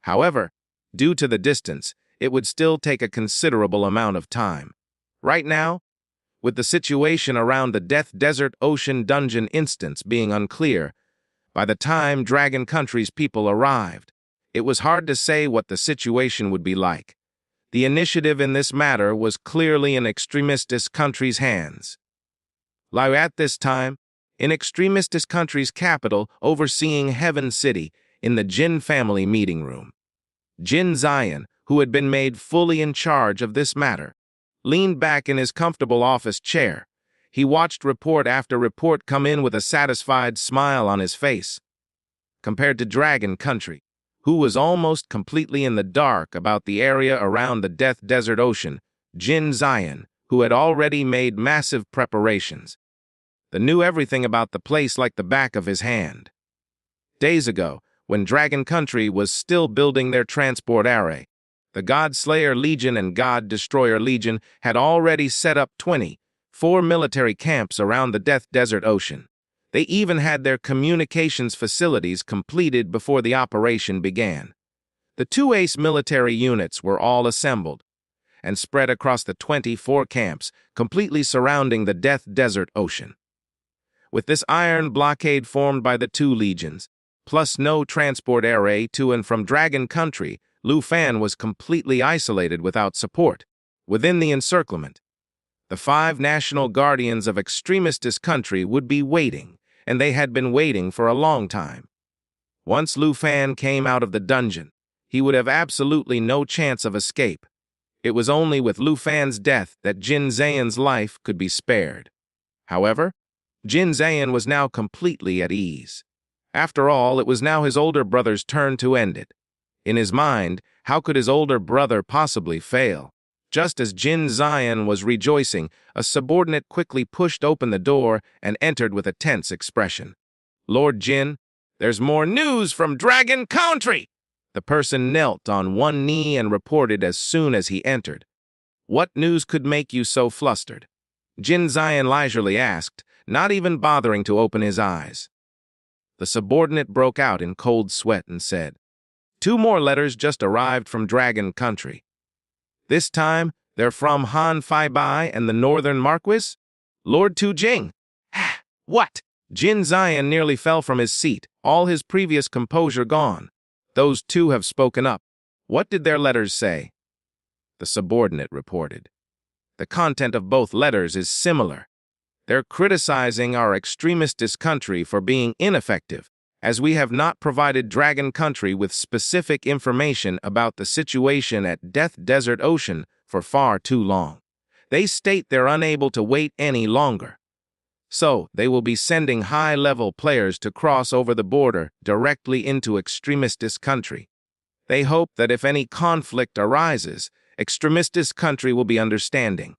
However, due to the distance, it would still take a considerable amount of time. Right now, with the situation around the Death Desert Ocean dungeon instance being unclear, by the time Dragon Country's people arrived, it was hard to say what the situation would be like. The initiative in this matter was clearly in extremistis country's hands. At this time, in extremistis country's capital, overseeing Heaven City, in the Jin family meeting room, Jin Zion, who had been made fully in charge of this matter, leaned back in his comfortable office chair. He watched report after report come in with a satisfied smile on his face. Compared to Dragon Country, who was almost completely in the dark about the area around the Death Desert Ocean, Jin Zion, who had already made massive preparations, knew everything about the place like the back of his hand. Days ago, when Dragon Country was still building their transport array, the God Slayer Legion and God Destroyer Legion had already set up 24 military camps around the Death Desert Ocean. They even had their communications facilities completed before the operation began. The 2 ace military units were all assembled and spread across the 24 camps, completely surrounding the Death Desert Ocean. With this iron blockade formed by the 2 legions, plus no transport array to and from Dragon Country, Lu Fan was completely isolated without support. Within the encirclement, the 5 national guardians of extremistis country would be waiting, and they had been waiting for a long time. Once Lu Fan came out of the dungeon, he would have absolutely no chance of escape. It was only with Lu Fan's death that Jin Zayan's life could be spared. However, Jin Zayan was now completely at ease. After all, it was now his older brother's turn to end it. In his mind, how could his older brother possibly fail? Just as Jin Zayan was rejoicing, a subordinate quickly pushed open the door and entered with a tense expression. "Lord Jin, there's more news from Dragon Country!" The person knelt on one knee and reported as soon as he entered. "What news could make you so flustered?" Jin Zayan leisurely asked, not even bothering to open his eyes. The subordinate broke out in cold sweat and said, "2 more letters just arrived from Dragon Country. This time, they're from Han Fai Bai and the Northern Marquis, Lord Tu Jing." What? Jin Zion nearly fell from his seat, all his previous composure gone. "Those 2 have spoken up. What did their letters say?" The subordinate reported. "The content of both letters is similar. They're criticizing our extremistis country for being ineffective, as we have not provided Dragon Country with specific information about the situation at Death Desert Ocean for far too long. They state they're unable to wait any longer. So, they will be sending high-level players to cross over the border directly into extremistis country. They hope that if any conflict arises, extremistis country will be understanding."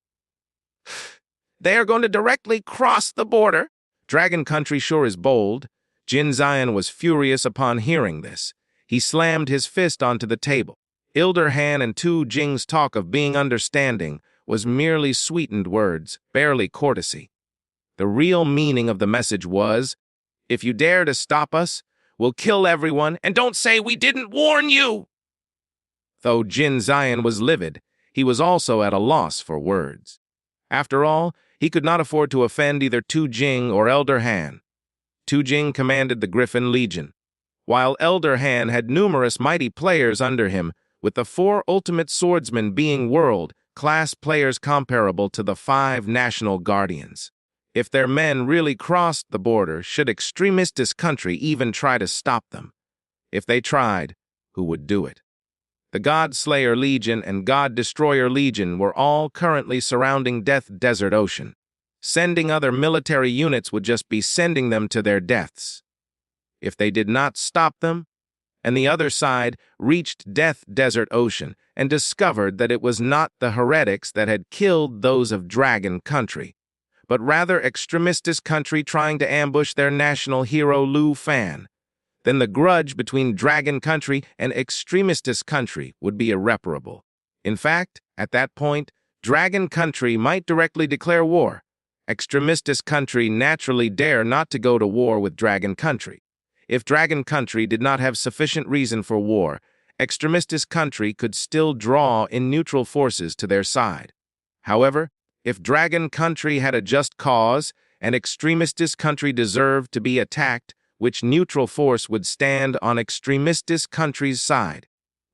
They are going to directly cross the border? Dragon Country sure is bold. Jin Zion was furious upon hearing this. He slammed his fist onto the table. Elder Han and Tu Jing's talk of being understanding was merely sweetened words, barely courtesy. The real meaning of the message was, if you dare to stop us, we'll kill everyone, and don't say we didn't warn you! Though Jin Zion was livid, he was also at a loss for words. After all, he could not afford to offend either Tu Jing or Elder Han. Tu Jing commanded the Griffin Legion, while Elder Han had numerous mighty players under him, with the 4 ultimate swordsmen being world-class players comparable to the 5 national guardians. If their men really crossed the border, should extremist country even try to stop them? If they tried, who would do it? The God Slayer Legion and God Destroyer Legion were all currently surrounding Death Desert Ocean. Sending other military units would just be sending them to their deaths. If they did not stop them, and the other side reached Death Desert Ocean and discovered that it was not the heretics that had killed those of Dragon Country, but rather extremist country trying to ambush their national hero Lu Fan, then the grudge between Dragon Country and extremist country would be irreparable. In fact, at that point, Dragon Country might directly declare war. Extremist country naturally dare not to go to war with Dragon Country. If Dragon Country did not have sufficient reason for war, extremist country could still draw in neutral forces to their side. However, if Dragon Country had a just cause and extremist country deserved to be attacked, which neutral force would stand on extremist country's side?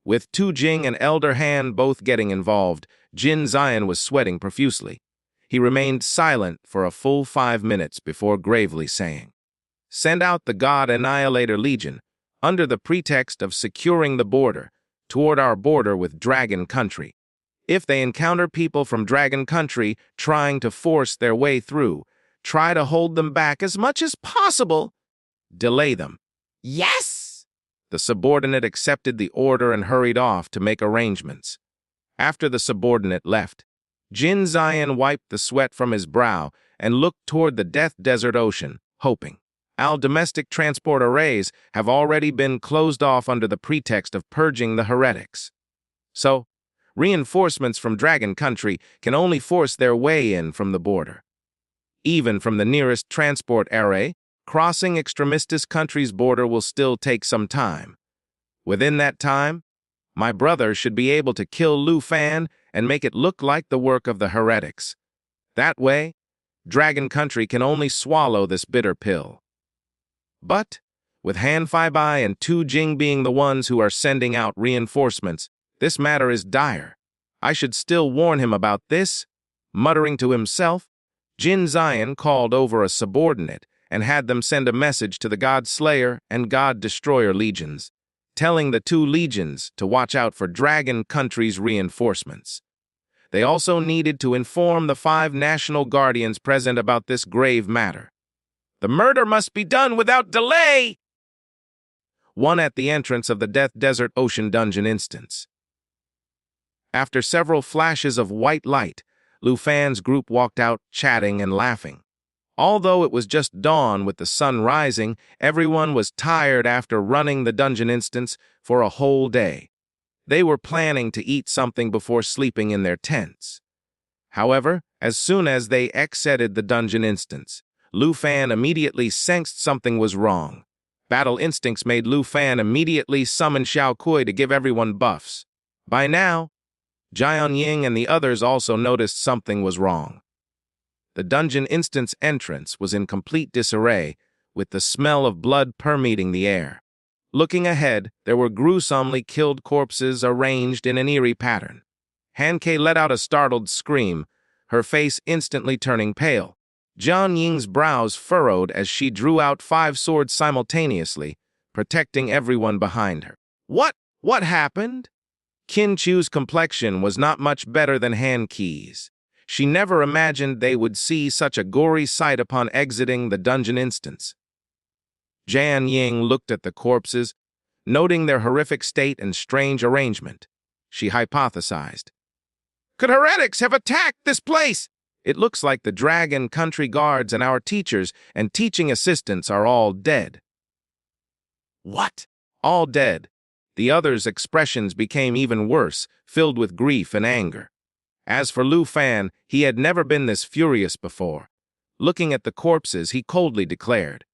With Tu Jing and Elder Han both getting involved, Jin Zion was sweating profusely. He remained silent for a full 5 minutes before gravely saying, "Send out the God Annihilator Legion, under the pretext of securing the border, toward our border with Dragon Country. If they encounter people from Dragon Country trying to force their way through, try to hold them back as much as possible. Delay them." "Yes!" The subordinate accepted the order and hurried off to make arrangements. After the subordinate left, Jin Zion wiped the sweat from his brow and looked toward the Death Desert Ocean, hoping. All domestic transport arrays have already been closed off under the pretext of purging the heretics. So, reinforcements from Dragon Country can only force their way in from the border. Even from the nearest transport array, crossing extremist country's border will still take some time. Within that time, my brother should be able to kill Lu Fan and make it look like the work of the heretics. That way, Dragon Country can only swallow this bitter pill. But, with Han Faibai and Tu Jing being the ones who are sending out reinforcements, this matter is dire. I should still warn him about this. Muttering to himself, Jin Zion called over a subordinate and had them send a message to the God Slayer and God Destroyer legions, telling the 2 legions to watch out for Dragon Country's reinforcements. They also needed to inform the 5 national guardians present about this grave matter. The murder must be done without delay! One at the entrance of the Death Desert Ocean dungeon instance. After several flashes of white light, Lu Fan's group walked out chatting and laughing. Although it was just dawn with the sun rising, everyone was tired after running the dungeon instance for a whole day. They were planning to eat something before sleeping in their tents. However, as soon as they exited the dungeon instance, Lu Fan immediately sensed something was wrong. Battle instincts made Lu Fan immediately summon Xiao Kui to give everyone buffs. By now, Jian Ying and the others also noticed something was wrong. The dungeon instance entrance was in complete disarray, with the smell of blood permeating the air. Looking ahead, there were gruesomely killed corpses arranged in an eerie pattern. Han Ke let out a startled scream, her face instantly turning pale. Jian Ying's brows furrowed as she drew out 5 swords simultaneously, protecting everyone behind her. What happened? Qin Chu's complexion was not much better than Han Ke's. She never imagined they would see such a gory sight upon exiting the dungeon instance. Jian Ying looked at the corpses, noting their horrific state and strange arrangement. She hypothesized. Could heretics have attacked this place? It looks like the Dragon Country guards and our teachers and teaching assistants are all dead. What? All dead. The others' expressions became even worse, filled with grief and anger. As for Lu Fan, he had never been this furious before. Looking at the corpses, he coldly declared,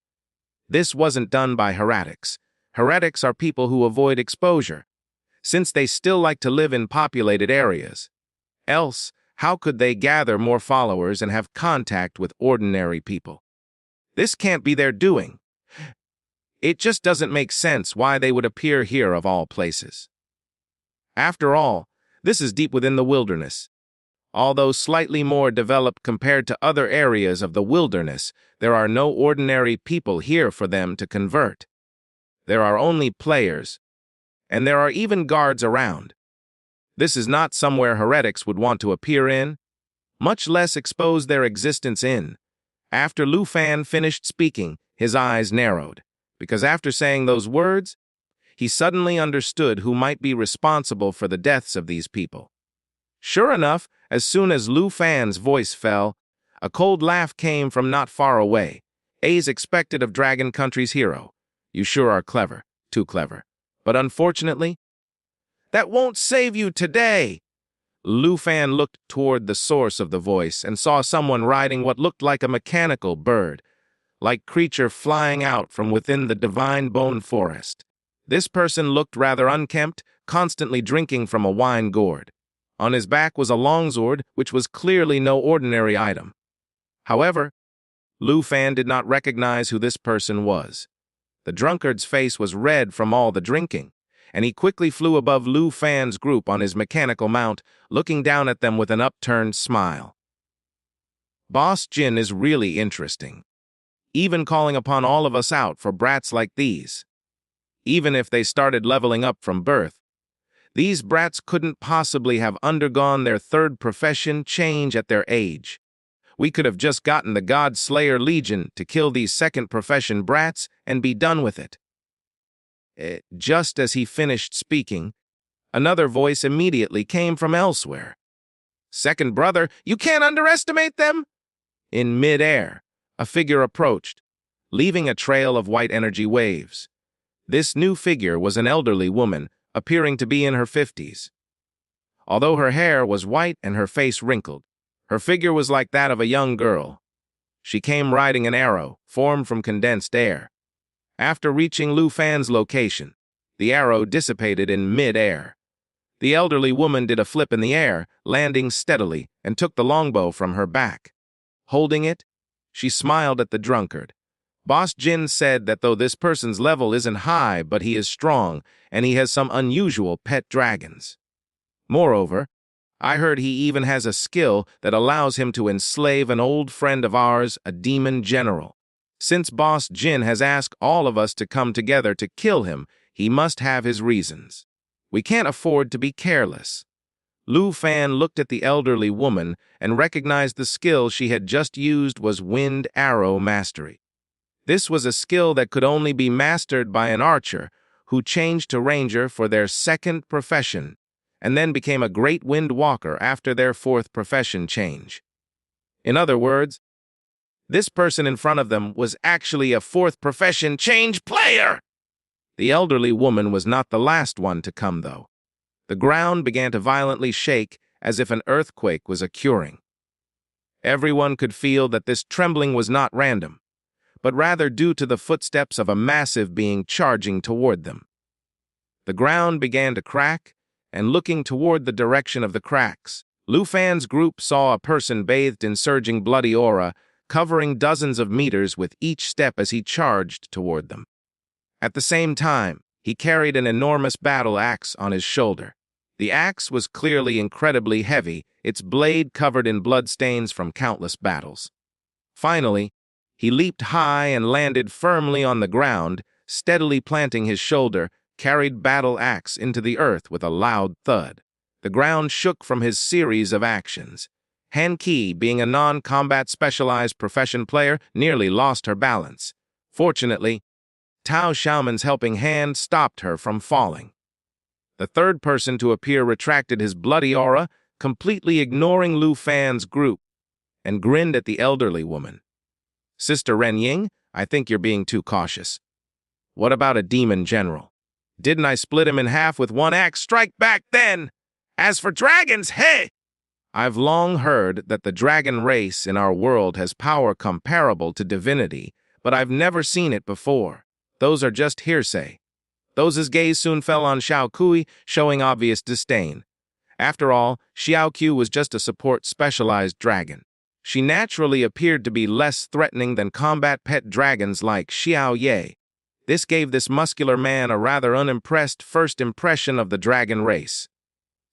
"This wasn't done by heretics. Heretics are people who avoid exposure, since they still like to live in populated areas. Else, how could they gather more followers and have contact with ordinary people? This can't be their doing. It just doesn't make sense why they would appear here of all places. After all, this is deep within the wilderness. Although slightly more developed compared to other areas of the wilderness, there are no ordinary people here for them to convert. There are only players, and there are even guards around. This is not somewhere heretics would want to appear in, much less expose their existence in." After Lu Fan finished speaking, his eyes narrowed, because after saying those words, he suddenly understood who might be responsible for the deaths of these people. Sure enough, as soon as Lu Fan's voice fell, a cold laugh came from not far away. "As expected of Dragon Country's hero. You sure are clever, too clever. But unfortunately, that won't save you today." Lu Fan looked toward the source of the voice and saw someone riding what looked like a mechanical bird-like creature flying out from within the divine bone forest. This person looked rather unkempt, constantly drinking from a wine gourd. On his back was a longsword, which was clearly no ordinary item. However, Lu Fan did not recognize who this person was. The drunkard's face was red from all the drinking, and he quickly flew above Lu Fan's group on his mechanical mount, looking down at them with an upturned smile. "Boss Jin is really interesting, even calling upon all of us out for brats like these. Even if they started leveling up from birth, these brats couldn't possibly have undergone their third profession change at their age. We could have just gotten the God Slayer Legion to kill these second profession brats and be done with it." Just as he finished speaking, another voice immediately came from elsewhere. "Second brother, you can't underestimate them!" In mid-air, a figure approached, leaving a trail of white energy waves. This new figure was an elderly woman, appearing to be in her 50s. Although her hair was white and her face wrinkled, her figure was like that of a young girl. She came riding an arrow, formed from condensed air. After reaching Lu Fan's location, the arrow dissipated in mid-air. The elderly woman did a flip in the air, landing steadily, and took the longbow from her back. Holding it, she smiled at the drunkard. Boss Jin said that though this person's level isn't high, but he is strong, and he has some unusual pet dragons. Moreover, I heard he even has a skill that allows him to enslave an old friend of ours, a demon general. Since Boss Jin has asked all of us to come together to kill him, he must have his reasons. We can't afford to be careless." Lu Fan looked at the elderly woman and recognized the skill she had just used was Wind Arrow Mastery. This was a skill that could only be mastered by an archer who changed to ranger for their second profession and then became a great wind walker after their fourth profession change. In other words, this person in front of them was actually a fourth profession change player. The elderly woman was not the last one to come, though. The ground began to violently shake as if an earthquake was occurring. Everyone could feel that this trembling was not random, but rather due to the footsteps of a massive being charging toward them. The ground began to crack, and looking toward the direction of the cracks, Lu Fan's group saw a person bathed in surging bloody aura, covering dozens of meters with each step as he charged toward them. At the same time, he carried an enormous battle axe on his shoulder. The axe was clearly incredibly heavy, its blade covered in bloodstains from countless battles. Finally, he leaped high and landed firmly on the ground, steadily planting his shoulder, carried battle axe into the earth with a loud thud. The ground shook from his series of actions. Han Ki, being a non-combat specialized profession player, nearly lost her balance. Fortunately, Tao Xiaoman's helping hand stopped her from falling. The third person to appear retracted his bloody aura, completely ignoring Lu Fan's group, and grinned at the elderly woman. "Sister Ren Ying, I think you're being too cautious." What about a demon general? Didn't I split him in half with one axe strike back then? As for dragons, hey! I've long heard that the dragon race in our world has power comparable to divinity, but I've never seen it before. Those are just hearsay. Those's gaze soon fell on Xiao Kui, showing obvious disdain. After all, Xiao Qiu was just a support specialized dragon. She naturally appeared to be less threatening than combat pet dragons like Xiao Ye. This gave this muscular man a rather unimpressed first impression of the dragon race.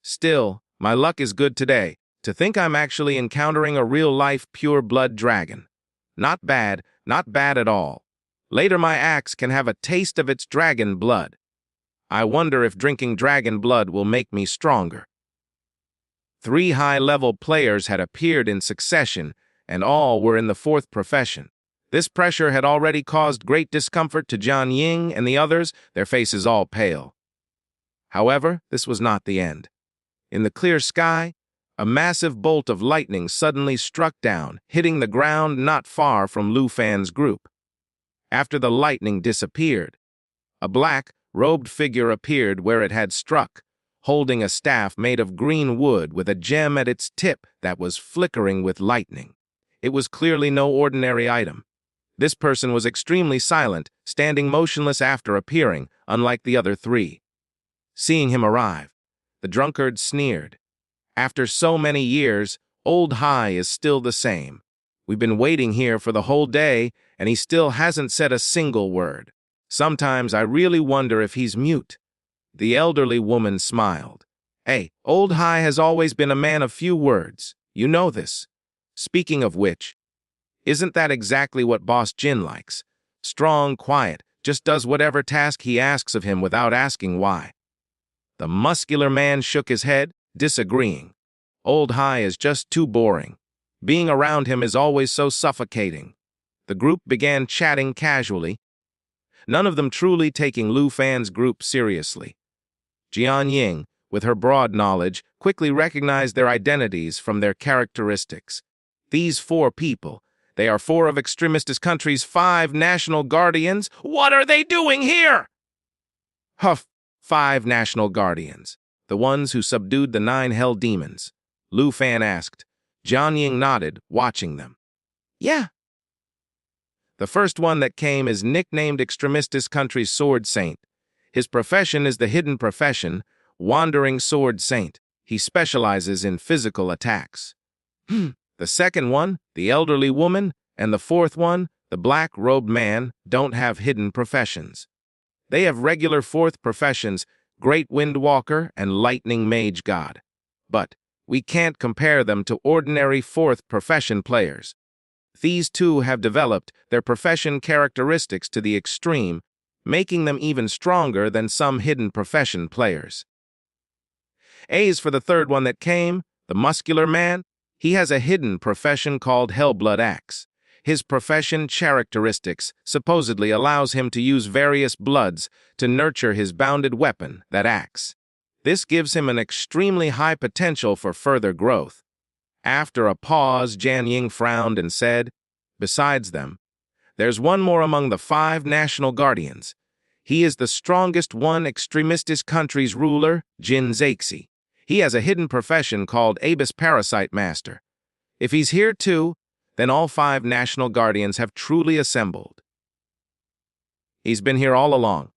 Still, my luck is good today. To think I'm actually encountering a real-life pure-blood dragon. Not bad at all. Later my axe can have a taste of its dragon blood. I wonder if drinking dragon blood will make me stronger. 3 high-level players had appeared in succession, and all were in the 4th profession. This pressure had already caused great discomfort to Jian Ying and the others, their faces all pale. However, this was not the end. In the clear sky, a massive bolt of lightning suddenly struck down, hitting the ground not far from Lu Fan's group. After the lightning disappeared, a black, robed figure appeared where it had struck, holding a staff made of green wood with a gem at its tip that was flickering with lightning. It was clearly no ordinary item. This person was extremely silent, standing motionless after appearing, unlike the other 3. Seeing him arrive, the drunkard sneered. After so many years, Old Hai is still the same. We've been waiting here for the whole day, and he still hasn't said a single word. Sometimes I really wonder if he's mute. The elderly woman smiled. Hey, Old Hai has always been a man of few words. You know this. Speaking of which, isn't that exactly what Boss Jin likes? Strong, quiet, just does whatever task he asks of him without asking why. The muscular man shook his head, disagreeing. Old Hai is just too boring. Being around him is always so suffocating. The group began chatting casually, none of them truly taking Lu Fan's group seriously. Jian Ying, with her broad knowledge, quickly recognized their identities from their characteristics. These 4 people, they are 4 of Extremistis country's 5 national guardians. What are they doing here? Huff, 5 national guardians. The ones who subdued the 9 hell demons. Lu Fan asked. Jian Ying nodded, watching them. Yeah. The first one that came is nicknamed Extremistis country's Sword Saint. His profession is the hidden profession, Wandering Sword Saint. He specializes in physical attacks. The second one, the elderly woman, and the 4th one, the black-robed man, don't have hidden professions. They have regular 4th professions, Great Windwalker and Lightning Mage God. But we can't compare them to ordinary 4th profession players. These 2 have developed their profession characteristics to the extreme, making them even stronger than some hidden profession players. As for the 3rd one that came, the muscular man, he has a hidden profession called Hellblood Axe. His profession characteristics supposedly allows him to use various bloods to nurture his bounded weapon, that axe. This gives him an extremely high potential for further growth. After a pause, Jian Ying frowned and said, besides them, there's one more among the 5 national guardians. He is the strongest one Extremistis country's ruler, Jin Zexi. He has a hidden profession called Abyss Parasite Master. If he's here too, then all 5 national guardians have truly assembled. He's been here all along.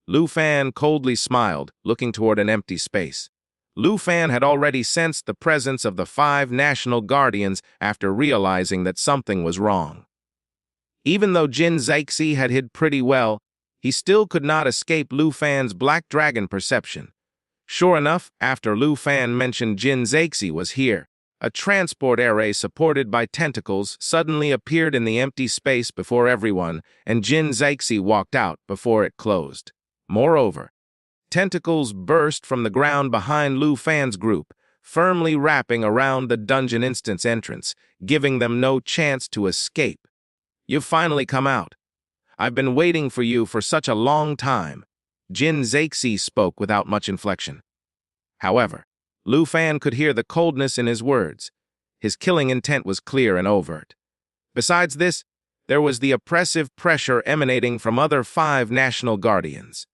Lu Fan coldly smiled, looking toward an empty space. Lu Fan had already sensed the presence of the 5 national guardians after realizing that something was wrong. Even though Jin Zexi had hid pretty well, he still could not escape Lu Fan's black dragon perception. Sure enough, after Lu Fan mentioned Jin Zexi was here, a transport array supported by tentacles suddenly appeared in the empty space before everyone, and Jin Zexi walked out before it closed. Moreover, tentacles burst from the ground behind Lu Fan's group, firmly wrapping around the dungeon instance entrance, giving them no chance to escape. You've finally come out. I've been waiting for you for such a long time. Jin Zexi spoke without much inflection. However, Lu Fan could hear the coldness in his words. His killing intent was clear and overt. Besides this, there was the oppressive pressure emanating from other 5 national guardians.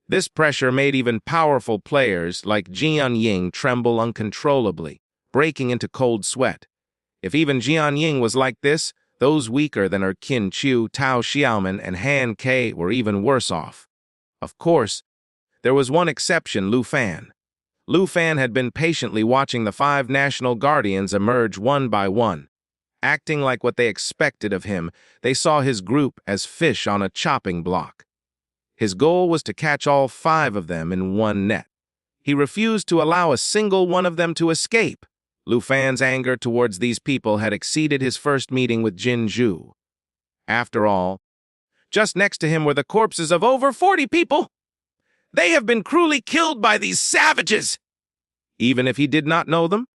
This pressure made even powerful players like Jian Ying tremble uncontrollably, breaking into cold sweat. If even Jian Ying was like this, those weaker than her Qin Chu, Tao Xiaoman, and Han Ke were even worse off. Of course, there was one exception, Lu Fan. Lu Fan had been patiently watching the 5 national guardians emerge one by one. Acting like what they expected of him, they saw his group as fish on a chopping block. His goal was to catch all 5 of them in one net. He refused to allow a single one of them to escape. Lu Fan's anger towards these people had exceeded his first meeting with Jin Zhu. After all, just next to him were the corpses of over 40 people. They have been cruelly killed by these savages. Even if he did not know them,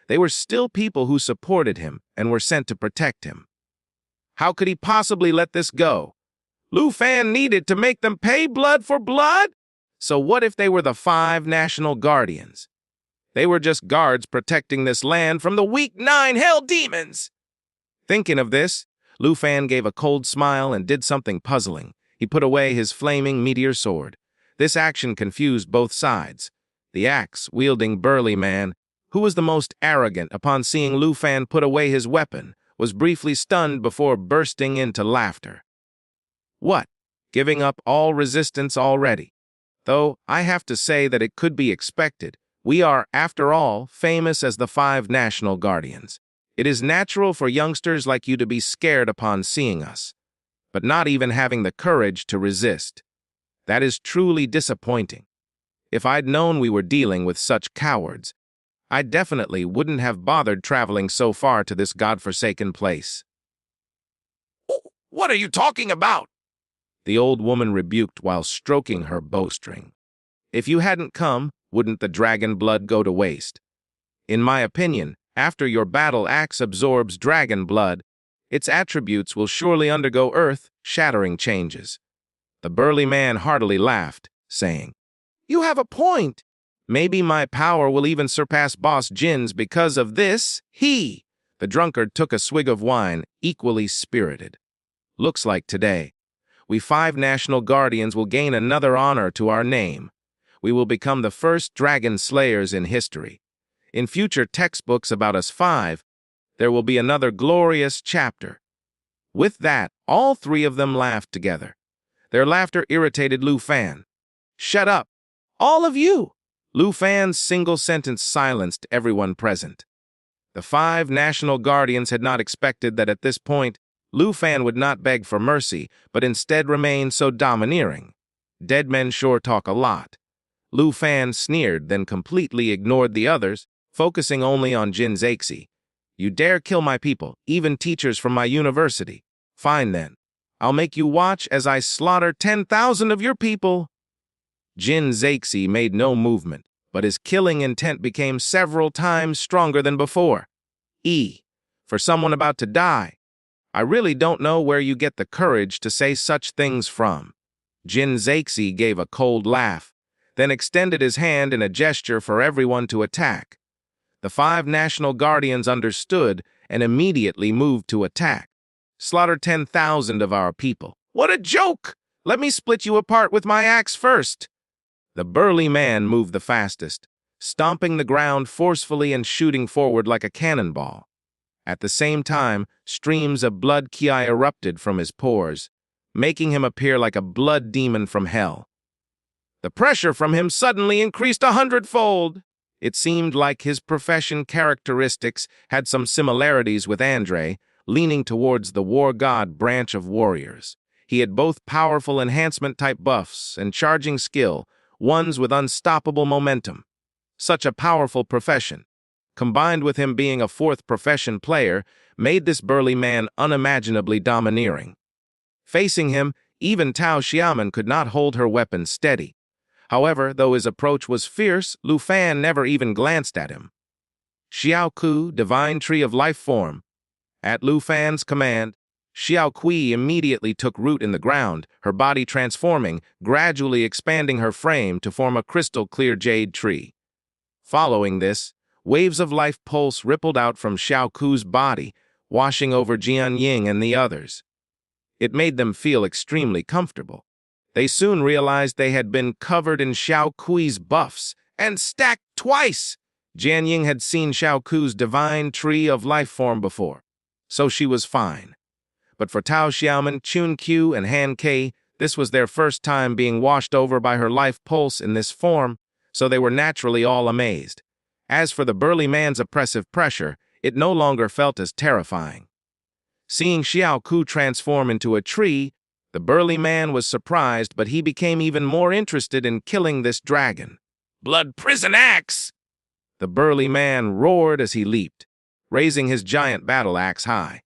they were still people who supported him and were sent to protect him. How could he possibly let this go? Lu Fan needed to make them pay blood for blood? So what if they were the 5 national guardians? They were just guards protecting this land from the weak 9 hell demons. Thinking of this, Lu Fan gave a cold smile and did something puzzling. He put away his flaming meteor sword. This action confused both sides. The axe-wielding burly man, who was the most arrogant upon seeing Lu Fan put away his weapon, was briefly stunned before bursting into laughter. What? Giving up all resistance already? Though I have to say that it could be expected. We are, after all, famous as the 5 national guardians. It is natural for youngsters like you to be scared upon seeing us, but not even having the courage to resist. That is truly disappointing. If I'd known we were dealing with such cowards, I definitely wouldn't have bothered traveling so far to this godforsaken place. What are you talking about? The old woman rebuked while stroking her bowstring. If you hadn't come, wouldn't the dragon blood go to waste? In my opinion, after your battle axe absorbs dragon blood, its attributes will surely undergo earth-shattering changes. The burly man heartily laughed, saying, You have a point. Maybe my power will even surpass Boss Jin's because of this. The drunkard took a swig of wine, equally spirited. Looks like today, we 5 national guardians will gain another honor to our name. We will become the first dragon slayers in history. In future textbooks about us 5, there will be another glorious chapter. With that, all 3 of them laughed together. Their laughter irritated Lu Fan. Shut up, all of you! Lu Fan's single sentence silenced everyone present. The 5 national guardians had not expected that at this point, Lu Fan would not beg for mercy, but instead remain so domineering. Dead men sure talk a lot. Lu Fan sneered, then completely ignored the others, focusing only on Jin Zexi. You dare kill my people, even teachers from my university. Fine then. I'll make you watch as I slaughter 10,000 of your people. Jin Zexi made no movement, but his killing intent became several times stronger than before. For someone about to die, I really don't know where you get the courage to say such things from. Jin Zexi gave a cold laugh, then extended his hand in a gesture for everyone to attack. The 5 national guardians understood and immediately moved to attack. Slaughter 10,000 of our people. What a joke! Let me split you apart with my axe first. The burly man moved the fastest, stomping the ground forcefully and shooting forward like a cannonball. At the same time, streams of blood ki erupted from his pores, making him appear like a blood demon from hell. The pressure from him suddenly increased 100-fold. It seemed like his profession characteristics had some similarities with Andre, leaning towards the war god branch of warriors. He had both powerful enhancement-type buffs and charging skill, ones with unstoppable momentum. Such a powerful profession, combined with him being a 4th profession player, made this burly man unimaginably domineering. Facing him, even Tao Xiaoman could not hold her weapon steady. However, though his approach was fierce, Lu Fan never even glanced at him. Xiao Ku, Divine Tree of Life Form. At Lu Fan's command, Xiao Kui immediately took root in the ground, her body transforming, gradually expanding her frame to form a crystal-clear jade tree. Following this, waves of life pulse rippled out from Xiao Ku's body, washing over Jian Ying and the others. It made them feel extremely comfortable. They soon realized they had been covered in Xiao Kui's buffs, and stacked twice. Jian Ying had seen Xiao Ku's divine tree of life form before, so she was fine. But for Tao Xiaoman, Chun Qiu, and Han Kei, this was their first time being washed over by her life pulse in this form, so they were naturally all amazed. As for the burly man's oppressive pressure, it no longer felt as terrifying. Seeing Xiao Ku transform into a tree, the burly man was surprised, but he became even more interested in killing this dragon. "Blood prison axe!" The burly man roared as he leaped, raising his giant battle axe high.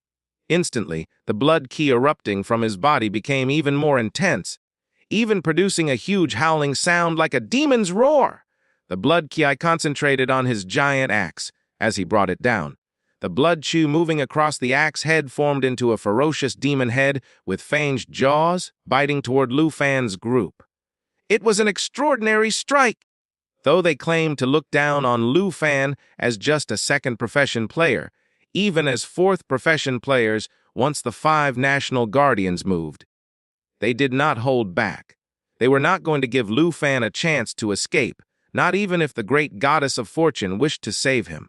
Instantly, the blood ki erupting from his body became even more intense, even producing a huge howling sound like a demon's roar. The blood ki concentrated on his giant axe as he brought it down. The blood chew moving across the axe head formed into a ferocious demon head with fanged jaws biting toward Lu Fan's group. It was an extraordinary strike. Though they claimed to look down on Lu Fan as just a second profession player, even as fourth profession players once the 5 national guardians moved, they did not hold back. They were not going to give Lu Fan a chance to escape, not even if the great goddess of fortune wished to save him.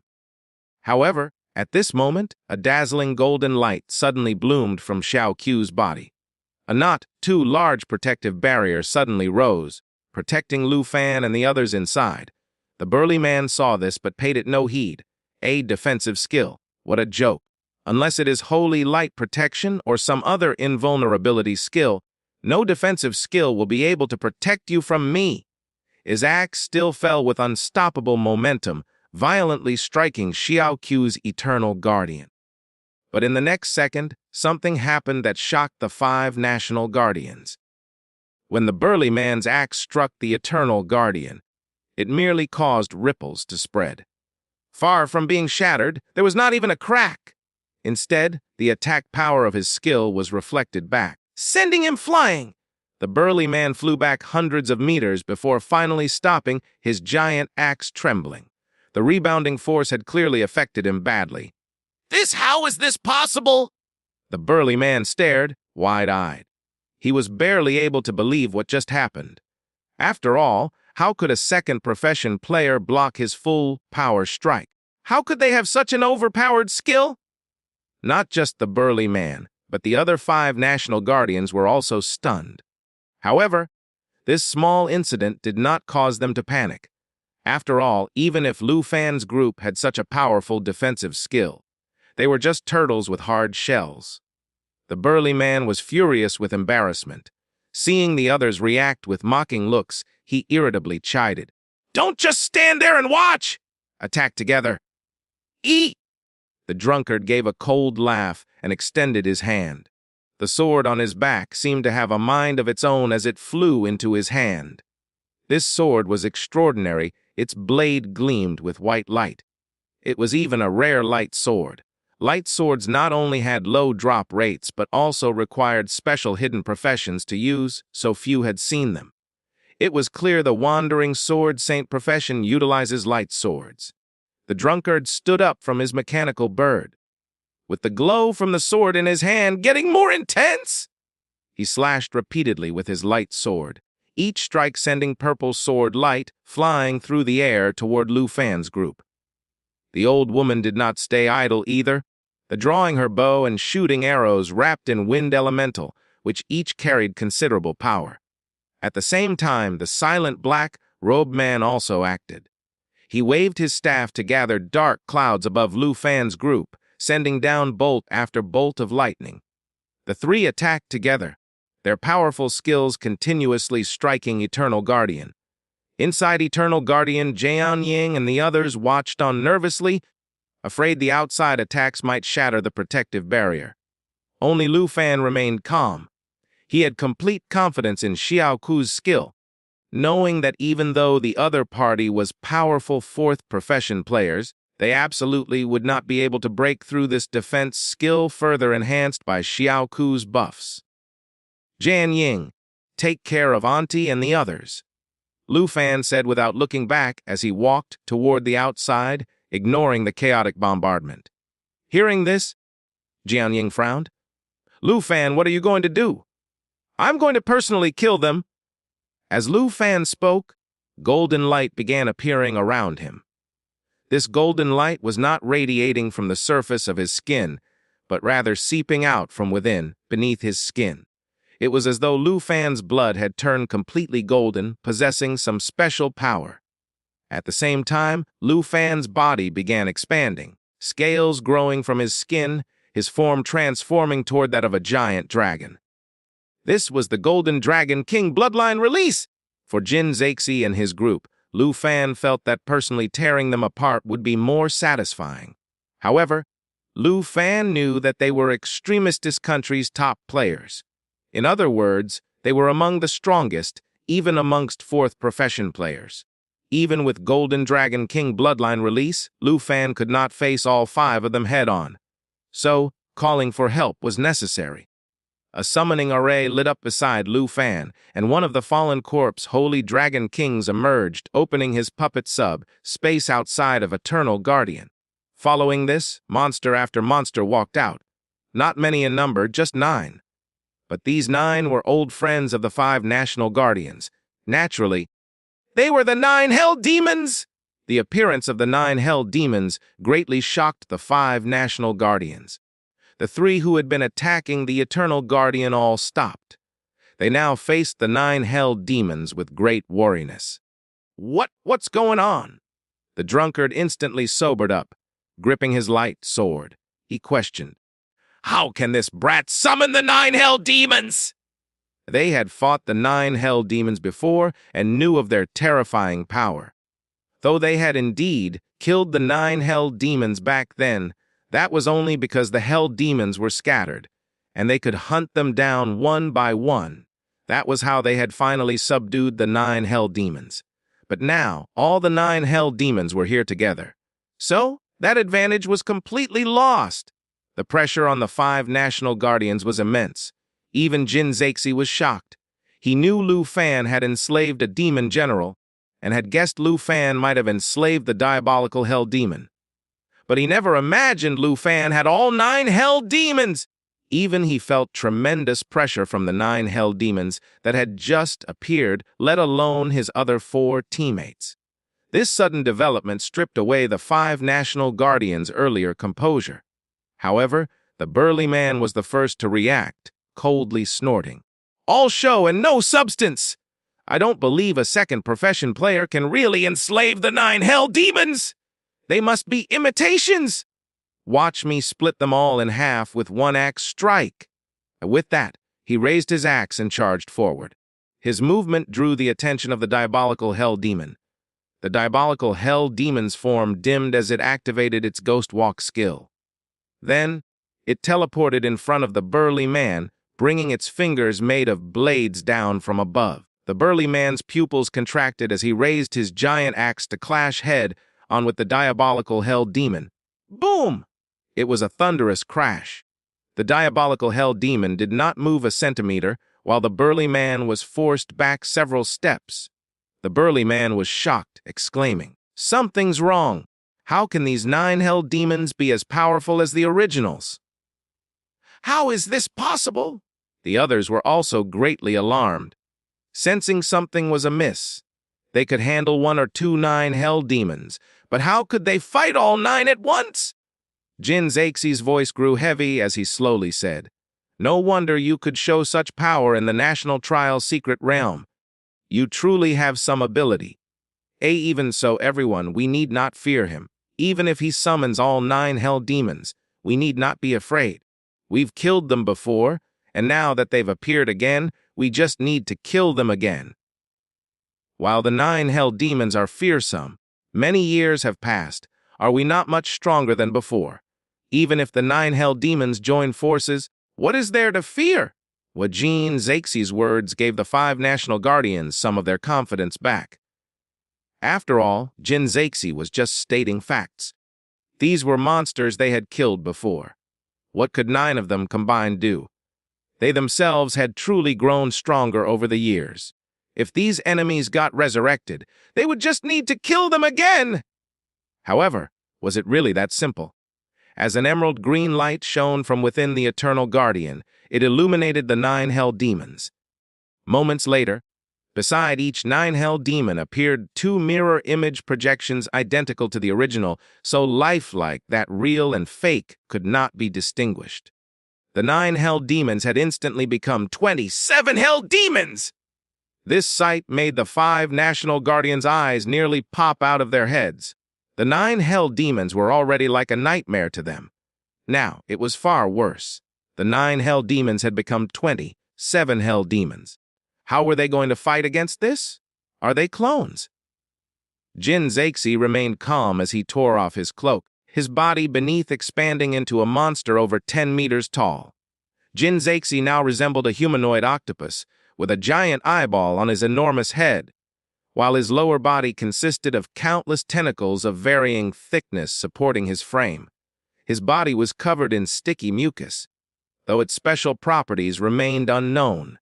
However, at this moment, a dazzling golden light suddenly bloomed from Xiao Qiu's body. A not too large protective barrier suddenly rose, protecting Lu Fan and the others inside. The burly man saw this but paid it no heed. A defensive skill. What a joke. Unless it is holy light protection or some other invulnerability skill, no defensive skill will be able to protect you from me. His axe still fell with unstoppable momentum, violently striking Xiao Qiu's eternal guardian. But in the next second, something happened that shocked the 5 national guardians. When the burly man's axe struck the eternal guardian, it merely caused ripples to spread. Far from being shattered, there was not even a crack. Instead, the attack power of his skill was reflected back, sending him flying. The burly man flew back hundreds of meters before finally stopping, his giant axe trembling. The rebounding force had clearly affected him badly. How is this possible?" The burly man stared, wide-eyed. He was barely able to believe what just happened. After all, how could a second profession player block his full power strike? How could they have such an overpowered skill? Not just the burly man, but the other 5 national guardians were also stunned. However, this small incident did not cause them to panic. After all, even if Lu Fan's group had such a powerful defensive skill, they were just turtles with hard shells. The burly man was furious with embarrassment. Seeing the others react with mocking looks, he irritably chided. "Don't just stand there and watch! Attack together!" "Eat!" The drunkard gave a cold laugh and extended his hand. The sword on his back seemed to have a mind of its own as it flew into his hand. This sword was extraordinary. Its blade gleamed with white light. It was even a rare light sword. Light swords not only had low drop rates but also required special hidden professions to use, so few had seen them. It was clear the wandering sword saint profession utilizes light swords. The drunkard stood up from his mechanical bird. With the glow from the sword in his hand getting more intense, he slashed repeatedly with his light sword, each strike sending purple sword light flying through the air toward Lu Fan's group. The old woman did not stay idle either, drawing her bow and shooting arrows wrapped in wind elemental, which each carried considerable power. At the same time, the silent black-robed man also acted. He waved his staff to gather dark clouds above Lu Fan's group, sending down bolt after bolt of lightning. The 3 attacked together, their powerful skills continuously striking Eternal Guardian. Inside Eternal Guardian, Jian Ying and the others watched on nervously, afraid the outside attacks might shatter the protective barrier. Only Lu Fan remained calm. He had complete confidence in Xiao Ku's skill, knowing that even though the other party was powerful 4th profession players, they absolutely would not be able to break through this defense skill further enhanced by Xiao Ku's buffs. "Jian Ying, take care of Auntie and the others," Lu Fan said without looking back as he walked toward the outside, ignoring the chaotic bombardment. Hearing this, Jian Ying frowned. Lu Fan, what are you going to do? I'm going to personally kill them. As Lu Fan spoke, golden light began appearing around him. This golden light was not radiating from the surface of his skin, but rather seeping out from within, beneath his skin. It was as though Lu Fan's blood had turned completely golden, possessing some special power. At the same time, Lu Fan's body began expanding, scales growing from his skin, his form transforming toward that of a giant dragon. This was the Golden Dragon King bloodline release! For Jin Zexi and his group, Lu Fan felt that personally tearing them apart would be more satisfying. However, Lu Fan knew that they were Extremistis country's top players. In other words, they were among the strongest, even amongst fourth profession players. Even with Golden Dragon King bloodline release, Lu Fan could not face all 5 of them head-on. So, calling for help was necessary. A summoning array lit up beside Lu Fan, and one of the fallen corpse Holy Dragon Kings emerged, opening his puppet sub, space outside of Eternal Guardian. Following this, monster after monster walked out. Not many in number, just 9. But these 9 were old friends of the 5 National Guardians. Naturally, they were the 9 Hell Demons! The appearance of the 9 Hell Demons greatly shocked the 5 National Guardians. The 3 who had been attacking the Eternal Guardian all stopped. They now faced the 9 Hell Demons with great wariness. What's going on? The drunkard instantly sobered up. Gripping his light sword, he questioned, "How can this brat summon the 9 Hell Demons?" They had fought the 9 Hell Demons before and knew of their terrifying power. Though they had indeed killed the 9 Hell Demons back then, that was only because the Hell Demons were scattered, and they could hunt them down one by one. That was how they had finally subdued the 9 Hell Demons. But now, all the 9 Hell Demons were here together. So, that advantage was completely lost. The pressure on the 5 National Guardians was immense. Even Jin Zexi was shocked. He knew Lu Fan had enslaved a demon general, and had guessed Lu Fan might have enslaved the diabolical Hell Demon. But he never imagined Lu Fan had all 9 Hell Demons! Even he felt tremendous pressure from the 9 Hell Demons that had just appeared, let alone his other 4 teammates. This sudden development stripped away the 5 National Guardians' earlier composure. However, the burly man was the first to react, coldly snorting, "All show and no substance! I don't believe a second profession player can really enslave the 9 Hell Demons! They must be imitations! Watch me split them all in half with one axe strike!" With that, he raised his axe and charged forward. His movement drew the attention of the diabolical Hell Demon. The diabolical Hell Demon's form dimmed as it activated its ghost walk skill. Then, it teleported in front of the burly man, bringing its fingers made of blades down from above. The burly man's pupils contracted as he raised his giant axe to clash head-on with the diabolical Hell Demon. Boom! It was a thunderous crash. The diabolical Hell Demon did not move a centimeter, while the burly man was forced back several steps. The burly man was shocked, exclaiming, "Something's wrong! How can these 9 Hell Demons be as powerful as the originals?" "How is this possible?" The others were also greatly alarmed. Sensing something was amiss. They could handle 1 or 2 9 Hell Demons, but how could they fight all 9 at once? Jin Zexi's voice grew heavy as he slowly said, "No wonder you could show such power in the National Trial's secret realm. You truly have some ability. Even so, everyone, we need not fear him. Even if he summons all 9 Hell Demons, we need not be afraid. We've killed them before, and now that they've appeared again, we just need to kill them again." While the 9 Hell Demons are fearsome, many years have passed. Are we not much stronger than before? Even if the 9 Hell Demons join forces, what is there to fear? Jin Zexi's words gave the 5 National Guardians some of their confidence back. After all, Jin Zexi was just stating facts. These were monsters they had killed before. What could 9 of them combined do? They themselves had truly grown stronger over the years. If these enemies got resurrected, they would just need to kill them again! However, was it really that simple? As an emerald green light shone from within the Eternal Guardian, it illuminated the 9 hell demons. Moments later, beside each 9 hell demon appeared 2 mirror image projections identical to the original, so lifelike that real and fake could not be distinguished. The 9 hell demons had instantly become 27 hell demons! This sight made the 5 National Guardians' eyes nearly pop out of their heads. The 9 hell demons were already like a nightmare to them. Now, it was far worse. The 9 hell demons had become 27 hell demons. How were they going to fight against this? Are they clones? Jin Zexi remained calm as he tore off his cloak, his body beneath expanding into a monster over 10 meters tall. Jin Zexi now resembled a humanoid octopus, with a giant eyeball on his enormous head, while his lower body consisted of countless tentacles of varying thickness supporting his frame. His body was covered in sticky mucus, though its special properties remained unknown.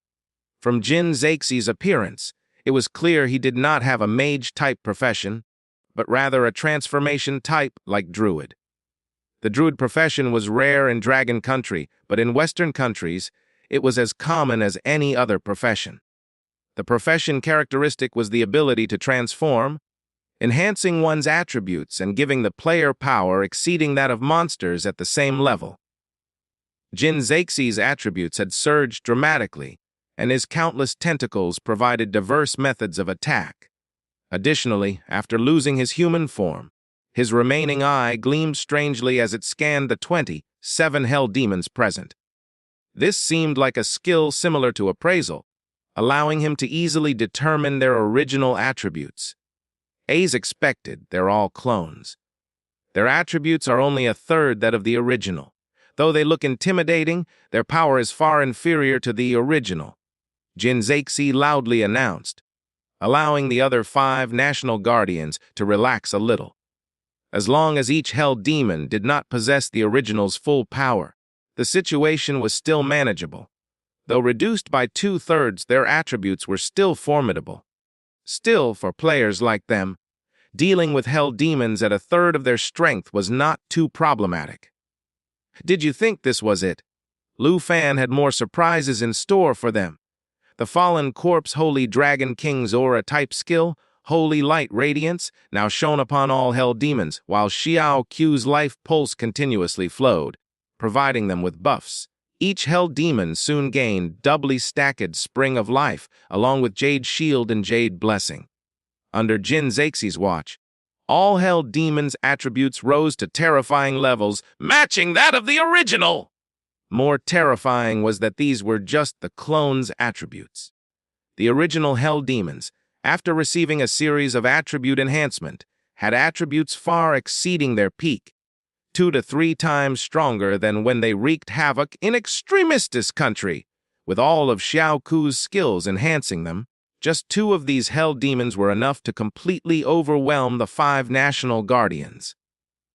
From Jin Zexi's appearance, it was clear he did not have a mage-type profession, but rather a transformation type like druid. The druid profession was rare in Dragon Country, but in Western countries, it was as common as any other profession. The profession characteristic was the ability to transform, enhancing one's attributes and giving the player power exceeding that of monsters at the same level. Jin Zexi's attributes had surged dramatically, and his countless tentacles provided diverse methods of attack. Additionally, after losing his human form, his remaining eye gleamed strangely as it scanned the 27 hell demons present. This seemed like a skill similar to appraisal, allowing him to easily determine their original attributes. As expected, they're all clones. Their attributes are only a third that of the original. Though they look intimidating, their power is far inferior to the original, Jin Zexi loudly announced, allowing the other 5 National Guardians to relax a little. As long as each hell demon did not possess the original's full power, the situation was still manageable. Though reduced by 2/3, their attributes were still formidable. Still, for players like them, dealing with hell demons at a third of their strength was not too problematic. Did you think this was it? Lu Fan had more surprises in store for them. The Fallen Corpse Holy Dragon King's aura-type skill, Holy Light Radiance, now shone upon all hell demons, while Xiao Q's life pulse continuously flowed, providing them with buffs. Each hell demon soon gained doubly stacked Spring of Life, along with Jade Shield and Jade Blessing. Under Jin Zexi's watch, all hell demons' attributes rose to terrifying levels, matching that of the original. More terrifying was that these were just the clones' attributes. The original hell demons, after receiving a series of attribute enhancement, had attributes far exceeding their peak, 2 to 3 times stronger than when they wreaked havoc in Extremistis Country. With all of Xiao Ku's skills enhancing them, just 2 of these hell demons were enough to completely overwhelm the 5 National Guardians.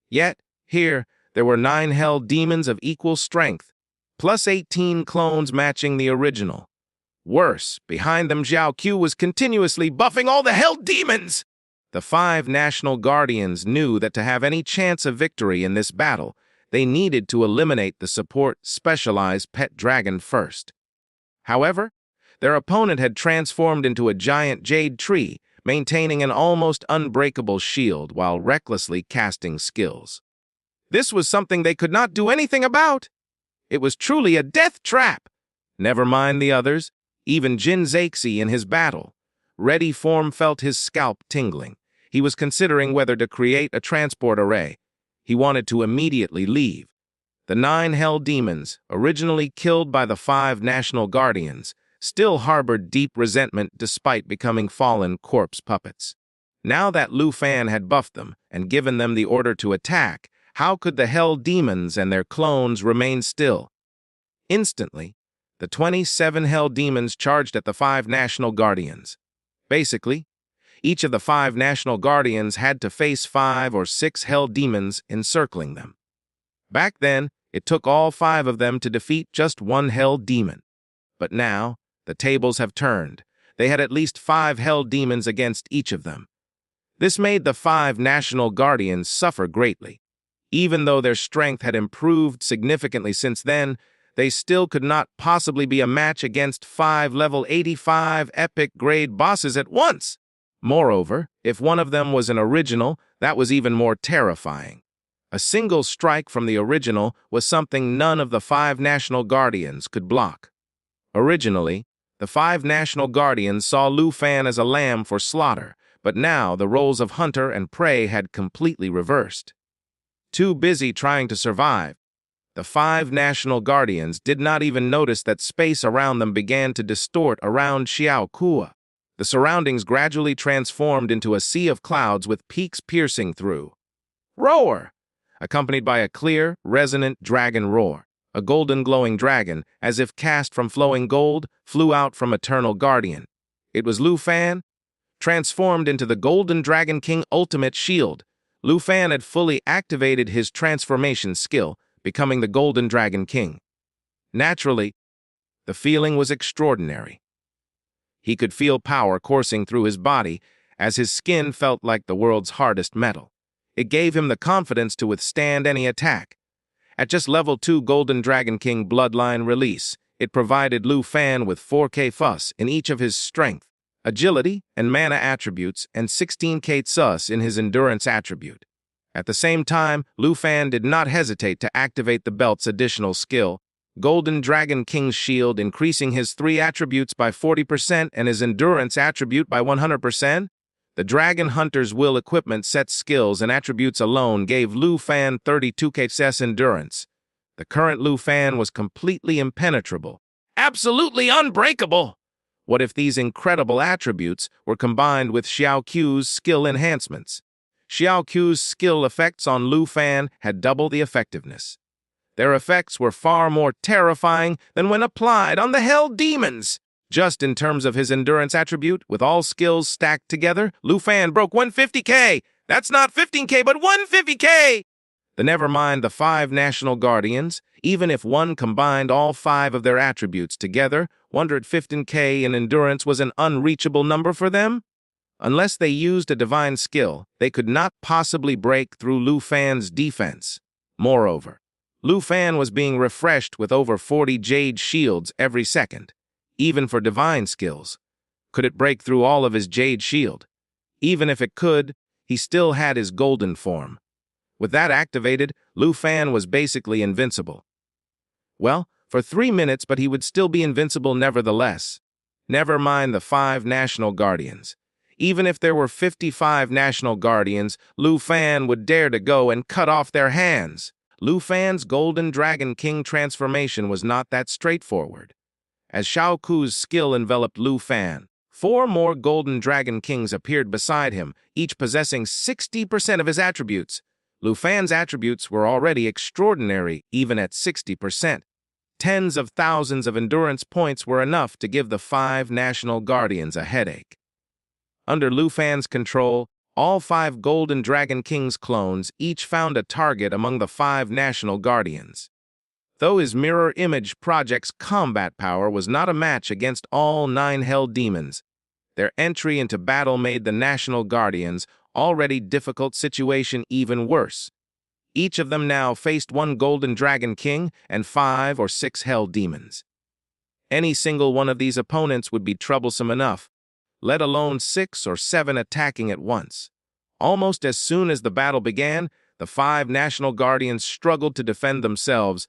Yet, here, there were 9 hell demons of equal strength, plus 18 clones matching the original. Worse, behind them Xiao Q was continuously buffing all the hell demons! The 5 National Guardians knew that to have any chance of victory in this battle, they needed to eliminate the support specialized pet dragon first. However, their opponent had transformed into a giant jade tree, maintaining an almost unbreakable shield while recklessly casting skills. This was something they could not do anything about. It was truly a death trap. Never mind the others, even Jin Zexi in his battle. Ready form felt his scalp tingling. He was considering whether to create a transport array. He wanted to immediately leave. The 9 hell demons, originally killed by the 5 National Guardians, still harbored deep resentment despite becoming fallen corpse puppets. Now that Lu Fan had buffed them and given them the order to attack, how could the hell demons and their clones remain still? Instantly, the 27 hell demons charged at the 5 National Guardians. Basically, each of the 5 National Guardians had to face 5 or 6 hell demons encircling them. Back then, it took all 5 of them to defeat just 1 hell demon. But now, the tables have turned. They had at least 5 hell demons against each of them. This made the 5 National Guardians suffer greatly. Even though their strength had improved significantly since then, they still could not possibly be a match against 5 level 85 epic grade bosses at once. Moreover, if one of them was an original, that was even more terrifying. A single strike from the original was something none of the 5 National Guardians could block. Originally, the 5 National Guardians saw Lu Fan as a lamb for slaughter, but now the roles of hunter and prey had completely reversed. Too busy trying to survive, the 5 National Guardians did not even notice that space around them began to distort around Xiaokua. The surroundings gradually transformed into a sea of clouds with peaks piercing through. Roar! Accompanied by a clear, resonant dragon roar. A golden glowing dragon, as if cast from flowing gold, flew out from Eternal Guardian. It was Lu Fan, transformed into the Golden Dragon King Ultimate Shield. Lu Fan had fully activated his transformation skill, becoming the Golden Dragon King. Naturally, the feeling was extraordinary. He could feel power coursing through his body as his skin felt like the world's hardest metal. It gave him the confidence to withstand any attack. At just level 2 Golden Dragon King Bloodline release, it provided Lu Fan with 4k fuss in each of his strength, agility, and mana attributes, and 16k sus in his endurance attribute. At the same time, Lu Fan did not hesitate to activate the belt's additional skill, Golden Dragon King's Shield, increasing his 3 attributes by 40% and his endurance attribute by 100%. The Dragon Hunter's Will equipment set skills and attributes alone gave Lu Fan 32k sus endurance. The current Lu Fan was completely impenetrable, absolutely unbreakable. What if these incredible attributes were combined with Xiao Qiu's skill enhancements? Xiao Qiu's skill effects on Lu Fan had double the effectiveness. Their effects were far more terrifying than when applied on the Hell Demons. Just in terms of his endurance attribute, with all skills stacked together, Lu Fan broke 150k. That's not 15k, but 150k! Never mind the 5 National Guardians. Even if one combined all 5 of their attributes together, 115k in endurance was an unreachable number for them. Unless they used a divine skill, they could not possibly break through Lu Fan's defense. Moreover, Lu Fan was being refreshed with over 40 Jade Shields every second. Even for divine skills, could it break through all of his Jade Shield? Even if it could, he still had his golden form. With that activated, Lu Fan was basically invincible. Well, for 3 minutes, but he would still be invincible nevertheless. Never mind the 5 National Guardians. Even if there were 55 National Guardians, Lu Fan would dare to go and cut off their hands. Lu Fan's Golden Dragon King transformation was not that straightforward. As Xiao Ku's skill enveloped Lu Fan, 4 more Golden Dragon Kings appeared beside him, each possessing 60% of his attributes. Lu Fan's attributes were already extraordinary, even at 60%. Tens of thousands of endurance points were enough to give the 5 National Guardians a headache. Under Lu Fan's control, all 5 Golden Dragon King's clones each found a target among the 5 National Guardians. Though his mirror image project's combat power was not a match against all 9 Hell Demons, their entry into battle made the National Guardians' already difficult situation even worse. Each of them now faced 1 Golden Dragon King and 5 or 6 Hell Demons. Any single one of these opponents would be troublesome enough, let alone 6 or 7 attacking at once. Almost as soon as the battle began, the 5 National Guardians struggled to defend themselves,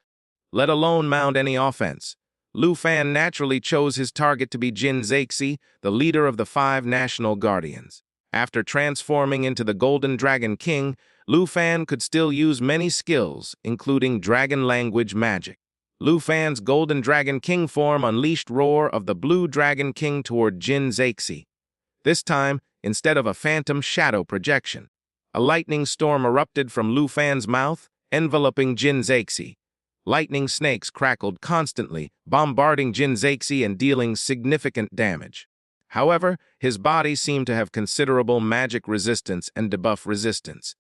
let alone mount any offense. Lu Fan naturally chose his target to be Jin Zexi, the leader of the 5 National Guardians. After transforming into the Golden Dragon King, Lu Fan could still use many skills, including dragon language magic. Lu Fan's Golden Dragon King form unleashed roar of the Blue Dragon King toward Jin Zexi. This time, instead of a phantom shadow projection, a lightning storm erupted from Lu Fan's mouth, enveloping Jin Zexi. Lightning snakes crackled constantly, bombarding Jin Zexi and dealing significant damage. However, his body seemed to have considerable magic resistance and debuff resistance.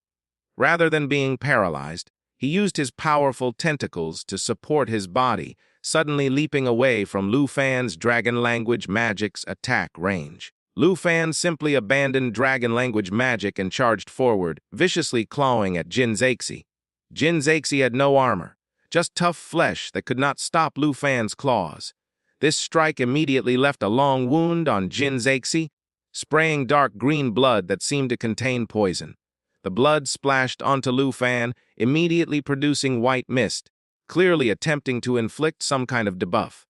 Rather than being paralyzed, he used his powerful tentacles to support his body, suddenly leaping away from Lu Fan's dragon language magic's attack range. Lu Fan simply abandoned dragon language magic and charged forward, viciously clawing at Jin Zexi. Jin Zexi had no armor, just tough flesh that could not stop Lu Fan's claws. This strike immediately left a long wound on Jin Zexi, spraying dark green blood that seemed to contain poison. The blood splashed onto Lu Fan, immediately producing white mist, clearly attempting to inflict some kind of debuff.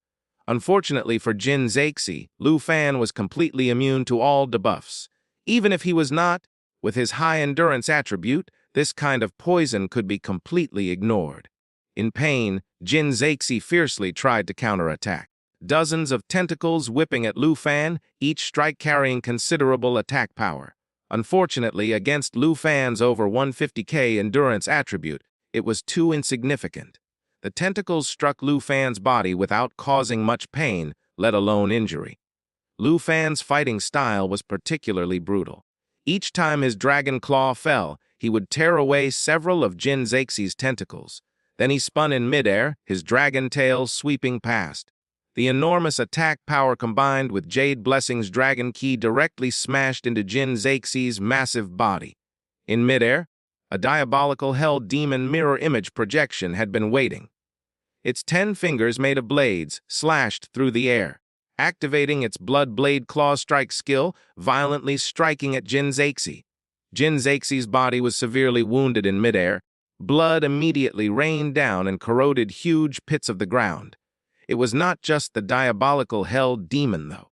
Unfortunately for Jin Zexi, Lu Fan was completely immune to all debuffs. Even if he was not, with his high endurance attribute, this kind of poison could be completely ignored. In pain, Jin Zexi fiercely tried to counterattack. Dozens of tentacles whipping at Lu Fan, each strike carrying considerable attack power. Unfortunately, against Lu Fan's over 150k endurance attribute, it was too insignificant. The tentacles struck Lu Fan's body without causing much pain, let alone injury. Lu Fan's fighting style was particularly brutal. Each time his dragon claw fell, he would tear away several of Jin Zexi's tentacles. Then he spun in midair, his dragon tail sweeping past. The enormous attack power combined with Jade Blessing's dragon key directly smashed into Jin Zexi's massive body. In midair, a diabolical hell demon mirror image projection had been waiting. Its 10 fingers made of blades slashed through the air, activating its blood blade claw strike skill, violently striking at Jin Zexi. Jin Zexi's body was severely wounded in midair. Blood immediately rained down and corroded huge pits of the ground. It was not just the diabolical hell demon, though.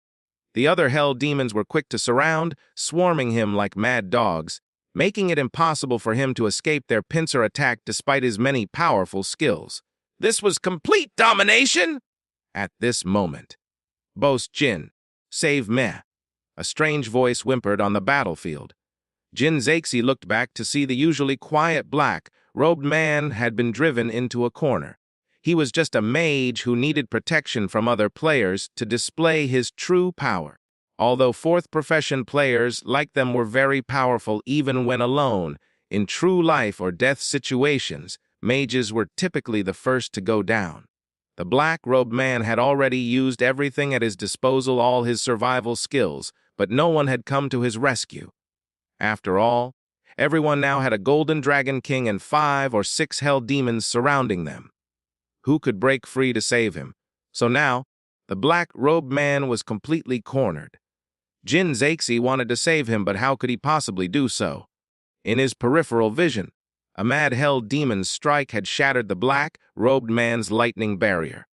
The other hell demons were quick to surround, swarming him like mad dogs, making it impossible for him to escape their pincer attack despite his many powerful skills. This was complete domination! At this moment, boast Jin, save me, a strange voice whimpered on the battlefield. Jin Zexi looked back to see the usually quiet black-robed man had been driven into a corner. He was just a mage who needed protection from other players to display his true power. Although fourth profession players like them were very powerful even when alone, in true life or death situations, mages were typically the first to go down. The black-robed man had already used everything at his disposal, all his survival skills, but no one had come to his rescue. After all, everyone now had a golden dragon king and 5 or 6 hell demons surrounding them. Who could break free to save him? So now, the black-robed man was completely cornered. Jin Zexi wanted to save him, but how could he possibly do so? In his peripheral vision, a mad hell demon's strike had shattered the black-robed man's lightning barrier.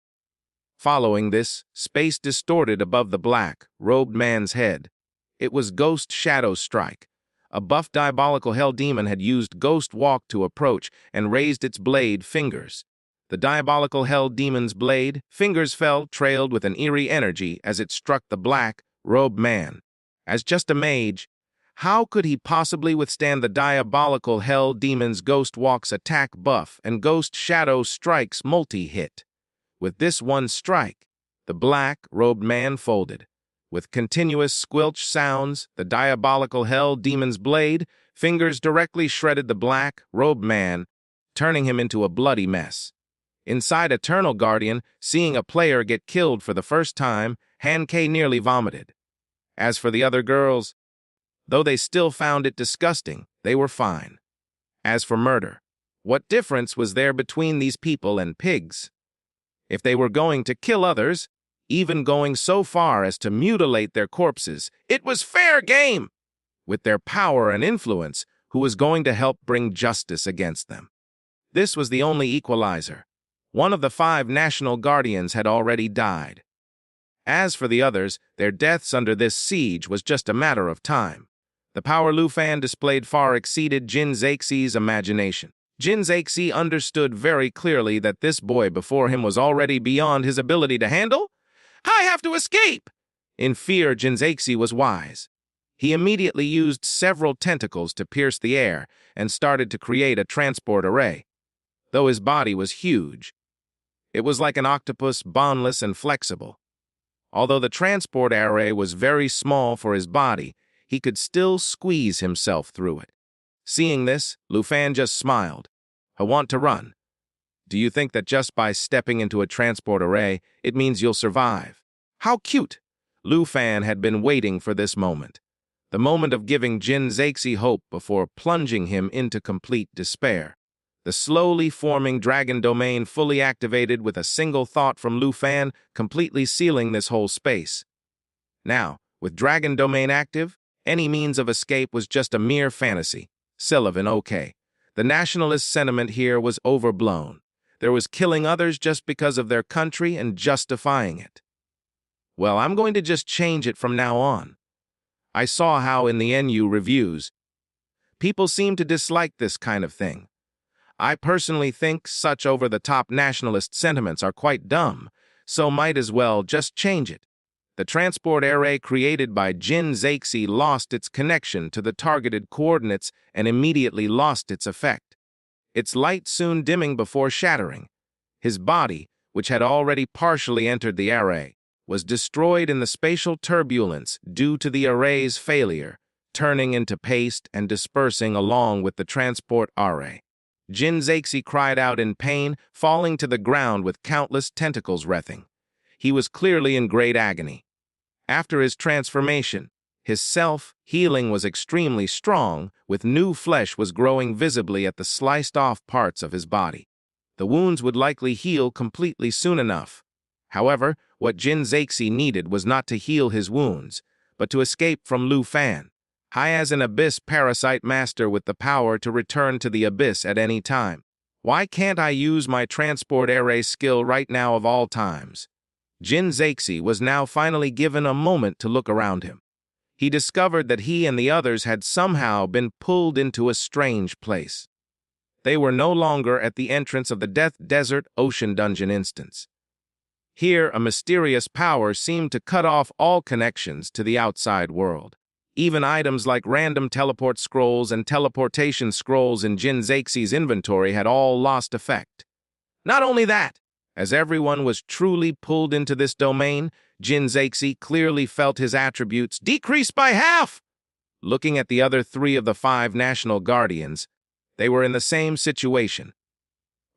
Following this, space distorted above the black-robed man's head. It was Ghost Shadow Strike. A buff diabolical hell demon had used Ghost Walk to approach and raised its blade fingers. The diabolical hell demon's blade fingers fell, trailed with an eerie energy as it struck the black-robed man. As just a mage, how could he possibly withstand the diabolical hell demon's Ghost Walk's attack buff and Ghost Shadow Strike's multi-hit? With this one strike, the black-robed man folded. With continuous squelch sounds, the diabolical hell demon's blade fingers directly shredded the black-robed man, turning him into a bloody mess. Inside Eternal Guardian, seeing a player get killed for the first time, Han K nearly vomited. As for the other girls, though they still found it disgusting, they were fine. As for murder, what difference was there between these people and pigs? If they were going to kill others, even going so far as to mutilate their corpses, it was fair game! With their power and influence, who was going to help bring justice against them? This was the only equalizer. One of the 5 national guardians had already died. As for the others, their deaths under this siege was just a matter of time. The power Lu Fan displayed far exceeded Jin Zexi's imagination. Jin Zexi understood very clearly that this boy before him was already beyond his ability to handle. I have to escape! In fear, Jin Zexi was wise. He immediately used several tentacles to pierce the air and started to create a transport array. Though his body was huge, it was like an octopus, boundless and flexible. Although the transport array was very small for his body, he could still squeeze himself through it. Seeing this, Lu Fan just smiled. I want to run. Do you think that just by stepping into a transport array, it means you'll survive? How cute! Lu Fan had been waiting for this moment. The moment of giving Jin Zexi hope before plunging him into complete despair. The slowly forming dragon domain fully activated with a single thought from Lu Fan, completely sealing this whole space. Now, with dragon domain active, any means of escape was just a mere fantasy. Sullivan, okay. The nationalist sentiment here was overblown. There was killing others just because of their country and justifying it. Well, I'm going to just change it from now on. I saw how in the NU reviews, people seem to dislike this kind of thing. I personally think such over-the-top nationalist sentiments are quite dumb, so might as well just change it. The transport array created by Jin Zexi lost its connection to the targeted coordinates and immediately lost its effect. Its light soon dimming before shattering. His body, which had already partially entered the array, was destroyed in the spatial turbulence due to the array's failure, turning into paste and dispersing along with the transport array. Jin Zexi cried out in pain, falling to the ground with countless tentacles writhing. He was clearly in great agony. After his transformation, his self-healing was extremely strong, with new flesh was growing visibly at the sliced-off parts of his body. The wounds would likely heal completely soon enough. However, what Jin Zexi needed was not to heal his wounds, but to escape from Lu Fan. High as an abyss parasite master with the power to return to the abyss at any time. Why can't I use my transport array skill right now of all times? Jin Zexi was now finally given a moment to look around him. He discovered that he and the others had somehow been pulled into a strange place. They were no longer at the entrance of the Death Desert Ocean Dungeon instance. Here, a mysterious power seemed to cut off all connections to the outside world. Even items like random teleport scrolls and teleportation scrolls in Jin Zexi's inventory had all lost effect. Not only that, as everyone was truly pulled into this domain, Jin Zexi clearly felt his attributes decrease by half. Looking at the other 3 of the 5 national guardians, they were in the same situation.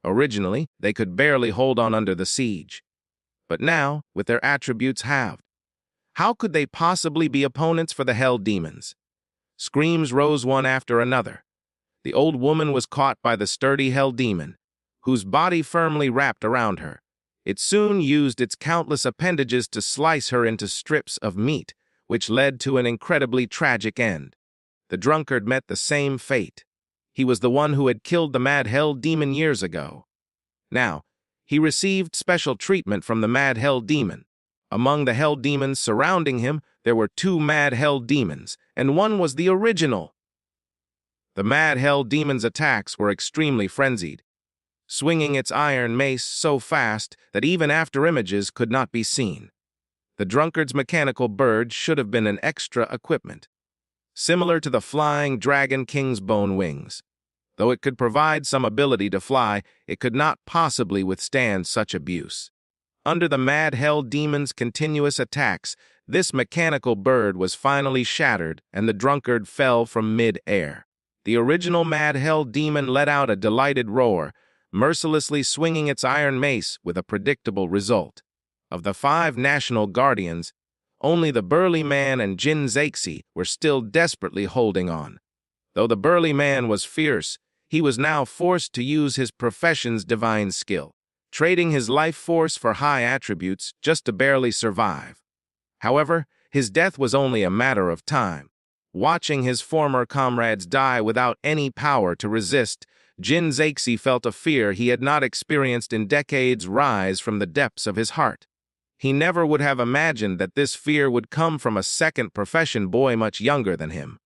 Originally, they could barely hold on under the siege. But now, with their attributes halved, how could they possibly be opponents for the Hell Demons? Screams rose one after another. The old woman was caught by the sturdy Hell Demon, whose body firmly wrapped around her. It soon used its countless appendages to slice her into strips of meat, which led to an incredibly tragic end. The drunkard met the same fate. He was the one who had killed the Mad Hell Demon years ago. Now, he received special treatment from the Mad Hell Demon. Among the Hell Demons surrounding him, there were 2 Mad Hell Demons, and one was the original. The Mad Hell Demon's attacks were extremely frenzied, swinging its iron mace so fast that even after images could not be seen. The drunkard's mechanical bird should have been an extra equipment, similar to the flying Dragon King's bone wings. Though it could provide some ability to fly, it could not possibly withstand such abuse. Under the Mad Hell Demon's continuous attacks, this mechanical bird was finally shattered and the drunkard fell from mid-air. The original Mad Hell Demon let out a delighted roar, mercilessly swinging its iron mace with a predictable result. Of the 5 national guardians, only the burly man and Jin Zexi were still desperately holding on. Though the burly man was fierce, he was now forced to use his profession's divine skill, trading his life force for high attributes just to barely survive. However, his death was only a matter of time. Watching his former comrades die without any power to resist, Jin Zexi felt a fear he had not experienced in decades rise from the depths of his heart. He never would have imagined that this fear would come from a second profession boy much younger than him.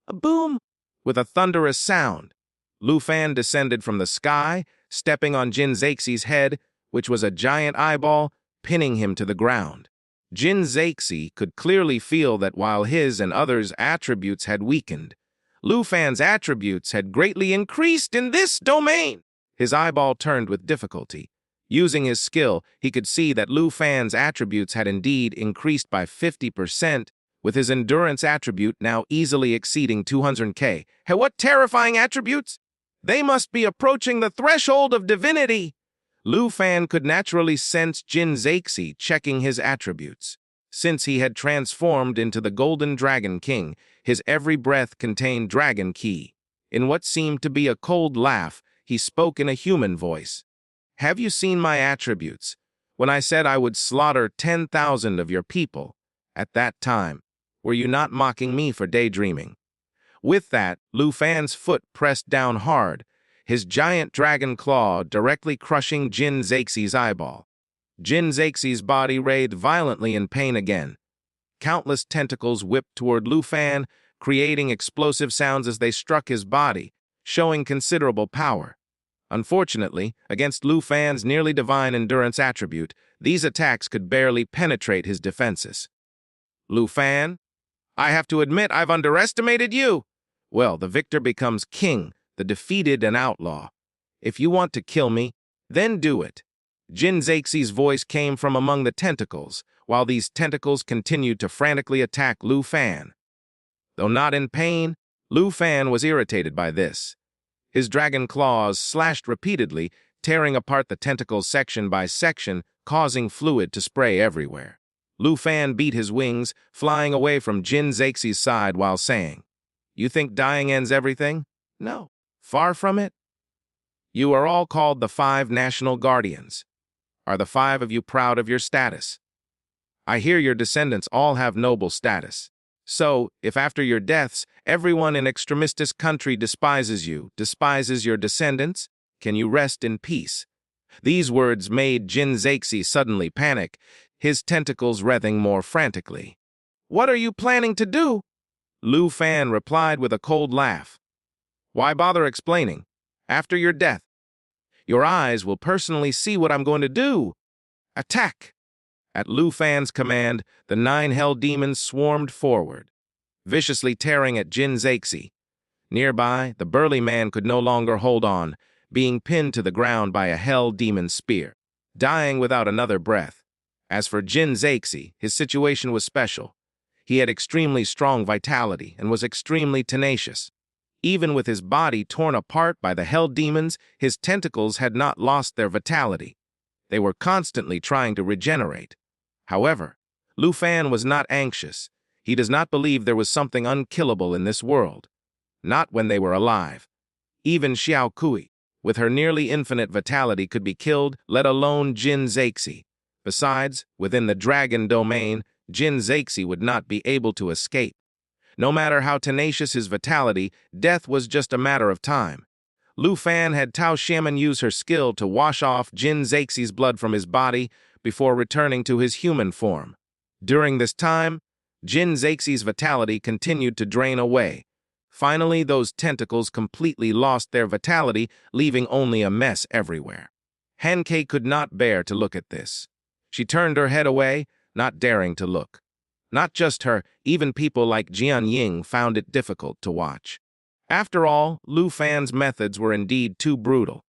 A boom! With a thunderous sound, Lu Fan descended from the sky, stepping on Jin Zexi's head, which was a giant eyeball, pinning him to the ground. Jin Zexi could clearly feel that while his and others' attributes had weakened, Lu Fan's attributes had greatly increased in this domain. His eyeball turned with difficulty. Using his skill, he could see that Lu Fan's attributes had indeed increased by 50%, with his endurance attribute now easily exceeding 200k. Hey, what terrifying attributes! They must be approaching the threshold of divinity! Lu Fan could naturally sense Jin Zexi checking his attributes. Since he had transformed into the Golden Dragon King, his every breath contained Dragon Ki. In what seemed to be a cold laugh, he spoke in a human voice. "Have you seen my attributes? When I said I would slaughter 10,000 of your people, at that time, were you not mocking me for daydreaming?" With that, Lu Fan's foot pressed down hard, his giant dragon claw directly crushing Jin Zexie's eyeball. Jin Zexie's body writhed violently in pain again. Countless tentacles whipped toward Lu Fan, creating explosive sounds as they struck his body, showing considerable power. Unfortunately, against Lu Fan's nearly divine endurance attribute, these attacks could barely penetrate his defenses. "Lu Fan, I have to admit I've underestimated you." "Well, the victor becomes king, the defeated an outlaw. If you want to kill me, then do it." Jin Zexie's voice came from among the tentacles, while these tentacles continued to frantically attack Lu Fan. Though not in pain, Lu Fan was irritated by this. His dragon claws slashed repeatedly, tearing apart the tentacles section by section, causing fluid to spray everywhere. Lu Fan beat his wings, flying away from Jin Zexie's side while saying, "You think dying ends everything? No, far from it. You are all called the 5 National Guardians. Are the 5 of you proud of your status? I hear your descendants all have noble status. So, if after your deaths, everyone in Extremistis country despises you, despises your descendants, can you rest in peace?" These words made Jin Zexie suddenly panic, his tentacles writhing more frantically. "What are you planning to do?" Lu Fan replied with a cold laugh. "Why bother explaining? After your death, your eyes will personally see what I'm going to do. Attack!" At Lu Fan's command, the 9 hell demons swarmed forward, viciously tearing at Jin Zexie. Nearby, the burly man could no longer hold on, being pinned to the ground by a hell demon spear, dying without another breath. As for Jin Zexie, his situation was special. He had extremely strong vitality and was extremely tenacious. Even with his body torn apart by the hell demons, his tentacles had not lost their vitality. They were constantly trying to regenerate. However, Lu Fan was not anxious. He does not believe there was something unkillable in this world. Not when they were alive. Even Xiao Kui, with her nearly infinite vitality, could be killed, let alone Jin Zexie. Besides, within the dragon domain, Jin Zexie would not be able to escape. No matter how tenacious his vitality, death was just a matter of time. Lu Fan had Tao Xiamen use her skill to wash off Jin Zexie's blood from his body before returning to his human form. During this time, Jin Zexie's vitality continued to drain away. Finally, those tentacles completely lost their vitality, leaving only a mess everywhere. Hankei could not bear to look at this. She turned her head away, not daring to look. Not just her, even people like Jian Ying found it difficult to watch. After all, Lu Fan's methods were indeed too brutal.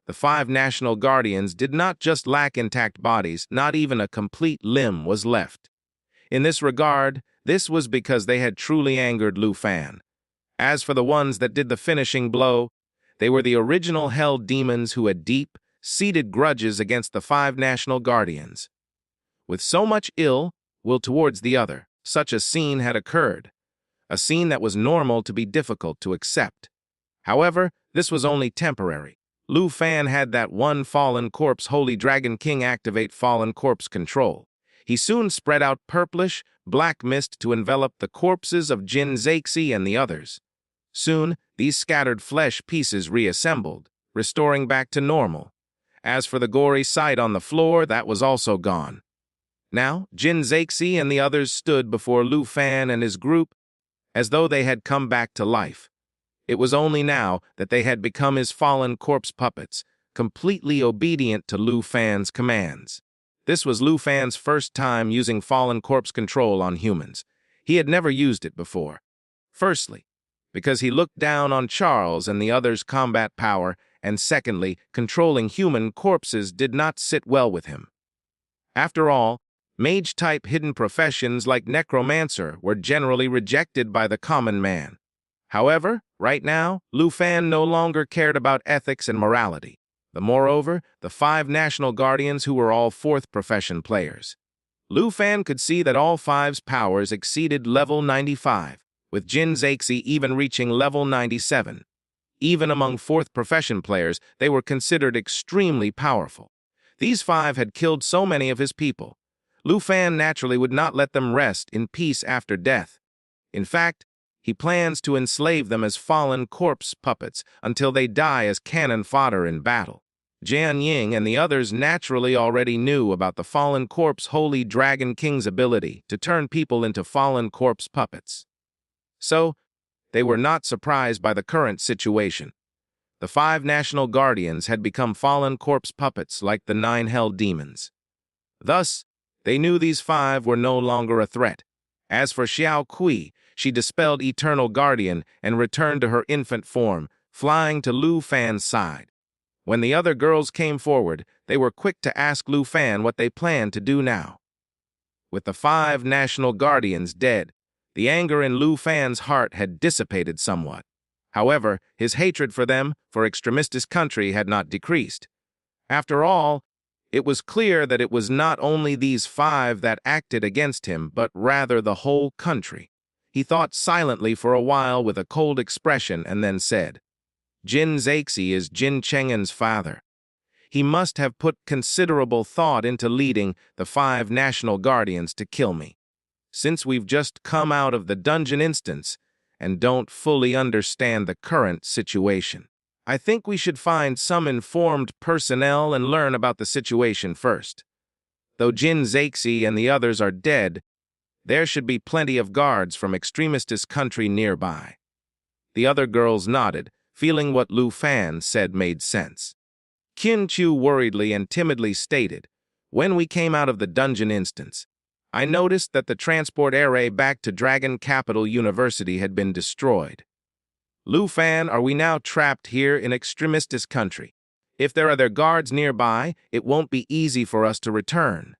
The 5 National Guardians did not just lack intact bodies, not even a complete limb was left. In this regard, this was because they had truly angered Lu Fan. As for the ones that did the finishing blow, they were the original hell demons who had deep-seated grudges against the 5 National Guardians. With so much ill will towards the other, such a scene had occurred, a scene that was normal to be difficult to accept. However, this was only temporary. Lu Fan had that one fallen corpse Holy Dragon King activate fallen corpse control. He soon spread out purplish, black mist to envelop the corpses of Jin Zexie and the others. Soon, these scattered flesh pieces reassembled, restoring back to normal. As for the gory sight on the floor, that was also gone. Now, Jin Zexie and the others stood before Lu Fan and his group as though they had come back to life. It was only now that they had become his fallen corpse puppets, completely obedient to Lu Fan's commands. This was Lu Fan's first time using fallen corpse control on humans. He had never used it before. Firstly, because he looked down on Charles and the others' combat power, and secondly, controlling human corpses did not sit well with him. After all, mage-type hidden professions like necromancer were generally rejected by the common man. However, right now, Lu Fan no longer cared about ethics and morality. Moreover, the 5 National Guardians who were all 4th profession players. Lu Fan could see that all 5's powers exceeded level 95, with Jin Zexie even reaching level 97. Even among fourth profession players, they were considered extremely powerful. These 5 had killed so many of his people. Lu Fan naturally would not let them rest in peace after death. In fact, he plans to enslave them as fallen corpse puppets until they die as cannon fodder in battle. Jian Ying and the others naturally already knew about the fallen corpse Holy Dragon King's ability to turn people into fallen corpse puppets. So, they were not surprised by the current situation. The 5 national guardians had become fallen corpse puppets like the 9 hell demons. Thus, they knew these 5 were no longer a threat. As for Xiao Kui, she dispelled Eternal Guardian and returned to her infant form, flying to Lu Fan's side. When the other girls came forward, they were quick to ask Lu Fan what they planned to do now. With the 5 national guardians dead, the anger in Lu Fan's heart had dissipated somewhat. However, his hatred for them, for Extremistis country, had not decreased. After all, it was clear that it was not only these 5 that acted against him, but rather the whole country. He thought silently for a while with a cold expression and then said, Jin Zexi is Jin Cheng'en's father. He must have put considerable thought into leading the 5 national guardians to kill me. Since we've just come out of the dungeon instance and don't fully understand the current situation, I think we should find some informed personnel and learn about the situation first. Though Jin Zexi and the others are dead, there should be plenty of guards from Extremistis country nearby. The other girls nodded, feeling what Lu Fan said made sense. Qin Chu worriedly and timidly stated, When we came out of the dungeon instance, I noticed that the transport array back to Dragon Capital University had been destroyed. Lu Fan, are we now trapped here in Extremistis country? If there are their guards nearby, it won't be easy for us to return.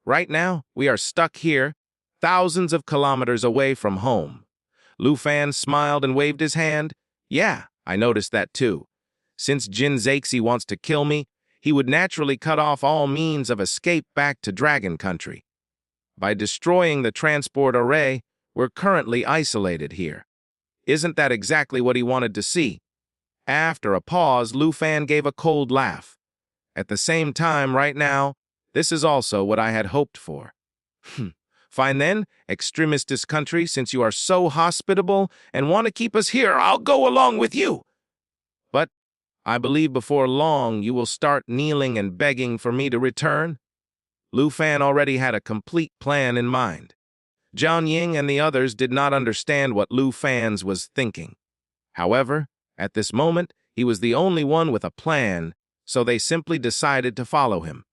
Right now, we are stuck here, thousands of kilometers away from home. Lu Fan smiled and waved his hand. Yeah, I noticed that too. Since Jin Zexi wants to kill me, he would naturally cut off all means of escape back to Dragon Country. By destroying the transport array, we're currently isolated here. Isn't that exactly what he wanted to see? After a pause, Lu Fan gave a cold laugh. At the same time, right now, this is also what I had hoped for. Fine then, Extremistis country, since you are so hospitable and want to keep us here, I'll go along with you. But I believe before long you will start kneeling and begging for me to return. Lu Fan already had a complete plan in mind. Jian Ying and the others did not understand what Lu Fan was thinking. However, at this moment, he was the only one with a plan, so they simply decided to follow him.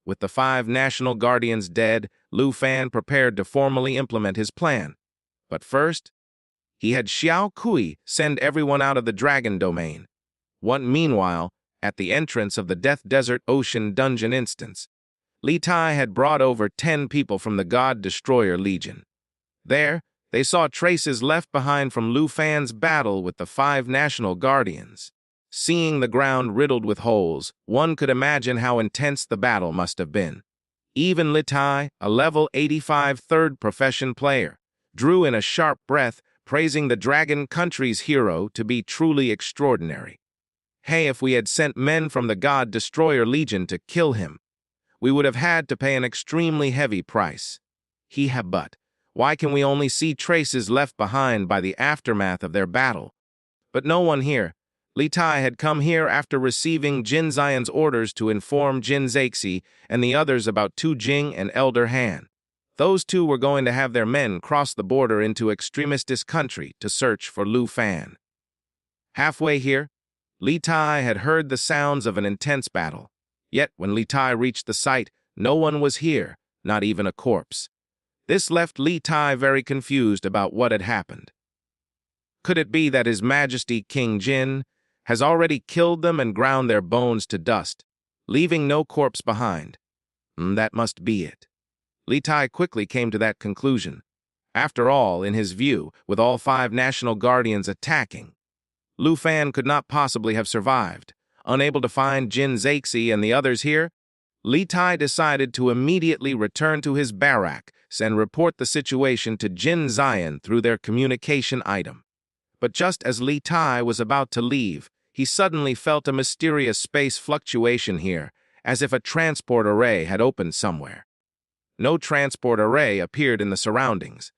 With the 5 national guardians dead, Lu Fan prepared to formally implement his plan. But first, he had Xiao Kui send everyone out of the dragon domain. Meanwhile, at the entrance of the Death Desert Ocean dungeon instance, Li Tai had brought over 10 people from the God Destroyer Legion. There, they saw traces left behind from Lu Fan's battle with the 5 national guardians. Seeing the ground riddled with holes, one could imagine how intense the battle must have been. Even Li Tai, a level 85 third profession player, drew in a sharp breath, praising the Dragon Country's hero to be truly extraordinary. Hey, if we had sent men from the God Destroyer Legion to kill him, we would have had to pay an extremely heavy price. But why can we only see traces left behind by the aftermath of their battle? But no one here. Li Tai had come here after receiving Jin Zion's orders to inform Jin Zexi and the others about Tu Jing and Elder Han. Those 2 were going to have their men cross the border into Extremistis country to search for Lu Fan. Halfway here, Li Tai had heard the sounds of an intense battle. Yet, when Li Tai reached the site, no one was here, not even a corpse. This left Li Tai very confused about what had happened. Could it be that His Majesty King Jin has already killed them and ground their bones to dust, leaving no corpse behind? That must be it. Li Tai quickly came to that conclusion. After all, in his view, with all 5 national guardians attacking, Lu Fan could not possibly have survived. Unable to find Jin Zexi and the others here, Li Tai decided to immediately return to his barracks and report the situation to Jin Zion through their communication item. But just as Li Tai was about to leave, he suddenly felt a mysterious space fluctuation here, as if a transport array had opened somewhere. No transport array appeared in the surroundings.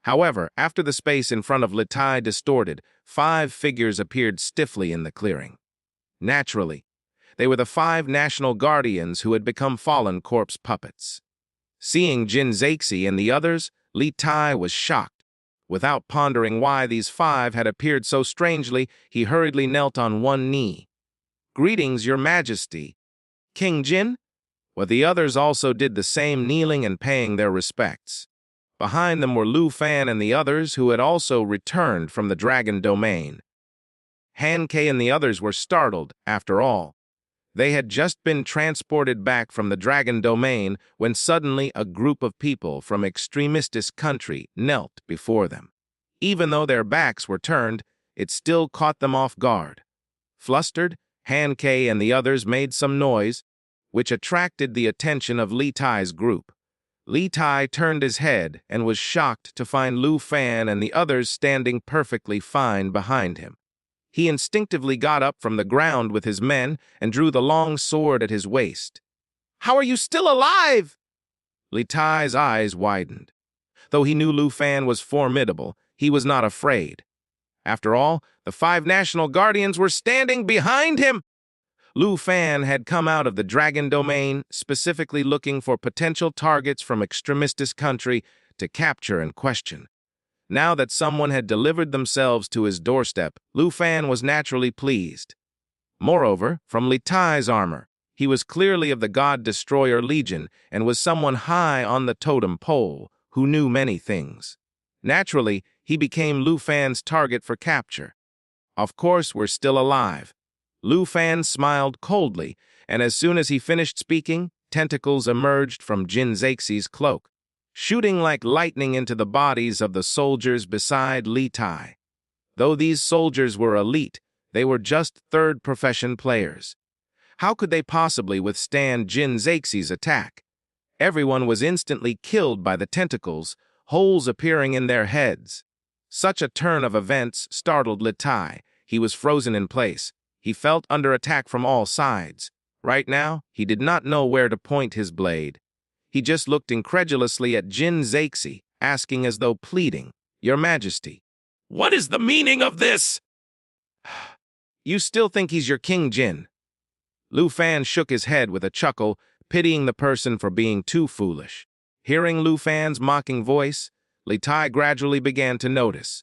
However, after the space in front of Litai distorted, 5 figures appeared stiffly in the clearing. Naturally, they were the 5 national guardians who had become fallen corpse puppets. Seeing Jin Zexi and the others, Litai was shocked. Without pondering why these 5 had appeared so strangely, he hurriedly knelt on one knee. "Greetings, Your Majesty." "King Jin?" Well, the others also did the same, kneeling and paying their respects. Behind them were Lu Fan and the others who had also returned from the dragon domain. Han Ke and the others were startled, after all. They had just been transported back from the dragon domain when suddenly a group of people from extremistis country knelt before them. Even though their backs were turned, it still caught them off guard. Flustered, Han Ke and the others made some noise, which attracted the attention of Li Tai's group. Li Tai turned his head and was shocked to find Lu Fan and the others standing perfectly fine behind him. He instinctively got up from the ground with his men and drew the long sword at his waist. "How are you still alive?" Li Tai's eyes widened. Though he knew Lu Fan was formidable, he was not afraid. After all, the 5 national guardians were standing behind him. Lu Fan had come out of the dragon domain, specifically looking for potential targets from extremistis country to capture and question. Now that someone had delivered themselves to his doorstep, Lu Fan was naturally pleased. Moreover, from Li Tai's armor, he was clearly of the God Destroyer Legion and was someone high on the totem pole who knew many things. Naturally, he became Lu Fan's target for capture. "Of course, we're still alive." Lu Fan smiled coldly, and as soon as he finished speaking, tentacles emerged from Jin Zexi's cloak, shooting like lightning into the bodies of the soldiers beside Li Tai. Though these soldiers were elite, they were just third-profession players. How could they possibly withstand Jin Zexi's attack? Everyone was instantly killed by the tentacles, holes appearing in their heads. Such a turn of events startled Li Tai. He was frozen in place. He felt under attack from all sides. Right now, he did not know where to point his blade. He just looked incredulously at Jin Zexi, asking as though pleading, "Your Majesty, what is the meaning of this?" "You still think he's your King Jin?" Lu Fan shook his head with a chuckle, pitying the person for being too foolish. Hearing Lu Fan's mocking voice, Li Tai gradually began to notice.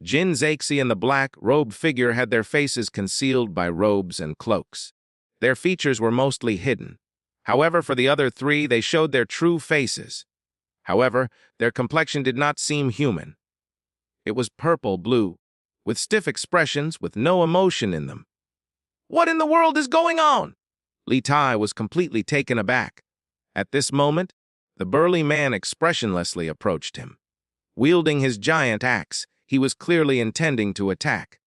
Jin Zexi and the black-robed figure had their faces concealed by robes and cloaks. Their features were mostly hidden. However, for the other 3, they showed their true faces. However, their complexion did not seem human. It was purple-blue, with stiff expressions with no emotion in them. "What in the world is going on?" Li Tai was completely taken aback. At this moment, the burly man expressionlessly approached him. Wielding his giant axe, he was clearly intending to attack.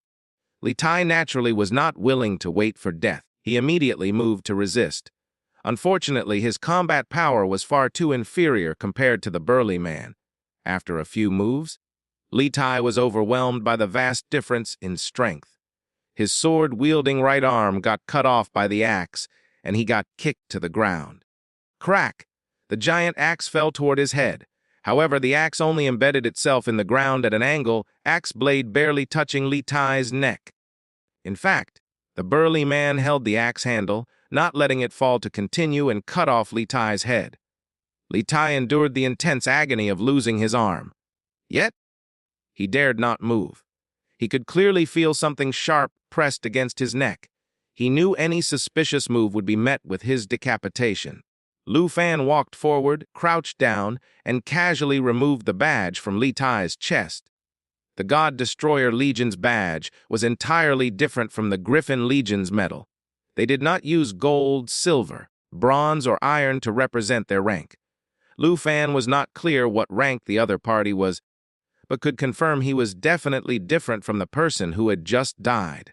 Li Tai naturally was not willing to wait for death. He immediately moved to resist. Unfortunately, his combat power was far too inferior compared to the burly man. After a few moves, Li Tai was overwhelmed by the vast difference in strength. His sword-wielding right arm got cut off by the axe, and he got kicked to the ground. Crack! The giant axe fell toward his head. However, the axe only embedded itself in the ground at an angle, axe blade barely touching Li Tai's neck. In fact, the burly man held the axe handle, not letting it fall to continue, and cut off Li Tai's head. Li Tai endured the intense agony of losing his arm. Yet, he dared not move. He could clearly feel something sharp pressed against his neck. He knew any suspicious move would be met with his decapitation. Lu Fan walked forward, crouched down, and casually removed the badge from Li Tai's chest. The God Destroyer Legion's badge was entirely different from the Griffin Legion's medal. They did not use gold, silver, bronze, or iron to represent their rank. Lu Fan was not clear what rank the other party was, but could confirm he was definitely different from the person who had just died.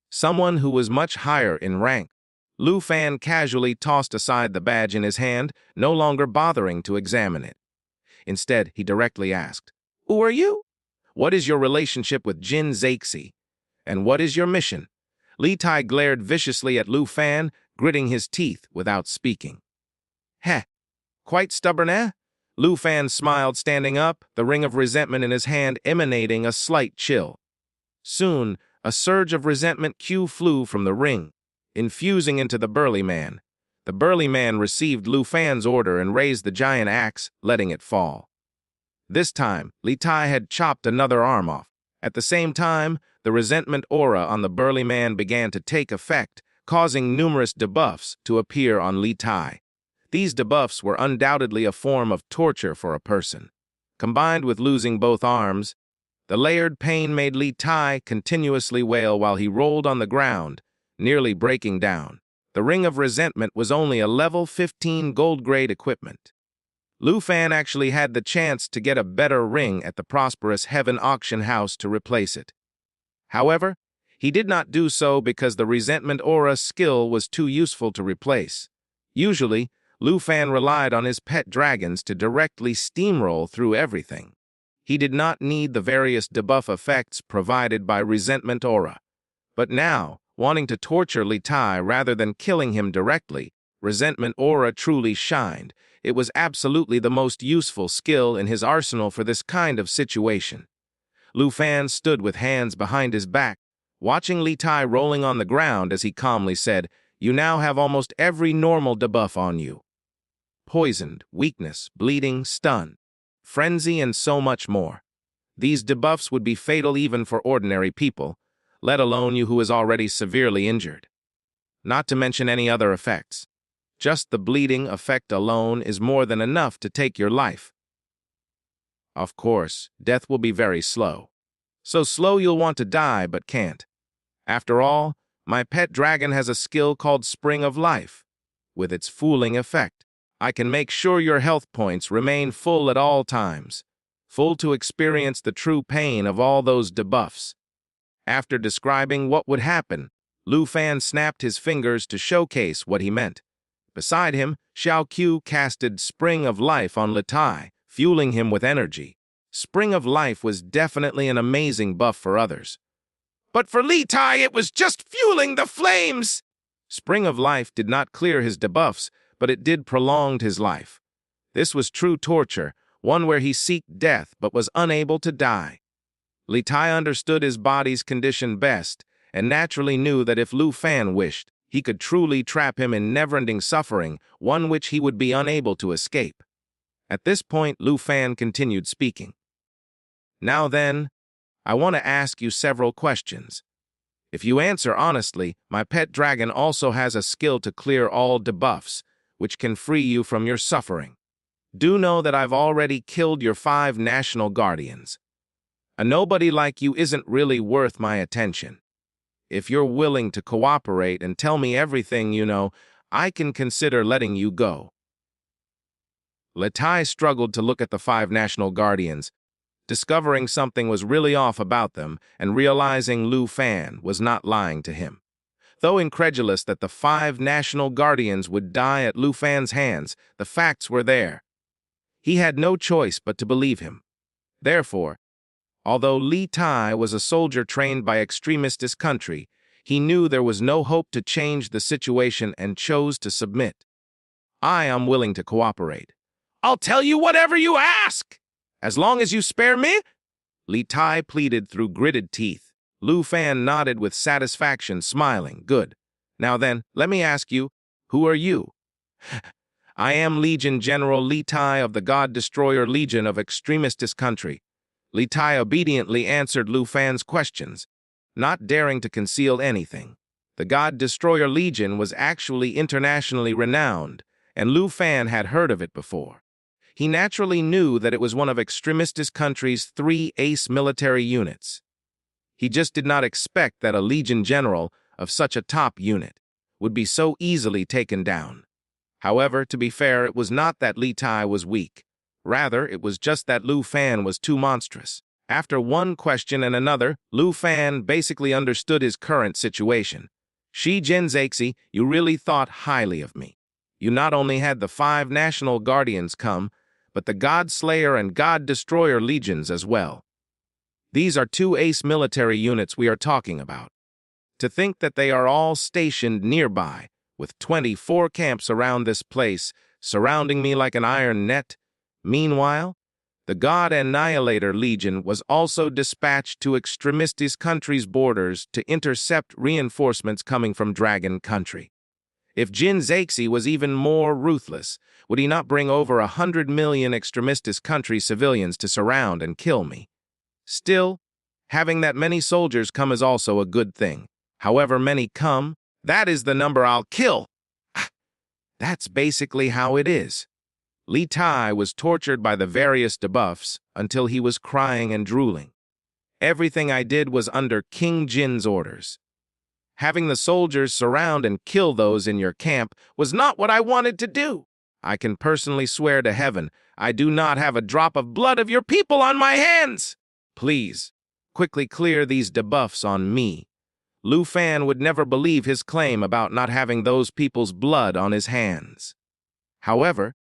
Someone who was much higher in rank. Lu Fan casually tossed aside the badge in his hand, no longer bothering to examine it. Instead, he directly asked, "Who are you? What is your relationship with Jin Zexi? And what is your mission?" Li Tai glared viciously at Lu Fan, gritting his teeth without speaking. Heh, quite stubborn, eh? Lu Fan smiled, standing up, the ring of resentment in his hand emanating a slight chill. Soon, a surge of resentment flew from the ring, infusing into the burly man. The burly man received Lu Fan's order and raised the giant axe, letting it fall. This time, Li Tai had chopped another arm off. At the same time, the resentment aura on the burly man began to take effect, causing numerous debuffs to appear on Li Tai. These debuffs were undoubtedly a form of torture for a person. Combined with losing both arms, the layered pain made Li Tai continuously wail while he rolled on the ground, nearly breaking down. The Ring of Resentment was only a level 15 gold-grade equipment. Lu Fan actually had the chance to get a better ring at the prosperous Heaven Auction House to replace it. However, he did not do so because the Resentment Aura skill was too useful to replace. Usually, Lu Fan relied on his pet dragons to directly steamroll through everything. He did not need the various debuff effects provided by Resentment Aura. But now, wanting to torture Li Tai rather than killing him directly, Resentment Aura truly shined. It was absolutely the most useful skill in his arsenal for this kind of situation. Lu Fan stood with hands behind his back, watching Li Tai rolling on the ground as he calmly said, "You now have almost every normal debuff on you. Poisoned, weakness, bleeding, stun, frenzy, and so much more. These debuffs would be fatal even for ordinary people, let alone you who is already severely injured. Not to mention any other effects. Just the bleeding effect alone is more than enough to take your life. Of course, death will be very slow. So slow you'll want to die but can't. After all, my pet dragon has a skill called Spring of Life. With its fooling effect, I can make sure your health points remain full at all times, full to experience the true pain of all those debuffs." After describing what would happen, Lu Fan snapped his fingers to showcase what he meant. Beside him, Xiao Qiu casted Spring of Life on Li Tai, fueling him with energy. Spring of Life was definitely an amazing buff for others. But for Li Tai, it was just fueling the flames! Spring of Life did not clear his debuffs, but it did prolong his life. This was true torture, one where he sought death but was unable to die. Li Tai understood his body's condition best, and naturally knew that if Lu Fan wished, he could truly trap him in never-ending suffering, one which he would be unable to escape. At this point, Lu Fan continued speaking. "Now then, I want to ask you several questions. If you answer honestly, my pet dragon also has a skill to clear all debuffs, which can free you from your suffering. Do know that I've already killed your 5 national guardians. A nobody like you isn't really worth my attention. If you're willing to cooperate and tell me everything you know, I can consider letting you go." Li Tai struggled to look at the 5 national guardians, discovering something was really off about them and realizing Lu Fan was not lying to him. Though incredulous that the 5 national guardians would die at Lu Fan's hands, the facts were there. He had no choice but to believe him. Therefore, although Li Tai was a soldier trained by extremist country, he knew there was no hope to change the situation and chose to submit. "I am willing to cooperate. I'll tell you whatever you ask, as long as you spare me," Li Tai pleaded through gritted teeth. Lu Fan nodded with satisfaction, smiling. "Good. Now then, let me ask you, who are you?" "I am Legion General Li Tai of the God Destroyer Legion of extremist country." Li Tai obediently answered Lu Fan's questions, not daring to conceal anything. The God Destroyer Legion was actually internationally renowned, and Lu Fan had heard of it before. He naturally knew that it was one of extremist country's 3 ace military units. He just did not expect that a Legion General of such a top unit would be so easily taken down. However, to be fair, it was not that Li Tai was weak. Rather, it was just that Lu Fan was too monstrous. After one question and another, Lu Fan basically understood his current situation. "Shi Jinzaxi, you really thought highly of me. You not only had the 5 national guardians come, but the God Slayer and God Destroyer legions as well. These are 2 ace military units we are talking about. To think that they are all stationed nearby, with 24 camps around this place, surrounding me like an iron net. Meanwhile, the God Annihilator Legion was also dispatched to Extremistes country's borders to intercept reinforcements coming from Dragon Country. If Jin Zexi was even more ruthless, would he not bring over 100 million Extremistes country civilians to surround and kill me? Still, having that many soldiers come is also a good thing. However many come, that is the number I'll kill. That's basically how it is. Li Tai was tortured by the various debuffs until he was crying and drooling. Everything I did was under King Jin's orders. Having the soldiers surround and kill those in your camp was not what I wanted to do. I can personally swear to heaven, I do not have a drop of blood of your people on my hands. Please, quickly clear these debuffs on me. Lu Fan would never believe his claim about not having those people's blood on his hands. However,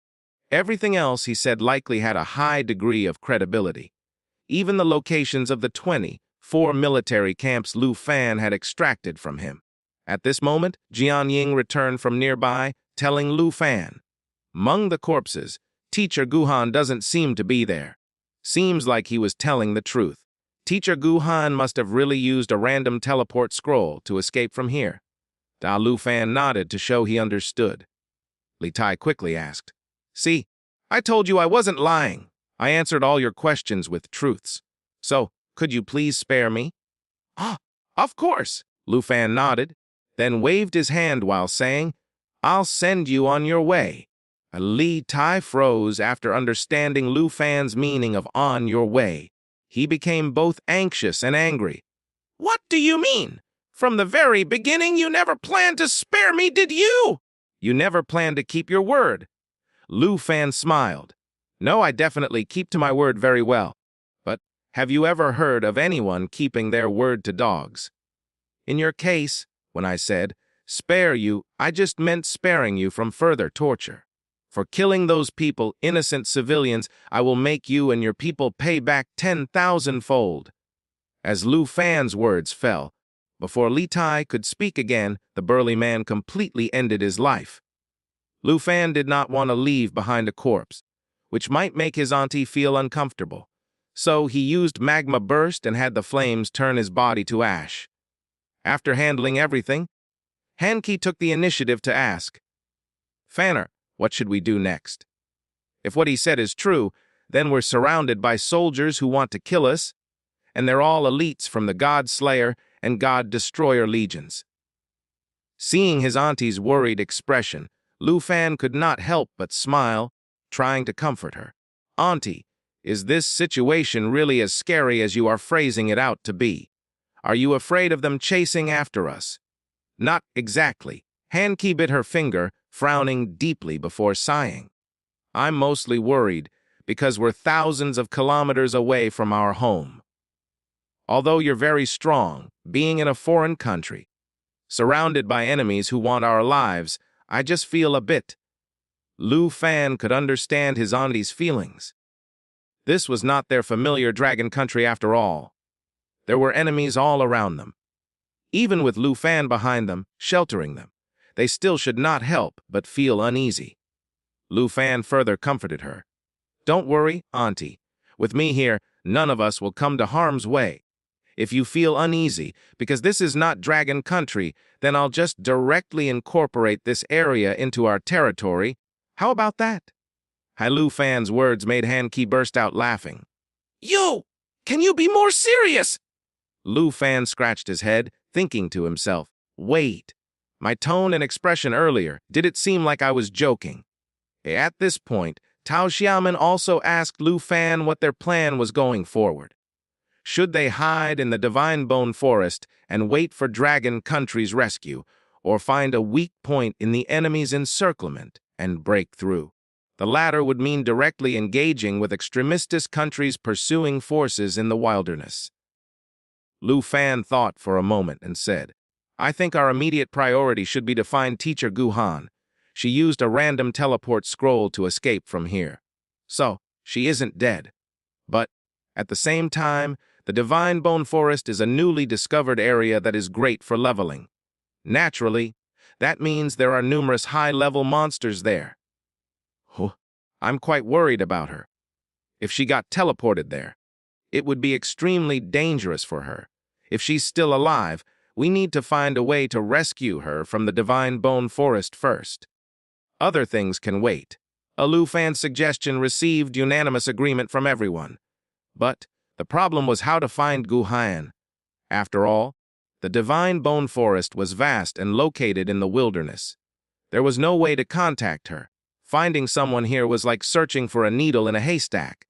everything else he said likely had a high degree of credibility. Even the locations of the 24 military camps Lu Fan had extracted from him. At this moment, Jian Ying returned from nearby, telling Lu Fan, "Among the corpses, Teacher Guhan doesn't seem to be there. Seems like he was telling the truth. Teacher Guhan must have really used a random teleport scroll to escape from here." Da Lu Fan nodded to show he understood. Li Tai quickly asked, "See, I told you I wasn't lying. I answered all your questions with truths. So, could you please spare me?" "Ah, of course," Lu Fan nodded, then waved his hand while saying, "I'll send you on your way." Li Tai froze after understanding Lu Fan's meaning of "on your way." He became both anxious and angry. "What do you mean? From the very beginning you never planned to spare me, did you?" "You never planned to keep your word." Lu Fan smiled. "No, I definitely keep to my word very well. But have you ever heard of anyone keeping their word to dogs? In your case, when I said, spare you, I just meant sparing you from further torture. For killing those people, innocent civilians, I will make you and your people pay back 10,000-fold. As Lu Fan's words fell, before Li Tai could speak again, the burly man completely ended his life. Lu Fan did not want to leave behind a corpse, which might make his auntie feel uncomfortable. So he used magma burst and had the flames turn his body to ash. After handling everything, Hanki took the initiative to ask, "Fanner, what should we do next? If what he said is true, then we're surrounded by soldiers who want to kill us, and they're all elites from the God Slayer and God Destroyer legions." Seeing his auntie's worried expression, Lu Fan could not help but smile, trying to comfort her. "Auntie, is this situation really as scary as you are phrasing it out to be? Are you afraid of them chasing after us?" "Not exactly." Hanki bit her finger, frowning deeply before sighing. "I'm mostly worried because we're thousands of kilometers away from our home. Although you're very strong, being in a foreign country, surrounded by enemies who want our lives, I just feel a bit." Lu Fan could understand his auntie's feelings. This was not their familiar dragon country after all. There were enemies all around them. Even with Lu Fan behind them, sheltering them, they still should not help but feel uneasy. Lu Fan further comforted her. "Don't worry, auntie. With me here, none of us will come to harm's way. If you feel uneasy, because this is not dragon country, then I'll just directly incorporate this area into our territory. How about that?" Lu Fan's words made Hanki burst out laughing. "Yo, can you be more serious?" Lu Fan scratched his head, thinking to himself, "Wait, my tone and expression earlier, did it seem like I was joking?" At this point, Tao Xiaoman also asked Lu Fan what their plan was going forward. Should they hide in the Divine Bone Forest and wait for Dragon Country's rescue, or find a weak point in the enemy's encirclement and break through? The latter would mean directly engaging with Extremistes countries' pursuing forces in the wilderness. Lu Fan thought for a moment and said, "I think our immediate priority should be to find Teacher Guhan. She used a random teleport scroll to escape from here. So, she isn't dead. But, at the same time, The Divine Bone Forest is a newly discovered area that is great for leveling. Naturally, that means there are numerous high-level monsters there. I'm quite worried about her. If she got teleported there, it would be extremely dangerous for her. If she's still alive, we need to find a way to rescue her from the Divine Bone Forest first. Other things can wait. A Lu Fan's suggestion received unanimous agreement from everyone. But the problem was how to find Gu Han. After all, the Divine Bone Forest was vast and located in the wilderness. There was no way to contact her. Finding someone here was like searching for a needle in a haystack.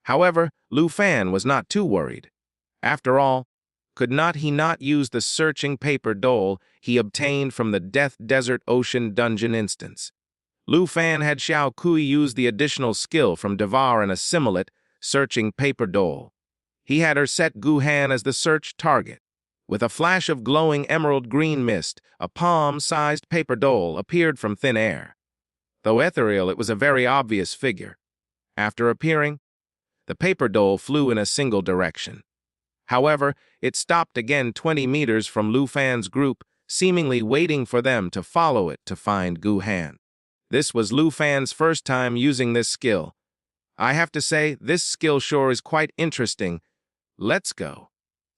However, Lu Fan was not too worried. After all, could not he use the searching paper dole he obtained from the Death Desert Ocean dungeon instance? Lu Fan had Xiao Kui use the additional skill from Devar and assimilate searching paper dole. He had her set Gu Han as the search target. With a flash of glowing emerald green mist, a palm-sized paper dole appeared from thin air. Though ethereal, it was a very obvious figure. After appearing, the paper dole flew in a single direction. However, it stopped again 20 meters from Lu Fan's group, seemingly waiting for them to follow it to find Gu Han. This was Lu Fan's first time using this skill. I have to say, this skill sure is quite interesting. Let's go.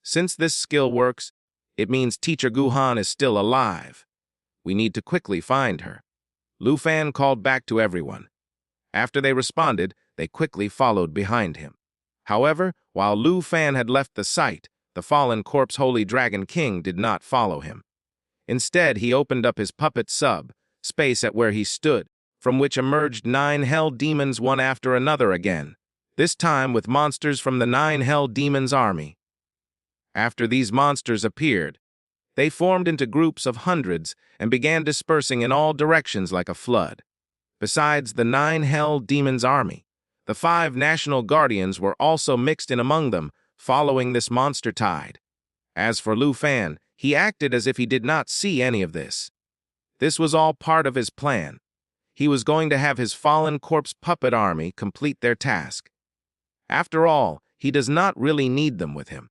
Since this skill works, it means Teacher Gu Han is still alive. We need to quickly find her. Lu Fan called back to everyone. After they responded, they quickly followed behind him. However, while Lu Fan had left the site, the fallen corpse Holy Dragon King did not follow him. Instead, he opened up his puppet space at where he stood, from which emerged 9 hell demons one after another again, this time with monsters from the 9 hell demons' army. After these monsters appeared, they formed into groups of hundreds and began dispersing in all directions like a flood. Besides the 9 hell demons' army, the 5 national guardians were also mixed in among them, following this monster tide. As for Lu Fan, he acted as if he did not see any of this. This was all part of his plan. He was going to have his fallen corpse puppet army complete their task. After all, he does not really need them with him.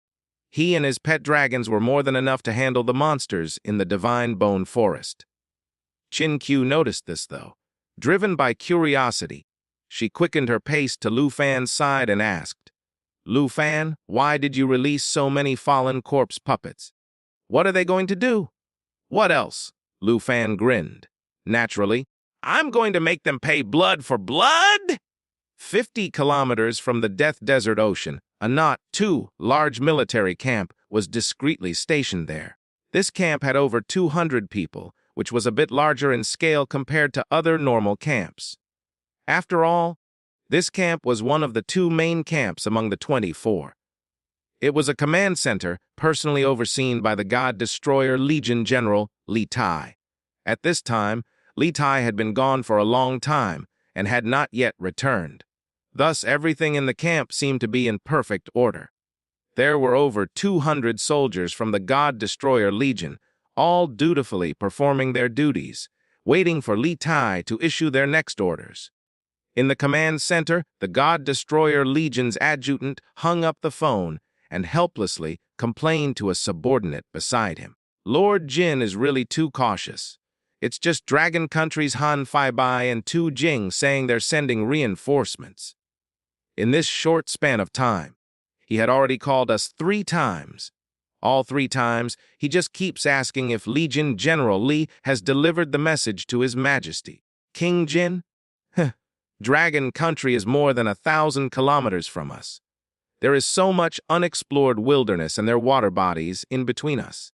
He and his pet dragons were more than enough to handle the monsters in the Divine Bone Forest. Chin Q noticed this, though. Driven by curiosity, she quickened her pace to Lu Fan's side and asked, "Lu Fan, why did you release so many fallen corpse puppets? What are they going to do?" "What else?" Lu Fan grinned. "Naturally, I'm going to make them pay blood for blood!" 50 kilometers from the Death Desert Ocean, a not too large military camp was discreetly stationed there. This camp had over 200 people, which was a bit larger in scale compared to other normal camps. After all, this camp was one of the 2 main camps among the 24. It was a command center personally overseen by the God Destroyer Legion General Li Tai. At this time, Li Tai had been gone for a long time and had not yet returned. Thus, everything in the camp seemed to be in perfect order. There were over 200 soldiers from the God Destroyer Legion, all dutifully performing their duties, waiting for Li Tai to issue their next orders. In the command center, the God Destroyer Legion's adjutant hung up the phone and helplessly complained to a subordinate beside him. "Lord Jin is really too cautious. It's just Dragon Country's Han Fai Bai and Tu Jing saying they're sending reinforcements. In this short span of time, he had already called us 3 times. All 3 times, he just keeps asking if Legion General Li has delivered the message to His Majesty. King Jin? Dragon Country is more than 1,000 kilometers from us. There is so much unexplored wilderness and their water bodies in between us.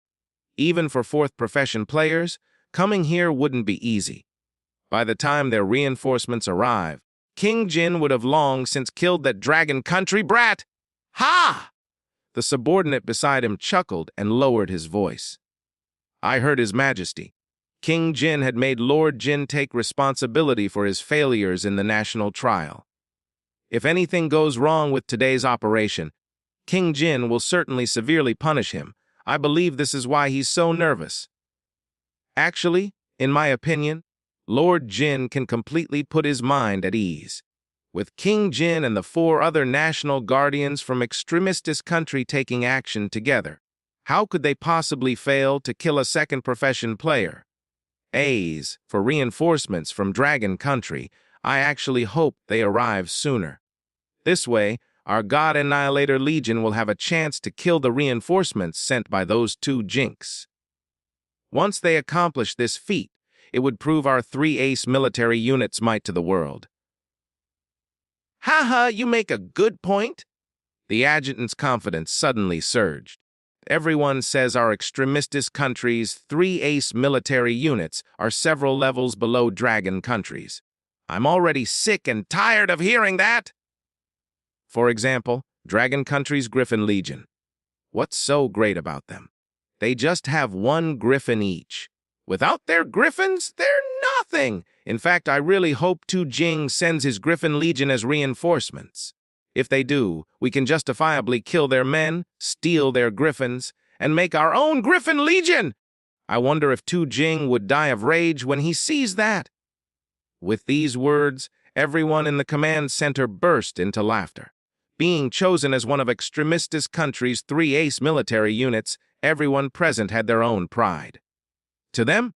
Even for 4th profession players, coming here wouldn't be easy. By the time their reinforcements arrive, King Jin would have long since killed that Dragon Country brat. Ha! The subordinate beside him chuckled and lowered his voice. I heard His Majesty. King Jin had made Lord Jin take responsibility for his failures in the national trial. If anything goes wrong with today's operation, King Jin will certainly severely punish him. I believe this is why he's so nervous. Actually, in my opinion, Lord Jin can completely put his mind at ease. with King Jin and the 4 other national guardians from extremistis country taking action together. How could they possibly fail to kill a second profession player? A's for reinforcements from Dragon Country. I actually hope they arrive sooner. This way, our God Annihilator Legion will have a chance to kill the reinforcements sent by those 2 jinx. Once they accomplish this feat, it would prove our 3 ace military units' might to the world. Haha, you make a good point. The adjutant's confidence suddenly surged. Everyone says our extremistis country's 3 ace military units are several levels below Dragon countries. I'm already sick and tired of hearing that. For example, Dragon country's Griffin Legion. What's so great about them? They just have 1 griffin each. Without their griffins, they're nothing. In fact, I really hope Tu Jing sends his Griffin Legion as reinforcements. If they do, we can justifiably kill their men, steal their griffins, and make our own Griffin Legion. I wonder if Tu Jing would die of rage when he sees that. With these words, everyone in the command center burst into laughter. Being chosen as one of extremistis country's 3 ace military units, everyone present had their own pride. To them,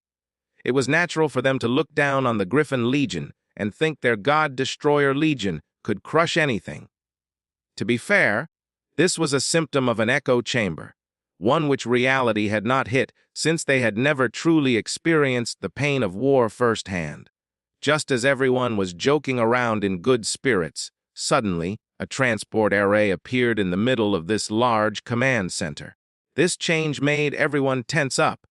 it was natural for them to look down on the Griffin Legion and think their God-Destroyer Legion could crush anything. To be fair, this was a symptom of an echo chamber, one which reality had not hit since they had never truly experienced the pain of war firsthand. Just as everyone was joking around in good spirits, suddenly, a transport array appeared in the middle of this large command center. This change made everyone tense up,